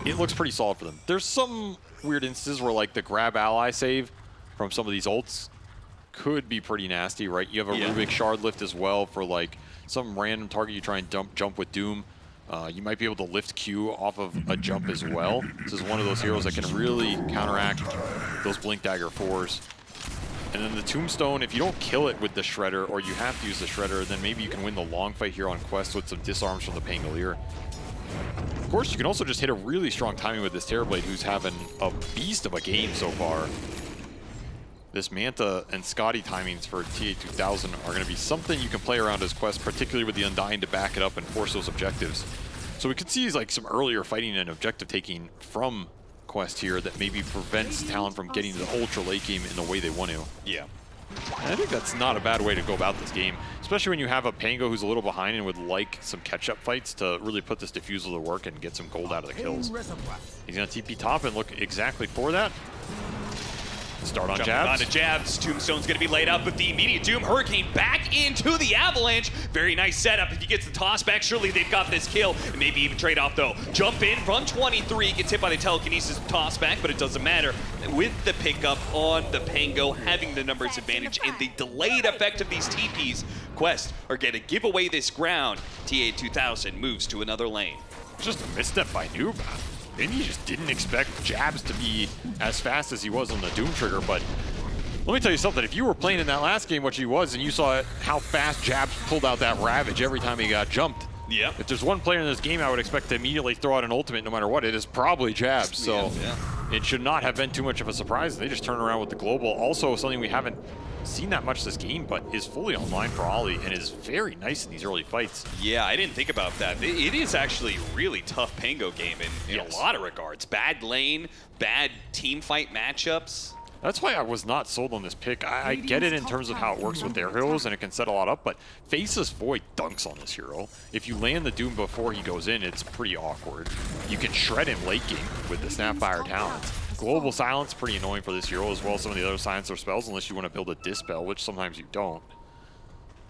It looks pretty solid for them. There's some weird instances where like the grab ally save from some of these ults could be pretty nasty, right? You have a Rubik Shard lift as well for like some random target you try and jump with Doom. You might be able to lift Q off of a jump as well. This is one of those heroes that can really counteract those Blink Dagger 4s. And then the Tombstone, if you don't kill it with the Shredder, or you have to use the Shredder, then maybe you can win the long fight here on Quest with some disarms from the Pangolier. Of course, you can also just hit a really strong timing with this Terrorblade, who's having a beast of a game so far. This Manta and Scotty timings for TA2000 are going to be something you can play around as Quest, particularly with the Undying to back it up and force those objectives. So we could see like some earlier fighting and objective taking from Quest here that maybe prevents Talon from getting to the ultra late game in the way they want to. Yeah. And I think that's not a bad way to go about this game, especially when you have a Pango who's a little behind and would like some catch-up fights to really put this Diffusal to work and get some gold out of the kills. He's going to TP top and look exactly for that. Start on Jumping jabs. onto jabs. Tombstone's going to be laid up with the immediate doom. Hurricane back into the avalanche. Very nice setup. If he gets the toss back, surely they've got this kill. And maybe even trade off though. Jump in from 23. Gets hit by the telekinesis toss back, but it doesn't matter. With the pickup on the Pango, having the numbers advantage and the delayed effect of these TPs, Quest are going to give away this ground. TA2000 moves to another lane. Just a misstep by Noob. Maybe he just didn't expect jabs to be as fast as he was on the Doom trigger, but let me tell you something. If you were playing in that last game, which he was, and you saw how fast jabs pulled out that Ravage every time he got jumped. Yeah. If there's one player in this game I would expect to immediately throw out an ultimate no matter what, it is probably jabs. So it should not have been too much of a surprise. They just turn around with the global. Also something we haven't seen that much this game, but is fully online for Ollie and is very nice in these early fights. Yeah, I didn't think about that. It is actually a really tough Pango game in a lot of regards. Bad lane, bad team fight matchups. That's why I was not sold on this pick. I get it in terms of how it works with their heroes and it can set a lot up, but Faceless Void dunks on this hero. If you land the Doom before he goes in, it's pretty awkward. You can shred him late game with the Snapfire talents. Global Silence, pretty annoying for this hero, as well as some of the other Silencer spells, unless you want to build a Dispel, which sometimes you don't.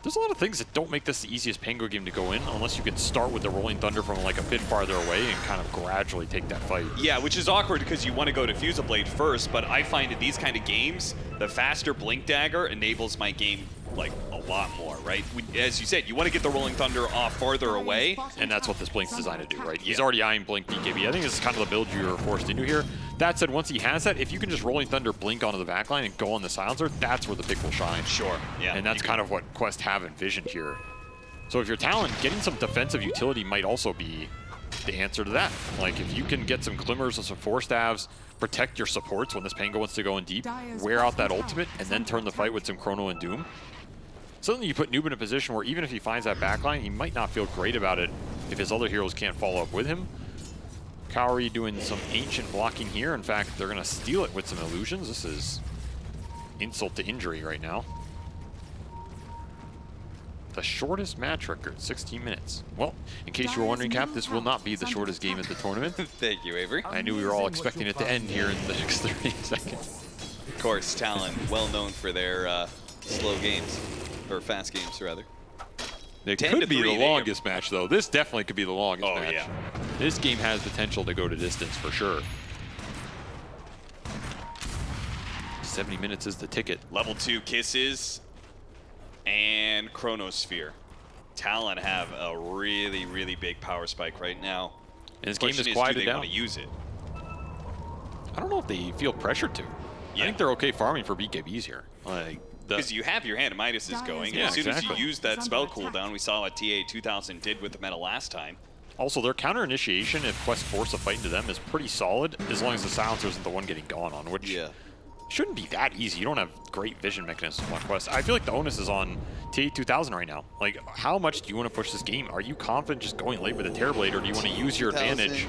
There's a lot of things that don't make this the easiest Pango game to go in, unless you can start with the Rolling Thunder from like a bit farther away and kind of gradually take that fight. Yeah, which is awkward because you want to go to Fusel Blade first, but I find in these kind of games, the faster Blink Dagger enables my game like a lot more, right? As you said, you want to get the Rolling Thunder off farther away. And that's what this Blink's designed to do, right? He's already eyeing Blink BKB. I think this is kind of the build you're forced into here. That said, once he has that, if you can just Rolling Thunder Blink onto the backline and go on the Silencer, that's where the pick will shine. Sure, yeah. And that's kind of what Quest have envisioned here. So if you're Talon, getting some defensive utility might also be the answer to that. Like, if you can get some Glimmers and some Force Stabs, protect your supports when this Pango wants to go in deep, wear out that ultimate, and then turn the fight with some Chrono and Doom. Suddenly you put Noob in a position where even if he finds that backline, he might not feel great about it if his other heroes can't follow up with him. Kaori doing some ancient blocking here. In fact, they're going to steal it with some illusions. This is insult to injury right now. The shortest match record, 16 minutes. Well, in case you were wondering, Cap, this will not be the shortest game at the tournament. Thank you, Avery. I knew we were all expecting it to end here in the next 30 seconds. Of course, Talon, well known for their slow games, or fast games, rather. It could be the longest match, though. This definitely could be the longest match. Yeah. This game has potential to go to distance for sure. 70 minutes is the ticket. Level 2 Kisses and Chronosphere. Talon have a really, really big power spike right now. And this game is do quieted they down. want to use it? I don't know if they feel pressured to. I think they're okay farming for BKBs here. Like, because you have your hand Midas going, and as soon as you use that spell cooldown, we saw what TA2000 did with the meta last time. Also, their counter initiation, if Quest force a fight into them, is pretty solid, as long as the Silencer isn't the one getting gone on, which shouldn't be that easy. You don't have great vision mechanisms on Quest. I feel like the onus is on TA2000 right now. Like, how much do you want to push this game? Are you confident just going late with a Terrorblade, or do you want to use your advantage?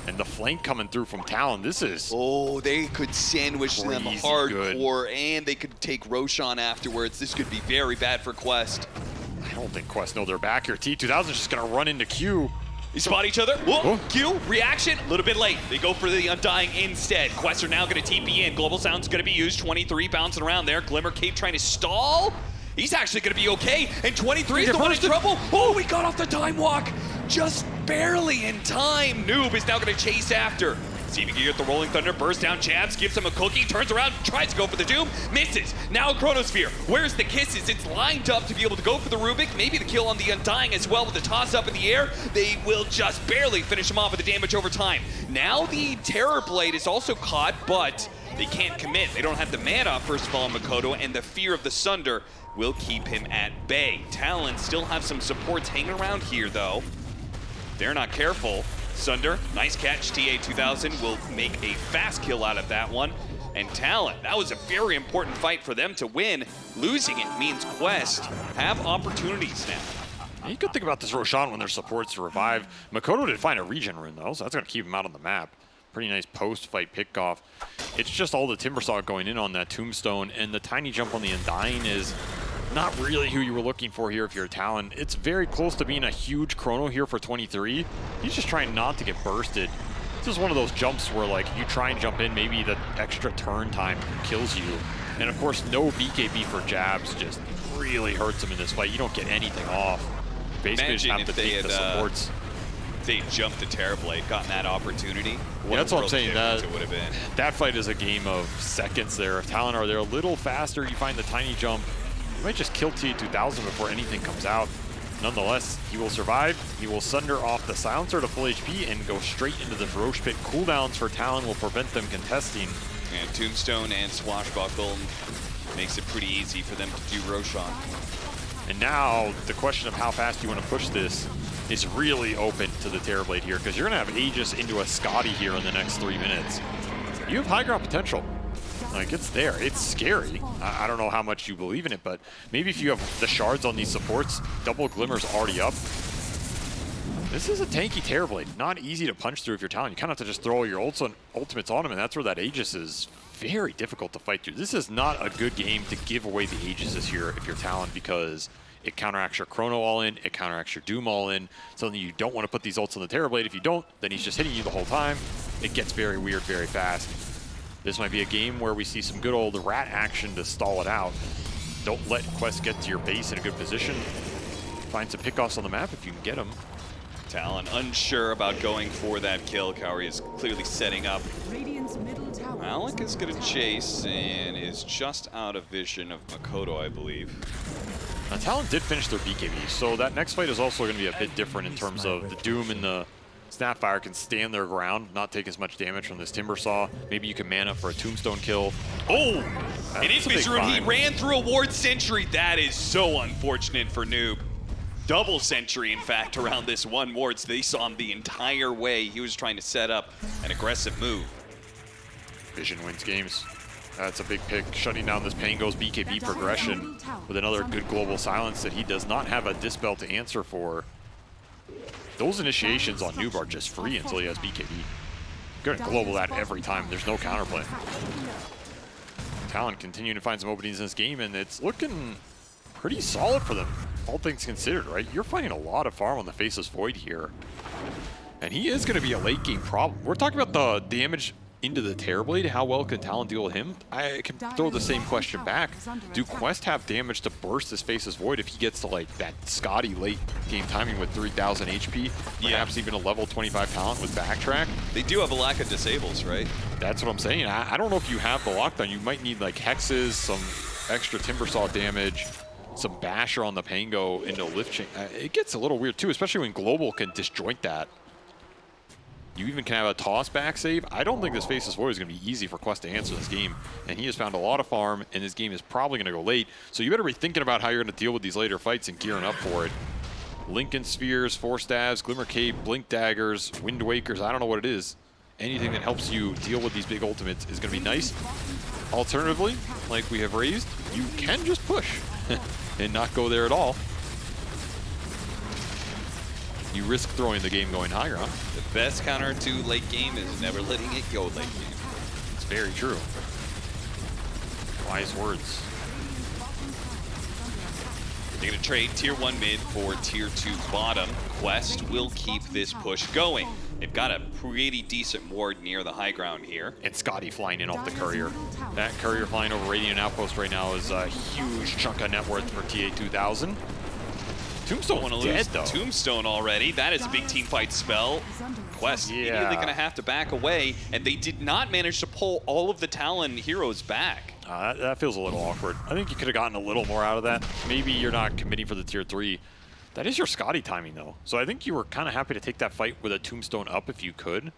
And the flank coming through from Talon, this is they could sandwich them hardcore, and they could take Roshan afterwards. This could be very bad for Quest. I don't think Quest know they're back here. T2000 is just going to run into Q. They spot each other. Whoa, Q, reaction, a little bit late. They go for the Undying instead. Quest are now going to TP in. Global Sound's going to be used. 23 bouncing around there. Glimmer Cape trying to stall. He's actually going to be okay. And 23 is the one in trouble. Oh, we got off the time walk. Just barely in time. Noob is now going to chase after. See if he can get the Rolling Thunder, burst down jabs, gives him a cookie, turns around, tries to go for the Doom, misses. Now Chronosphere. Where's the Kisses? It's lined up to be able to go for the Rubik. Maybe the kill on the Undying as well with the toss up in the air. They will just barely finish him off with the damage over time. Now the Terrorblade is also caught, but They can't commit. They don't have the mana, first of all, on Makoto, and the fear of the Sunder will keep him at bay. Talon still have some supports hanging around here, though. They're not careful. Sunder, nice catch. TA2000 will make a fast kill out of that one. And Talon, that was a very important fight for them to win. Losing it means Quest have opportunities now. You could think about this Roshan when there's supports to revive. Makoto did find a regen rune though, so that's going to keep him out on the map. Pretty nice post-fight pickoff. It's just all the Timbersaw going in on that Tombstone, and the tiny jump on the Undying is not really who you were looking for here if you're a Talon. It's very close to being a huge chrono here for 23. He's just trying not to get bursted. This is one of those jumps where, like, if you try and jump in, maybe the extra turn time kills you. And of course, no BKB for jabs just really hurts him in this fight. You don't get anything off. Basically, just have to beat the supports. If they jumped the Terrorblade, gotten that opportunity. Yeah, that's what I'm saying. It would have been. That fight is a game of seconds there. If Talon are there a little faster, you find the tiny jump. You might just kill TA2000 before anything comes out. Nonetheless, he will survive. He will sunder off the silencer to full HP and go straight into the Roche Pit. Cooldowns for Talon will prevent them contesting. And Tombstone and Swashbuckle makes it pretty easy for them to do Roshan. And now the question of how fast you want to push this is really open to the Terrorblade here, because you're going to have Aegis into a Scotty here in the next 3 minutes. You have high ground potential. Like, it's there. It's scary. I don't know how much you believe in it, but maybe if you have the shards on these supports, double Glimmer's already up. This is a tanky Terrorblade. Not easy to punch through if you're Talon. You kind of have to just throw all your ultimates on him, and that's where that Aegis is very difficult to fight through. This is not a good game to give away the Aegises here if you're Talon, because it counteracts your Chrono all in, it counteracts your Doom all in, something you don't want to put these ults on the Terrorblade. If you don't, then he's just hitting you the whole time. It gets very weird very fast. This might be a game where we see some good old rat action to stall it out. Don't let Quest get to your base in a good position. Find some pickoffs on the map if you can get them. Talon unsure about going for that kill. Kaori is clearly setting up. Malik is going to chase and is just out of vision of Makoto, I believe. Now, Talon did finish their BKB, so that next fight is also going to be a bit different in terms of the Doom and the Snapfire can stand their ground, not take as much damage from this Timbersaw. Maybe you can man up for a Tombstone kill. Oh! It is Vision. He ran through a Ward Sentry. That is so unfortunate for Noob. Double Sentry, in fact, around this one Ward. So they saw him the entire way. He was trying to set up an aggressive move. Vision wins games. That's a big pick, shutting down this Pango's BKB progression with another good global silence that he does not have a Dispel to answer for. Those initiations on Noob are just free until he has BKB. You're gonna global that every time. There's no counterplay. Talon continuing to find some openings in this game, and it's looking pretty solid for them, all things considered, right? You're finding a lot of farm on the Faceless Void here. And he is gonna be a late game problem. We're talking about the damage into the Terrorblade. How well can Talon deal with him? I can throw the same question back. Do Quest have damage to burst his Faceless Void if he gets to like that Scotty late game timing with 3,000 HP? Perhaps even a level 25 talent with Backtrack? They do have a lack of disables, right? That's what I'm saying. I don't know if you have the lockdown. You might need like hexes, some extra Timbersaw damage, some basher on the Pango into lift chain. It gets a little weird too, especially when Global can disjoint that. You even can have a toss back save. I don't think this Faceless Void is going to be easy for Quest to answer this game. And he has found a lot of farm, and this game is probably going to go late. So you better be thinking about how you're going to deal with these later fights and gearing up for it. Lincoln Spheres, Force Stabs, Glimmer Cape, Blink Daggers, Wind Wakers, I don't know what it is. Anything that helps you deal with these big ultimates is going to be nice. Alternatively, like we have raised, you can just push and not go there at all. You risk throwing the game going high ground. The best counter to late game is never letting it go late game. It's very true. Wise words. They're going to trade Tier 1 mid for Tier 2 bottom. Quest will keep this push going. They've got a pretty decent ward near the high ground here. And Scotty flying in off the Courier. That Courier flying over Radiant Outpost right now is a huge chunk of net worth for TA2000. Tombstone want to lose though. Tombstone already. That is a big team fight spell. Quest immediately going to have to back away, and they did not manage to pull all of the Talon heroes back. That feels a little awkward. I think you could have gotten a little more out of that. Maybe you're not committing for the Tier 3. That is your Scotty timing though. So I think you were kind of happy to take that fight with a Tombstone up if you could.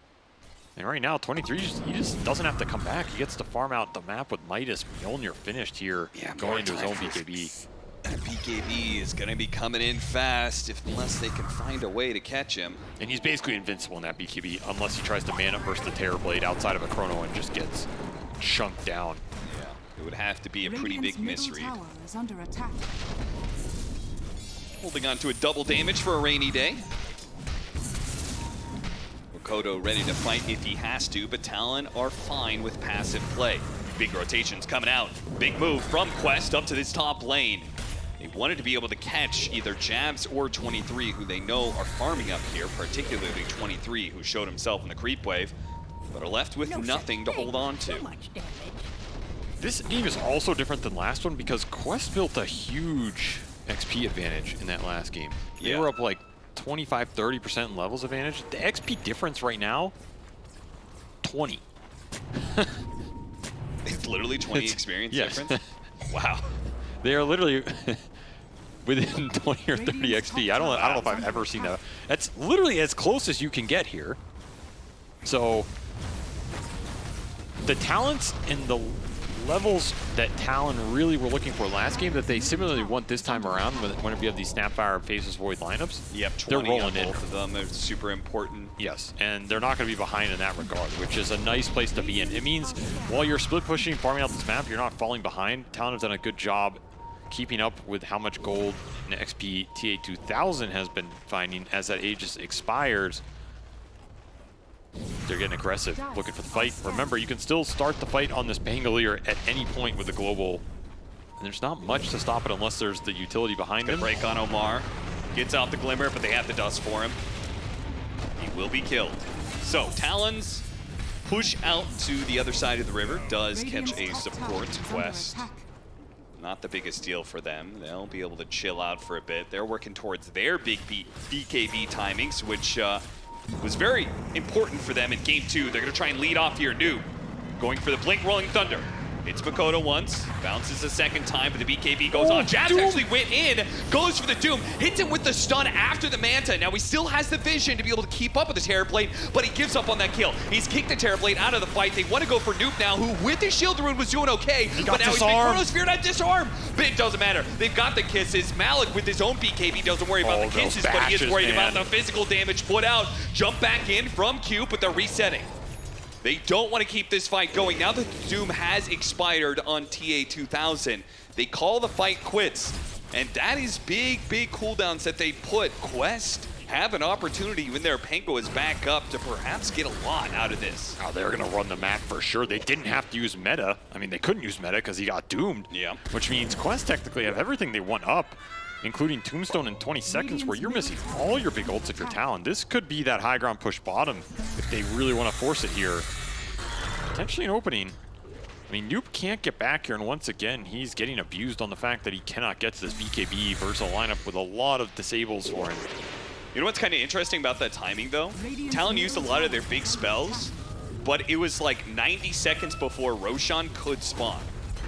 And right now, 23, he just doesn't have to come back. He gets to farm out the map with Midas. Mjolnir finished here, going into his own BKB. That BKB is going to be coming in fast unless they can find a way to catch him. And he's basically invincible in that BKB unless he tries to man up versus the Terror Blade outside of a Chrono and just gets chunked down. Yeah, it would have to be a pretty big misread. Is under attack. Holding on to a double damage for a rainy day. Makoto ready to fight if he has to, but Talon are fine with passive play. Big rotations coming out. Big move from Quest up to this top lane. They wanted to be able to catch either Jabs or 23, who they know are farming up here, particularly 23, who showed himself in the creep wave, but are left with nothing to hold on to. This game is also different than last one because Quest built a huge XP advantage in that last game. They were up like 25–30% in levels advantage. The XP difference right now, 20. It's literally 20 experience difference? Wow. They are literally within 20 or 30 XP. I don't know if I've ever seen that. That's literally as close as you can get here. So the talents and the levels that Talon really were looking for last game that they similarly want this time around whenever you have these Snapfire and Faceless Void lineups. Yep, 20 they're rolling in. Both of them are super important. Yes, and they're not going to be behind in that regard, which is a nice place to be in. It means while you're split pushing, farming out this map, you're not falling behind. Talon have done a good job keeping up with how much gold and XP TA2000 has been finding as that Aegis expires. They're getting aggressive, looking for the fight. Remember, you can still start the fight on this Pangolier at any point with the global. And there's not much to stop it unless there's the utility behind him. Break on Omar. Gets out the Glimmer, but they have the dust for him. He will be killed. So, Talon's push out to the other side of the river does catch a support Quest. Not the biggest deal for them. They'll be able to chill out for a bit. They're working towards their big BKB timings, which was very important for them in game 2. They're going to try and lead off here. Noob going for the Blink Rolling Thunder. It's Makoto once, bounces a second time, but the BKB goes on. Jabs actually went in, goes for the Doom, hits him with the stun after the Manta. Now he still has the vision to be able to keep up with the Terror Blade, but he gives up on that kill. He's kicked the Terror Blade out of the fight. They want to go for Noob now, who with his Shield Rune was doing okay, but now he's been Chronosphere not disarm. But it doesn't matter. They've got the kisses. Malik with his own BKB doesn't worry about the kisses, but he is worried about the physical damage put out. Jump back in from Q, but they're resetting. They don't want to keep this fight going. Now that Doom has expired on TA2000, they call the fight quits. And that is big cooldowns that they put. Quest have an opportunity when their Pango is back up to perhaps get a lot out of this. Oh, they're going to run the map for sure. They didn't have to use meta. I mean, they couldn't use meta because he got doomed. Yeah. Which means Quest technically have everything they want up, including Tombstone in 20 seconds, where you're missing all your big ults if you're Talon. This could be that high ground push bottom if they really want to force it here. Potentially an opening. I mean, Noob can't get back here, and once again, he's getting abused on the fact that he cannot get to this BKB versatile lineup with a lot of disables for him. You know what's kind of interesting about that timing, though? Talon used a lot of their big spells, but it was like 90 seconds before Roshan could spawn.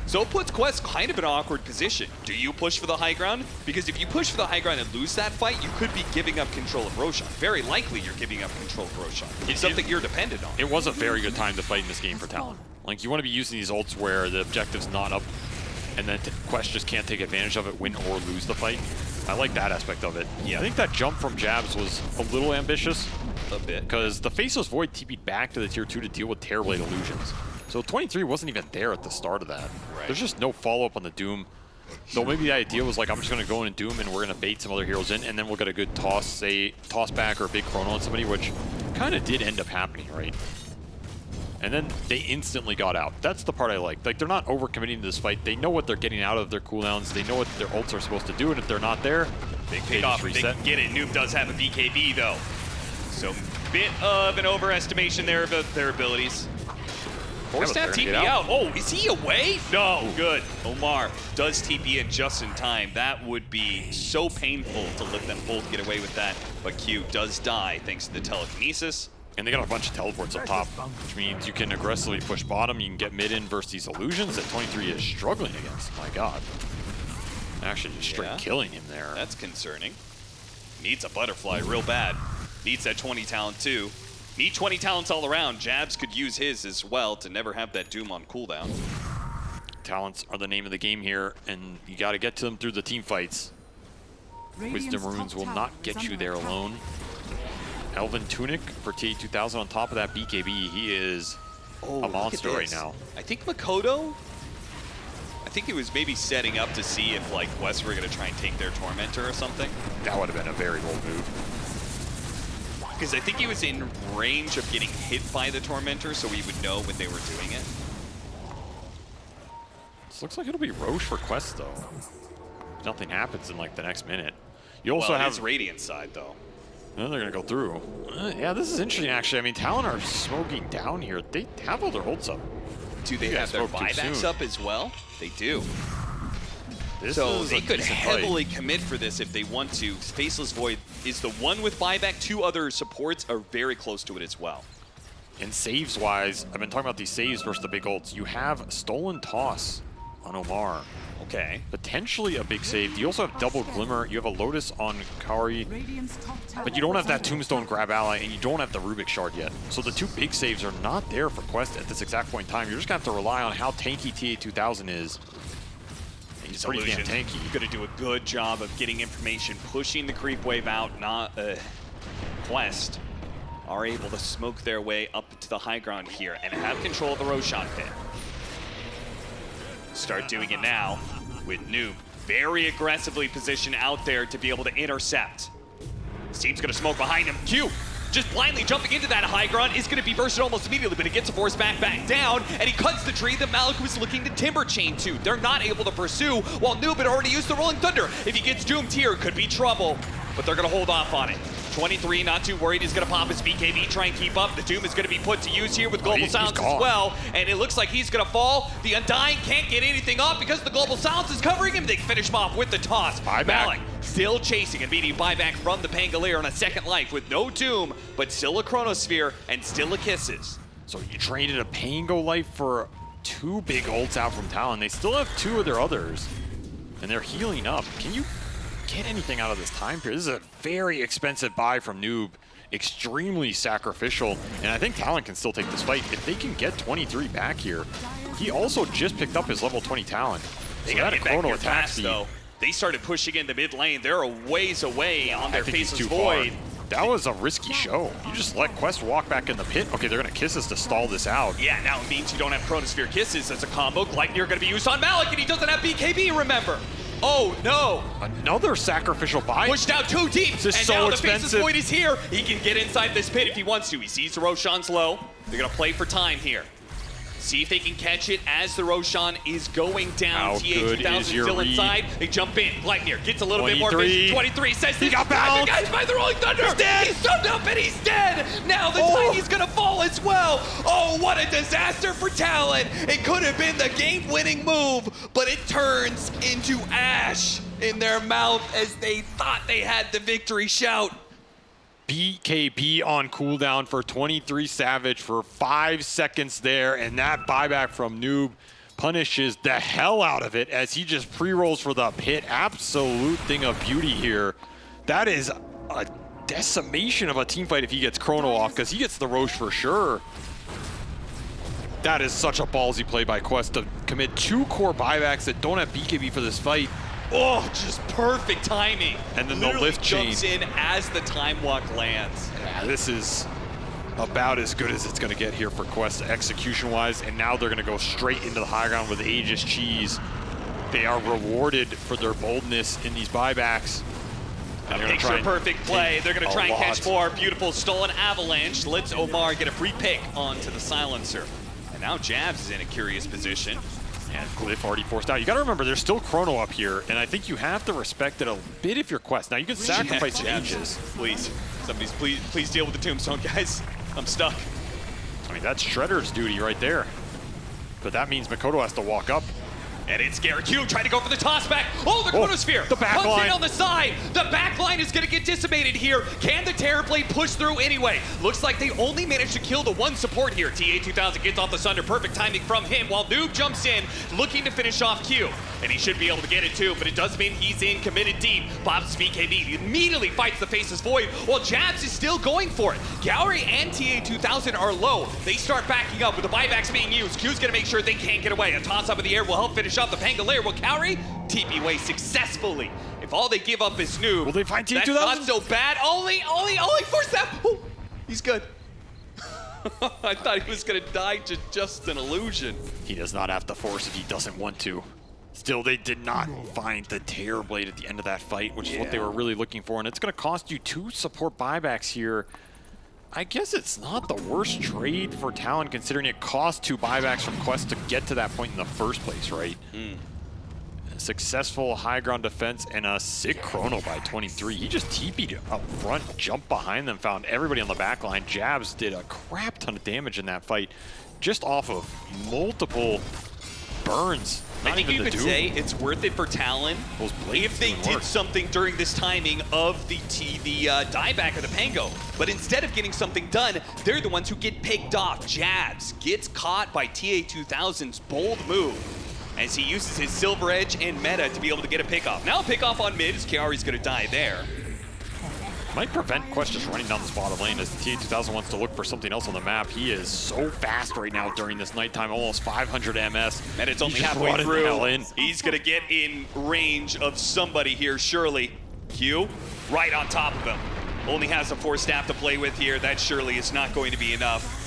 So it puts Quest kind of in an awkward position. Do you push for the high ground? Because if you push for the high ground and lose that fight, you could be giving up control of Roshan. Very likely you're giving up control of Roshan. It's something you're dependent on. It was a very good time to fight in this game for Talon. Like, you want to be using these ults where the objective's not up, and then Quest just can't take advantage of it, win or lose the fight. I like that aspect of it. Yeah. I think that jump from Jabs was a little ambitious. A bit. Because the Faceless Void TP'd back to the tier 2 to deal with Terror Blade illusions. So 23 wasn't even there at the start of that. Right. There's just no follow-up on the Doom. So maybe the idea was like, I'm just going to go in and Doom and we're going to bait some other heroes in, and then we'll get a good toss, say, toss back or a big chrono on somebody, which kind of did end up happening, right? And then they instantly got out. That's the part I like. Like, they're not overcommitting to this fight. They know what they're getting out of their cooldowns. They know what their ults are supposed to do, and if they're not there, big payoff. They can get it. Noob does have a BKB, though. So, bit of an overestimation there of their abilities. Forced to have TP out. Oh, is he away? No, good. Omar does TP in just in time. That would be so painful to let them both get away with that. But Q does die thanks to the telekinesis. And they got a bunch of teleports up top, which means you can aggressively push bottom. You can get mid in versus these illusions that 23 is struggling against. My God. Actually just straight killing him there. That's concerning. Needs a butterfly real bad. Needs that 20 talent too. Need 20 talents all around. Jabs could use his as well to never have that Doom on cooldown. Talents are the name of the game here, and you got to get to them through the team fights. Wisdom Runes will not get you there alone. Elven Tunic for T2000 on top of that BKB. He is a monster right now. I think Makoto, I think he was maybe setting up to see if like Quest were going to try and take their Tormentor or something. That would have been a very bold move. Because I think he was in range of getting hit by the Tormentor, so we would know when they were doing it. This looks like it'll be Roche for Quest, though. Nothing happens in like the next minute. You also have his Radiant side, though. No, they're gonna go through. Yeah, this is interesting, actually. I mean, Talon are smoking down here. They have all their holds up. Do they have their buybacks up as well? They do. So they could heavily commit for this if they want to. Faceless Void is the one with buyback. 2 other supports are very close to it as well. And saves-wise, I've been talking about these saves versus the big ults. You have Stolen Toss on Omar. Okay. Potentially a big save. You also have Double Glimmer. You have a Lotus on Kaori. But you don't have that Tombstone grab ally, and you don't have the Rubik Shard yet. So the 2 big saves are not there for Quest at this exact point in time. You're just going to have to rely on how tanky TA2000 is. He's pretty damn tanky. Going to do a good job of getting information, pushing the creep wave out. Quest are able to smoke their way up to the high ground here and have control of the Roshan pit. Start doing it now with Noob. Very aggressively positioned out there to be able to intercept. This team's going to smoke behind him. Q just blindly jumping into that high ground is going to be bursted almost immediately, but it gets a force back down, and he cuts the tree that Malik was looking to Timber Chain to. They're not able to pursue, while Noob had already used the Rolling Thunder. If he gets doomed here, it could be trouble, but they're going to hold off on it. 23, not too worried. He's going to pop his BKB, try and keep up. The Doom is going to be put to use here with Global Silence as well, and it looks like he's going to fall. The Undying can't get anything off because the Global Silence is covering him. They finish him off with the toss. Malik still chasing and beating buyback from the Pangolier on a second life with no Doom, but still a Chronosphere and still a Kisses. So you traded a Pango life for 2 big ults out from Talon. They still have 2 of their others, and they're healing up. Can you get anything out of this time period? This is a very expensive buy from Noob. Extremely sacrificial, and I think Talon can still take this fight. If they can get 23 back here, he also just picked up his level 20 Talon. They got to get back here fast, though. They started pushing in the mid lane. They're a ways away on their Faceless Void. That was a risky show. You just let Quest walk back in the pit. Okay, they're going to Kisses to stall this out. Yeah, now it means you don't have Chronosphere Kisses as a combo. Gleipnir going to be used on Malik, and he doesn't have BKB, remember. Oh, no. Another sacrificial buy. Pushed out too deep, this is and so now expensive. The Faceless Void is here. He can get inside this pit if he wants to. He sees the Roshan's low. They're going to play for time here. See if they can catch it as the Roshan is going down. TA2000 still inside. They jump in. Gleipnir gets a little bit more vision. 23 says he got bounced. Guys by the Rolling Thunder. He's dead. He's stunned up and he's dead. Now the Tiny's going to fall as well. Oh, what a disaster for Talon. It could have been the game-winning move, but it turns into ash in their mouth as they thought they had the victory shout. BKB on cooldown for 23 Savage for 5 seconds there, and that buyback from Noob punishes the hell out of it as he just pre-rolls for the pit. Absolute thing of beauty here. That is a decimation of a team fight if he gets Chrono off, because he gets the Roche for sure. That is such a ballsy play by Quest to commit 2 core buybacks that don't have BKB for this fight. Oh, just perfect timing. And then the lift chain jumps in as the time walk lands. Yeah, this is about as good as it's going to get here for Quest execution-wise. And now they're going to go straight into the high ground with Aegis Cheese. They are rewarded for their boldness in these buybacks. A picture-perfect play. They're going to try and catch more. Beautiful stolen avalanche. Lets Omar get a free pick onto the silencer. And now Jabs is in a curious position. And Glyph already forced out. You got to remember, there's still Chrono up here, and I think you have to respect it a bit if you're Quest. Now, you can sacrifice Aegis. Please, somebody's please deal with the Tombstone, guys. I'm stuck. I mean, that's Shredder's duty right there. But that means Makoto has to walk up. And it's Garrett Q trying to go for the toss back. Oh, the Chronosphere the back comes line in on the side. The back line is going to get dissipated here. Can the Terrorblade push through anyway? Looks like they only managed to kill the one support here. TA2000 gets off the Sunder. Perfect timing from him while Noob jumps in, looking to finish off Q. And he should be able to get it too, but it does mean he's in committed deep. Pops BKB immediately fights the Faceless Void while Jabs is still going for it. Gowry and TA2000 are low. They start backing up with the buybacks being used. Q's going to make sure they can't get away. A toss up in the air will help finish off the Pangolier. Will Gowry TP away successfully. If all they give up is Noob, will they find that's TA2000? not so bad. Only force that. Oh, he's good. I thought he was going to die to just an illusion. He does not have to force if he doesn't want to. Still, they did not find the Terrorblade at the end of that fight, which is what they were really looking for. And it's going to cost you 2 support buybacks here. I guess it's not the worst trade for Talon, considering it cost 2 buybacks from Quest to get to that point in the first place, right? A successful high ground defense and a sick chrono by 23. He just TP'd up front, jumped behind them, found everybody on the back line. Jabs did a crap ton of damage in that fight, just off of multiple burns. I think you could say it's worth it for Talon if they did something during this timing of the dieback or the Pango. But instead of getting something done, they're the ones who get picked off. Jabs gets caught by TA2000's bold move as he uses his Silver Edge and meta to be able to get a pick off. Now a pick off on mid as Kiari's going to die there. Might prevent Quest just running down this bottom lane as TA2000 wants to look for something else on the map. He is so fast right now during this nighttime, almost 500 MS. And it's only halfway through. He's going to get in range of somebody here, surely. Q, right on top of him. Only has a 4 staff to play with here. That surely is not going to be enough.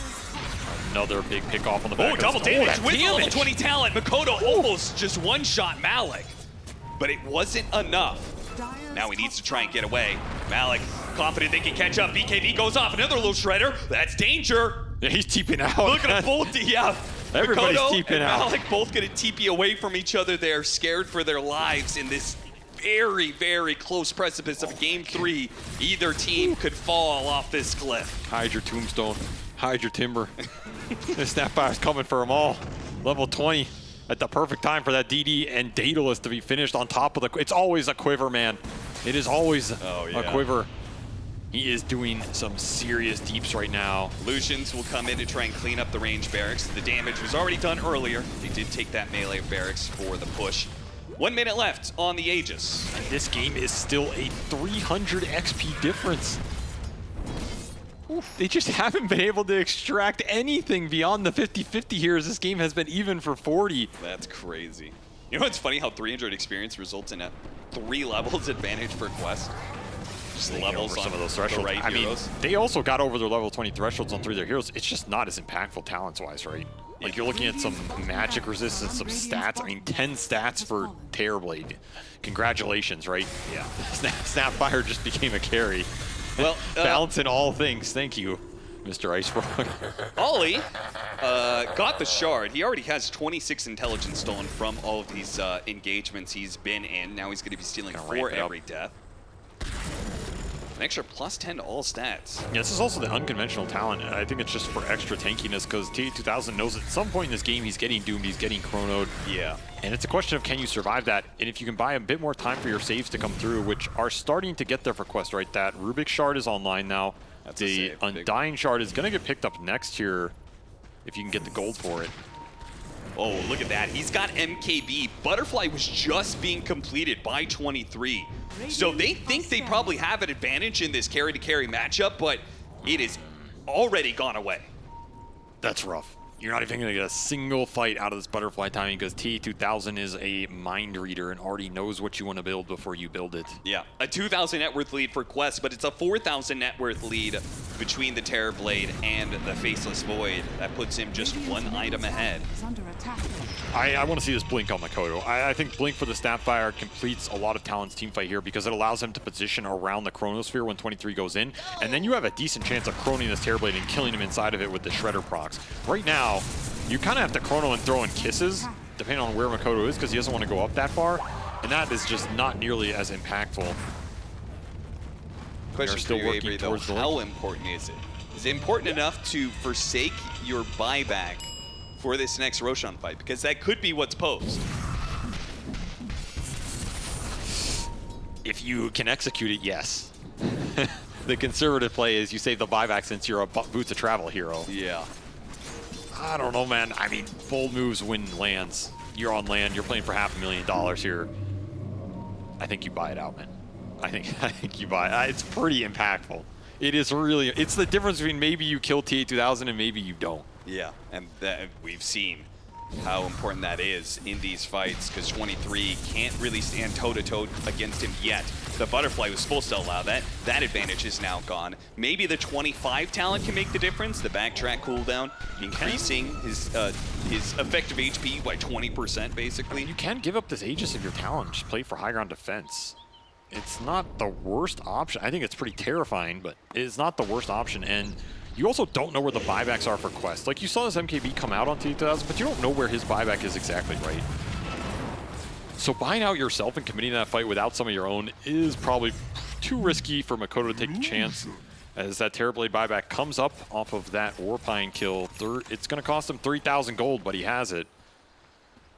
Another big pick off on the back. Oh, double damage with level 20 talent. Makoto almost just one-shot Malik. But it wasn't enough. Now he needs to try and get away. Malik, confident they can catch up. BKB goes off. Another little shredder. That's danger. Yeah, he's TPing out. Look at them both. Yeah. Everybody's Makoto TPing and out. Malik both going to TP away from each other. They're scared for their lives in this very, very close precipice of Game 3. Either team could fall off this cliff. Hide your tombstone. Hide your timber. The Snapfire's coming for them all. Level 20 at the perfect time for that DD and Daedalus to be finished on top of the... It's always a quiver, man. It is always a quiver. He is doing some serious deeps right now. Lucians will come in to try and clean up the range barracks. The damage was already done earlier. They did take that melee barracks for the push. 1 minute left on the Aegis. And this game is still a 300 XP difference. They just haven't been able to extract anything beyond the 50-50 here as this game has been even for 40. That's crazy. You know what's funny? How 300 experience results in a 3 levels advantage for Quest. Just they levels over on some of those thresholds. Right I heroes. mean, they also got over their level 20 thresholds on 3 of their heroes. It's just not as impactful talents-wise, right? Like, you're looking at some magic resistance, some stats. I mean, 10 stats for Terrorblade. Congratulations, right? Yeah. Snapfire just became a carry. Well, balance in all things. Thank you, Mr. Icefrog. Ollie got the shard. He already has 26 intelligence stolen from all of these engagements he's been in. Now he's going to be stealing 4 every death. An extra +10 to all stats. Yeah, this is also the unconventional talent. I think it's just for extra tankiness because TA2000 knows at some point in this game he's getting doomed, he's getting chronoed. Yeah. And it's a question of can you survive that? And if you can buy a bit more time for your saves to come through, which are starting to get there for Quest, right? That Rubik's Shard is online now. That's the Undying Shard is going to get picked up next here if you can get the gold for it. Oh, look at that. He's got MKB. Butterfly was just being completed by 23. So they think they probably have an advantage in this carry-to-carry matchup, but it is already gone away. That's rough. You're not even going to get a single fight out of this Butterfly timing because TA2000 is a mind reader and already knows what you want to build before you build it. Yeah, a 2,000 net worth lead for Quest, but it's a 4,000 net worth lead between the Terrorblade and the Faceless Void. That puts him just 1 item ahead. I want to see this Blink on Makoto. I think Blink for the Snapfire completes a lot of Talon's teamfight here because it allows him to position around the Chronosphere when 23 goes in, and then you have a decent chance of chroning this Terrorblade and killing him inside of it with the Shredder procs. Right now, you kind of have to chrono and throw in kisses, depending on where Makoto is, because he doesn't want to go up that far, and that is just not nearly as impactful. Question for you, Avery, though, how important is it? Is it important enough to forsake your buyback for this next Roshan fight? Because that could be what's posed. If you can execute it, yes. The conservative play is you save the buyback since you're a boots of travel hero. Yeah. I don't know, man. I mean, bold moves win lands. You're on land. You're playing for $500,000 here. I think you buy it out, man. I think you buy it. It's pretty impactful. It is really. It's the difference between maybe you kill T8000 and maybe you don't. Yeah, and we've seen how important that is in these fights, because 23 can't really stand toe-to-toe against him yet. The butterfly was supposed to allow that. That advantage is now gone. Maybe the 25 talent can make the difference. The backtrack cooldown, increasing his effective HP by 20%, basically. You can give up this Aegis if you're Talon. Just play for high ground defense. It's not the worst option. I think it's pretty terrifying, but it's not the worst option. And you also don't know where the buybacks are for Quest. Like, you saw this MKB come out on T2000, but you don't know where his buyback is exactly, right? So buying out yourself and committing that fight without some of your own is probably too risky for Makoto to take the chance, as that Terrorblade buyback comes up off of that Warpine kill. It's going to cost him 3,000 gold, but he has it.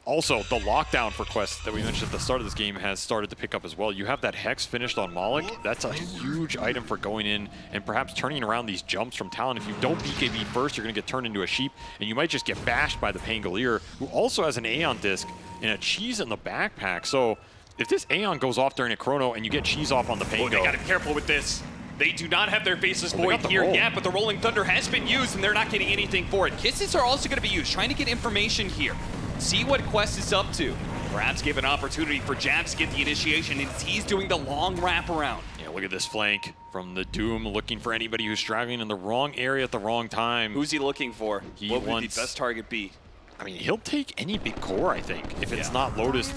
Also, the lockdown for Quest that we mentioned at the start of this game has started to pick up as well. You have that Hex finished on Malik. That's a huge item for going in and perhaps turning around these jumps from Talon. If you don't BKB first, you're going to get turned into a sheep, and you might just get bashed by the Pangolier, who also has an Aeon disc and a cheese in the backpack. So if this Aeon goes off during a chrono and you get cheese off on the Pango... Oh, they got to be careful with this. They do not have their Faceless Void here yet, but the Rolling Thunder has been used, and they're not getting anything for it. Kisses are also going to be used, trying to get information here. See what Quest is up to. Perhaps give an opportunity for Jabs to get the initiation, and he's doing the long wraparound. Yeah, look at this flank from the Doom, looking for anybody who's straggling in the wrong area at the wrong time. Who's he looking for? What would the best target be? I mean, he'll take any big core, I think, if it's not Lotus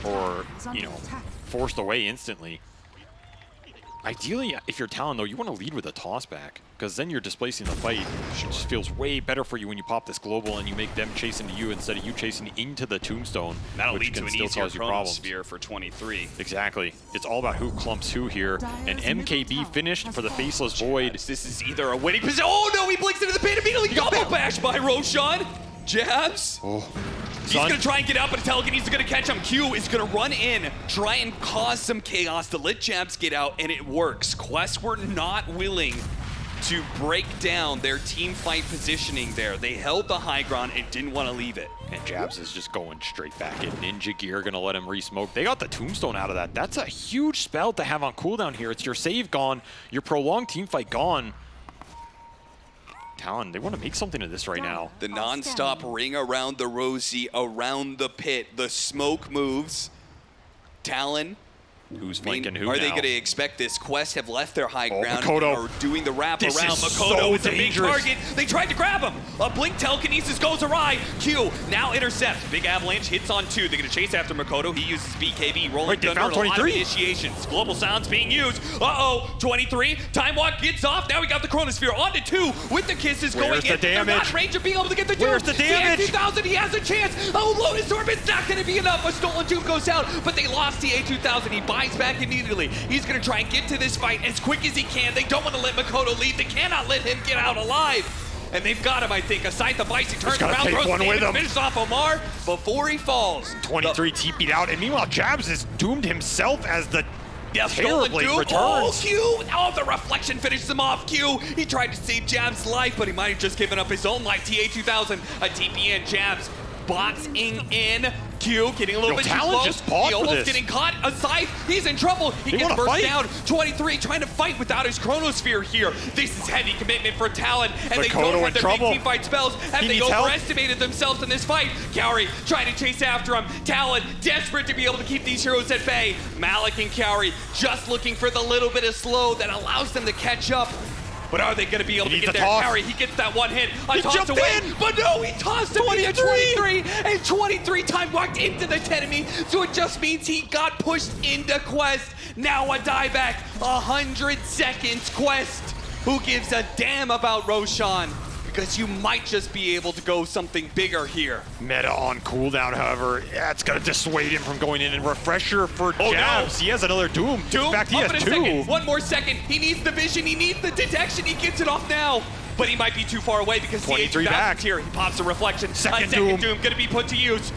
or, you know, forced away instantly. Ideally, if you're Talon, though, you want to lead with a toss back, because then you're displacing the fight. It just feels way better for you when you pop this global and you make them chase into you instead of you chasing into the tombstone. That'll which lead can to an still easier cause you problems. Chronosphere for 23. Exactly. It's all about who clumps who here. And MKB finished for the Faceless Void. This is either a winning position. Oh no, he blinks into the pit immediately. Double bash by Roshan. Jabs. He's going to try and get out, but Telekinesis is going to catch him. Q is going to run in, try and cause some chaos to let Jabs get out, and it works. Quest were not willing to break down their team fight positioning there. They held the high ground and didn't want to leave it. And Jabs is just going straight back in. Ninja Gear going to let him re-smoke. They got the Tombstone out of that. That's a huge spell to have on cooldown here. It's your save gone, your prolonged team fight gone. Talon, they want to make something of this right now. The non-stop ring around the Rosie, around the pit. The smoke moves. Talon. Who's flanking who Are now? they going to expect this? Quest have left their high ground Makoto. and are doing the wrap This around. is Makoto so is a big dangerous. target. They tried to grab him. A blink telekinesis goes awry. Q now intercepts. Big avalanche hits on 2. They're going to chase after Makoto. He uses BKB. Rolling they Thunder. found A lot of 23. initiations. Global sounds being used. Uh-oh. 23. Time Walk gets off. Now we got the Chronosphere on to 2 with the kisses Where's going the in. They're damage? not in range of being able to get the Doom. Where's the damage? 2000, he has a chance. Oh, Lotus Orbit's not going to be enough. A stolen Doom goes out, but they lost the A2000. He buys back immediately. He's going to try and get to this fight as quick as he can. They don't want to let Makoto leave. They cannot let him get out alive. And they've got him, I think. Aside the Vice, he turns around, take throws one with him. finishes off Omar before he falls. 23 TP'd out, and meanwhile, Jabs is doomed himself as the Stolen Terrorblade Doom. returns. Oh, Q! Oh, the reflection finishes him off. Q, he tried to save Jabs' life, but he might have just given up his own life. TA2000, a TPN. Jabs boxing in. Q getting a little bit too Talon close. just paused He for almost this. getting caught. A scythe. He's in trouble. He gets wanna burst fight. down. 23 trying to fight without his Chronosphere here. This is heavy commitment for Talon, and they Makoto don't in have their trouble. big team fight spells as He they needs help. overestimated themselves in this fight. Kaori trying to chase after him. Talon desperate to be able to keep these heroes at bay. Malik and Kaori just looking for the little bit of slow that allows them to catch up. But are they going to be able to needs get the there? toss. Kaori, he gets that one hit. He Toss jumped away. in. But no, he tossed him into 23. And 23 time walked into the enemy. So it just means he got pushed into Quest. Now a dieback. 100 seconds Quest. Who gives a damn about Roshan? Because you might just be able to go something bigger here. Meta on cooldown, however, it's going to dissuade him from going in. And refresher for Oh, Jabs. no. He has another Doom. Doom, In fact, he up has in a 2. second. One more second. He needs the vision. He needs the detection. He gets it off now. But he might be too far away because 23 the back. here. He pops a reflection. Second a second Doom. Doom going to be put to use.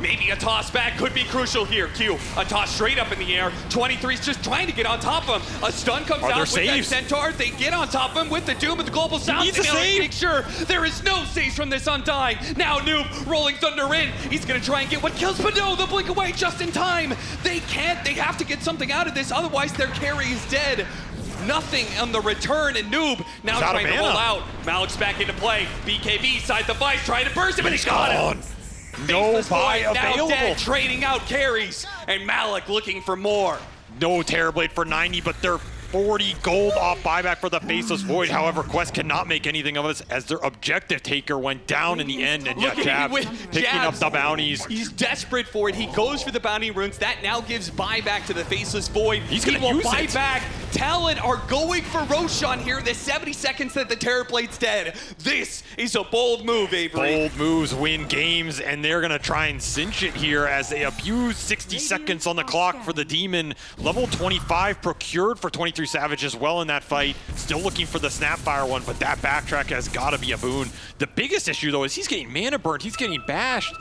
Maybe a toss back could be crucial here. Q, a toss straight up in the air. 23's just trying to get on top of him. A stun comes out with that Centaur. They get on top of him with the Doom of the Global South. Needs a save. Make sure there is no saves from this Undying. Now Noob rolling Thunder in. He's gonna try and get what kills, but no, the blink away just in time. They can't, they have to get something out of this, otherwise their carry is dead. Nothing on the return, and Noob now trying to roll out. Malik's back into play. BKB side the vice, trying to burst him, and he got him. No buy available. Now dead, trading out carries, and Malik looking for more. No Terrorblade for 90, but they're 40 gold off buyback for the Faceless Void. However, Quest cannot make anything of this as their objective taker went down in the end, and yeah, Jabs picking up the bounties. He's desperate for it. He goes for the bounty runes. That now gives buyback to the Faceless Void. He's gonna use buy it. back. Talon are going for Roshan here in the 70 seconds that the Terrorblade's dead. This is a bold move, Avery. Bold moves win games, and they're gonna try and cinch it here as they abuse 60 seconds on the clock for the Demon. Level 25 procured for 23 Savage as well in that fight. Still looking for the Snapfire one, but that backtrack has gotta be a boon. The biggest issue though is he's getting mana burnt, he's getting bashed.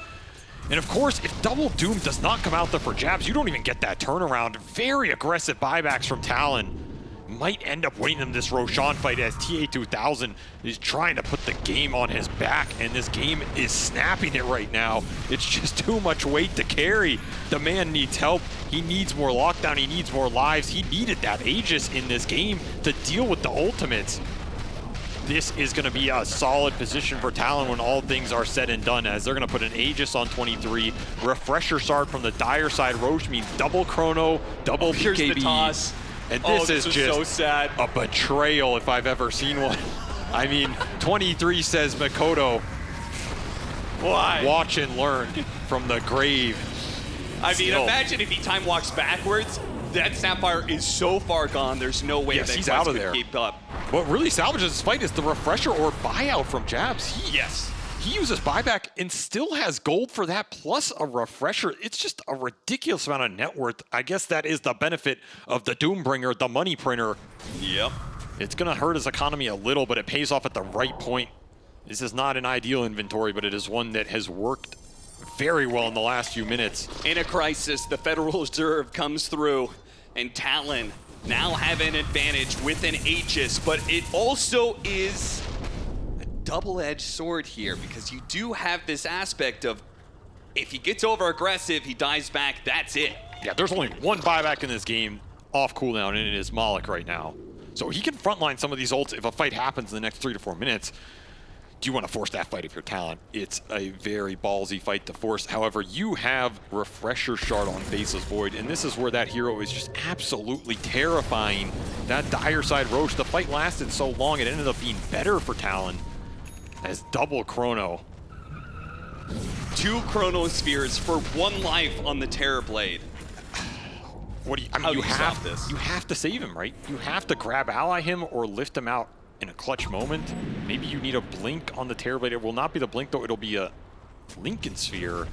And of course, if Double Doom does not come out there for Jabs, you don't even get that turnaround. Very aggressive buybacks from Talon. Might end up winning them this Roshan fight as TA2000 is trying to put the game on his back, and this game is snapping it right now. It's just too much weight to carry. The man needs help. He needs more lockdown. He needs more lives. He needed that Aegis in this game to deal with the ultimates. This is going to be a solid position for Talon when all things are said and done, as they're going to put an Aegis on 23. Refresher Shard from the dire side. Roche means double chrono, double Here's BKB. the toss. And this is just so sad. a betrayal if I've ever seen one. I mean, 23 says Makoto, Why? watch and learn from the grave. I mean, Still. imagine if he time walks backwards. That Snapfire is so far gone. There's no way that he's Quest out of could there. keep up. What really salvages this fight is the refresher or buyout from Jabs. He uses buyback and still has gold for that, plus a refresher. It's just a ridiculous amount of net worth. I guess that is the benefit of the Doombringer, the money printer. Yep. It's going to hurt his economy a little, but it pays off at the right point. This is not an ideal inventory, but it is one that has worked very well in the last few minutes. In a crisis, the Federal Reserve comes through, and Talon now have an advantage with an Aegis, but it also is a double-edged sword here, because you do have this aspect of if he gets over-aggressive, he dies back, that's it. Yeah, there's only one buyback in this game off cooldown, and it is Malik right now. So he can frontline some of these ults if a fight happens in the next 3 to 4 minutes. Do you want to force that fight if you're Talon? It's a very ballsy fight to force. However, you have Refresher Shard on Faceless Void, and this is where that hero is just absolutely terrifying. That dire side Roche, the fight lasted so long, it ended up being better for Talon as double chrono. 2 Chronospheres for 1 life on the Terrorblade. What do you, I mean, How do you you have stop this? You have to save him, right? You have to grab ally him or lift him out in a clutch moment. Maybe you need a blink on the Terrorblade. It will not be the blink though, it'll be a Lincoln Sphere.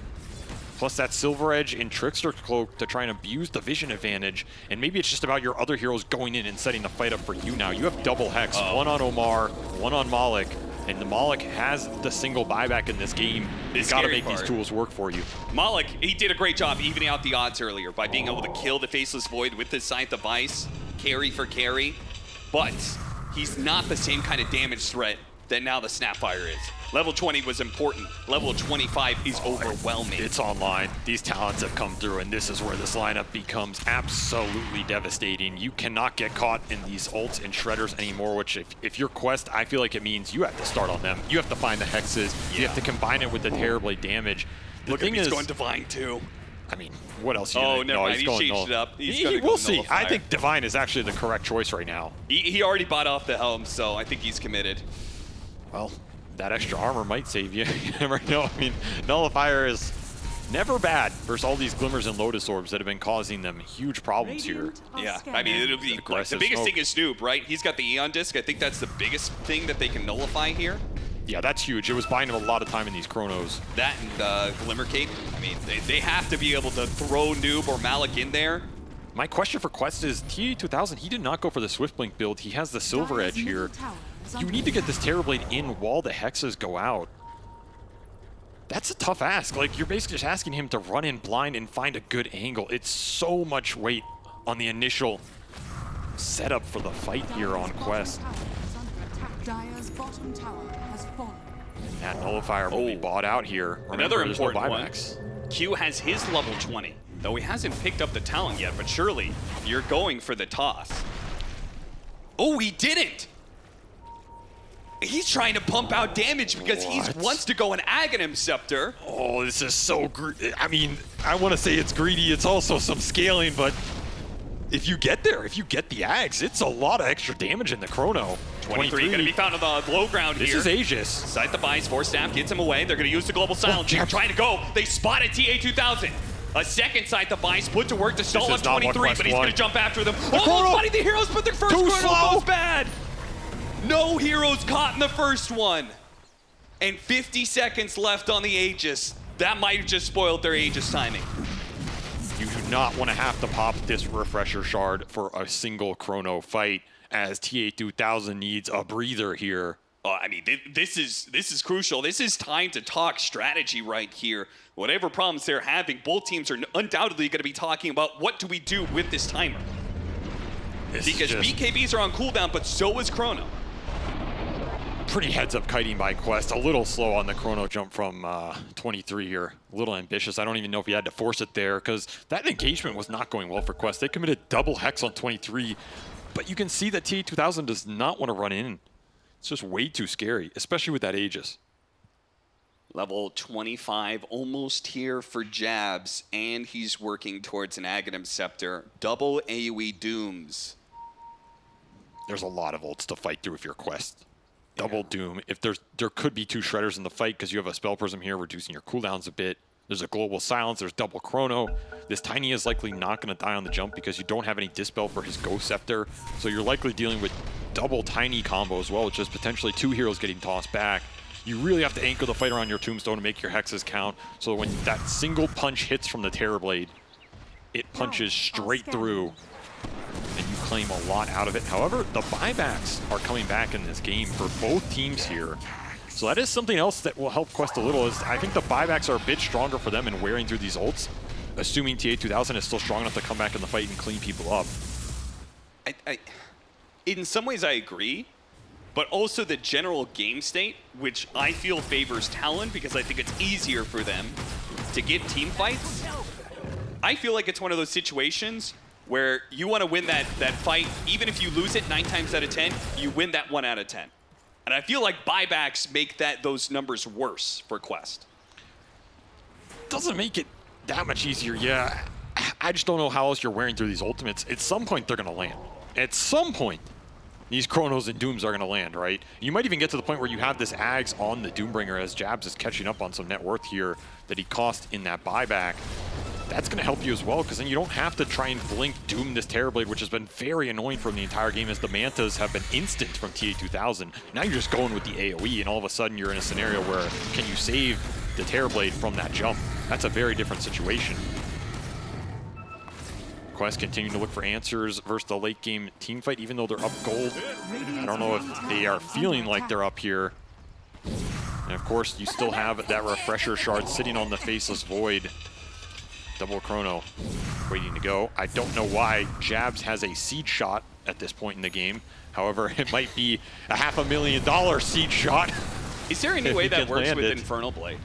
Plus that Silver Edge and Trickster Cloak to try and abuse the vision advantage. And maybe it's just about your other heroes going in and setting the fight up for you now. You have double Hex, one on Omar, one on Malik. And the Malik has the single buyback in this game. You've got to make these tools work for you. Malik, he did a great job evening out the odds earlier by being able to kill the Faceless Void with the Scythe of Ice, carry for carry. But he's not the same kind of damage threat that now the Snapfire is. Level 20 was important. Level 25 is overwhelming. It's online. These talents have come through, and this is where this lineup becomes absolutely devastating. You cannot get caught in these ults and shredders anymore, which if you're Quest, I feel like it means you have to start on them. You have to find the hexes. You have to combine it with the Terrorblade damage. The Look, thing he's is, going Divine too. I mean, what else? Oh, never mind. He changed null. it up. We'll see. I think Divine is actually the correct choice right now. He already bought off the helm, so I think he's committed. Well, that extra armor might save you. You never know. I mean, Nullifier is never bad versus all these Glimmers and Lotus Orbs that have been causing them huge problems here. Yeah, I mean, it'll be like, the biggest thing is Snoop, right? He's got the Eon Disc. I think that's the biggest thing that they can nullify here. Yeah, that's huge. It was buying him a lot of time in these chronos. That and Glimmer Cape. I mean, they have to be able to throw Noob or Malik in there. My question for Quest is, TA2000, he did not go for the Swift Blink build. He has the Silver Edge here. You need to get this Terrorblade in while the Hexes go out. That's a tough ask. Like, you're basically just asking him to run in blind and find a good angle. It's so much weight on the initial setup for the fight here on Quest. Dire's bottom tower has fallen. That nullifier will be bought out here. Another Remember, there's no important one. buybacks. Q has his level 20, though he hasn't picked up the Talon yet, but surely you're going for the toss. Oh, he didn't! He's trying to pump out damage because he wants to go an Aghanim Scepter. Oh, this is so I mean, I want to say it's greedy. It's also some scaling, but if you get there, if you get the Ags, it's a lot of extra damage in the Chrono. 23 going to be found on the low ground here. This is Aegis. Sight the buys, Force Staff gets him away. They're going to use the Global Silence. They're trying to go. They spotted TA2000. A second Sight the buys put to work to stall up 23, but he's going to jump after them. Almost fighting the heroes, but their first Chrono goes bad. No heroes caught in the first one. And 50 seconds left on the Aegis. That might have just spoiled their Aegis timing. You do not want to have to pop this refresher shard for a single Chrono fight, as TA2000 needs a breather here. I mean, this is crucial. This is time to talk strategy right here. Whatever problems they're having, both teams are undoubtedly going to be talking about what do we do with this timer. Because BKBs are on cooldown, but so is Chrono. Pretty heads-up kiting by Quest. A little slow on the Chrono jump from 23 here. A little ambitious. I don't even know if he had to force it there, because that engagement was not going well for Quest. They committed double Hex on 23, but you can see that TA2000 does not want to run in. It's just way too scary, especially with that Aegis. Level 25 almost here for Jabs, and he's working towards an Aghanim Scepter. Double AoE Dooms. There's a lot of ults to fight through if you're Quest. Double Doom. If there could be two Shredders in the fight because you have a Spell Prism here, reducing your cooldowns a bit. There's a Global Silence, there's double Chrono. This Tiny is likely not going to die on the jump because you don't have any Dispel for his Ghost Scepter. So you're likely dealing with double Tiny combo as well, which is potentially two heroes getting tossed back. You really have to anchor the fight around your Tombstone to make your hexes count. So when that single punch hits from the Terrorblade, it punches straight through, and you claim a lot out of it. However, the buybacks are coming back in this game for both teams here. So that is something else that will help Quest a little. Is I think the buybacks are a bit stronger for them in wearing through these ults, assuming TA2000 is still strong enough to come back in the fight and clean people up. In some ways I agree, but also the general game state, which I feel favors Talon because I think it's easier for them to get team fights. I feel like it's one of those situations where you want to win that fight, even if you lose it 9 times out of 10, you win that 1 out of 10. And I feel like buybacks make those numbers worse for Quest. Doesn't make it that much easier, yeah. I just don't know how else you're wearing through these ultimates. At some point, they're going to land. At some point, these Chronos and Dooms are going to land, right? You might even get to the point where you have this Ags on the Doombringer as Jabs is catching up on some net worth here that he cost in that buyback. That's going to help you as well, because then you don't have to try and blink Doom this Terrorblade, which has been very annoying from the entire game, as the Mantas have been instant from TA2000. Now you're just going with the AoE, and all of a sudden you're in a scenario where can you save the Terrorblade from that jump? That's a very different situation. Quest continuing to look for answers versus the late game team fight, even though they're up gold. I don't know if they are feeling like they're up here. And of course, you still have that refresher shard sitting on the Faceless Void. Double Chrono waiting to go. I don't know why Jabs has a seed shot at this point in the game. However, it might be a $500,000 seed shot. Is there any way that works with Infernal Blade?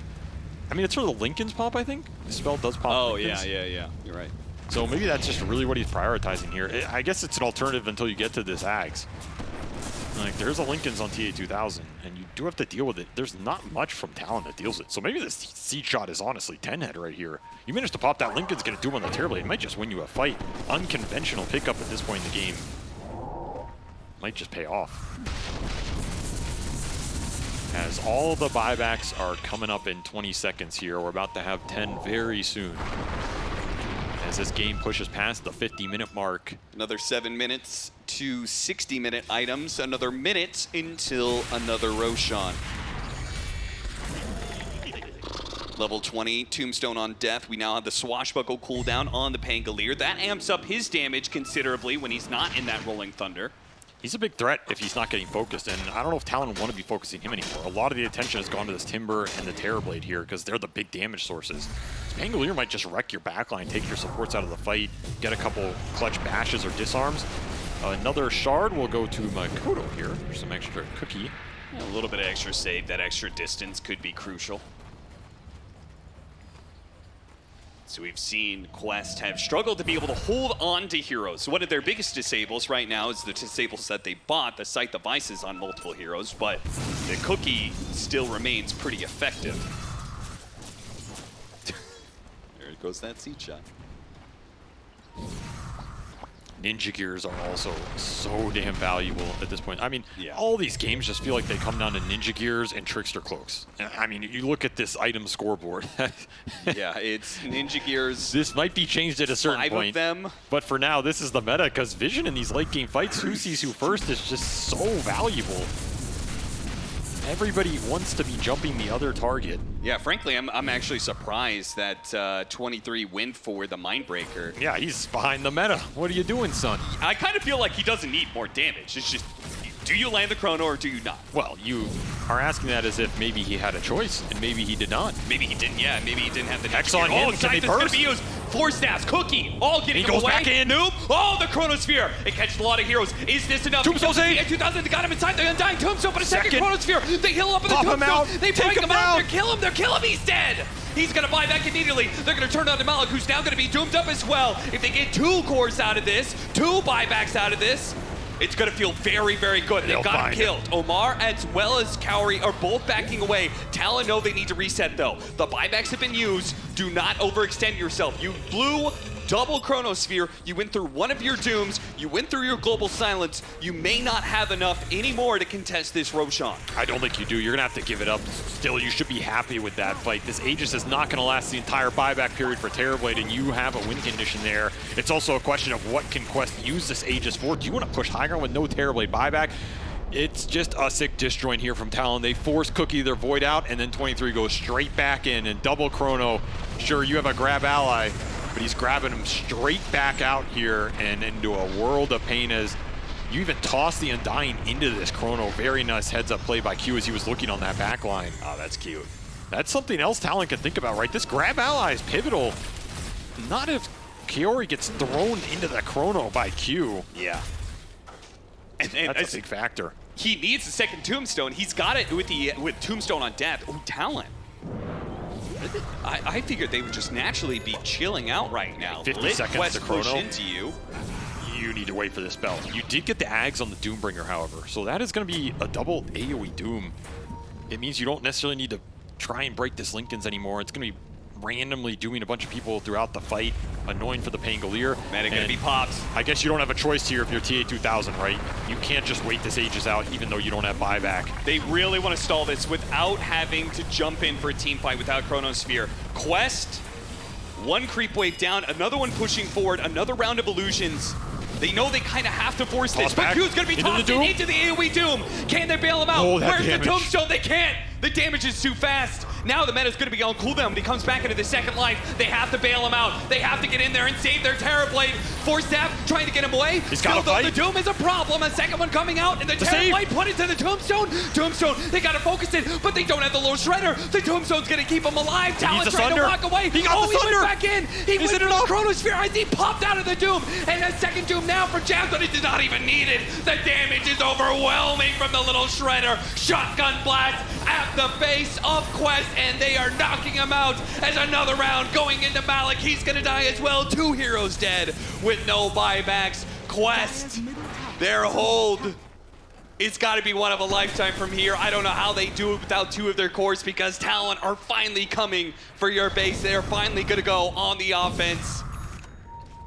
I mean, it's for the Linken's pop, I think. The spell does pop. Oh, Linken's. yeah. You're right. So maybe that's just really what he's prioritizing here. I guess it's an alternative until you get to this Ags. Like, there's a Linken's on TA2000, and you do have to deal with it. There's not much from Talon that deals with it. So maybe this seed shot is honestly 10-head right here. You manage to pop that Linken's, get a Doom on the Terrorblade. It might just win you a fight. Unconventional pickup at this point in the game. Might just pay off. As all the buybacks are coming up in 20 seconds here. We're about to have 10 very soon. As this game pushes past the 50-minute mark. Another 7 minutes to 60-minute items. Another minute until another Roshan. Level 20, Tombstone on Death. We now have the Swashbuckle cooldown on the Pangolier. That amps up his damage considerably when he's not in that Rolling Thunder. He's a big threat if he's not getting focused, and I don't know if Talon want to be focusing him anymore. A lot of the attention has gone to this Timber and the Terrorblade here because they're the big damage sources. Pangolier might just wreck your backline, take your supports out of the fight, get a couple clutch bashes or disarms. Another shard will go to Makoto here for some extra cookie. Yeah, a little bit of extra save. That extra distance could be crucial. So we've seen Quest have struggled to be able to hold on to heroes. So one of their biggest disables right now is the disables that they bought, the sight devices on multiple heroes, but the cookie still remains pretty effective. There goes that seed shot. Ninja gears are also so damn valuable at this point. I mean, all these games just feel like they come down to ninja gears and trickster cloaks. I mean, you look at this item scoreboard. Yeah, it's ninja gears. This might be changed at a certain 5 point. of them. But for now, this is the meta because Vision in these late game fights, who sees who first, is just so valuable. Everybody wants to be jumping the other target. Yeah, frankly, I'm actually surprised that 23 went for the Mindbreaker. Yeah, he's behind the meta. What are you doing, son? I kind of feel like he doesn't need more damage. It's just, do you land the Chrono or do you not? Well, you are asking that as if maybe he had a choice, and maybe he did not. Maybe he didn't, yeah. Maybe he didn't have the Hex on him, can they Scythe is gonna burst? be used. 4 stabs, Cookie, all getting He goes away. back in. Noob, oh, the Chronosphere. It catches a lot of heroes. Is this enough? Tombstone save. 2000, they got him inside the Undying Tombstone, but a second Second. Chronosphere. They heal up in the Pop him Tombstone. out. They Take break him him out. down. They're kill him, he's dead. He's gonna buy back immediately. They're gonna turn on to Malik, who's now gonna be doomed up as well. If they get 2 cores out of this, 2 buybacks out of this, it's gonna feel very, very good. They've got him killed. Omar as well as Kaori are both backing away. Talon know they need to reset though. The buybacks have been used. Do not overextend yourself. You blew double Chronosphere. You went through one of your dooms. You went through your global silence. You may not have enough anymore to contest this Roshan. I don't think you do. You're going to have to give it up. Still, you should be happy with that fight. This Aegis is not going to last the entire buyback period for Terrorblade, and you have a win condition there. It's also a question of what can Quest use this Aegis for. Do you want to push high ground with no Terrorblade buyback? It's just a sick disjoint here from Talon. They force Cookie their Void out, and then 23 goes straight back in and double Chrono. Sure, you have a grab ally, but he's grabbing him straight back out here and into a world of pain as you even toss the Undying into this Chrono. Very nice heads-up play by Q as he was looking on that back line. Oh, that's cute. That's something else Talon can think about, right? This grab ally is pivotal. Not if Kiori gets thrown into the Chrono by Q. Yeah. And that's a big factor. He needs the second Tombstone. He's got it with Tombstone on death. Oh, Talon. I figured they would just naturally be chilling out right now. 50 Lit seconds Quest to Chrono. push into you. You need to wait for this spell. You did get the Ags on the Doombringer, however, so that is going to be a double AoE Doom. It means you don't necessarily need to try and break this Linken's anymore. It's going to be randomly dooming a bunch of people throughout the fight. Annoying for the Pangolier. Meta gonna be popped. I guess you don't have a choice here if you're TA2000, right? You can't just wait this Aegis out even though you don't have buyback. They really want to stall this without having to jump in for a team fight without Chronosphere. Quest, 1 creep wave down, another one pushing forward, another round of illusions. They know they kind of have to force this, but Q's going to be tossed into the AoE Doom. Can they bail him out? Oh, Where's damage. the Tombstone? They can't. The damage is too fast. Now the meta's going to be on cooldown when he comes back into the second life. They have to bail him out. They have to get in there and save their Terrorblade. Force Staff trying to get him away. He's got to Still, though, fight. the Doom is a problem. A second one coming out, and the Terrorblade put into the Tombstone. Tombstone, they got to focus it, but they don't have the low shredder. The Tombstone's going to keep him alive. Talon trying to walk away. He got the he Sunder. went back in. He Is went it for the enough? Chronosphere as he popped out of the Doom. And a second Doom now for Jazz, but it is not even needed. The damage is overwhelming from the little shredder. Shotgun blast at the face of Quest, and they are knocking him out as another round going into Malik. He's gonna die as well. 2 heroes dead with no buybacks. Quest, their hold. It's got to be one of a lifetime from here. I don't know how they do it without 2 of their cores because Talon are finally coming for your base. They're finally gonna go on the offense.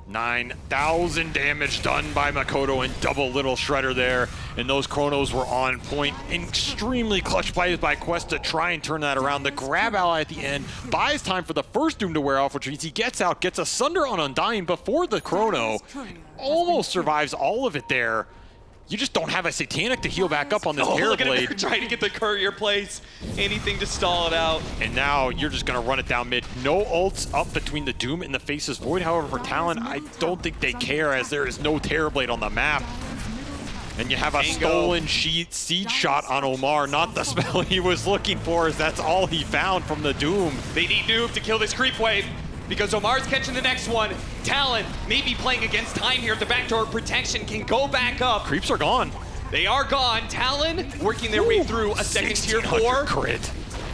9,000 damage done by Makoto and double little shredder there, and those Chronos were on point. Extremely clutch plays by Quest to try and turn that around. The grab ally at the end buys time for the first Doom to wear off, which means he gets out, gets a Sunder on Undying before the Chrono. Almost survives all of it there. You just don't have a Satanic to heal back up on this Look at him Terrorblade. trying to get the courier place. Anything to stall it out. And now you're just going to run it down mid. No ults up between the Doom and the Face's Void. However, for Talon, I don't think they care as there is no Terrorblade on the map. And you have a stolen seed shot on Omar, not the spell he was looking for, as that's all he found from the Doom. They need Noob to kill this creep wave because Omar's catching the next one. Talon may be playing against time here at the backdoor. Protection can go back up. Creeps are gone. They are gone. Talon working their way through a second tier 4. Crit.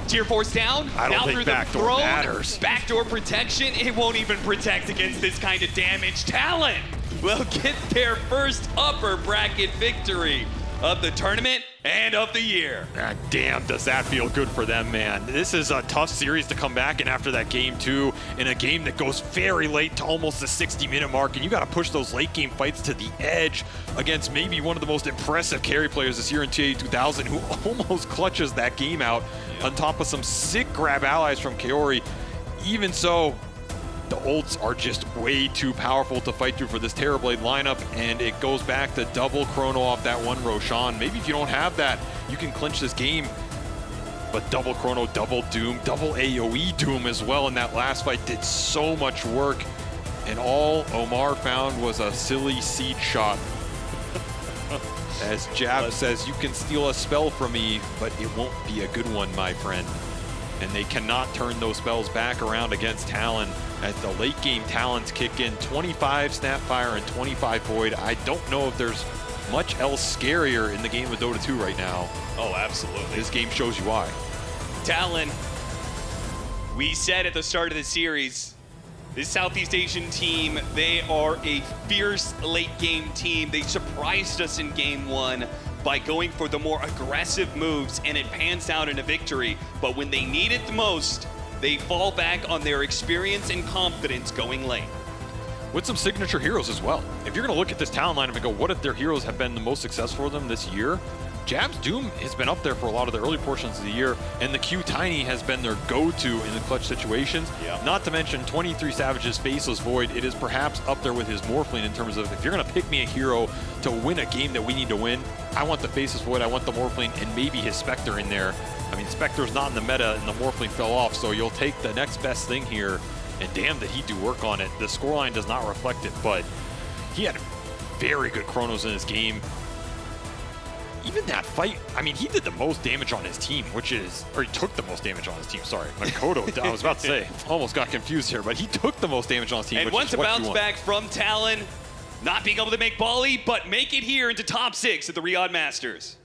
Tier 4's down. I don't now think through the backdoor throne. matters. Backdoor protection, it won't even protect against this kind of damage. Talon will get their first upper bracket victory of the tournament and of the year. God damn, does that feel good for them, man. This is a tough series to come back in after that game 2, in a game that goes very late to almost the 60-minute mark, and you got to push those late game fights to the edge against maybe one of the most impressive carry players this year in TA 2000, who almost clutches that game out on top of some sick grab allies from Kaori. Even so, the ults are just way too powerful to fight through for this Terrorblade lineup, and it goes back to double chrono off that one Roshan. Maybe if you don't have that, you can clinch this game. But double chrono, double Doom, double AoE Doom as well in that last fight did so much work, and all Omar found was a silly seed shot. As Jab says, you can steal a spell from me, but it won't be a good one, my friend. And they cannot turn those spells back around against Talon, as the late game Talons kick in 25 Snapfire and 25 Void. I don't know if there's much else scarier in the game of Dota 2 right now. Oh, absolutely. This game shows you why. Talon, we said at the start of the series, this Southeast Asian team, they are a fierce late game team. They surprised us in game 1 by going for the more aggressive moves, and it pans out in a victory. But when they need it the most, they fall back on their experience and confidence going late. With some signature heroes as well. If you're going to look at this Talon lineup and go, what if their heroes have been the most successful for them this year? Jab's Doom has been up there for a lot of the early portions of the year, and the Q Tiny has been their go-to in the clutch situations. Yep. Not to mention 23 Savage's Faceless Void. It is perhaps up there with his Morphling in terms of, if you're going to pick me a hero to win a game that we need to win, I want the Faceless Void, I want the Morphling, and maybe his Spectre in there. I mean, Spectre's not in the meta, and the Morphling fell off, so you'll take the next best thing here, and damn did he do work on it. The scoreline does not reflect it, but he had very good chronos in his game. Even that fight, I mean, he did the most damage on his team, which is, or he took the most damage on his team, sorry. Makoto, I was about to say, almost got confused here, but he took the most damage on his team, and which once is a what bounce you want. back from Talon, not being able to make Bali, but make it here into top 6 at the Riyadh Masters.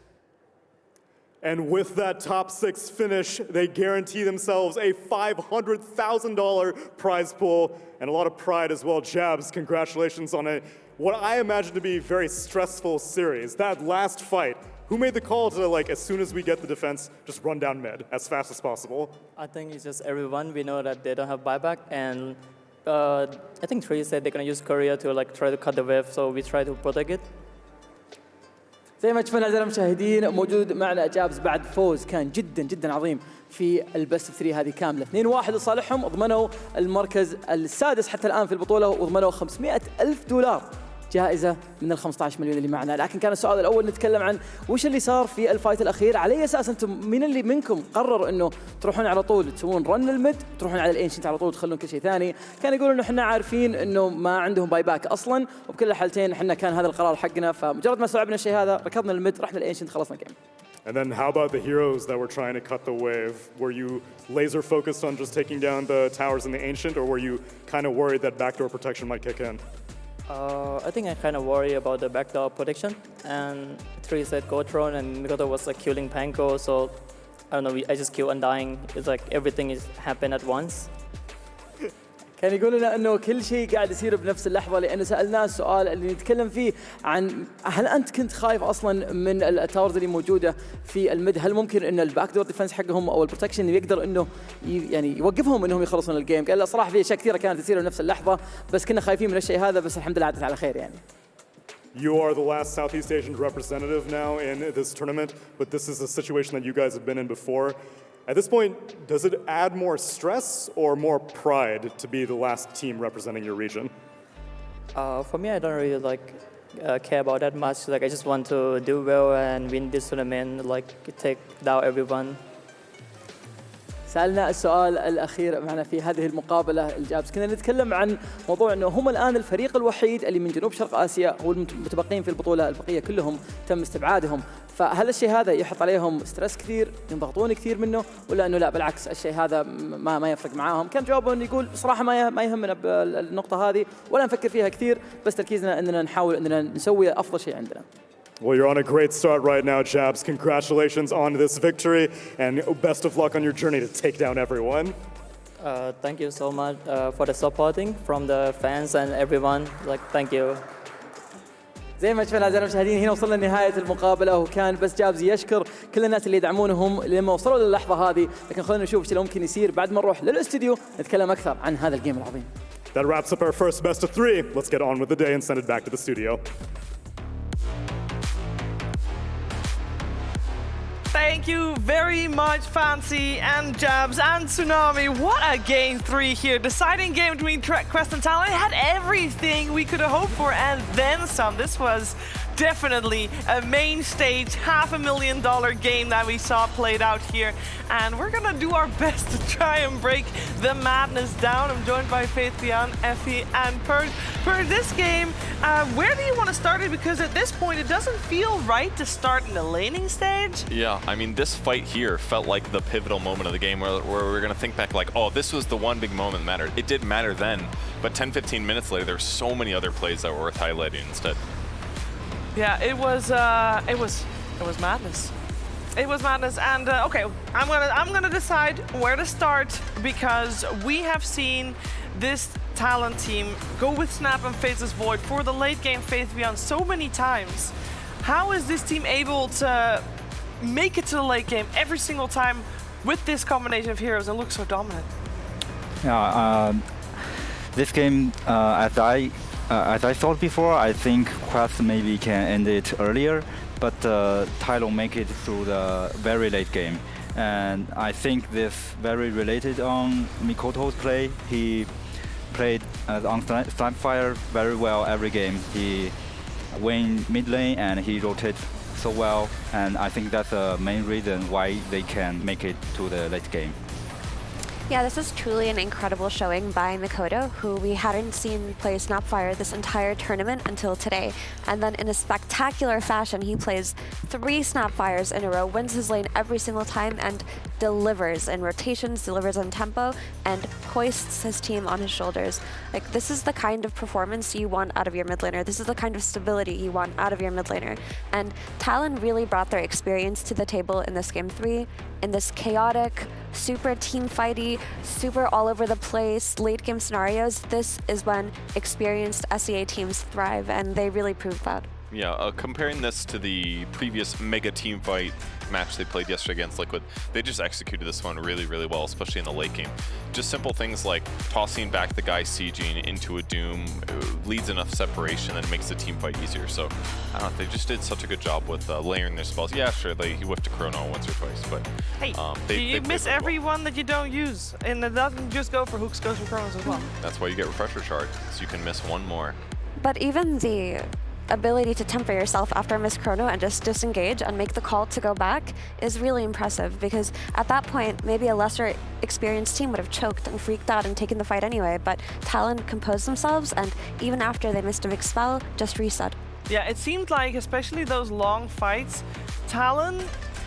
And with that top 6 finish, they guarantee themselves a $500,000 prize pool and a lot of pride as well. Jabs, congratulations on what I imagine to be a very stressful series. That last fight, who made the call to, like, as soon as we get the defense, just run down mid as fast as possible? I think it's just everyone. We know that they don't have buyback, and I think Tree said they're gonna use Korea to like try to cut the wave, so we try to protect it. زي ما تشوفون أعزائي المشاهدين موجود معنا جابز بعد فوز كان جدا جدا عظيم في البست 3 هذه كاملة 2-1 لصالحهم ضمنوا المركز السادس حتى الآن في البطولة وضمنوا $500,000 جائزة من ال 15 مليون اللي معنا. لكن كان السؤال الأول نتكلم عن وش اللي صار في الفايت الأخير، على أي أساس أنتم مين اللي منكم قرر إنه تروحون على طول تسوون رن الميد تروحون على الانشنت على طول تخلون كل شيء ثاني؟ كان يقولون إنه إحنا عارفين إنه ما عندهم باي باك أصلاً، وبكل الحالتين إحنا كان هذا القرار حقنا، فمجرد ما استوعبنا الشيء هذا ركضنا الميد رحنا الانشنت خلصنا الجيم. And then how about the heroes that were trying to cut the wave? Were you laser focused on just taking down the towers in the ancient, or were you kind of worried that backdoor protection might kick in? I think I kind of worry about the backdoor protection, and Tree said go Throne, and Mikoto was like killing Panko, so I don't know, I just kill Undying. It's like everything is happen at once. كان يقول لنا انه كل شيء قاعد يصير بنفس اللحظه، لانه سالناه السؤال اللي نتكلم فيه عن هل انت كنت خايف اصلا من التاورز اللي موجوده في الميد؟ هل ممكن ان الباك دور ديفنس حقهم او البروتكشن يقدر انه يعني يوقفهم انهم يخلصون الجيم؟ قال له صراحه في اشياء كثيره كانت تصير بنفس اللحظه، بس كنا خايفين من الشيء هذا، بس الحمد لله عدت على خير يعني. You are the last Southeast Asian representative now in this tournament, but this is a situation that you guys have been in before. At this point, does it add more stress or more pride to be the last team representing your region? For me, I don't really like care about that much. Like I just want to do well and win this tournament, like take down everyone. سألنا السؤال الأخير معنا في هذه المقابلة الجابس، كنا نتكلم عن موضوع أنه هم الآن الفريق الوحيد اللي من جنوب شرق آسيا هو المتبقين في البطولة، البقية كلهم تم استبعادهم، فهل الشيء هذا يحط عليهم ستريس كثير، ينضغطون كثير منه، ولا أنه لا بالعكس الشيء هذا ما يفرق معاهم؟ كان جوابهم يقول صراحة ما يهمنا بالنقطة هذه ولا نفكر فيها كثير، بس تركيزنا أننا نحاول أننا نسوي أفضل شيء عندنا. Well, you're on a great start right now, Jabs. Congratulations on this victory, and best of luck on your journey to take down everyone. Thank you so much for the supporting from the fans and everyone. Like, thank you. زي ما شفنا أعزائنا المشاهدين، هنا وصلنا لنهاية المقابلة، وكان بس جابز يشكر كل الناس اللي يدعمونهم لما وصلوا للحظة هذه، لكن خلينا نشوف ايش اللي ممكن يصير بعد ما نروح للاستوديو نتكلم أكثر عن هذا الجيم العظيم. That wraps up our first best of 3. Let's get on with the day and send it back to the studio. Thank you very much, Fancy and Jabs and Tsunami. What a game 3 here. Deciding game between Quest and Talon. It had everything we could have hoped for and then some. This was definitely a main stage $500,000 game that we saw played out here. And we're gonna do our best to try and break the madness down. I'm joined by Faith Bian, Effie, and Purge. Purge, this game, where do you want to start it? Because at this point, it doesn't feel right to start in the laning stage. Yeah, I mean, this fight here felt like the pivotal moment of the game where we're going to think back like, oh, this was the one big moment that mattered. It did matter then, but 10-15 minutes later, there's so many other plays that were worth highlighting instead. Yeah, it was madness. It was madness, and okay, I'm gonna decide where to start because we have seen this Talon team go with Snap and Faceless Void for the late game Faith Beyond so many times. How is this team able to make it to the late game every single time with this combination of heroes and look so dominant? Yeah, this game, as I thought before, I think Quest maybe can end it earlier, but Talon make it through the very late game. And I think this very related on Mikoto's play. He played on Snapfire very well every game. He win mid lane and he rotates so well, and I think that's the main reason why they can make it to the late game. Yeah, this is truly an incredible showing by Mikoto, who we hadn't seen play Snapfire this entire tournament until today. And then in a spectacular fashion, he plays 3 Snapfires in a row, wins his lane every single time, and delivers in rotations, delivers on tempo, and hoists his team on his shoulders. Like, this is the kind of performance you want out of your mid laner. This is the kind of stability you want out of your mid laner. And Talon really brought their experience to the table in this game 3, in this chaotic, super team fighty, super all over the place late game scenarios. This is when experienced SEA teams thrive, and they really proved that. Yeah, comparing this to the previous mega team fight match they played yesterday against Liquid, they just executed this one really, really well, especially in the late game. Just simple things like tossing back the guy sieging into a Doom leads enough separation that it makes the team fight easier. So, I don't know, they just did such a good job with layering their spells. Yeah, sure, he whiffed a Chrono once or twice, but hey, you miss every one that you don't use, and it doesn't just go for hooks, goes for Chronos as well. That's why you get Refresher Shard, so you can miss one more. But even the ability to temper yourself after a missed chrono and just disengage and make the call to go back is really impressive, because at that point maybe a lesser experienced team would have choked and freaked out and taken the fight anyway, but Talon composed themselves, and even after they missed a big spell, just reset. Yeah, it seemed like, especially those long fights, Talon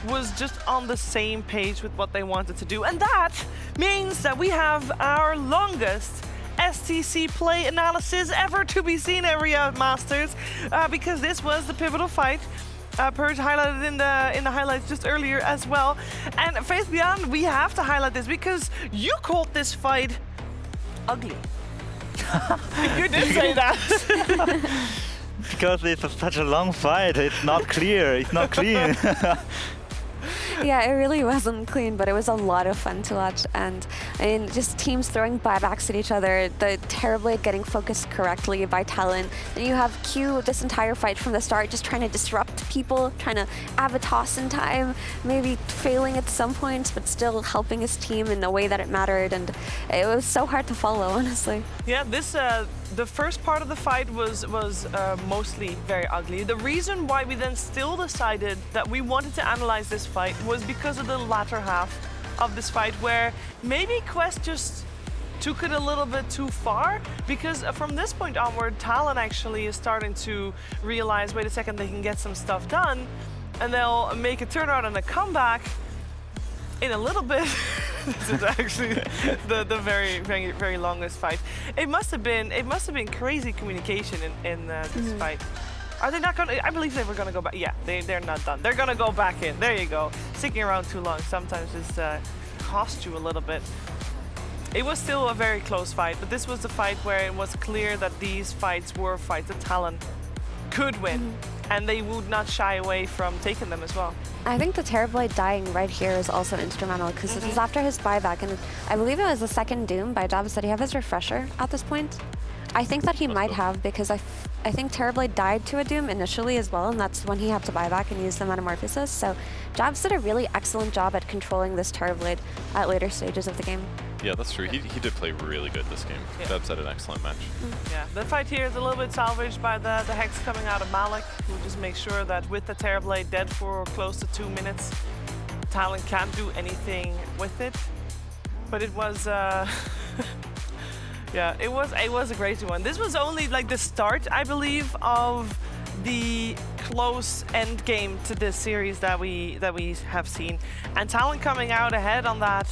was just on the same page with what they wanted to do, and that means that we have our longest STC play analysis ever to be seen at Riyadh Masters, because this was the pivotal fight. Purge highlighted in the highlights just earlier as well. And Faith Beyond, we have to highlight this because you called this fight ugly. You did say that. Because it's such a long fight, it's not clear, it's not clean. Yeah, it really wasn't clean, but it was a lot of fun to watch. And I mean, just teams throwing buybacks at each other, the Terrorblade getting focused correctly by Talon. And you have Q this entire fight from the start, just trying to disrupt people, trying to have a toss in time, maybe failing at some points, but still helping his team in the way that it mattered. And it was so hard to follow, honestly. Yeah, this the first part of the fight was mostly very ugly. The reason why we then still decided that we wanted to analyze this fight was because of the latter half of this fight where maybe Quest just took it a little bit too far, because from this point onward, Talon actually is starting to realize, wait a second, they can get some stuff done, and they'll make a turnaround and a comeback in a little bit. This is actually the very longest fight. It must have been crazy communication in this fight. Are they not going to? I believe they were going to go back. Yeah, they're not done. They're going to go back in. There you go. Sticking around too long sometimes just cost you a little bit. It was still a very close fight, but this was the fight where it was clear that these fights were fights that Talon could win, and they would not shy away from taking them as well. I think the Terrorblade dying right here is also instrumental, because this is after his buyback, and I believe it was the second Doom by Jabs. Did he have his refresher at this point? I think that he might have, because I think Terrorblade died to a Doom initially as well, and that's when he had to buy back and use the Metamorphosis. So Jabs did a really excellent job at controlling this Terrorblade at later stages of the game. Yeah, that's true. He did play really good this game. Yeah. Dubs had an excellent match. Yeah, the fight here is a little bit salvaged by the Hex coming out of Malik, who just makes sure that with the Terrorblade dead for close to 2 minutes, Talon can't do anything with it. But it was, yeah, it was a crazy one. This was only like the start, I believe, of the close end game to this series that we have seen, and Talon coming out ahead on that.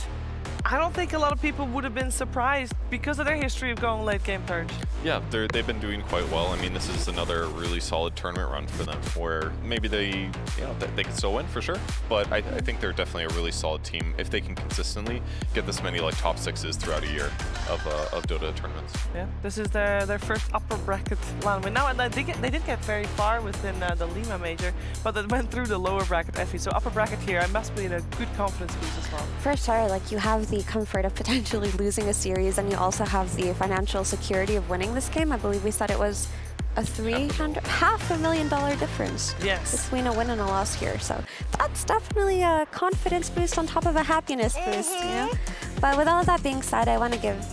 I don't think a lot of people would have been surprised because of their history of going late game third. Yeah, they've been doing quite well. I mean, this is another really solid tournament run for them, where maybe they can still win for sure. But I think they're definitely a really solid team if they can consistently get this many like top sixes throughout a year of Dota tournaments. Yeah, this is their first upper bracket land win now, and they did get very far within the Lima major, but they went through the lower bracket FE. So upper bracket here, I must be in a good confidence boost as well. For sure, like you have the comfort of potentially losing a series, and you also have the financial security of winning this game. I believe we said it was a $500,000 difference between a win and a loss here. So that's definitely a confidence boost on top of a happiness boost, you know? But with all of that being said, I want to give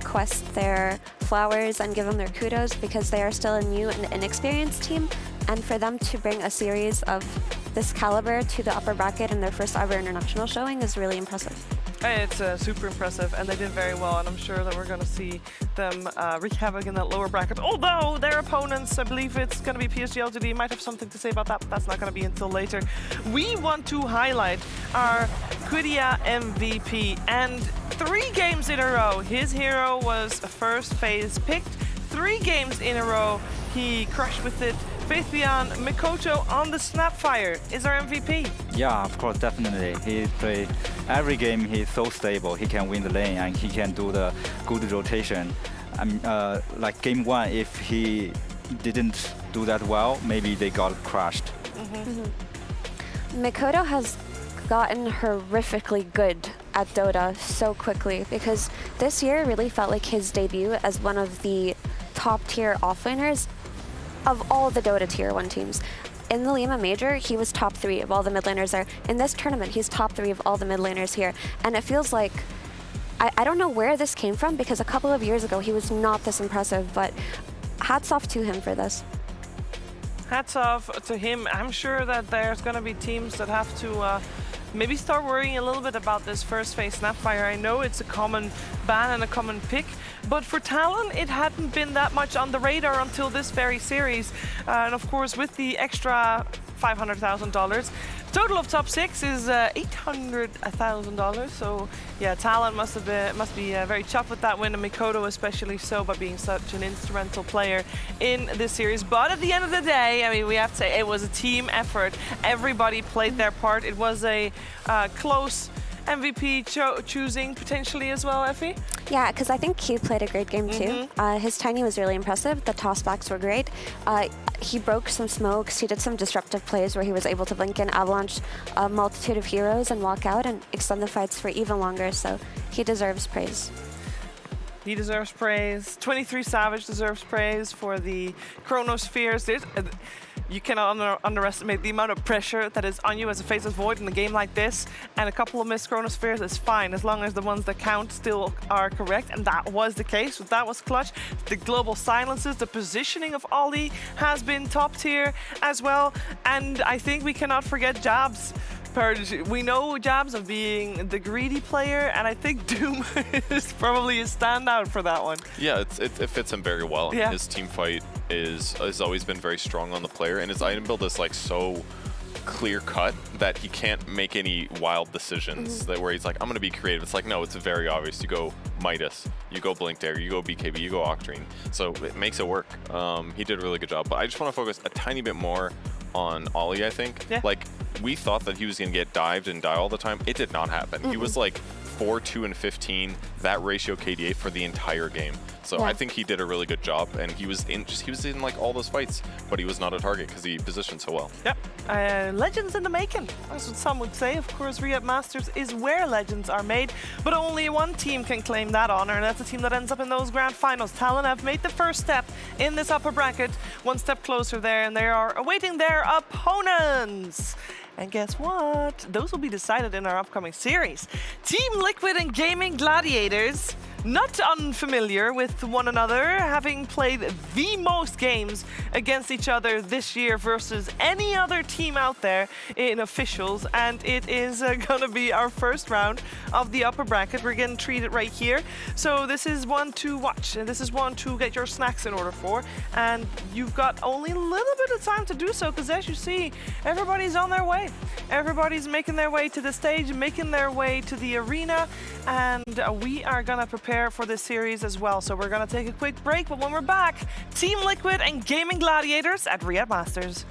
Quest their flowers and give them their kudos, because they are still a new and inexperienced team, and for them to bring a series of this caliber to the upper bracket in their first ever international showing is really impressive. It's super impressive, and they did very well, and I'm sure that we're going to see them wreak havoc in that lower bracket. Although their opponents, I believe it's going to be PSG LGD, might have something to say about that, but that's not going to be until later. We want to highlight our Quidia MVP, and 3 games in a row, his hero was first phase picked. 3 games in a row, he crushed with it. Faith Beyond, Mikoto on the Snapfire is our MVP. Yeah, of course, definitely. He play every game. He's so stable. He can win the lane and he can do the good rotation. Like game 1, if he didn't do that well, maybe they got crushed. Mikoto has gotten horrifically good at Dota so quickly, because this year really felt like his debut as one of the top tier offlaners of all the Dota Tier 1 teams. In the Lima Major, he was top 3 of all the mid laners there. In this tournament, he's top 3 of all the mid laners here. And it feels like, I don't know where this came from, because a couple of years ago, he was not this impressive, but hats off to him for this. Hats off to him. I'm sure that there's going to be teams that have to maybe start worrying a little bit about this first phase Snapfire. I know it's a common ban and a common pick, but for Talon, it hadn't been that much on the radar until this very series. And of course, with the extra $500,000, total of top 6 is $800,000. So yeah, Talon must be very chuffed with that win, and Mikoto especially so, by being such an instrumental player in this series. But at the end of the day, I mean, we have to say it was a team effort. Everybody played their part. It was a close MVP choosing potentially as well, Effie? Yeah, because I think Q played a great game too. His Tiny was really impressive. The tossbacks were great. He broke some smokes. He did some disruptive plays where he was able to blink in, avalanche a multitude of heroes and walk out and extend the fights for even longer. So he deserves praise. He deserves praise. 23 Savage deserves praise for the Chronospheres. You cannot underestimate the amount of pressure that is on you as a Faceless Void in a game like this. And a couple of missed Chronospheres is fine, as long as the ones that count still are correct. And that was the case. That was clutch. The global silences, the positioning of Ollie has been top tier as well. And I think we cannot forget Jabs Purge, we know Jabs of being the greedy player, and I think Doom is probably a standout for that one. Yeah, it fits him very well. Yeah. His team fight has always been very strong on the player, and his item build is like so clear cut that he can't make any wild decisions that where he's like, I'm gonna be creative. It's like, no, it's very obvious. You go Midas, you go Blink Dagger, you go BKB, you go Octarine. So it makes it work. He did a really good job, but I just want to focus a tiny bit more on Ollie, I think. Yeah. Like, we thought that he was gonna get dived and die all the time. It did not happen. He was like 4, 2, and 15, that ratio KDA for the entire game. So I think he did a really good job, and he was in like all those fights, but he was not a target because he positioned so well. Yep. Legends in the making. That's what some would say. Of course, Riyadh Masters is where legends are made, but only one team can claim that honor, and that's the team that ends up in those grand finals. Talon have made the first step in this upper bracket, one step closer there, and they are awaiting their opponents. And guess what? Those will be decided in our upcoming series. Team Liquid and Gaming Gladiators, not unfamiliar with one another, having played the most games against each other this year versus any other team out there in officials. And it is gonna be our first round of the upper bracket. We're getting treated right here. So this is one to watch, and this is one to get your snacks in order for. And you've got only a little bit of time to do so, because as you see, everybody's on their way. Everybody's making their way to the stage, making their way to the arena, and we are gonna prepare for this series as well. So we're gonna take a quick break, but when we're back, Team Liquid and Gaming Gladiators at Riyadh Masters.